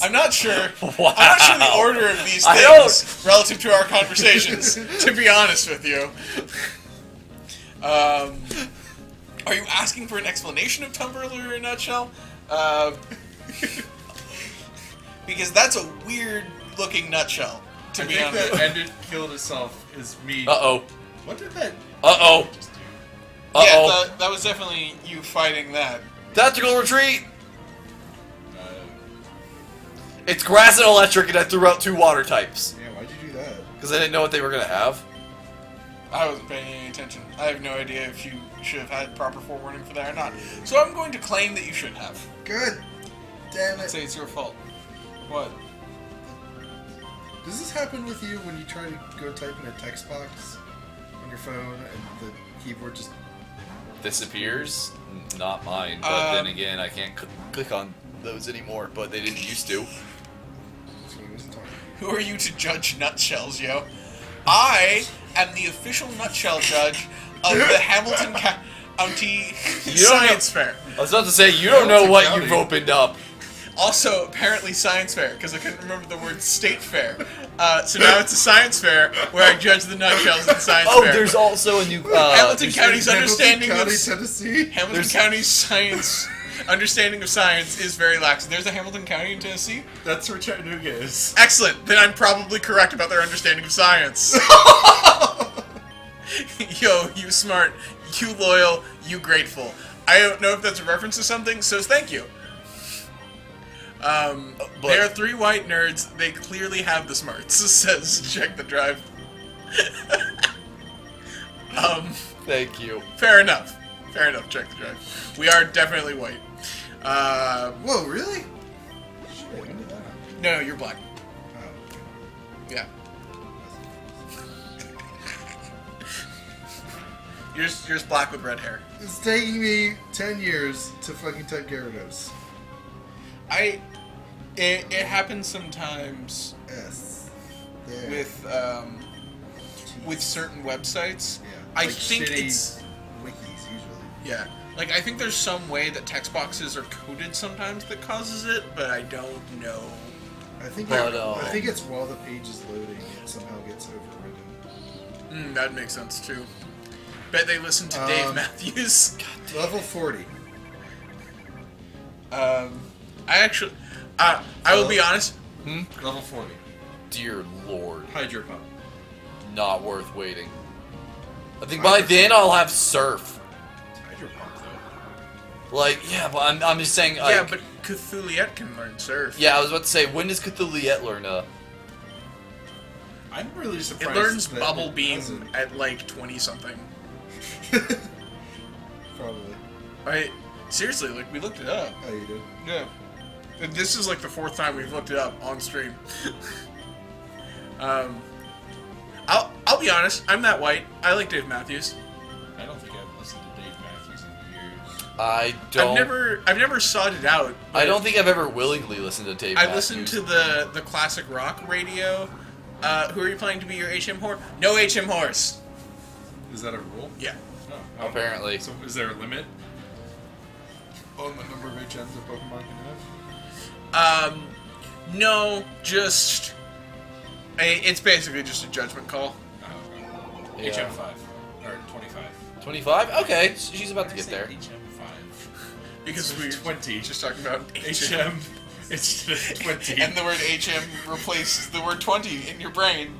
I'm not sure. Wow. I'm not sure the order of these I things relative to our conversations. To be honest with you, are you asking for an explanation of Tumblr in a nutshell? Because that's a weird-looking nutshell. To I be think honest. that ended killed itself is me. Uh-oh. What did that Uh-oh. just do? Uh-oh. Yeah, that was definitely you fighting that. Tactical retreat! It's grass and electric, and I threw out 2 water types. Yeah, why'd you do that? Because I didn't know what they were going to have. I wasn't paying any attention. I have no idea if you should have had proper forewarning for that or not. So I'm going to claim that you should have. Good. Damn I'd say it's your fault. What? Does this happen with you when you try to go type in a text box on your phone and the keyboard just... Disappears? Not mine. But then again, I can't click on those anymore, but they didn't used to. Who are you to judge nutshells, yo? I am the official nutshell judge of the Hamilton County You don't Science Fair. I was about to say, you don't know what you've opened up. Also, apparently science fair, because I couldn't remember the word state fair. So now it's a science fair where I judge the nutshells in science fair. Oh, there's also a new... Hamilton County's understanding County, of Tennessee. Hamilton County's science understanding of science is very lax. There's a Hamilton County in Tennessee? That's where Chattanooga is. Excellent. Then I'm probably correct about their understanding of science. Yo, you smart, you loyal, you grateful. I don't know if that's a reference to something, so thank you. They are 3 white nerds. They clearly have the smarts. Says check the drive. Thank you. Fair enough. Fair enough. Check the drive. We are definitely white. Whoa, really? Shit, I knew that. No, you're black. Oh, Yeah. You're just black with red hair. it's taking me 10 years to fucking type Gyarados. It happens sometimes S. Yeah. with certain websites. Yeah. I Like think shitty it's wikis usually. yeah. Like I think there's some way that text boxes are coded sometimes that causes it, but I don't know. I think But, I think it's while the page is loading, it somehow gets overridden. That makes sense too. Bet they listen to Dave Matthews. Level 40. I will be honest. Level 40. Dear Lord. Hydro Pump. Not worth waiting. I think by then I'll have Surf. Hydro Pump, though. Like, yeah, but I'm just saying, like... Yeah, but Cthulhuiet can learn surf. Yeah, I was about to say, when does Cthulhuiet learn, I'm really It surprised. learns that Bubble it Beam doesn't. at like 20 something. Probably. Right? Seriously, like we looked it up. Oh, you did? Yeah. And this is like the 4th time we've looked it up on stream. I'll be honest, I'm that white. I like Dave Matthews. I don't think I've listened to Dave Matthews in years. I don't... I've never sought it out. I don't think I've ever willingly listened to Dave I Matthews. listened to the classic rock radio. Who are you playing to be your HM whore? No HM whores. Is that a rule? Yeah. Oh, Apparently. So is there a limit on the number of HMs a Pokemon can have? No, just it's basically just a judgment call. Oh, Yeah. HM5 or 25. 25? Okay, she's about to get there. HM5. Because we 20. just talking about HM. It's 20. and the word HM replaces the word 20 in your brain.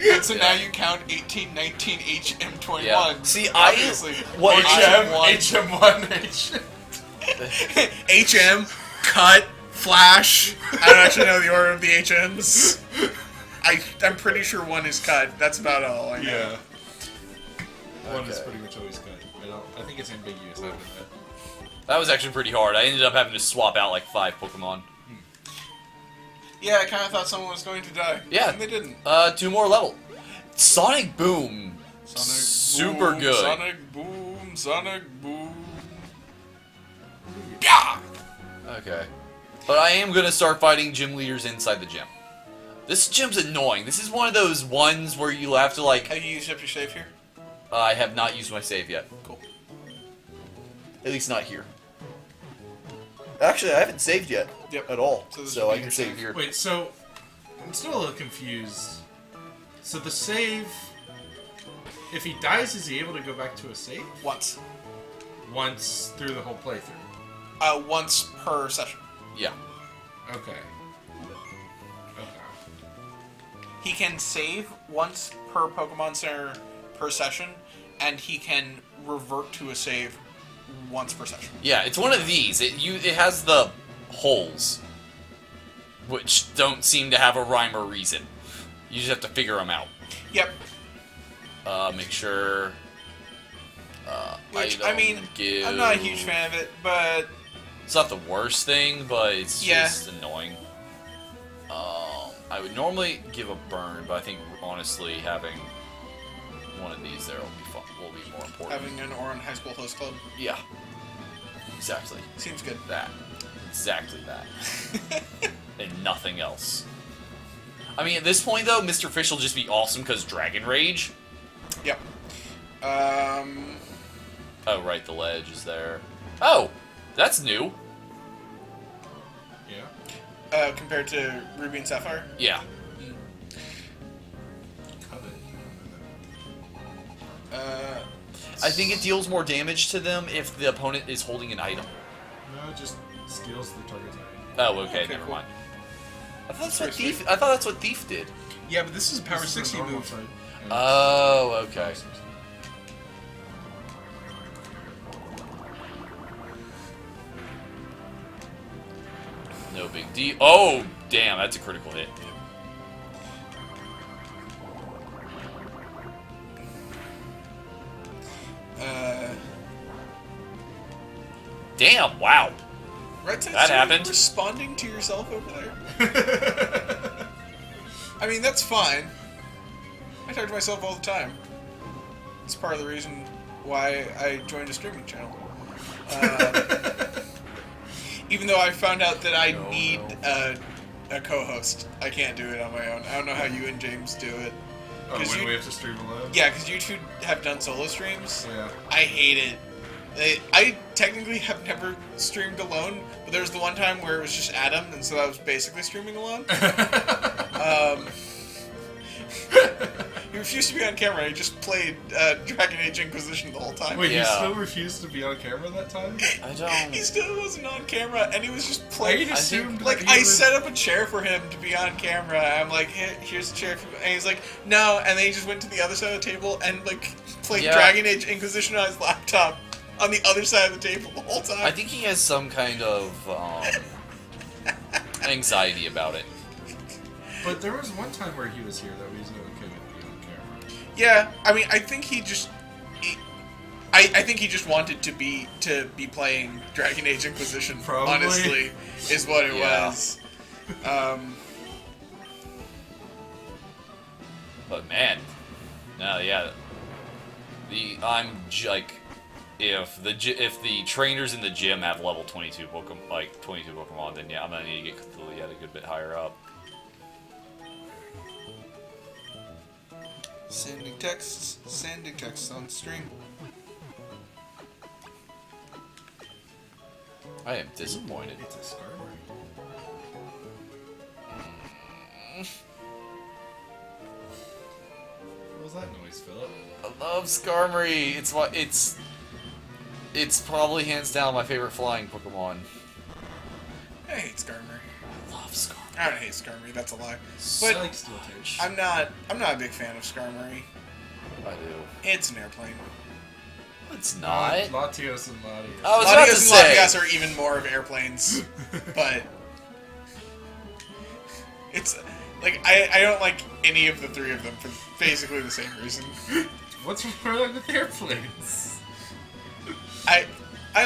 And so now you count 18, 19, HM 21. Yeah. See, obviously. what HM1. HM, cut, flash. I don't actually know the order of the HMs. I'm pretty sure 1 is cut. That's about all I know. Yeah. One is Okay. pretty much always good. I think it's ambiguous after that. That was actually pretty hard. I ended up having to swap out like 5 Pokemon. Yeah, I kind of thought someone was going to die. Yeah. And they didn't. 2 more level. Sonic Boom. Super Boom, good. Sonic Boom, Sonic Boom. Yeah! Okay. But I am going to start fighting gym leaders inside the gym. This gym's annoying. This is one of those ones where you have to like... Have you used up your save here? I have not used my save yet. Cool. At least not here. Actually, I haven't saved yet. Yep. At all. So this So would I be can your save save. here. Wait, so I'm still a little confused. So the save, if he dies, is he able to go back to a save Once. once through the whole playthrough? Once per session. Yeah. Okay. He can save once per Pokemon Center per session, and he can revert to a save once per session. Yeah, it's one of these. It has the holes, which don't seem to have a rhyme or reason. You just have to figure them out. Yep. Make sure. Which, item, I mean, give. I'm not a huge fan of it, but It's not the worst thing, but it's Yeah. just annoying. I would normally give a burn, but I think honestly having one of these there will be more important. having an Oran High School Host Club Yeah. Exactly. seems good. That. Exactly that. And nothing else. I mean, at this point, though, Mr. Fish will just be awesome because Dragon Rage. Yep. Oh, right, the ledge is there. Oh, that's new. Yeah. Compared to Ruby and Sapphire. Yeah. Cut it. I think it deals more damage to them if the opponent is holding an item. No, it just scales the target's item. Oh, okay, Okay, never cool. mind. I thought that's what Thief. I thought that's what Thief did. Yeah, but this is a Power This is the 60 normal move. side. Oh, okay. No big deal. Oh, damn, that's a critical hit. Damn, wow. Right side, That so you're happened. responding to yourself over there? I mean, that's fine. I talk to myself all the time. It's part of the reason why I joined a streaming channel. Even though I found out that I need a co-host. I can't do it on my own. I don't know how you and James do it. Oh, 'Cause when you- we have to stream alone? Yeah, because you two have done solo streams. Yeah. I hate it. I technically have never streamed alone, but there was the one time where it was just Adam, and so I was basically streaming alone. He refused to be on camera. He just played Dragon Age Inquisition the whole time. Wait, Yeah. he still refused to be on camera that time? I don't. He still wasn't on camera, and he was just I playing. assumed Like, that I he was... set up a chair for him to be on camera. I'm like, here's a chair for you. And he's like, no. And then he just went to the other side of the table and, like, played Yeah. Dragon Age Inquisition on his laptop on the other side of the table the whole time. I think he has some kind of anxiety about it. But there was one time where he was here that we was okay with being on camera. Yeah, I mean, I think he just... I think he just wanted to be playing Dragon Age Inquisition, Probably. honestly, is what it Yeah. was. But man, no, yeah. If the trainers in the gym have level 22 Pokemon, then yeah, I'm gonna need to get Cthulhu yet a good bit higher up. Sending texts on stream. I am disappointed. It's a Skarmory. What was that noise, Philip? I love Skarmory. It's probably hands down my favorite flying Pokemon. I hate Skarmory. I love Skarmory. I don't hate Skarmory, that's a lie. I But like Steel Tail. I'm not a big fan of Skarmory. I do. It's an airplane. It's not. Latios and Latios. I was about to Latios and say. Latias are even more of airplanes, but it's like I don't like any of the three of them for basically the same reason. What's wrong with airplanes? I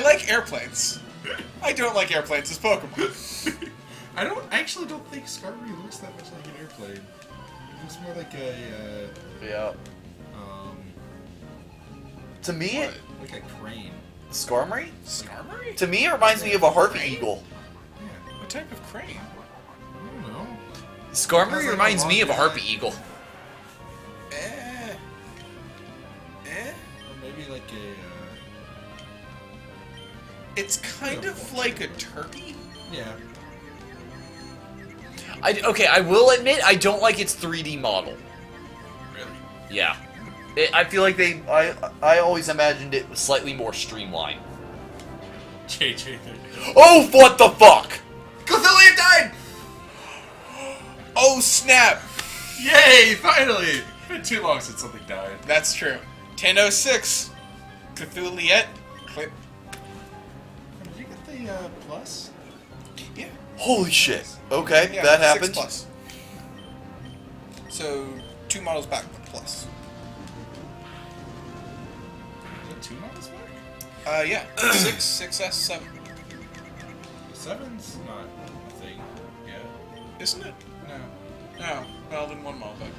like airplanes. I don't like airplanes as Pokemon. I actually don't think Skarmory looks that much like an airplane. It looks more like a, Yeah. To me, what? Like a crane. Skarmory? Skarmory? To me, it reminds me of a harpy eagle. Yeah, What type of crane? I don't know. Skarmory Has, like, reminds a me of a long harpy design. eagle. Eh. Or maybe like a, It's kind of like a turkey. yeah. Okay, I will admit I don't like its 3D model. Really? Yeah. I feel like I always imagined it was slightly more streamlined. JJ. Oh, what the fuck! Cthulhu died! Oh snap! Yay! Finally! It's been too long since something died. That's true. 10:06. Cthulhu clip. Did you get the plus? Yeah. Holy shit. Okay, Yeah, that 6 happened. plus. So 2 models back with plus. Is it 2 models back? Yeah. 6S, 7. The 7's not a thing yet. Isn't it? No. Well, then 1 model back.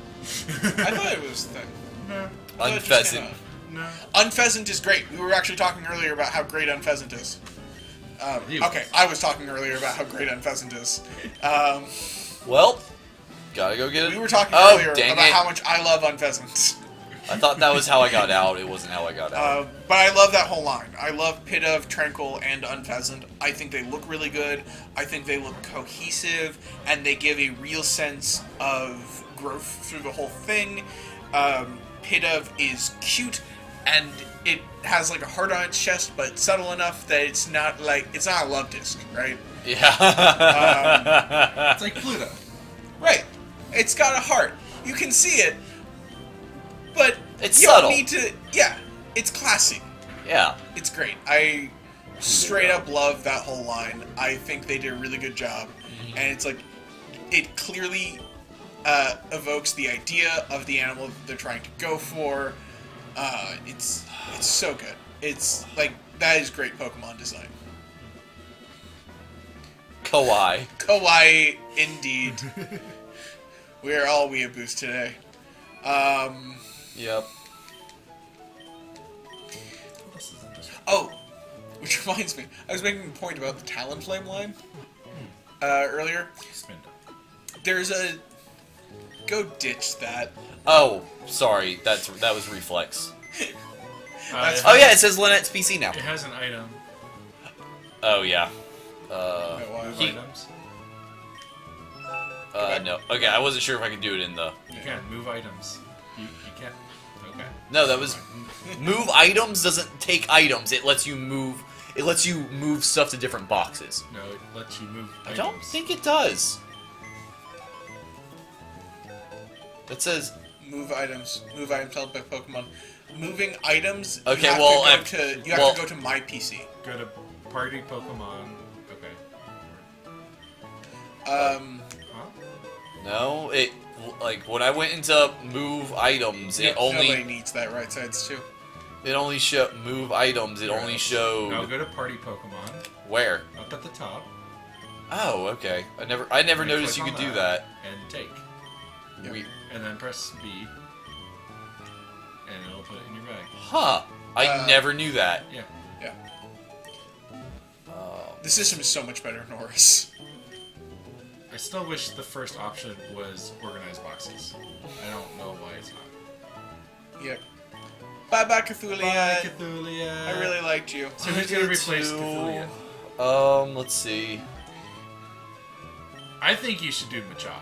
I thought it was a thing. No. I thought it just came Unpheasant. out. No. Unpheasant is great. We were actually talking earlier about how great Unpheasant is. You. Okay, I was talking earlier about how great Unpheasant is. Well, Gotta go get it. We were talking Oh, earlier dang about it. how much I love Unpheasants. I thought that was how I got out. It wasn't how I got out. But I love that whole line. I love Pidove, Tranquil, and Unpheasant. I think they look really good. I think they look cohesive, and they give a real sense of growth through the whole thing. Pidove is cute, and it has like a heart on its chest, but subtle enough that it's not a love disc, right? Yeah. It's like Pluto. Right. It's got a heart. You can see it, but It's you subtle. don't need to. Yeah, it's classy. Yeah. It's great. I straight up love that whole line. I think they did a really good job, and it's like it clearly evokes the idea of the animal that they're trying to go for. It's so good. It's like that is great Pokemon design. Kawaii. Kawaii, indeed. We are all weeaboos today. Yep. Oh, which reminds me, I was making a point about the Talonflame line earlier. Spin. There's a go ditch that. Oh, sorry. That was Reflex. That's Oh yeah, it says Lynette's PC now. It has an item. Oh yeah. Move He- items. No. Okay, I wasn't sure if I could do it in the. You can move items. You can't. Okay. No, that was move items doesn't take items. It lets you move. It lets you move stuff to different boxes. No, it lets you move I items. don't think it does. It says. Move items held by Pokemon. Moving items. Okay, you have well, you have to go to my PC. Go to party Pokemon. Okay. Oh. Huh? No, it like when I went into move items, it Nobody only needs that right sides too. show move items. It only showed Now go to party Pokemon. where. Up at the top. Oh, okay. I never and noticed you click could on do that. And take. We, And then press B. And it'll put it in your bag. huh? I never knew that. Yeah. Yeah. Um, The system is so much better in Horus. I still wish the first option was organized boxes. I don't know why it's not. Yep. Bye bye Cthulhu. Cthulhu. I really liked you. So who's gonna replace Cthulhu? Let's see. I think you should do Machop.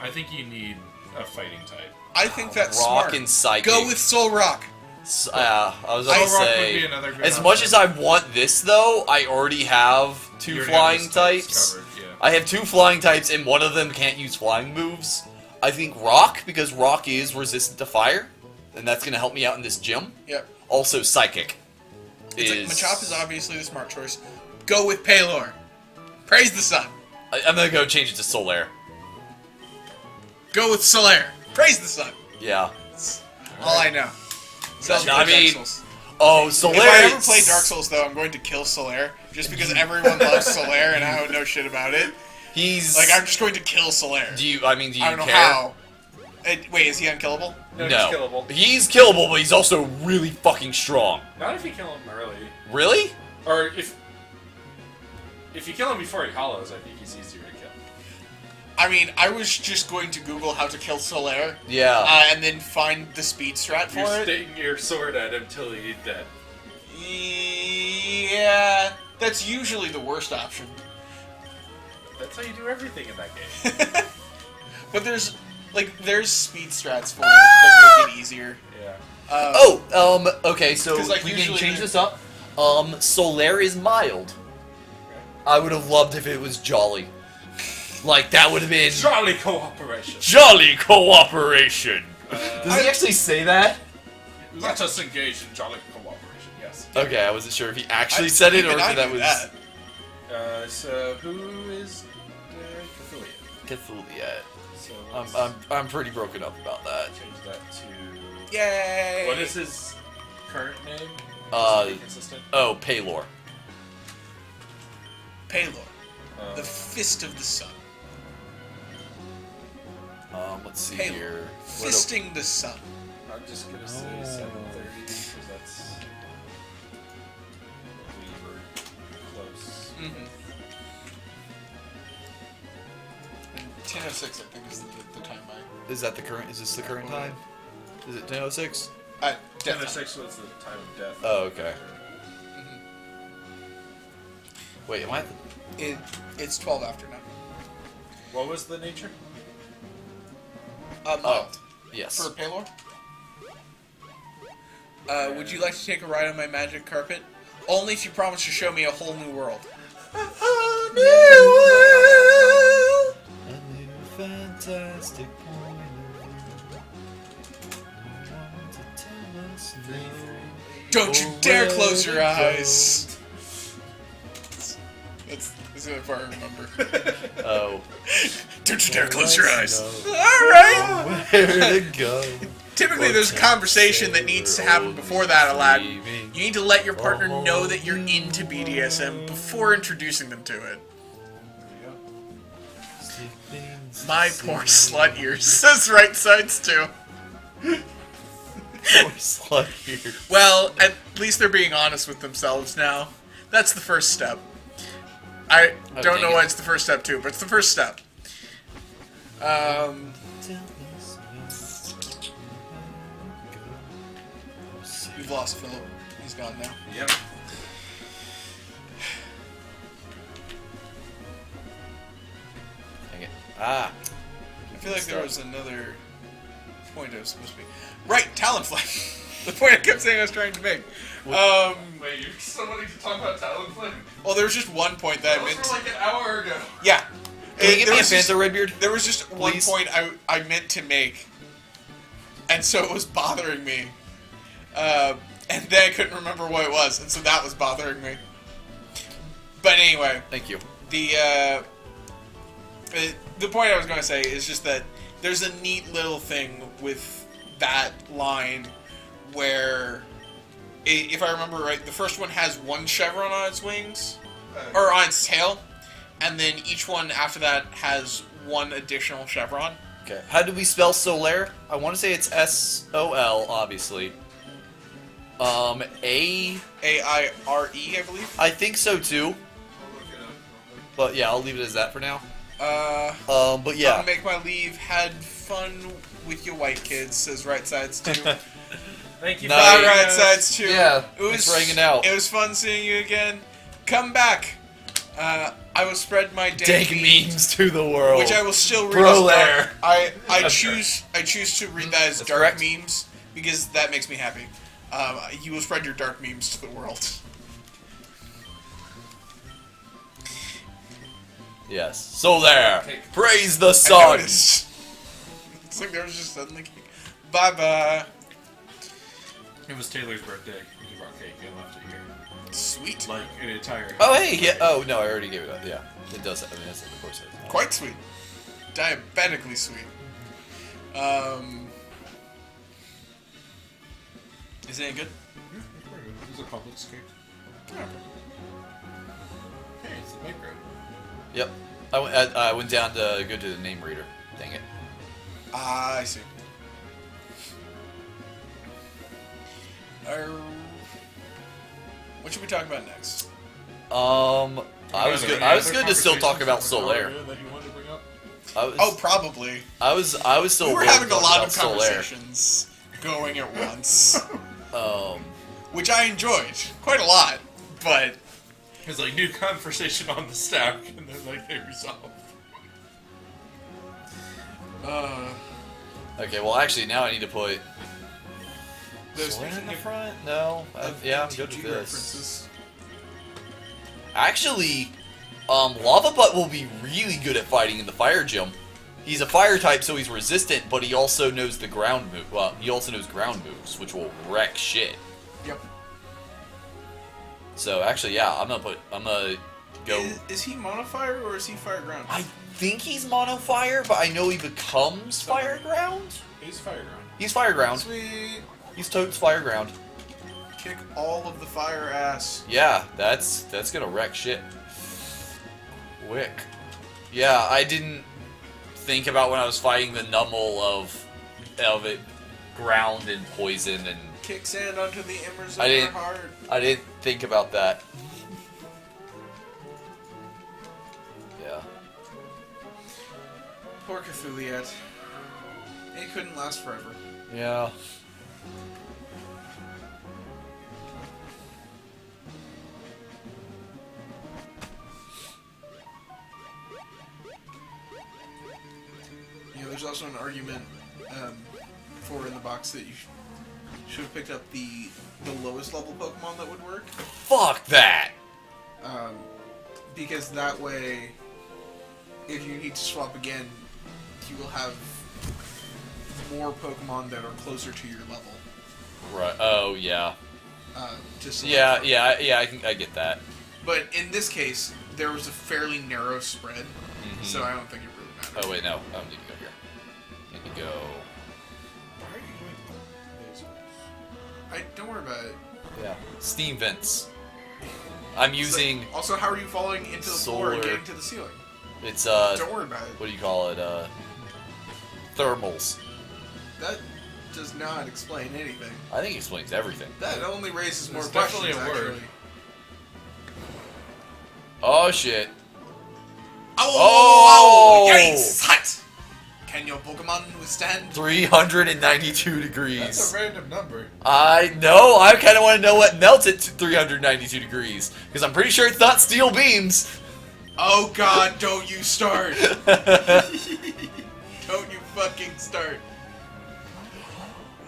I think you need a fighting type. I think that's Rock smart. and Psychic. Go with Soul Rock. I was gonna Soul Rock would say. be another good As option. much as I want this, though, I already have two You already have flying those types. covered, yeah. I have two flying types, and one of them can't use flying moves. I think Rock, because Rock is resistant to fire, and that's going to help me out in this gym. Yep. Also, Psychic. It's like Machop is obviously the smart choice. Go with Paylor. Praise the sun. I'm going to go change it to Solaire. Go with Solaire. Praise the sun. Yeah. That's all I know. Sounds No, like I mean- Dark Souls. Oh, Solaire. If I ever play Dark Souls, though, I'm going to kill Solaire. Just because everyone loves Solaire and I don't know shit about it. He's. Like, I'm just going to kill Solaire. Do you I don't know care? how. Wait, is he unkillable? No, No. he's killable. He's killable, but he's also really fucking strong. Not if you kill him early. Really? Or if you kill him before he hollows, I think he's easier to kill. I mean, I was just going to Google how to kill Solaire. Yeah. And then find the speed strat for You're it. sticking your sword at him till he's dead. Yeah, that's usually the worst option. That's how you do everything in that game. But there's speed strats for it that make it easier. Yeah. Okay, so 'Cause, like, we can usually change the- this up. Solaire is mild. I would have loved if it was Jolly. Like, that would have been Jolly cooperation. Jolly Cooperation. Does he actually say that? Let us engage in jolly cooperation. Yes. Okay, I wasn't sure if he actually said it or Even I if that knew was So who is Cthulhu? Cthulhu. So let's I'm pretty broken up about that. change that to. Yay! What is his current name? Uh, Just to be consistent. Oh, Paylor. Paylor, the Fist of the Sun. Let's see Paylor, here. Fisting the Sun. I'm just gonna say 7:30 because that's we were close. Mm-hmm. 10:06, I think, is the time by. Is that the current? Is this the current time? Is it 10:06? Death 10:06 was the time of death. Oh, okay. Mhm. Wait, am I? It's 12 after now. What was the nature? Mild. Yes. For Paylor? Would you like to take a ride on my magic carpet? Only if you promise to show me a whole new world. A new fantastic point of view. Don't you dare close your eyes! That's the only part I remember. Oh. Don't you dare close your eyes! No. Alright! Where to go? Typically, there's a conversation that needs to happen before that, Aladdin. You need to let your partner know that you're into BDSM before introducing them to it. My poor slut ears, says right sides too. Poor slut here. Well, at least they're being honest with themselves now. That's the first step. I don't know why it's the first step too, but it's the first step. We've lost Philip. He's gone now. Yep. Dang it. Ah. I feel like there was another point I was supposed to make. Right, Talonflame. The point I kept saying I was trying to make. Wait, you're still wanting to talk about Talonflame? Well, there was just one point that I meant. Like an hour ago. Yeah. Can you give There me a was just- Fanta Redbeard? There was just one Please? point I meant to make, and so it was bothering me. And then I couldn't remember what it was, and so that was bothering me. But anyway, Thank you. the point I was going to say is just that there's a neat little thing with that line where, if I remember right, the first one has one chevron on its wings, or on its tail, and then each one after that has one additional chevron. Okay. How do we spell Solaire? I want to say it's S-O-L, obviously. A... A-I-R-E, I believe. I think so too. But yeah, I'll leave it as that for now. But yeah. I'll make my leave. Had fun with your white kids, says right sides too. Thank you Nice. for Right sides too. Yeah, It was thanks for hanging out. It was fun seeing you again. Come back. I will spread my Dank memes to the world. which I will still read. Bro as there. I choose to read that as That's dark correct. memes because that makes me happy. You will spread your dark memes to the world. Yes. Solaire. Okay. Praise the I sun. noticed. It's like there was just suddenly. Bye bye. It was Taylor's birthday. He brought cake and left it here. Sweet. Like an entire. Oh, hey. Yeah. Oh, no, I already gave it up. Yeah. It does. I mean, that's of course it is. Quite sweet. Diabetically sweet. Is it any good? It was a Publix cake. Hey, it's the micro. Yep. I went down to go to the name reader. Dang it. Ah, I see. What should we talk about next? I was good. I was good to still talk about Solaire. That you wanted to bring up? I was. Oh, probably. I was still. We were willing to having a talk lot about of Solaire. conversations going at once, Um. which I enjoyed quite a lot. But It's like new conversation on the stack, and then like they resolve. Okay. Well, actually, now I need to put. those Solaire in the front? No. Yeah, I'm good with MTG this. references. Actually, Lava Butt will be really good at fighting in the fire gym. He's a fire type, so he's resistant, but he also knows the ground move. Well, he also knows ground moves, which will wreck shit. Yep. So actually, yeah, I'm gonna go. Is he monofire or is he fire ground? I think he's mono fire, but I know he becomes fire ground. He's fire ground. He's fire ground. Sweet. He's totes fire ground. Kick all of the fire ass. Yeah, that's gonna wreck shit. Quick. Yeah, I didn't think about when I was fighting the Numble of it ground and poison, and Kick sand onto the embers of I your didn't- heart. I didn't think about that. Yeah. Poor Cthulhu. It couldn't last forever. Yeah. You know, there's also an argument for in the box that you should have picked up the lowest level Pokemon that would work. Fuck that! Because that way, if you need to swap again, you will have more Pokemon that are closer to your level. Right. Oh, yeah. To select Yeah, from. yeah, I get that. But in this case, there was a fairly narrow spread, Mhm. so I don't think it really matters. Oh, wait, no. I don't need to go here. I need to go... Why are you going lasers? Don't worry about it. Yeah. Steam vents. I'm using... Also, how are you falling into the floor and solar- getting to the ceiling? It's, Don't worry about it. what do you call it? Thermals. That does not explain anything. I think it explains everything. That only raises more It's questions, definitely a word. actually. Oh, shit. Oh! Oh! Yikes! Hot! Can your Pokemon withstand? 392 degrees. That's a random number. I know. I kind of want to know what melts at 392 degrees. Because I'm pretty sure it's not steel beams. Oh god, don't you start! Don't you fucking start.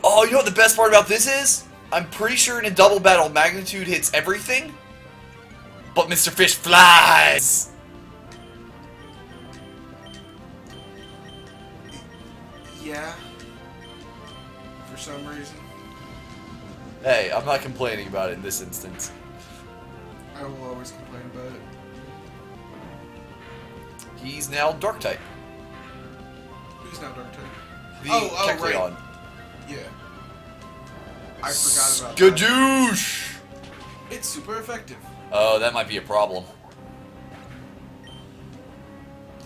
Oh, you know what the best part about this is? I'm pretty sure in a double battle, magnitude hits everything. But Mr. Fish flies. Yeah. For some reason. Hey, I'm not complaining about it in this instance. I will always complain about it. He's now dark type. Who's now Dark type? The Oh, right. Kecleon. Yeah. I forgot about that. Skadoosh! It's super effective. Oh, that might be a problem.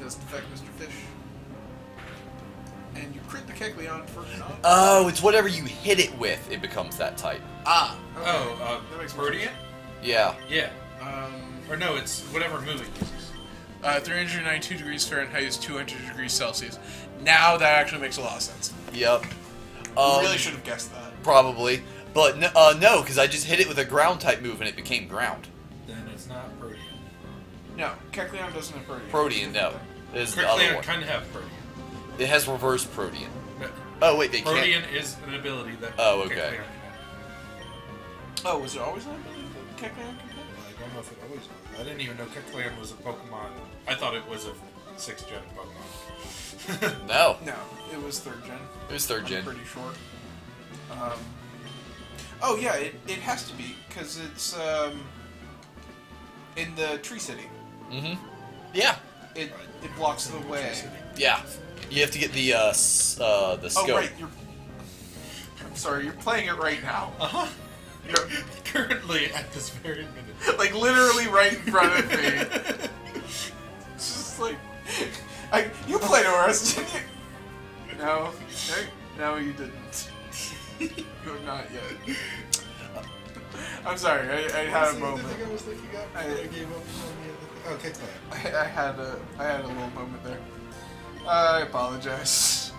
Doesn't affect Mr. Fish. And you crit the Kecleon for not. Oh, it's whatever you hit it with, it becomes that type. Ah! Okay. Oh, That makes more Radiant? Yeah. Yeah. Um, Or no, it's whatever move it uses. 392 degrees Fahrenheit is 200 degrees Celsius. Now that actually makes a lot of sense. Yep. You really should have guessed that. Probably. But no, because I just hit it with a ground type move and it became ground. Then it's not Protean. No, Kecleon doesn't have Protean. Protean, no. It is the other Kecleon one. can have Protean. It has reverse Protean. But Oh, wait, they can't. Protean is an ability that Oh, okay. Kecleon can have. Oh, was it always an ability that Kecleon could have? I don't know if it always was. I didn't even know Kecleon was a Pokemon. I thought it was a 6th gen Pokemon. No. No, it was 3rd gen. It was 3rd gen. I'm pretty sure. Oh yeah, it has to be, because it's in the Tree City. Mm-hmm. Yeah. It blocks the way. Yeah. You have to get the scope. Oh right, I'm sorry, you're playing it right now. Uh-huh. You're, Currently, at this very minute. like literally right in front of me. It's just like, you played ORS, didn't you? No, no, you didn't. You have not yet. I'm sorry, I had a moment. I was looking up. I gave up on the other thing. Oh, Kecleon. I had a little moment there. I apologize.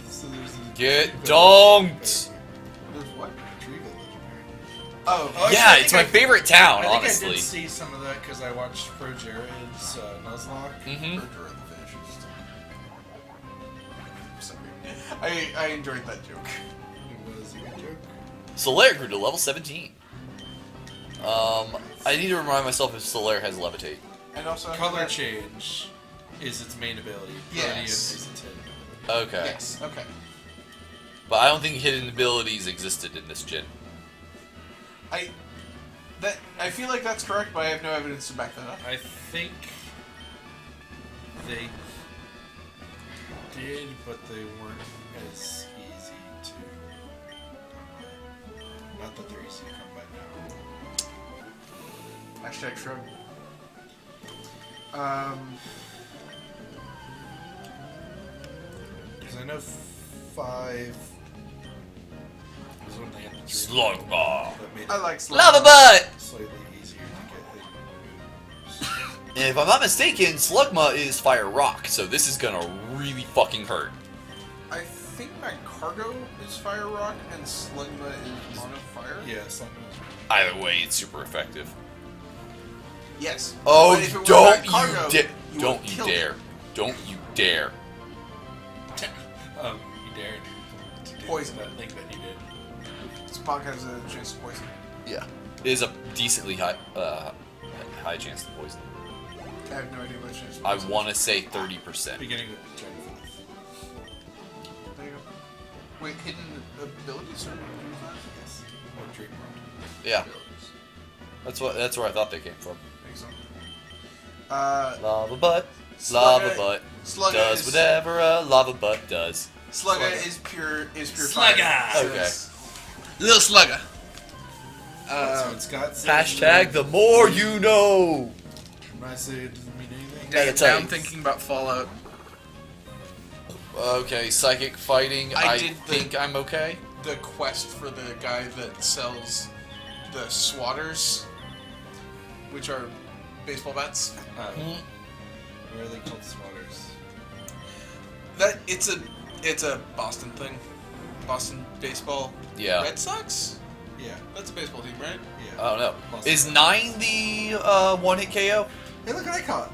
So there's a Get donked! There's what? Tree Village, apparently. Oh, Yeah, it's my favorite town, I think I honestly. did see some of that because I watched Pro Jared's Nuzlocke. Mm-hmm. I enjoyed that joke. It was a good joke. Solaire grew to level 17. I need to remind myself if Solaire has levitate. And also Color change is its main ability. Protean Yes. is its hidden ability. Okay. Yes. Okay. But I don't think hidden abilities existed in this gen. I feel like that's correct, but I have no evidence to back that up. I think they did, but they weren't as easy to. Not that they're easy to come by now. Hashtag shrug. Because I know 5 was when they had the Tree Slugma. that made I it like Lava butt! slightly easier to get hidden moves. And if I'm not mistaken, Slugma is Fire Rock, so this is gonna really fucking hurt. I think Magcargo is Fire Rock and Slugma is Mono Fire. Yeah, something. Either way, it's super effective. Yes. Oh, But if it were don't Magcargo, you dare! you Don't would've you killed dare! it. Don't you dare! You dared to do Poison. that thing that you did. This Pog has a chance to poison. Yeah, it is a decently high chance to poison. I have no idea what chance. I want to say 30%. Beginning with Gen 5. There you go. Wait, hidden abilities or Yes. Or trademark. Yeah, that's where I thought they came from. Lava butt, lava Slugga- butt Slugga does is- whatever a lava butt does. Slugga is pure Slugga! fire. So Okay. it's Little Slugga. So it's got Hashtag the more you know. When I say it doesn't mean anything. Gotta Dang, tell now you. I'm thinking about Fallout. Okay, psychic fighting. I I did the- think I'm okay. The quest for the guy that sells the swatters, which are baseball bats. Where are they called swatters? That it's a Boston thing. Boston baseball. Yeah. Red Sox? Yeah. That's a baseball team, right? Yeah. I don't know. Boston Is Red 9 the one-hit KO? Hey, look what I caught.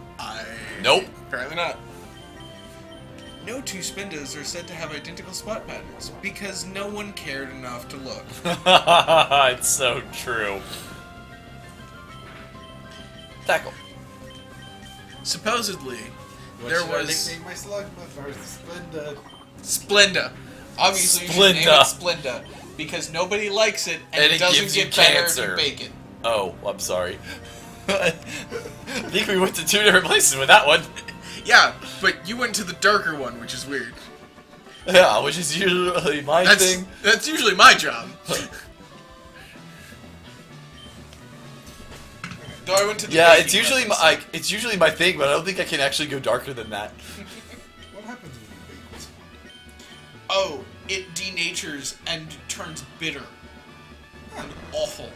Nope. Apparently not. No two Spindas are said to have identical spot patterns because no one cared enough to look. It's so true. Tackle. Supposedly, What there should I was nickname my slug or Splenda? Splenda. Obviously, you should name it Splenda. Splenda because nobody likes it and, And it it doesn't gives you get better cancer. to bake it. Oh, I'm sorry. I think we went to 2 different places with that one. Yeah, but you went to the darker one, which is weird. Yeah, which is usually my thing. That's usually my job. Though I went to the Yeah, baking it's usually reference. it's usually my thing, but I don't think I can actually go darker than that. What happens when you bake this? Oh, it denatures and turns bitter and awful.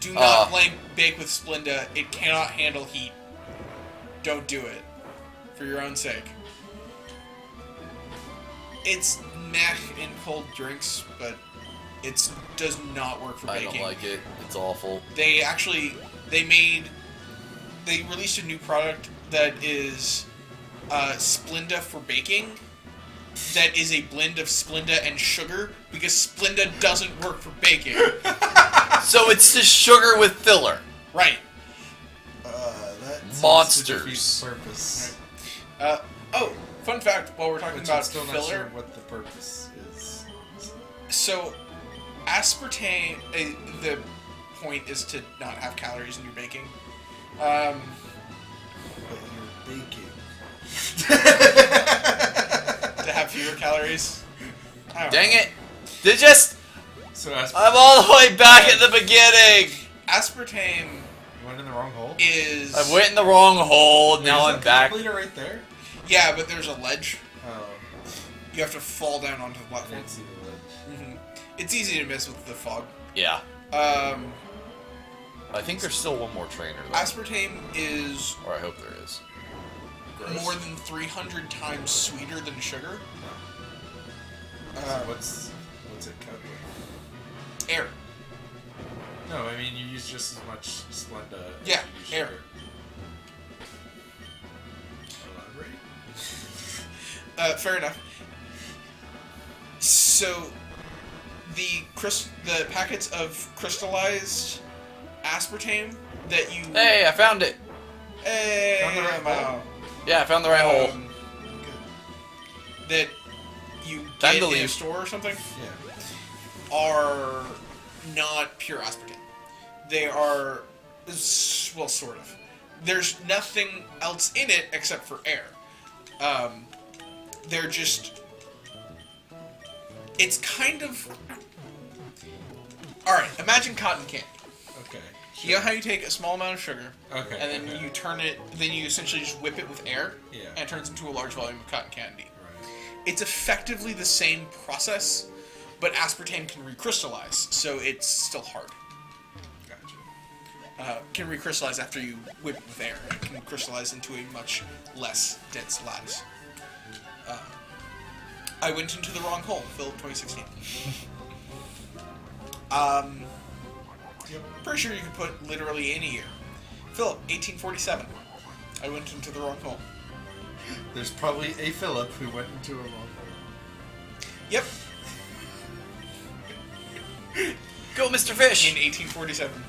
Do not bake with Splenda. It cannot handle heat. Don't do it. For your own sake. It's meh in cold drinks, but it does not work for I baking. don't like it. It's awful. They released a new product that is Splenda for baking. That is a blend of Splenda and sugar because Splenda doesn't work for baking. So it's just sugar with filler. Right. That seems Monsters. to defeat purpose. Oh, fun fact while we're talking Which I'm about still not filler. sure what the purpose is. So, aspartame, the point is to not have calories in your baking. But you're baking. To have fewer calories. I don't Dang know. it! They just So as I'm all the way back at the beginning. Aspartame You went in the wrong hole? is... I went in the wrong hole. Now Is I'm that back. completer right there? Yeah, but there's a ledge. Oh, You have to fall down onto the I platform. didn't see the ledge. It's easy to miss with the fog. Yeah. I I think there's still one more trainer though. Aspartame is Or I hope there is. more than 300 times sweeter than sugar. So what's it cut with? Air. no, I mean you use just as much Splenda. as Yeah, you use air. sugar. Elaborate. Fair enough. So, the packets of crystallized aspartame that you... Hey, I found it. Hey, Found the right wow. hole? Yeah, I found the right hole. That you Time get to in a leave. store or something Yeah. are not pure aspartame. They are, well, sort of. There's nothing else in it except for air. They're just... It's kind of... Alright, imagine cotton candy. Okay. You know how you take a small amount of sugar, Okay. and then you turn it, then you essentially just whip it with air, Yeah. and it turns into a large volume of cotton candy. Right. It's effectively the same process, but aspartame can recrystallize, so it's still hard. Gotcha. can recrystallize after you whip it with air. It can crystallize into a much less dense lattice. I went into the wrong hole, Philip 2016. Pretty sure you could put literally any year. Philip, 1847. I went into the wrong hole. There's probably a Philip who went into a wrong hole. Yep, Go, Mr. Fish! in 1847.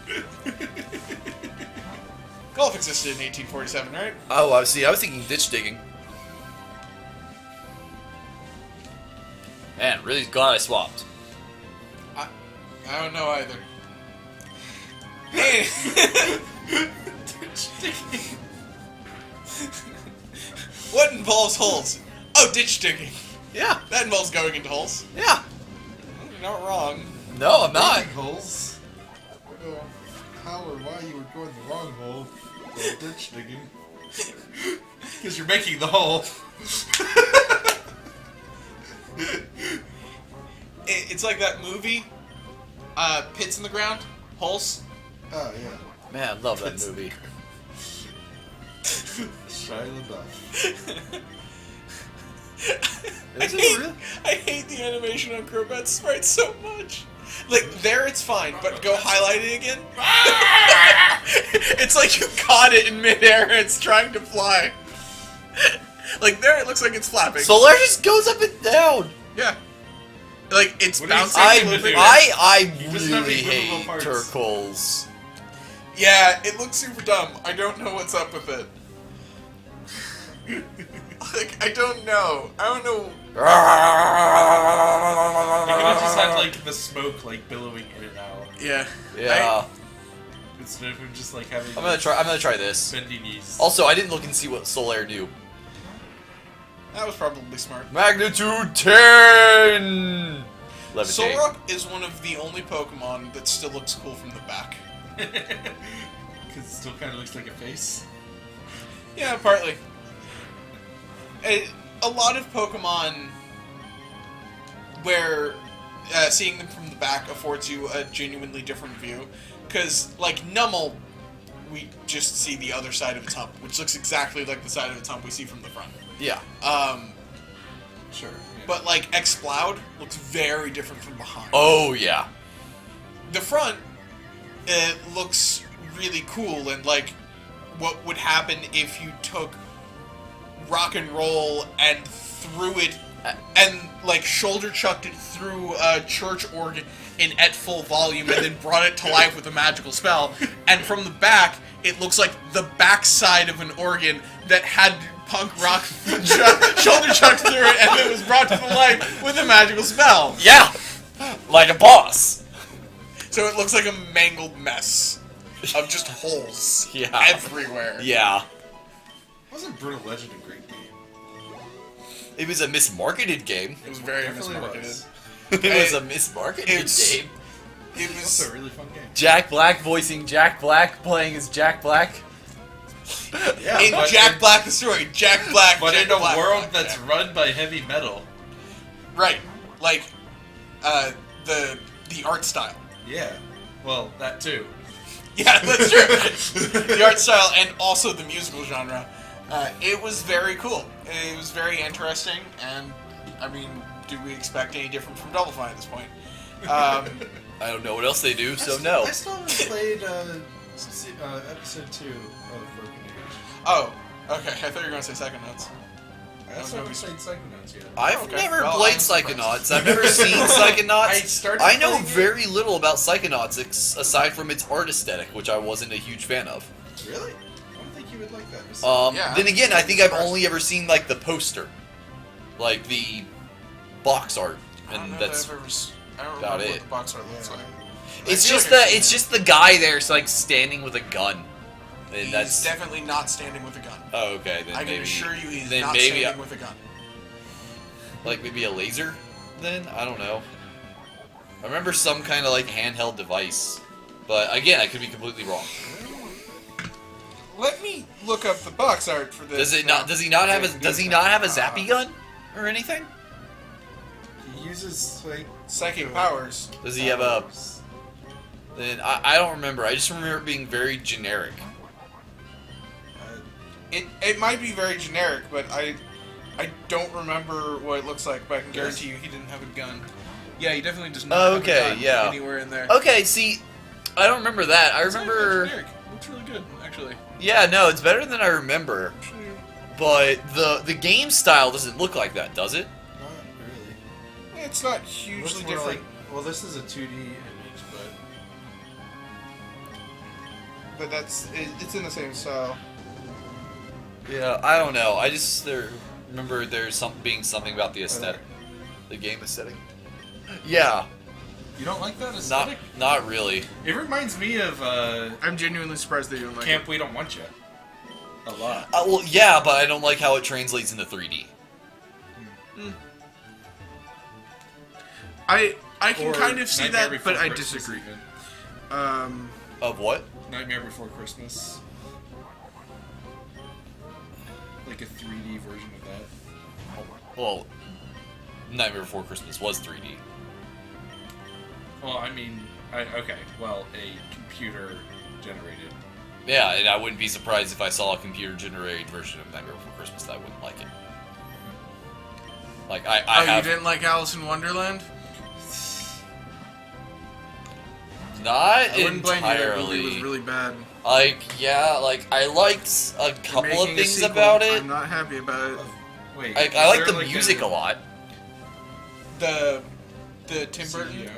Golf existed in 1847, right? Oh, I see. I was thinking ditch digging. Man, really glad I swapped. I don't know either. Hey! What involves holes? Oh, ditch digging. Yeah, That involves going into holes. yeah. You're not wrong. No, I'm not. Digging holes. I don't know how or why you would go in the wrong hole while ditch digging. Because you're making the hole. It's like that movie, Pits in the Ground, Holes. Oh yeah. Man, I love that movie. Shia LaBeouf. Is it real? I hate the animation on Crobat's sprite so much. Like, there it's fine, but go highlight it again. It's like you caught it in midair and it's trying to fly. Like, there it looks like it's flapping. Solar just goes up and down. Yeah. Like, it's What do you bouncing. think? flipping. I doesn't have really any movable hate parts. turtles. Yeah, it looks super dumb. I don't know what's up with it. Like, I don't know. I don't know. You could have just had like the smoke like billowing in and out Yeah. Yeah, instead of him just like having I'm gonna try this. bendy knees. Also, I didn't look and see what Solaire knew. That was probably smart. Magnitude 10. Levitate. Solrock is one of the only Pokemon that still looks cool from the back. Because it still kind of looks like a face. Yeah, partly. A lot of Pokemon where seeing them from the back affords you a genuinely different view. Because, like, Numel, we just see the other side of its hump, which looks exactly like the side of its hump we see from the front. Yeah. Sure. Yeah. But, like, Exploud looks very different from behind. Oh yeah. The front, it looks really cool, and, like, what would happen if you took Rock and Roll and threw it and like shoulder chucked it through a church organ at full volume and then brought it to life with a magical spell, and from the back it looks like the backside of an organ that had punk rock shoulder chucked through it and then was brought to life with a magical spell. Yeah. Like a boss. So it looks like a mangled mess of just holes Yeah. everywhere. Yeah. Wasn't Brutal Legend a great game? It was a mismarketed game. It was very Definitely mismarketed. was. It was a mismarketed It's- game. It It's was a really fun game. Jack Black voicing Jack Black, playing as Jack Black. Yeah, in but Jack Black the story. Jack Black. But Jack in a Black, world Black, that's Jack. run by heavy metal. Right, like the art style. Yeah. Well, that too. Yeah, that's true. The art style and also the musical genre. It was very cool. It was very interesting, and I mean, do we expect any different from Double Fine at this point? I don't know what else they do, so no. I still haven't played episode 2 of Broken Age. Oh, okay. I thought you were going to say Second Notes. I also haven't played Psychonauts yet. I've Okay, never well, played I'm Psychonauts. I've never seen Psychonauts. I know playing it. very little about Psychonauts aside from its art aesthetic, which I wasn't a huge fan of. Really? I don't think you would like that. Yeah, Then I'm again, I think I've impressed. only ever seen like the poster, like the box art, I don't and know that's that I've ever I don't about remember what it. the box art looks like. it's I feel just like I've the seen it's it. just the guy there, it's like standing with a gun, and He's that's definitely not standing with a gun. oh okay. Then I can maybe assure you he's then not maybe standing with a gun. like maybe a laser. Then I don't know. I remember some kind of like handheld device, but again, I could be completely wrong. Let me look up the box art for this. Does it not? Does he not have a? Does he not have a zappy gun or anything? He uses like Psychic powers? Does he have a? then I don't remember. I just remember it being very generic. It might be very generic, but I don't remember what it looks like. But I can guarantee you, he didn't have a gun. Yeah, he definitely does not have a gun yeah. anywhere in there. Okay, see, I don't remember that. I It's not remember. generic. It looks really good, actually. Yeah, no, it's better than I remember. But the game style doesn't look like that, does it? Not really. It's not Looks hugely more different, like, well, this is a 2D image, but it's in the same style. Yeah, I don't know. I just remember there's being something about the aesthetic, the game aesthetic. Yeah, You don't like that aesthetic? not really. It reminds me of I'm genuinely surprised that you don't like Camp We Don't Want You. A lot. Well, yeah, but I don't like how it translates into 3D. it. I can Or kind of see Nightmare that, Before but I Christmas disagree. even. Of what? Nightmare Before Christmas. Like a 3D version of that. Well, Nightmare Before Christmas was 3D. Well, I mean, okay. Well, a computer generated. Yeah, and I wouldn't be surprised if I saw a computer-generated version of Nightmare Before Christmas that I wouldn't like it. Like, I have... You didn't like Alice in Wonderland? Not I wouldn't blame you. That entirely. movie was really bad. Like, yeah, like, I liked a couple of Making a things sequel, about it. I'm not happy about it. Wait, I is like there the like music a lot. The Tim Burton CGI?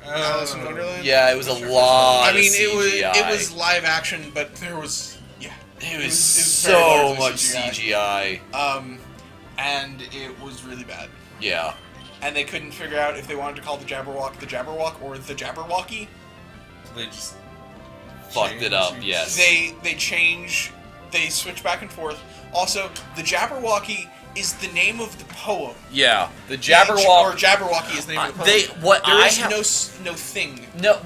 Alice in Wonderland. Yeah, it was a lot I mean, of it CGI. was live action, but there was It was very so largely much CGI. CGI. And it was really bad. Yeah. And they couldn't figure out if they wanted to call the Jabberwock or the Jabberwocky. They just Fucked it up, changed. yes. They switch back and forth. Also, the Jabberwocky is the name of the poem. Yeah. The Or Jabberwock... Jabberwocky is the name of the poem. There is no thing. No,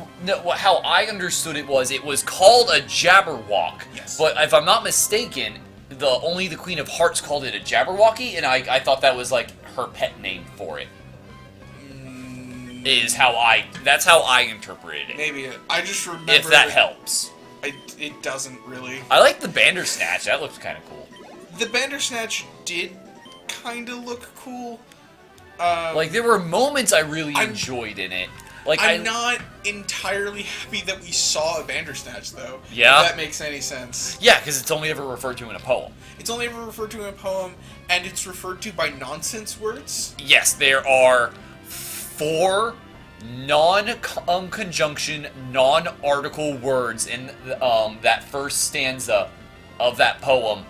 how I understood it was called a Jabberwock. Yes. But if I'm not mistaken, only the Queen of Hearts called it a Jabberwocky, and I thought that was like her pet name for it. That's how I interpreted it. Maybe I just remember. If that helps. It doesn't really. I like the Bandersnatch. That looks kind of cool. The Bandersnatch did kind of look cool. Like there were moments I really I'm- enjoyed in it. Like I'm not entirely happy that we saw a Bandersnatch, though. Yeah? If that makes any sense. Yeah, because it's only ever referred to in a poem. It's only ever referred to in a poem, and it's referred to by nonsense words. Yes, there are 4 non-conjunction, non-article words in that first stanza of that poem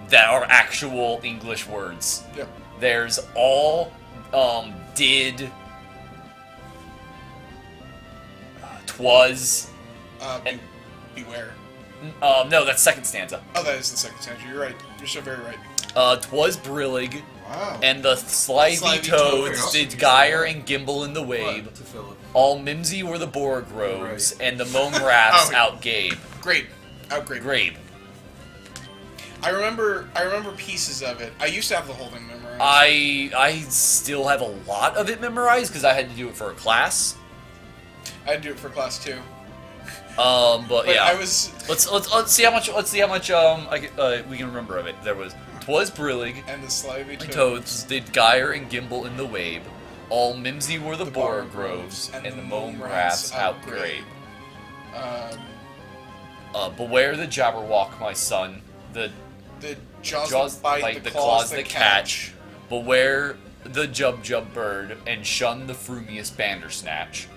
that are actual English words. Yep. There's all, did, 'twas, Beware. no, that's second stanza. Oh, that is the second stanza. You're right. You're so very right. 'Twas brillig, Wow. and the slithy Slithy toads toads. did gyre and gimble in the wabe. To Philip. All mimsy were the boar groves, Right. and the mome rafts Oh. outgabe. Grape. Outgrape. Grabe. I remember pieces of it. I used to have the whole thing memorized. I still have a lot of it memorized because I had to do it for a class. I had to do it for class too. But But yeah, I was. let's see how much we can remember of it. There was 'twas brillig, And the slimy toads did gyre and gimble in the wabe. All mimsy were the boar groves, and the mome rafts outgrabe. Beware the Jabberwock, my son. The The jaws, jaws that bite, the claws that catch. Beware the jub bird, and shun the frumious Bandersnatch.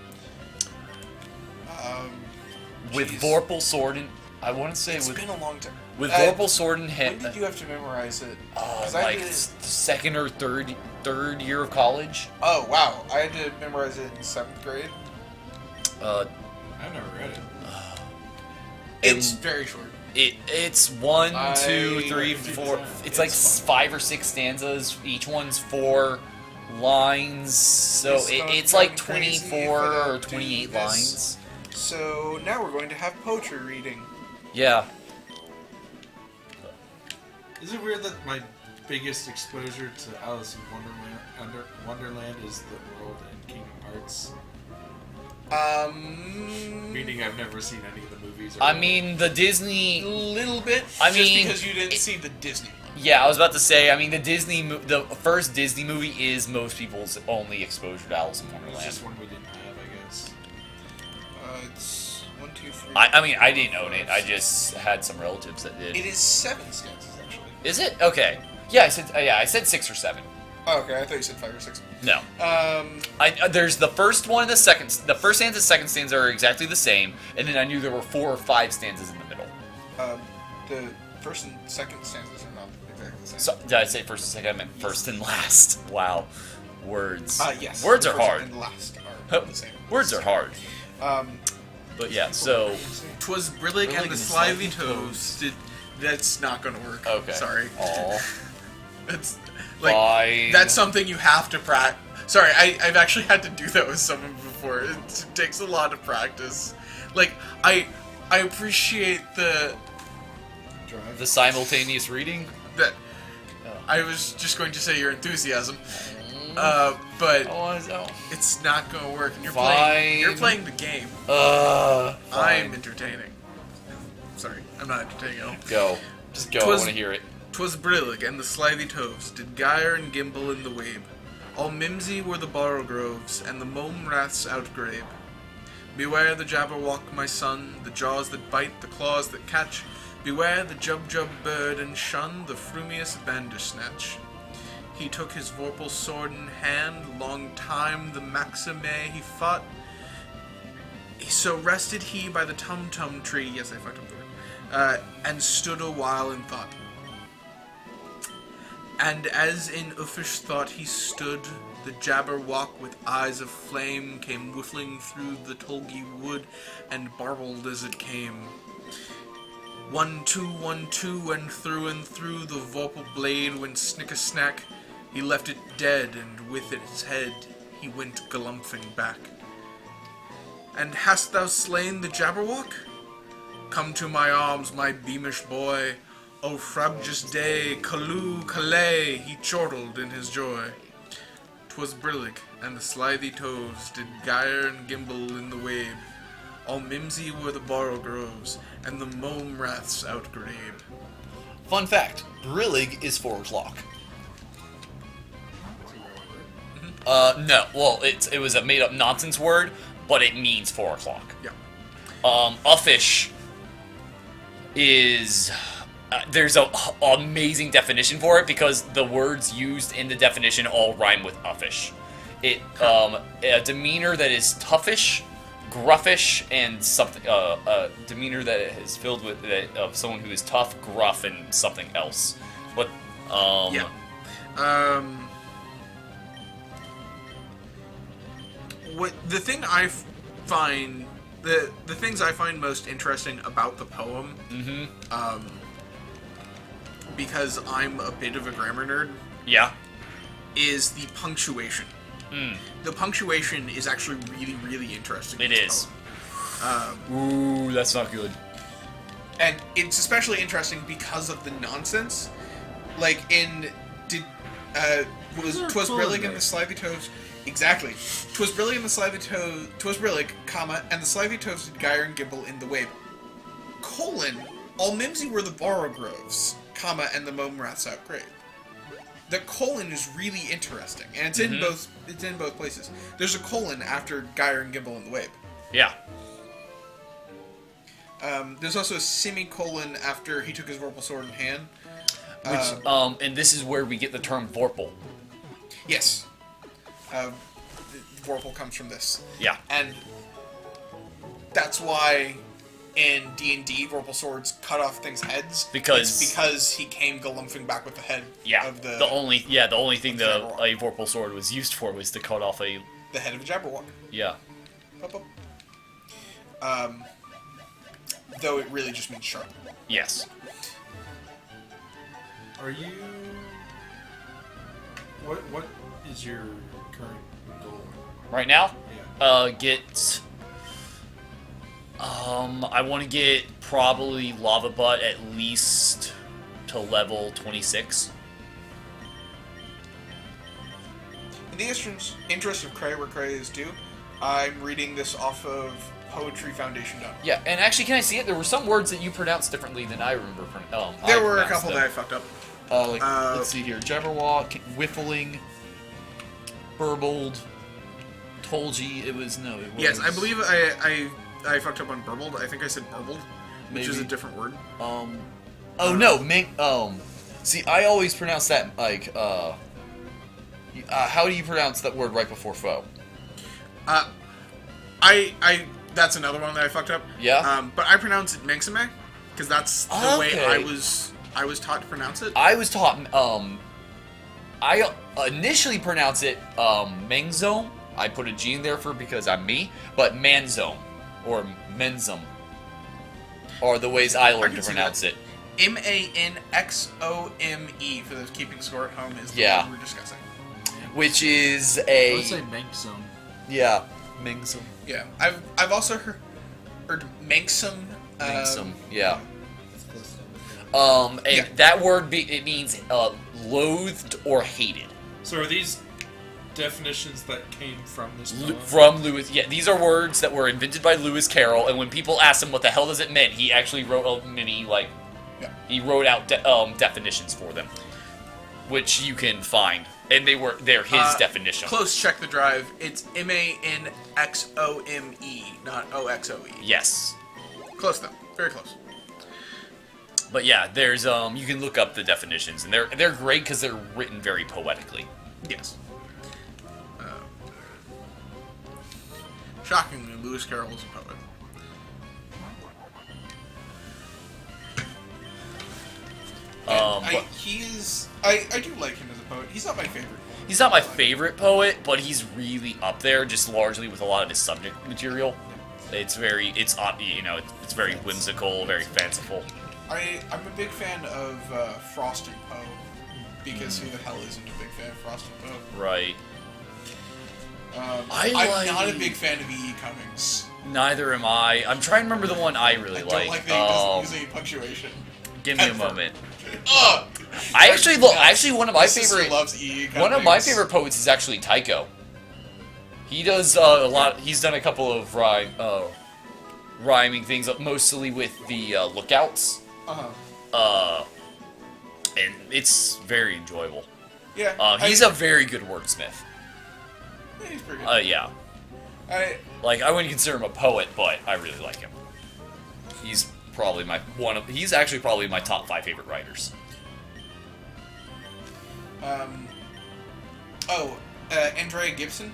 With Jeez. Vorpal sword and I want to say It's with been a long time. with Uh, Vorpal sword in When hand. did you have to memorize it? 'Cause I Like did it- second or third year of college. Oh wow! I had to memorize it in 7th grade. I've never read it. It's And very short. it's 1, 2, 3, I- 4. It's like 5 or 6 stanzas. Each one's 4 lines, so It's it's gone like crazy if I 24 or don't do 28 this. lines. So now we're going to have poetry reading. Yeah. Is it weird that my biggest exposure to Alice in Wonderland is the world in Kingdom Hearts? Meaning I've never seen any of the movies. I mean, the Disney. A little bit. I just mean, because you didn't see the Disney one. Yeah, I was about to say. I mean, the first Disney movie is most people's only exposure to Alice in It's Wonderland. just one we didn't have, I guess. It's 1, 2, 3. I mean, I didn't own it. I just had some relatives that did. It is 7 stanzas actually. Is it? Okay. Yeah, I said 6 or 7. Oh, okay, I thought you said 5 or 6. No. Um, There's the first one and the second. The first stanza and second stanza are exactly the same, and then I knew there were 4 or 5 stanzas in the middle. the first and second stanzas are not exactly the same. So did I say first and second? I meant first and last. Wow, words. Yes. Words the are first hard. and last are the same. Words are hard. Um, But yeah, so 'Twas Brillig and the Slithy Toes did. That's not gonna work. okay. Sorry. Aw. That's like Fine. that's something you have to practice. Sorry, I've actually had to do that with someone before. It takes a lot of practice. Like I appreciate the The simultaneous reading. that. I was just going to say your enthusiasm, but Oh, it's not gonna work. And you're Fine. playing the game. fine. I'm entertaining. Sorry, I'm not entertaining at all. Go. Just go. I 'Twas- want to hear it. 'Twas Brillig and the Slithy Toes did gyre and gimble in the wabe. All mimsy were the borogroves, and the mome raths outgrabe. Beware the Jabberwock, my son, the jaws that bite, the claws that catch. Beware the Jub bird, and shun the frumious Bandersnatch. He took his vorpal sword in hand, long time the Maxime he fought. So rested he by the tum-tum tree, yes, I fucked up the word, and stood a while in thought. And as in uffish thought he stood, the Jabberwock with eyes of flame came whiffling through the tulgey wood, and barbled as it came. 1, 2, 1, 2, and through the vorpal blade went snick-a-snack. He left it dead, and with its head he went galumphing back. And hast thou slain the Jabberwock? Come to my arms, my beamish boy. O frabjous day, Calloo, Calais, he chortled in his joy. 'Twas Brillig, and the Slithy Toes did gyre and gimble in the wabe. All mimsy were the borogroves, and the mome raths outgrabe. Fun fact: Brillig is 4 o'clock. No. Well, it was a made-up nonsense word, but it means 4 o'clock. Yeah. Uffish is there's a amazing definition for it because the words used in the definition all rhyme with uffish. It a demeanor that is toughish, gruffish, and something a demeanor that is filled with of someone who is tough, gruff, and something else. But Yeah. What the thing I find the things I find most interesting about the poem, because I'm a bit of a grammar nerd, yeah. is the punctuation. The punctuation is actually really, really interesting. It in is. this poem. Ooh, that's not good. and it's especially interesting because of the nonsense. Like Twas Brillig and the Slithy Toes. Exactly. 'Twas Brillig and the Slithy Toes. 'Twas Brillig, comma, and the Slithy Toes did gyre and gimble in the wabe. Colon. All mimsy were the borogroves, comma, and the mome raths outgrabe. The colon is really interesting, and it's in both. It's in both places. There's a colon after gyre and gimble in the wabe. Yeah. There's also a semicolon after he took his vorpal sword in hand. Which and this is where we get the term vorpal. Yes. Vorpal comes from this. Yeah. And that's why in D&D, Vorpal Swords cut off things' heads. Because- It's because he came galumphing back with the head Yeah. of the only thing the a vorpal sword was used for was to cut off a head of a Jabberwock. yeah. Up, up. Though it really just means sharp. Yes. Are you? What is your current goal? Right now, Yeah. get I want to get probably Lava Butt at least to level 26. In the interest of Cray where Cray is due, I'm reading this off of poetryfoundation.org. Yeah, and actually, can I see it? There were some words that you pronounced differently than I remember. There were a couple that I fucked up. Let's see here. Jabberwock, Whiffling, Burbled, Tolgi. It was. Yes, I believe I fucked up on burbled. I think I said burbled, which is a Maybe. different word. Oh no, see, I always pronounce that like, how do you pronounce that word right before foe? That's another one that I fucked up. Yeah? But I pronounce it Manxame, because that's the way Okay. I was taught to pronounce it. I was taught, I initially pronounce it, Mengzome. I put a G in there because I'm me, but Manzome, or Menzum, are the ways I learned to can see pronounce that. it. Manxome, for those keeping score at home, is the Yeah. one we're discussing. Which is I would say Mank Zone. yeah, Mengzome. Yeah, I've also heard Manxum. Mengzome, yeah. And Yeah. that word, it means loathed or hated. So are these definitions that came from this poem? From Lewis, yeah, these are words that were invented by Lewis Carroll, and when people asked him what the hell does it mean, he actually wrote a mini, he wrote out definitions for them, which you can find, and they're his definition. Close check the drive. It's Manxome, not Oxoe. Yes, Close though, very close. but yeah, there's you can look up the definitions, and they're great because they're written very poetically. Yes. Shockingly, Lewis Carroll is a poet. I do like him as a poet. He's not my favorite. He's not my favorite poet, but he's really up there, just largely with a lot of his subject material. It's very whimsical, very fanciful. I'm a big fan of Frost and Poe, because who the hell isn't a big fan of Frost and Poe? Right. I'm not a big fan of E.E. Cummings. Neither am I. I'm trying to remember the one I really I don't like that he doesn't use any punctuation. Give me a Ever. moment. Ugh! Actually, one of my sister favorite loves E.E. Cummings. one of my favorite poets is actually Tycho. He does a lot. He's done a couple of rhyming things, mostly with the lookouts, and it's very enjoyable. Yeah. He's a very good wordsmith. Yeah, he's pretty good. Yeah. I I wouldn't consider him a poet, but I really like him. He's probably he's actually probably my top 5 favorite writers. Andrea Gibson.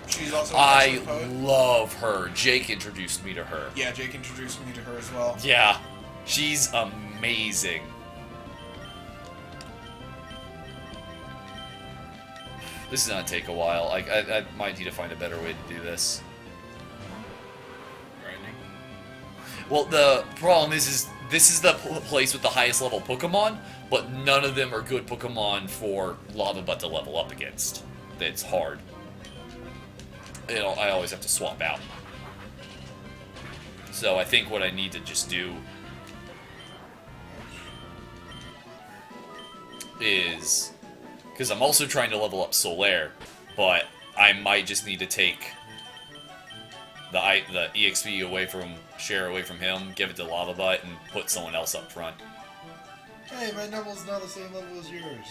She's also I a poet. love her. Jake introduced me to her. Yeah, Jake introduced me to her as well. Yeah, she's amazing. This is gonna take a while. I might need to find a better way to do this. Grinding. Well, the problem is this is the place with the highest level Pokemon, but none of them are good Pokemon for Lava Butt to level up against. It's hard. I always have to swap out. So I think what I need to just do is, because I'm also trying to level up Solaire, but I might just need to take the EXP away from him, give it to Lava Butt, and put someone else up front. Hey, my Nubble's not the same level as yours.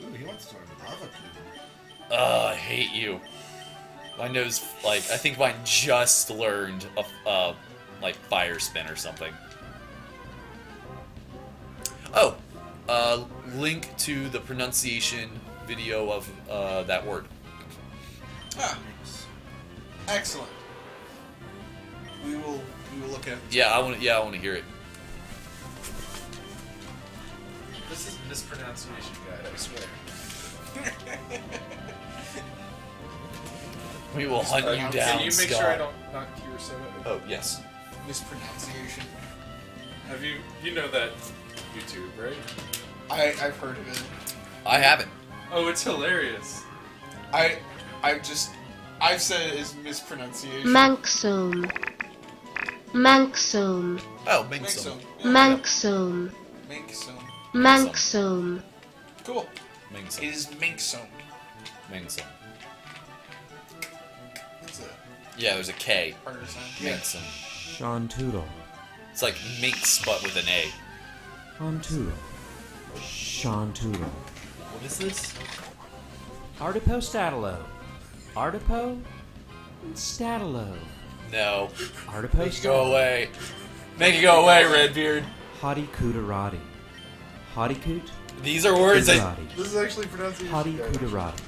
Ooh, he wants to learn Lava Plume. I hate you. Mine knows, I think mine just learned Fire Spin or something. Oh, link to the pronunciation video of that word. Ah, excellent. We will look at it. Yeah, I want to hear it. This is mispronunciation guide, I swear. We will hunt you down, Can you make Scott. sure I don't knock your soda? Oh, yes. Mispronunciation. Have you know that YouTube, right? I've heard of it. I haven't. Oh, it's hilarious. I've said it as mispronunciation. Manxome. Manxome. Oh, Manxome. Manxome. Manxome. Manxome. Cool. It Mengzome. is Manxome. Mengzome. the Yeah, there's a K. harder sound. Yeah. Minxum. Shantoodle. It's like minx, but with an A. Shantoodle. Shantoodle. What is this? Artipo Statalo. Artipo Statalo. No. Artipo Make it go away. Make it go away, Redbeard. Hottie Cooterati. Hottie Coot? These are words I... Cooterati. This is actually pronunciation. Hottie guys. Cooterati.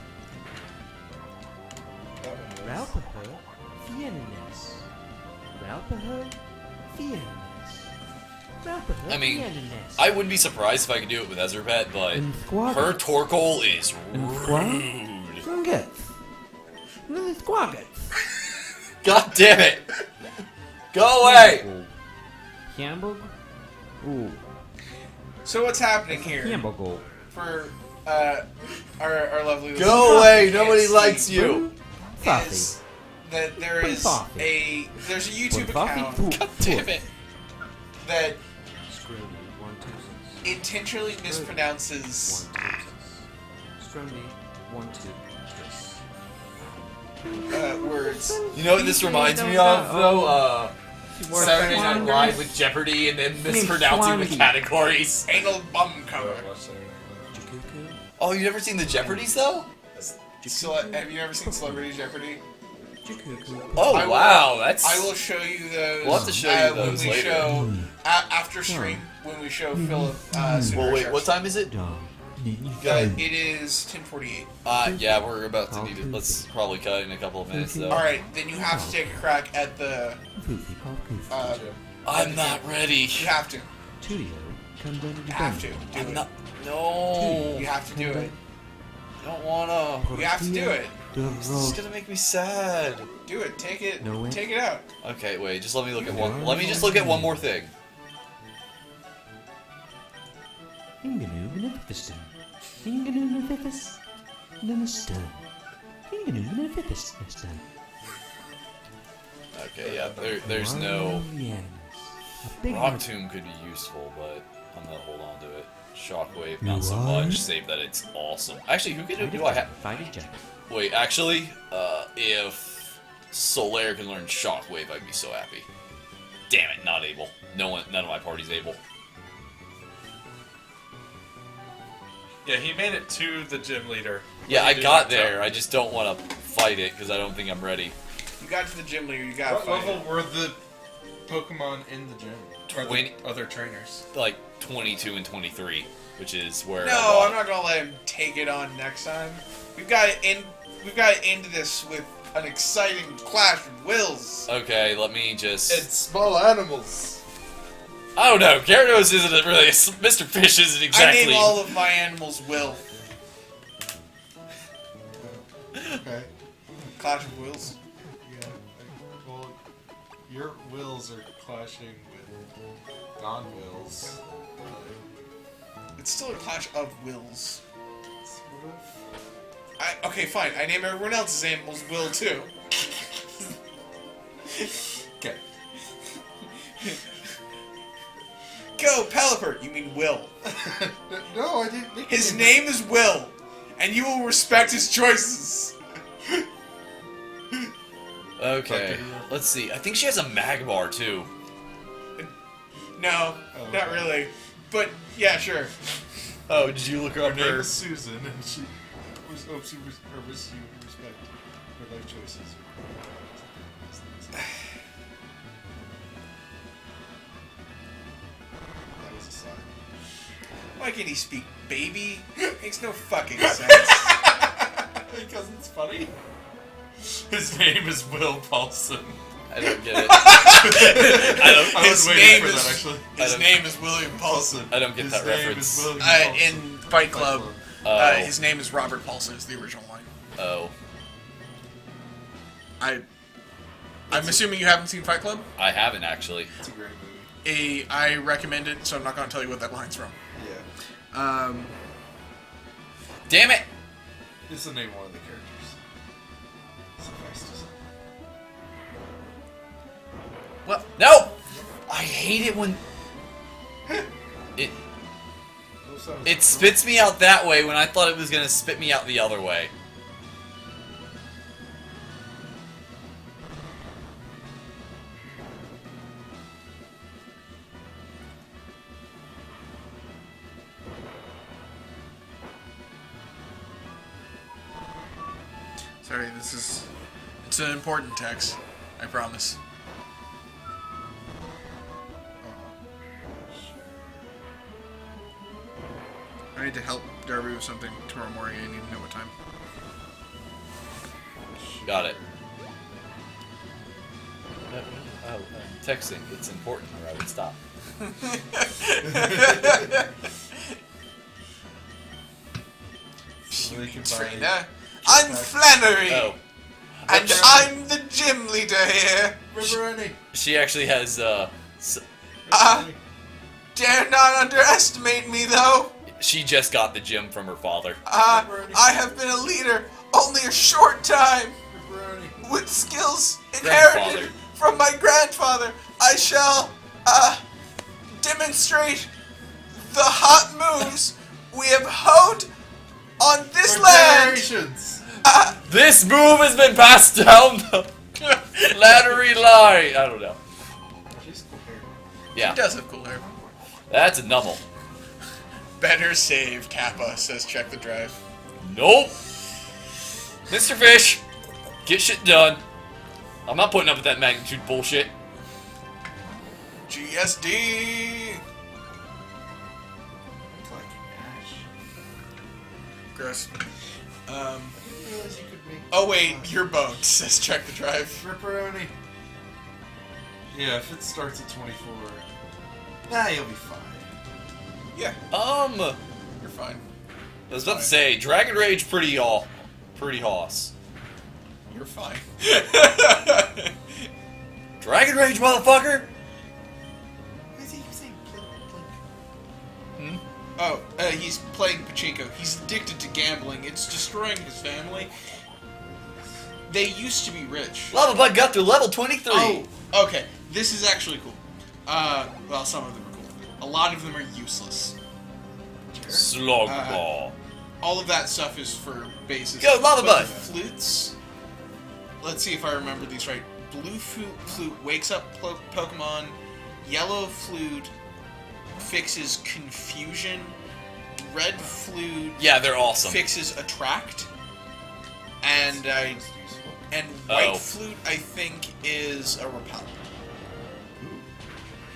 That one is. Ralpaho Fiennes. Ralpaho Fiennes. Ralpaho I mean, Fiennes. I wouldn't be surprised if I could do it with Ezreal, but Squawk. her Torkoal is Squawk. rude. Squawk. God damn it! Go away! Campbell. Ooh. So what's happening here Campbell. for our lovely Go away! listeners who Nobody can't likes see you! Fuffy. is that there is Fuffy. there's a YouTube Fuffy. account God damn it! that Scrody. 1 2 intentionally mispronounces Scrody. 1 2 words. You know what this reminds me of, though? Saturday Night Live with Jeopardy and then mispronouncing the Swanky. Anal categories. bum I cover. watched Saturday Night Live. Oh, you never seen the Jeopardies, though? Have you ever seen Celebrity Jeopardy? Oh, I will- wow, that's... I will show you those. We'll have to show you when those we later. show after stream when we show Philip. Well, wait, what time is it? It is 10:48. Yeah, we're about to need it. Let's probably cut in a couple of minutes, though. All right, then you have to take a crack at the. I'm not ready. You have to. Tudio, come down to the You have to do I'm it. not... No. You have to do it. I don't wanna. You have to do it. This is gonna make me sad. Do it. Take it. No way. Take it out. Okay, wait, just let me look at one. Let me just look at one more thing. Inganoo beneficus. Inganoo beneficus. Nemiston. Inganoo beneficus. Okay, yeah, there's no... Rock Tomb could be useful, but I'm gonna hold on to it. Shockwave, not so much, save that it's awesome. Actually, who do I have? Wait, actually, if Solaire can learn Shockwave, I'd be so happy. Damn it, not able. None of my party's able. Yeah, he made it to the gym leader. Yeah, But he I did got not there. tell. I just don't want to fight it because I don't think I'm ready. You got to the gym leader. You got to What fight level it. were the Pokemon in the gym? Or 20. the other trainers? Like 22 and 23, which is where. No, I'm not gonna let him take it on next time. We've got to end. We've got to end this with an exciting clash of wills. Okay, let me just. It's small animals. I don't know. Gyarados isn't really. Mr. Fish isn't I exactly. name all of my animals Will. Okay. Clash of Wills. Yeah. Well, your wills are clashing with non-wills. It's still a clash of wills. Sort of. Okay, fine. I name everyone else's animals Will too. Okay. Go, Pelipper. You mean Will. No, I didn't. Nickname His him. name is Will, and you will respect his choices. Okay, let's see. I think she has a Magmar too. No, Oh, not okay. really. But yeah, sure. Oh, did you look Her up name her? is Susan, and she was hopes you respect her life choices. That was a sign. Why can't he speak baby? Makes no fucking sense. Because it's funny. His name is Will Paulson. I don't get it. I don't. I was His waiting name for is- that actually. His name is William Paulson. I don't get His that name reference. is William Paulson. In Fight Club, Oh. his name is Robert Paulson. Is the original line. Oh, I'm assuming you haven't seen Fight Club. I haven't actually. It's a great movie. I recommend it, so I'm not going to tell you what that line's from. Yeah. Damn it! It's the name of one of the characters. Suffice to say. What? No! I hate it when it Those sounds it spits me out that way when I thought it was gonna spit me out the other way. Sorry, it's an important text. I promise. I need to help Darby with something tomorrow morning. I need to know what time. Got it. Texting. It's important, or I would stop. Trainer, I'm Flannery, Oh. and I'm the gym leader here. Ripperoni. She actually has, Dare not underestimate me, though. she just got the gym from her father. I have been a leader only a short time. Ripperoni. With skills inherited Grandfather. from my grandfather, I shall, demonstrate the hot moves we have honed on this For land. generations. This move has been passed down the laddery line. I don't know. She's cool hair. Yeah, He does have cool hair. that's a nummel. Better save, Kappa, says check the drive. Nope. Mr. Fish, get shit done. I'm not putting up with that magnitude bullshit. GSD! Like Ash. Gross. I didn't realize you could make. Oh wait, you're boned, says check the drive. Ripperoni. Yeah, if it starts at 24. Nah, you'll be fine. Yeah, you're fine. I was about to say, Dragon Rage pretty hoss. You're fine. Dragon Rage, motherfucker! Why is he saying plink, plink? Oh, he's playing pachinko. He's addicted to gambling. It's destroying his family. They used to be rich. Lava Bug got through level 23. Oh, okay. This is actually cool. Well, some of them are cool. A lot of them are useless. Slug Ball. All of that stuff is for bases. Go, Lava But Bud! the flutes. Let's see if I remember these right. Blue flute wakes up Pokemon. Yellow flute fixes confusion. Red flute Yeah, they're awesome. fixes attract. And white flute, I think, is a repel.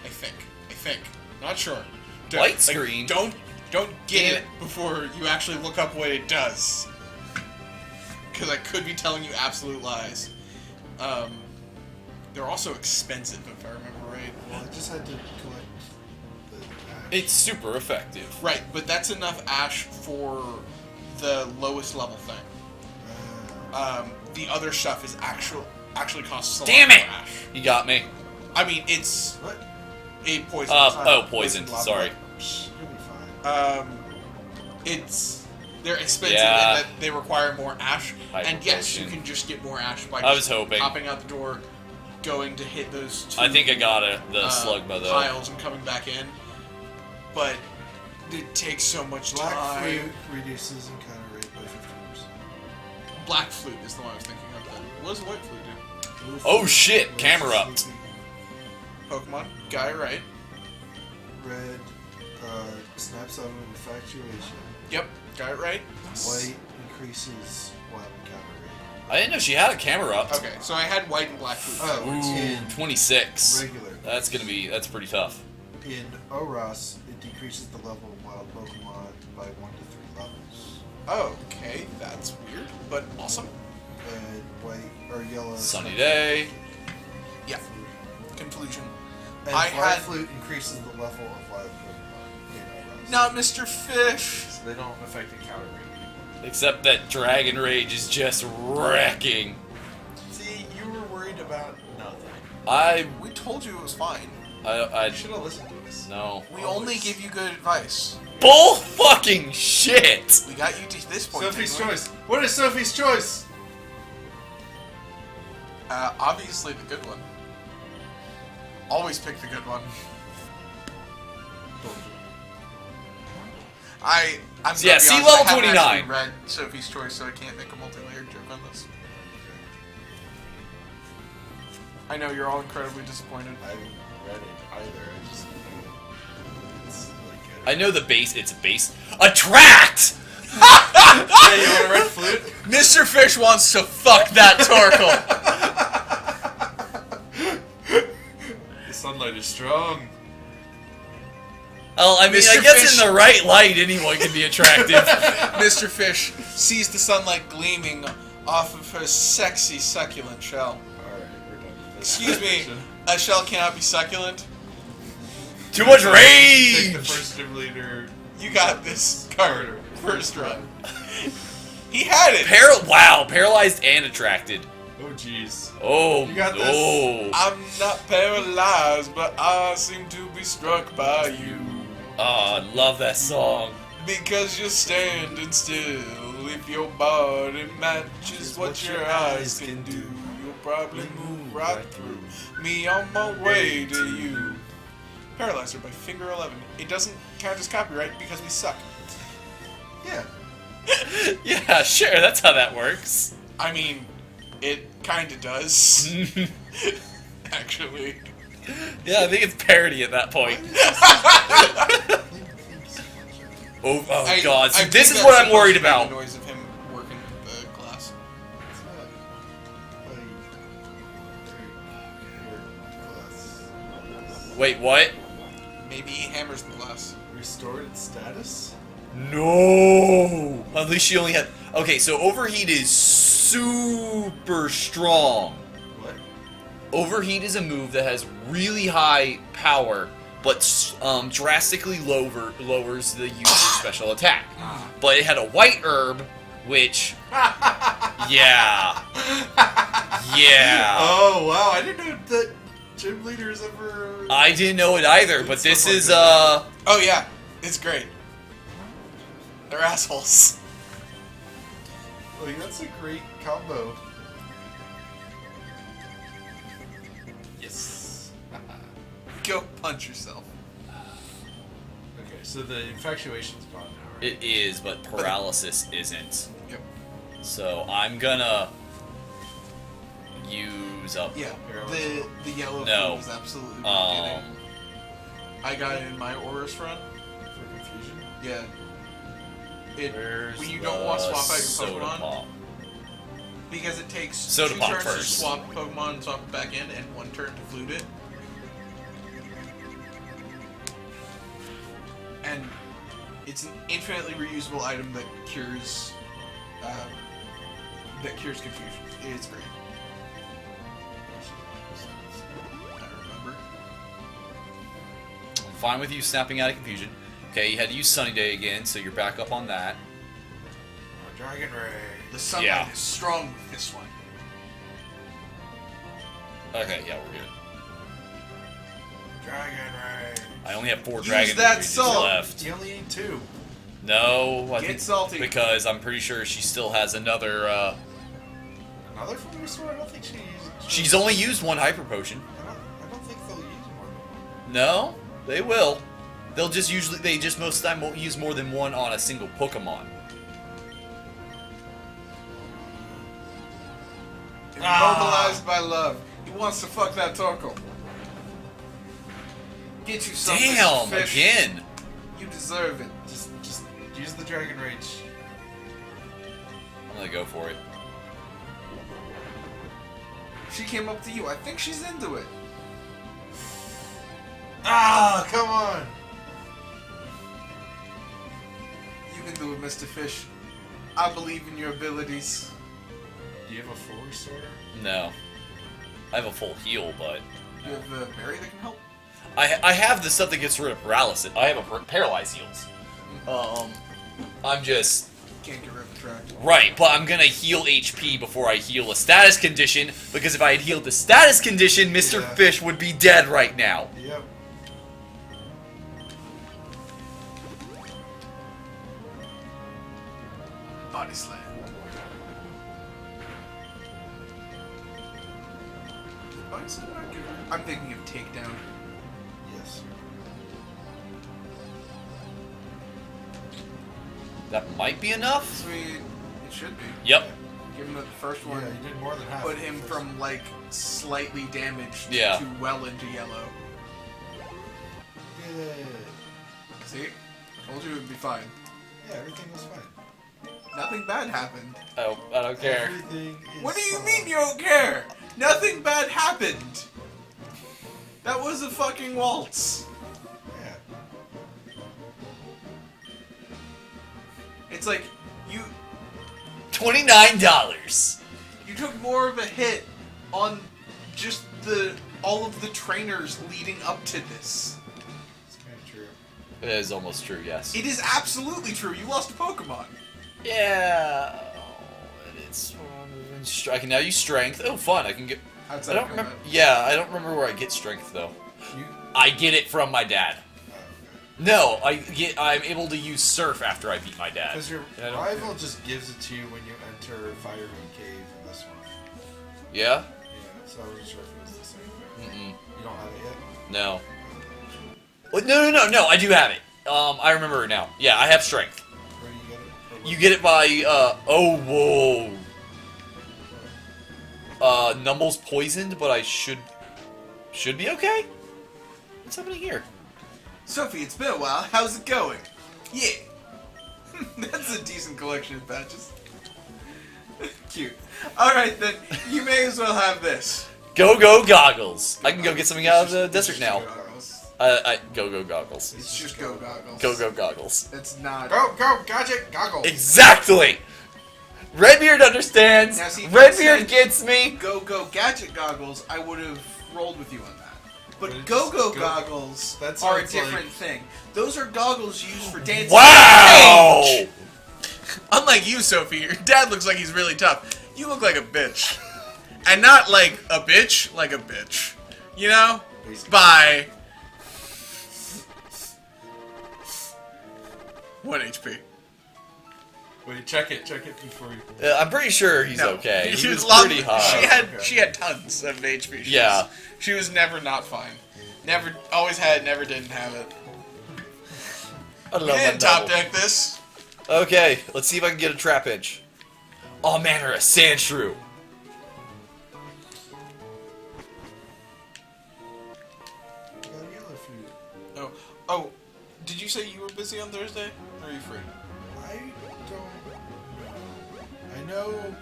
I think. Not sure. White screen? Don't get Damn it before you actually look up what it does. Because I could be telling you absolute lies. They're also expensive, if I remember right. Well, I just had to collect the Ash. It's super effective. Right, but that's enough ash for the lowest level thing. The other stuff is actually costs a Damn lot it! more ash. You got me. I mean, it's What? a poison. Poisoned. lava. Sorry. Psh, you'll be fine. They're expensive Yeah. in that they require more ash. Hyper And yes, you potion. can just get more ash by I was just hoping. popping out the door, going to hit those two I think I got the slug by though. piles and coming back in. But it takes so much Black time. fruit reduces encounter rate by 50%. Black flute is the one I was thinking of then. What does white flute do? Blue Oh fruit shit, lets camera up. sleeping. Pokemon, got it right. Red snaps out of infatuation. Yep, got it right. White increases wild encounter rate. I didn't know she had a camera up. Okay, so I had white and black flute. Oh, it's Ooh, in 26. regular. That's pretty tough. In Oras, it decreases the level of wild Pokemon by 1 to 3 levels. Okay, that's weird, but awesome. And white or yellow. Sunny day. Yeah, conclusion. And I Fly had- Flute increases the level of wild Pokemon in Oras. Not Mr. Fish. So they don't affect encounter rate. Except that Dragon Rage is just wrecking. See, you were worried about nothing. We told you it was fine. You should have listened to us. No. We only give you good advice. Bull fucking shit! We got you to this point. Sophie's didn't we? choice. What is Sophie's choice? Obviously the good one. Always pick the good one. I'm gonna Yeah, be see honest, I level haven't 29. actually read Sophie's Choice, so I can't make a multi-layered joke on this. I know you're all incredibly disappointed. I haven't read it either. I just it's like I know the base, it's a base. Attract! Hey, you want a red flute? Mr. Fish wants to fuck that Torkoal. The sunlight is strong. Oh, I mean, Mr. I guess Fish- in the right light, anyone can be attractive. Mr. Fish sees the sunlight gleaming off of her sexy, succulent shell. Alright, we're done with this. Excuse me, a shell cannot be succulent. Too much Take rage! the first gym leader. You got this, Carter. First run. He had it. Wow, paralyzed and attracted. Oh jeez. Oh, You got this. oh. I'm not paralyzed, but I seem to be struck by you. Oh, I love that song. Because you're standing still. If your body matches what your eyes can do, you'll probably move right through me on my way to you. Paralyzer by Finger 11. It doesn't count as copyright because we suck. Yeah. Yeah, sure, that's how that works. I mean, it kinda does. Actually. Yeah, I think it's parody at that point. Oh God, see, I this think is that's what I'm worried supposed to be about. The noise of him working the glass. It's not like Wait, what? Maybe he hammers the glass. restored its status. No! At least she only had... Okay, so Overheat is super strong. What? Overheat is a move that has really high power, but drastically lowers the user's special attack. But it had a white herb, which... Yeah. Yeah. Oh wow! I didn't know that gym leaders ever. I didn't know it either, but this Stuff like is, that. Oh yeah, it's great. They're assholes. Like that's a great combo. Yes. Go punch yourself. Okay, so the infatuation's gone now, right? It is, but paralysis isn't. Yep. So I'm gonna use up. Yeah, Paralysis. the yellow No. food is absolutely getting. I got it in my Aurus run. For confusion. Yeah. It Where's when you don't want to swap out your soda Pokemon pop? because it takes Soda 2 pop turns first. to swap Pokemon and swap it back in, and 1 turn to flute it. And it's an infinitely reusable item that cures confusion. It's great. I remember. I'm fine with you snapping out of confusion. Okay, you had to use Sunny Day again, so you're back up on that. Oh, Dragon Ray. The sunlight Yeah. is strong with this one. Okay, yeah, we're good. Dragon Ray. I only have 4 Use dragon that ingredients salt. left. You only need 2. No, I Get think salty. because I'm pretty sure she still has another. Another from restore? I don't think she used. She's only used 1 hyper potion. I don't think they'll use more than one. No, they will. They'll just usually most of the time won't use more than 1 on a single Pokemon. Immobilized by love. He wants to fuck that Torkoal. Get you some Damn, fish. again. You deserve it. Just use the Dragon Rage. I'm gonna go for it. She came up to you. I think she's into it. Ah, come on! You can do it, Mr. Fish. I believe in your abilities. Do you have a full restore? No, I have a full heal, but You have a berry that can help. I have the stuff that gets rid of paralysis. I have a paralyzed heals. I'm just Can't get rid of the track. right, but I'm gonna heal HP before I heal a status condition because if I had healed the status condition, Mr. Yeah. Fish would be dead right now. Yep. Body slam. Body slam not good. I'm thinking of takedown. Yes. That might be enough. Sweet. It should be. Yep. Give him the first one. Yeah, you did more than half. Put him from like slightly damaged Yeah. to well into yellow. Yeah. See? I told you it would be fine. Yeah, everything was fine. Nothing bad happened. I don't care. Everything is What do you fine. mean you don't care? Nothing bad happened. That was a fucking waltz. Yeah. It's like you $29. you took more of a hit on just all of the trainers leading up to this. It's kind of true. It is almost true, yes. It is absolutely true. You lost a Pokemon. Yeah. It's. I can now use strength. Oh, fun! I can get. How's I that don't feel, remember. man? Yeah, I don't remember where I get strength though. You. I get it from my dad. Oh, No, I'm able to use surf after I beat my dad. Because your And I don't- rival just gives it to you when you enter Fireman Cave in this one. Yeah. Yeah, so I wasn't sure if it was the same there. Mm-mm. You don't have it yet? No. Well, no. I do have it. I remember it now. Yeah, I have strength. Where do you get it? Or You get it by. Oh, whoa. Numble's poisoned, but I should be okay. What's happening here? Sophie, it's been a while. How's it going? Yeah. That's a decent collection of badges. Cute. Alright then, you may as well have this. Go goggles. I can go get something out of the desert now. Go goggles. It's just go goggles. Go goggles. It's not. Go, gadget, goggles. Exactly. Redbeard understands. Now, see, if you Redbeard said- gets me. Go gadget goggles, I would have rolled with you on that. But But it's go just go- goggles That's are what a it's different thing. Those are goggles used for dancing. Wow. Hey! Unlike you, Sophie, your dad looks like he's really tough. You look like a bitch. And not like a bitch, like a bitch. You know? Basically. Bye. 1 HP. Wait, check it before you. I'm pretty sure he's okay. He was lovely. pretty high. She had tons of HP. Yeah. She was never not fine. Never, always had, never didn't have it. I love We that didn't top double. deck this. Okay, let's see if I can get a trap inch. Oh man, or a sand shrew. Got yellow fruit. Oh, did you say you were busy on Thursday? Or are you free? I don't know. I know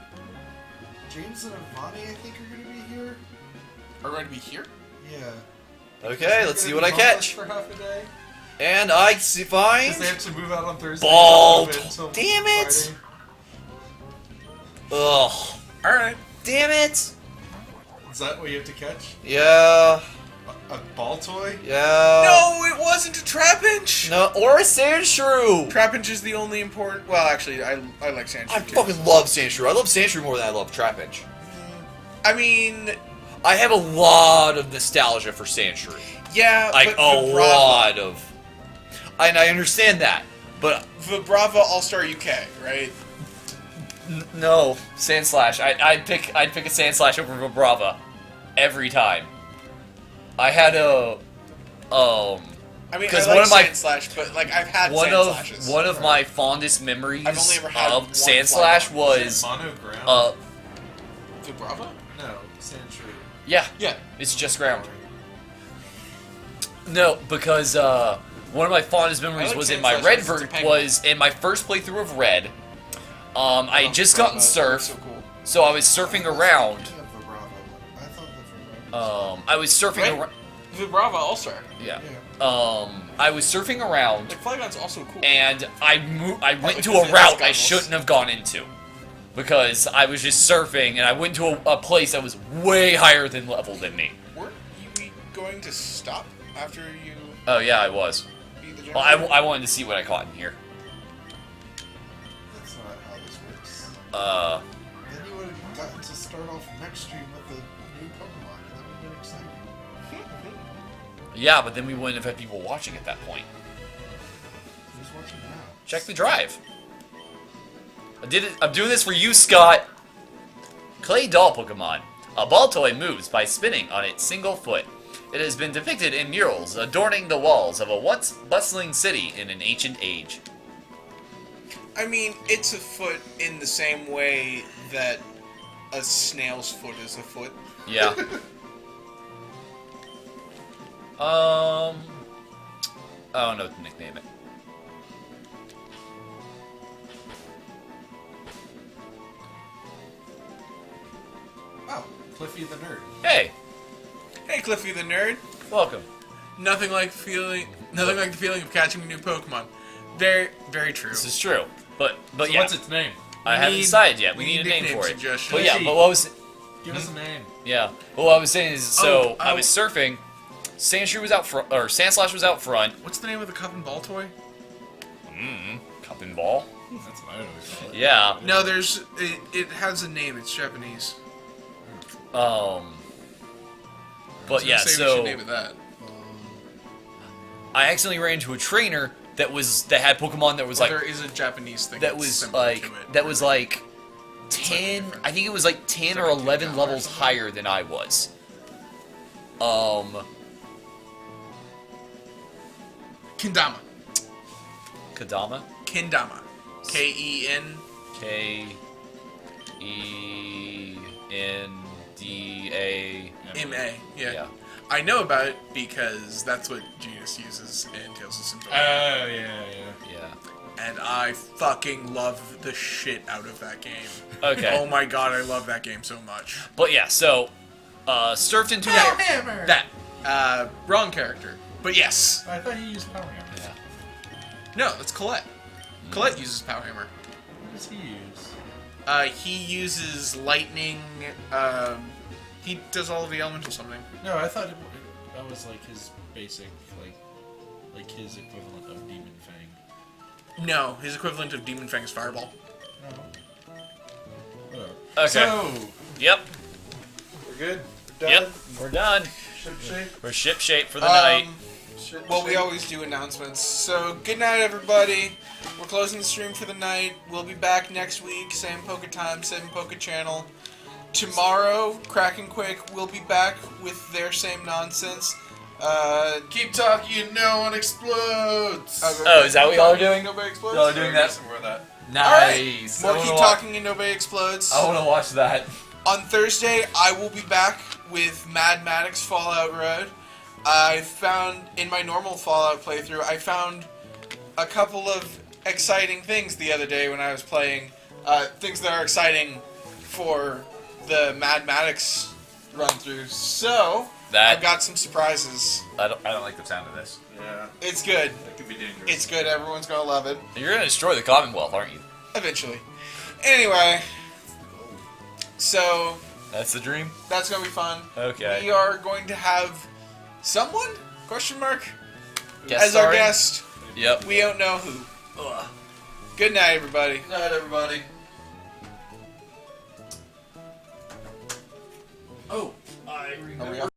James and Ivani, I think, are going to be here. Are we going to be here? Yeah. Okay, let's see They're what I gonna be homeless catch. for half a day. And I see find. Because they have to move out on Thursday. Bald. Until Damn it. Friday. Ugh. Alright. Damn it. Is that what you have to catch? Yeah. A ball toy? Yeah. No, it wasn't a Trapinch! No, or a sand shrew. Trapinch is the only important. Well, actually, I like Sandshrew I too. fucking love sand shrew. I love sand shrew more than I love trap inch. I mean, I have a lot of nostalgia for sand shrew. yeah, Like but a lot of. And I understand that, but Vibrava All-Star UK, right? no, Sand Slash. I'd pick a Sand Slash over Vibrava every time. I had a I mean, 'Cause I like one of my- Sand Slash, but like I've had one Sand of Slashes. one of my fondest memories I've only ever had one of Sand Slash Flygon. was Monogram? Vibrava? No, Sandshrew. yeah, Yeah. it's just ground. No, because one of my fondest memories like was in Sand my Slash red because it's a vert penguin. was in my first playthrough of Red. I had just Vibrava, gotten that's surf, so cool. so I was surfing around. Thinking of the Bravo one. I thought the Bravo. I was surfing Right? around. Vibrava All-Star. Yeah. Yeah. I was surfing around, Like Flygon's also cool. and I went because into it a has route I goggles. shouldn't have gone into. Because I was just surfing, and I went to a place that was way higher than level than me. Weren't you going to stop after you Oh yeah, I was. beat the Well, I wanted to see what I caught in here. That's not how this works. Uh, Then you would have gotten to start off next stream with the new Pokemon, and that would have been exciting. yeah, but then we wouldn't have had people watching at that point. Who's watching now? Check the drive. I did it. I'm doing this for you, Scott. Clay doll Pokemon. A ball toy moves by spinning on its single foot. It has been depicted in murals adorning the walls of a once bustling city in an ancient age. I mean, it's a foot in the same way that a snail's foot is a foot. Yeah. I don't know what to nickname it. Cliffy the Nerd. Hey, Hey, Cliffy the Nerd. welcome. Nothing like the feeling of catching a new Pokemon. Very, very true. This is true. But So yeah, what's its name? I haven't need- decided yet. we We need a need name nickname for it. suggestions. But yeah, Casey. but what was Give us a name. yeah? But what I was saying is, so I oh. was surfing. Sandshrew was out front, or Sandslash was out front. What's the name of the cup and ball toy? Cup and ball. That's what I always call it. Yeah. No, it has a name. It's Japanese. But So yeah, say we so should name it that. I accidentally ran into a trainer that had Pokemon that was Well, like there is a Japanese thing that that's was similar like to it. that was like slightly 10. different. I think it was like 10 or like a 11 Kendama or levels something. higher than I was. Kendama. Kadama. Kendama. Ken. KENDA. Ma. Yeah. Yeah. I know about it because that's what Genus uses in Tales of Symphonia. Oh, yeah. Yeah. And I fucking love the shit out of that game. Okay. Oh my god, I love that game so much. But yeah, so surfed into that. Hammer! That, wrong character. But yes. I thought you used Power Hammer. Yeah. No, that's Colette. Colette uses Power Hammer. What does he use? He uses lightning, he does all of the elemental summoning. No, I thought that was like his basic, like his equivalent of Demon Fang. No, his equivalent of Demon Fang is Fireball. No. Whatever. Okay. So, Yep. We're good. We're done. Yep. We're done. Ship shape. We're ship shape for the night. Ship Well, we shape. always do announcements. So, good night, everybody. We're closing the stream for the night. We'll be back next week. Same Poke time, same Poke channel. Tomorrow, KrakenQuake will be back with their same nonsense. Keep talking, no one explodes. Oh, is that what y'all are doing? Nobody explodes. Y'all are doing that? Some more of that. Nice. More keep talking and nobody explodes. I want to watch that. On Thursday, I will be back with Mad Maddox Fallout Road. I found, in my normal Fallout playthrough, I found a couple of exciting things the other day when I was playing. Things that are exciting for the Mad Maddox run-through. So, I've got some surprises. I don't like the sound of this. Yeah, It's good. that could be dangerous. It's good. Everyone's gonna love it. You're gonna destroy the Commonwealth, aren't you? Eventually. Anyway. So, That's the dream. that's gonna be fun. Okay. We are going to have someone? Question mark? Guest As our starring? guest. Yep. We don't know who. Ugh. Good night, everybody. Good night, everybody. Oh, I remember.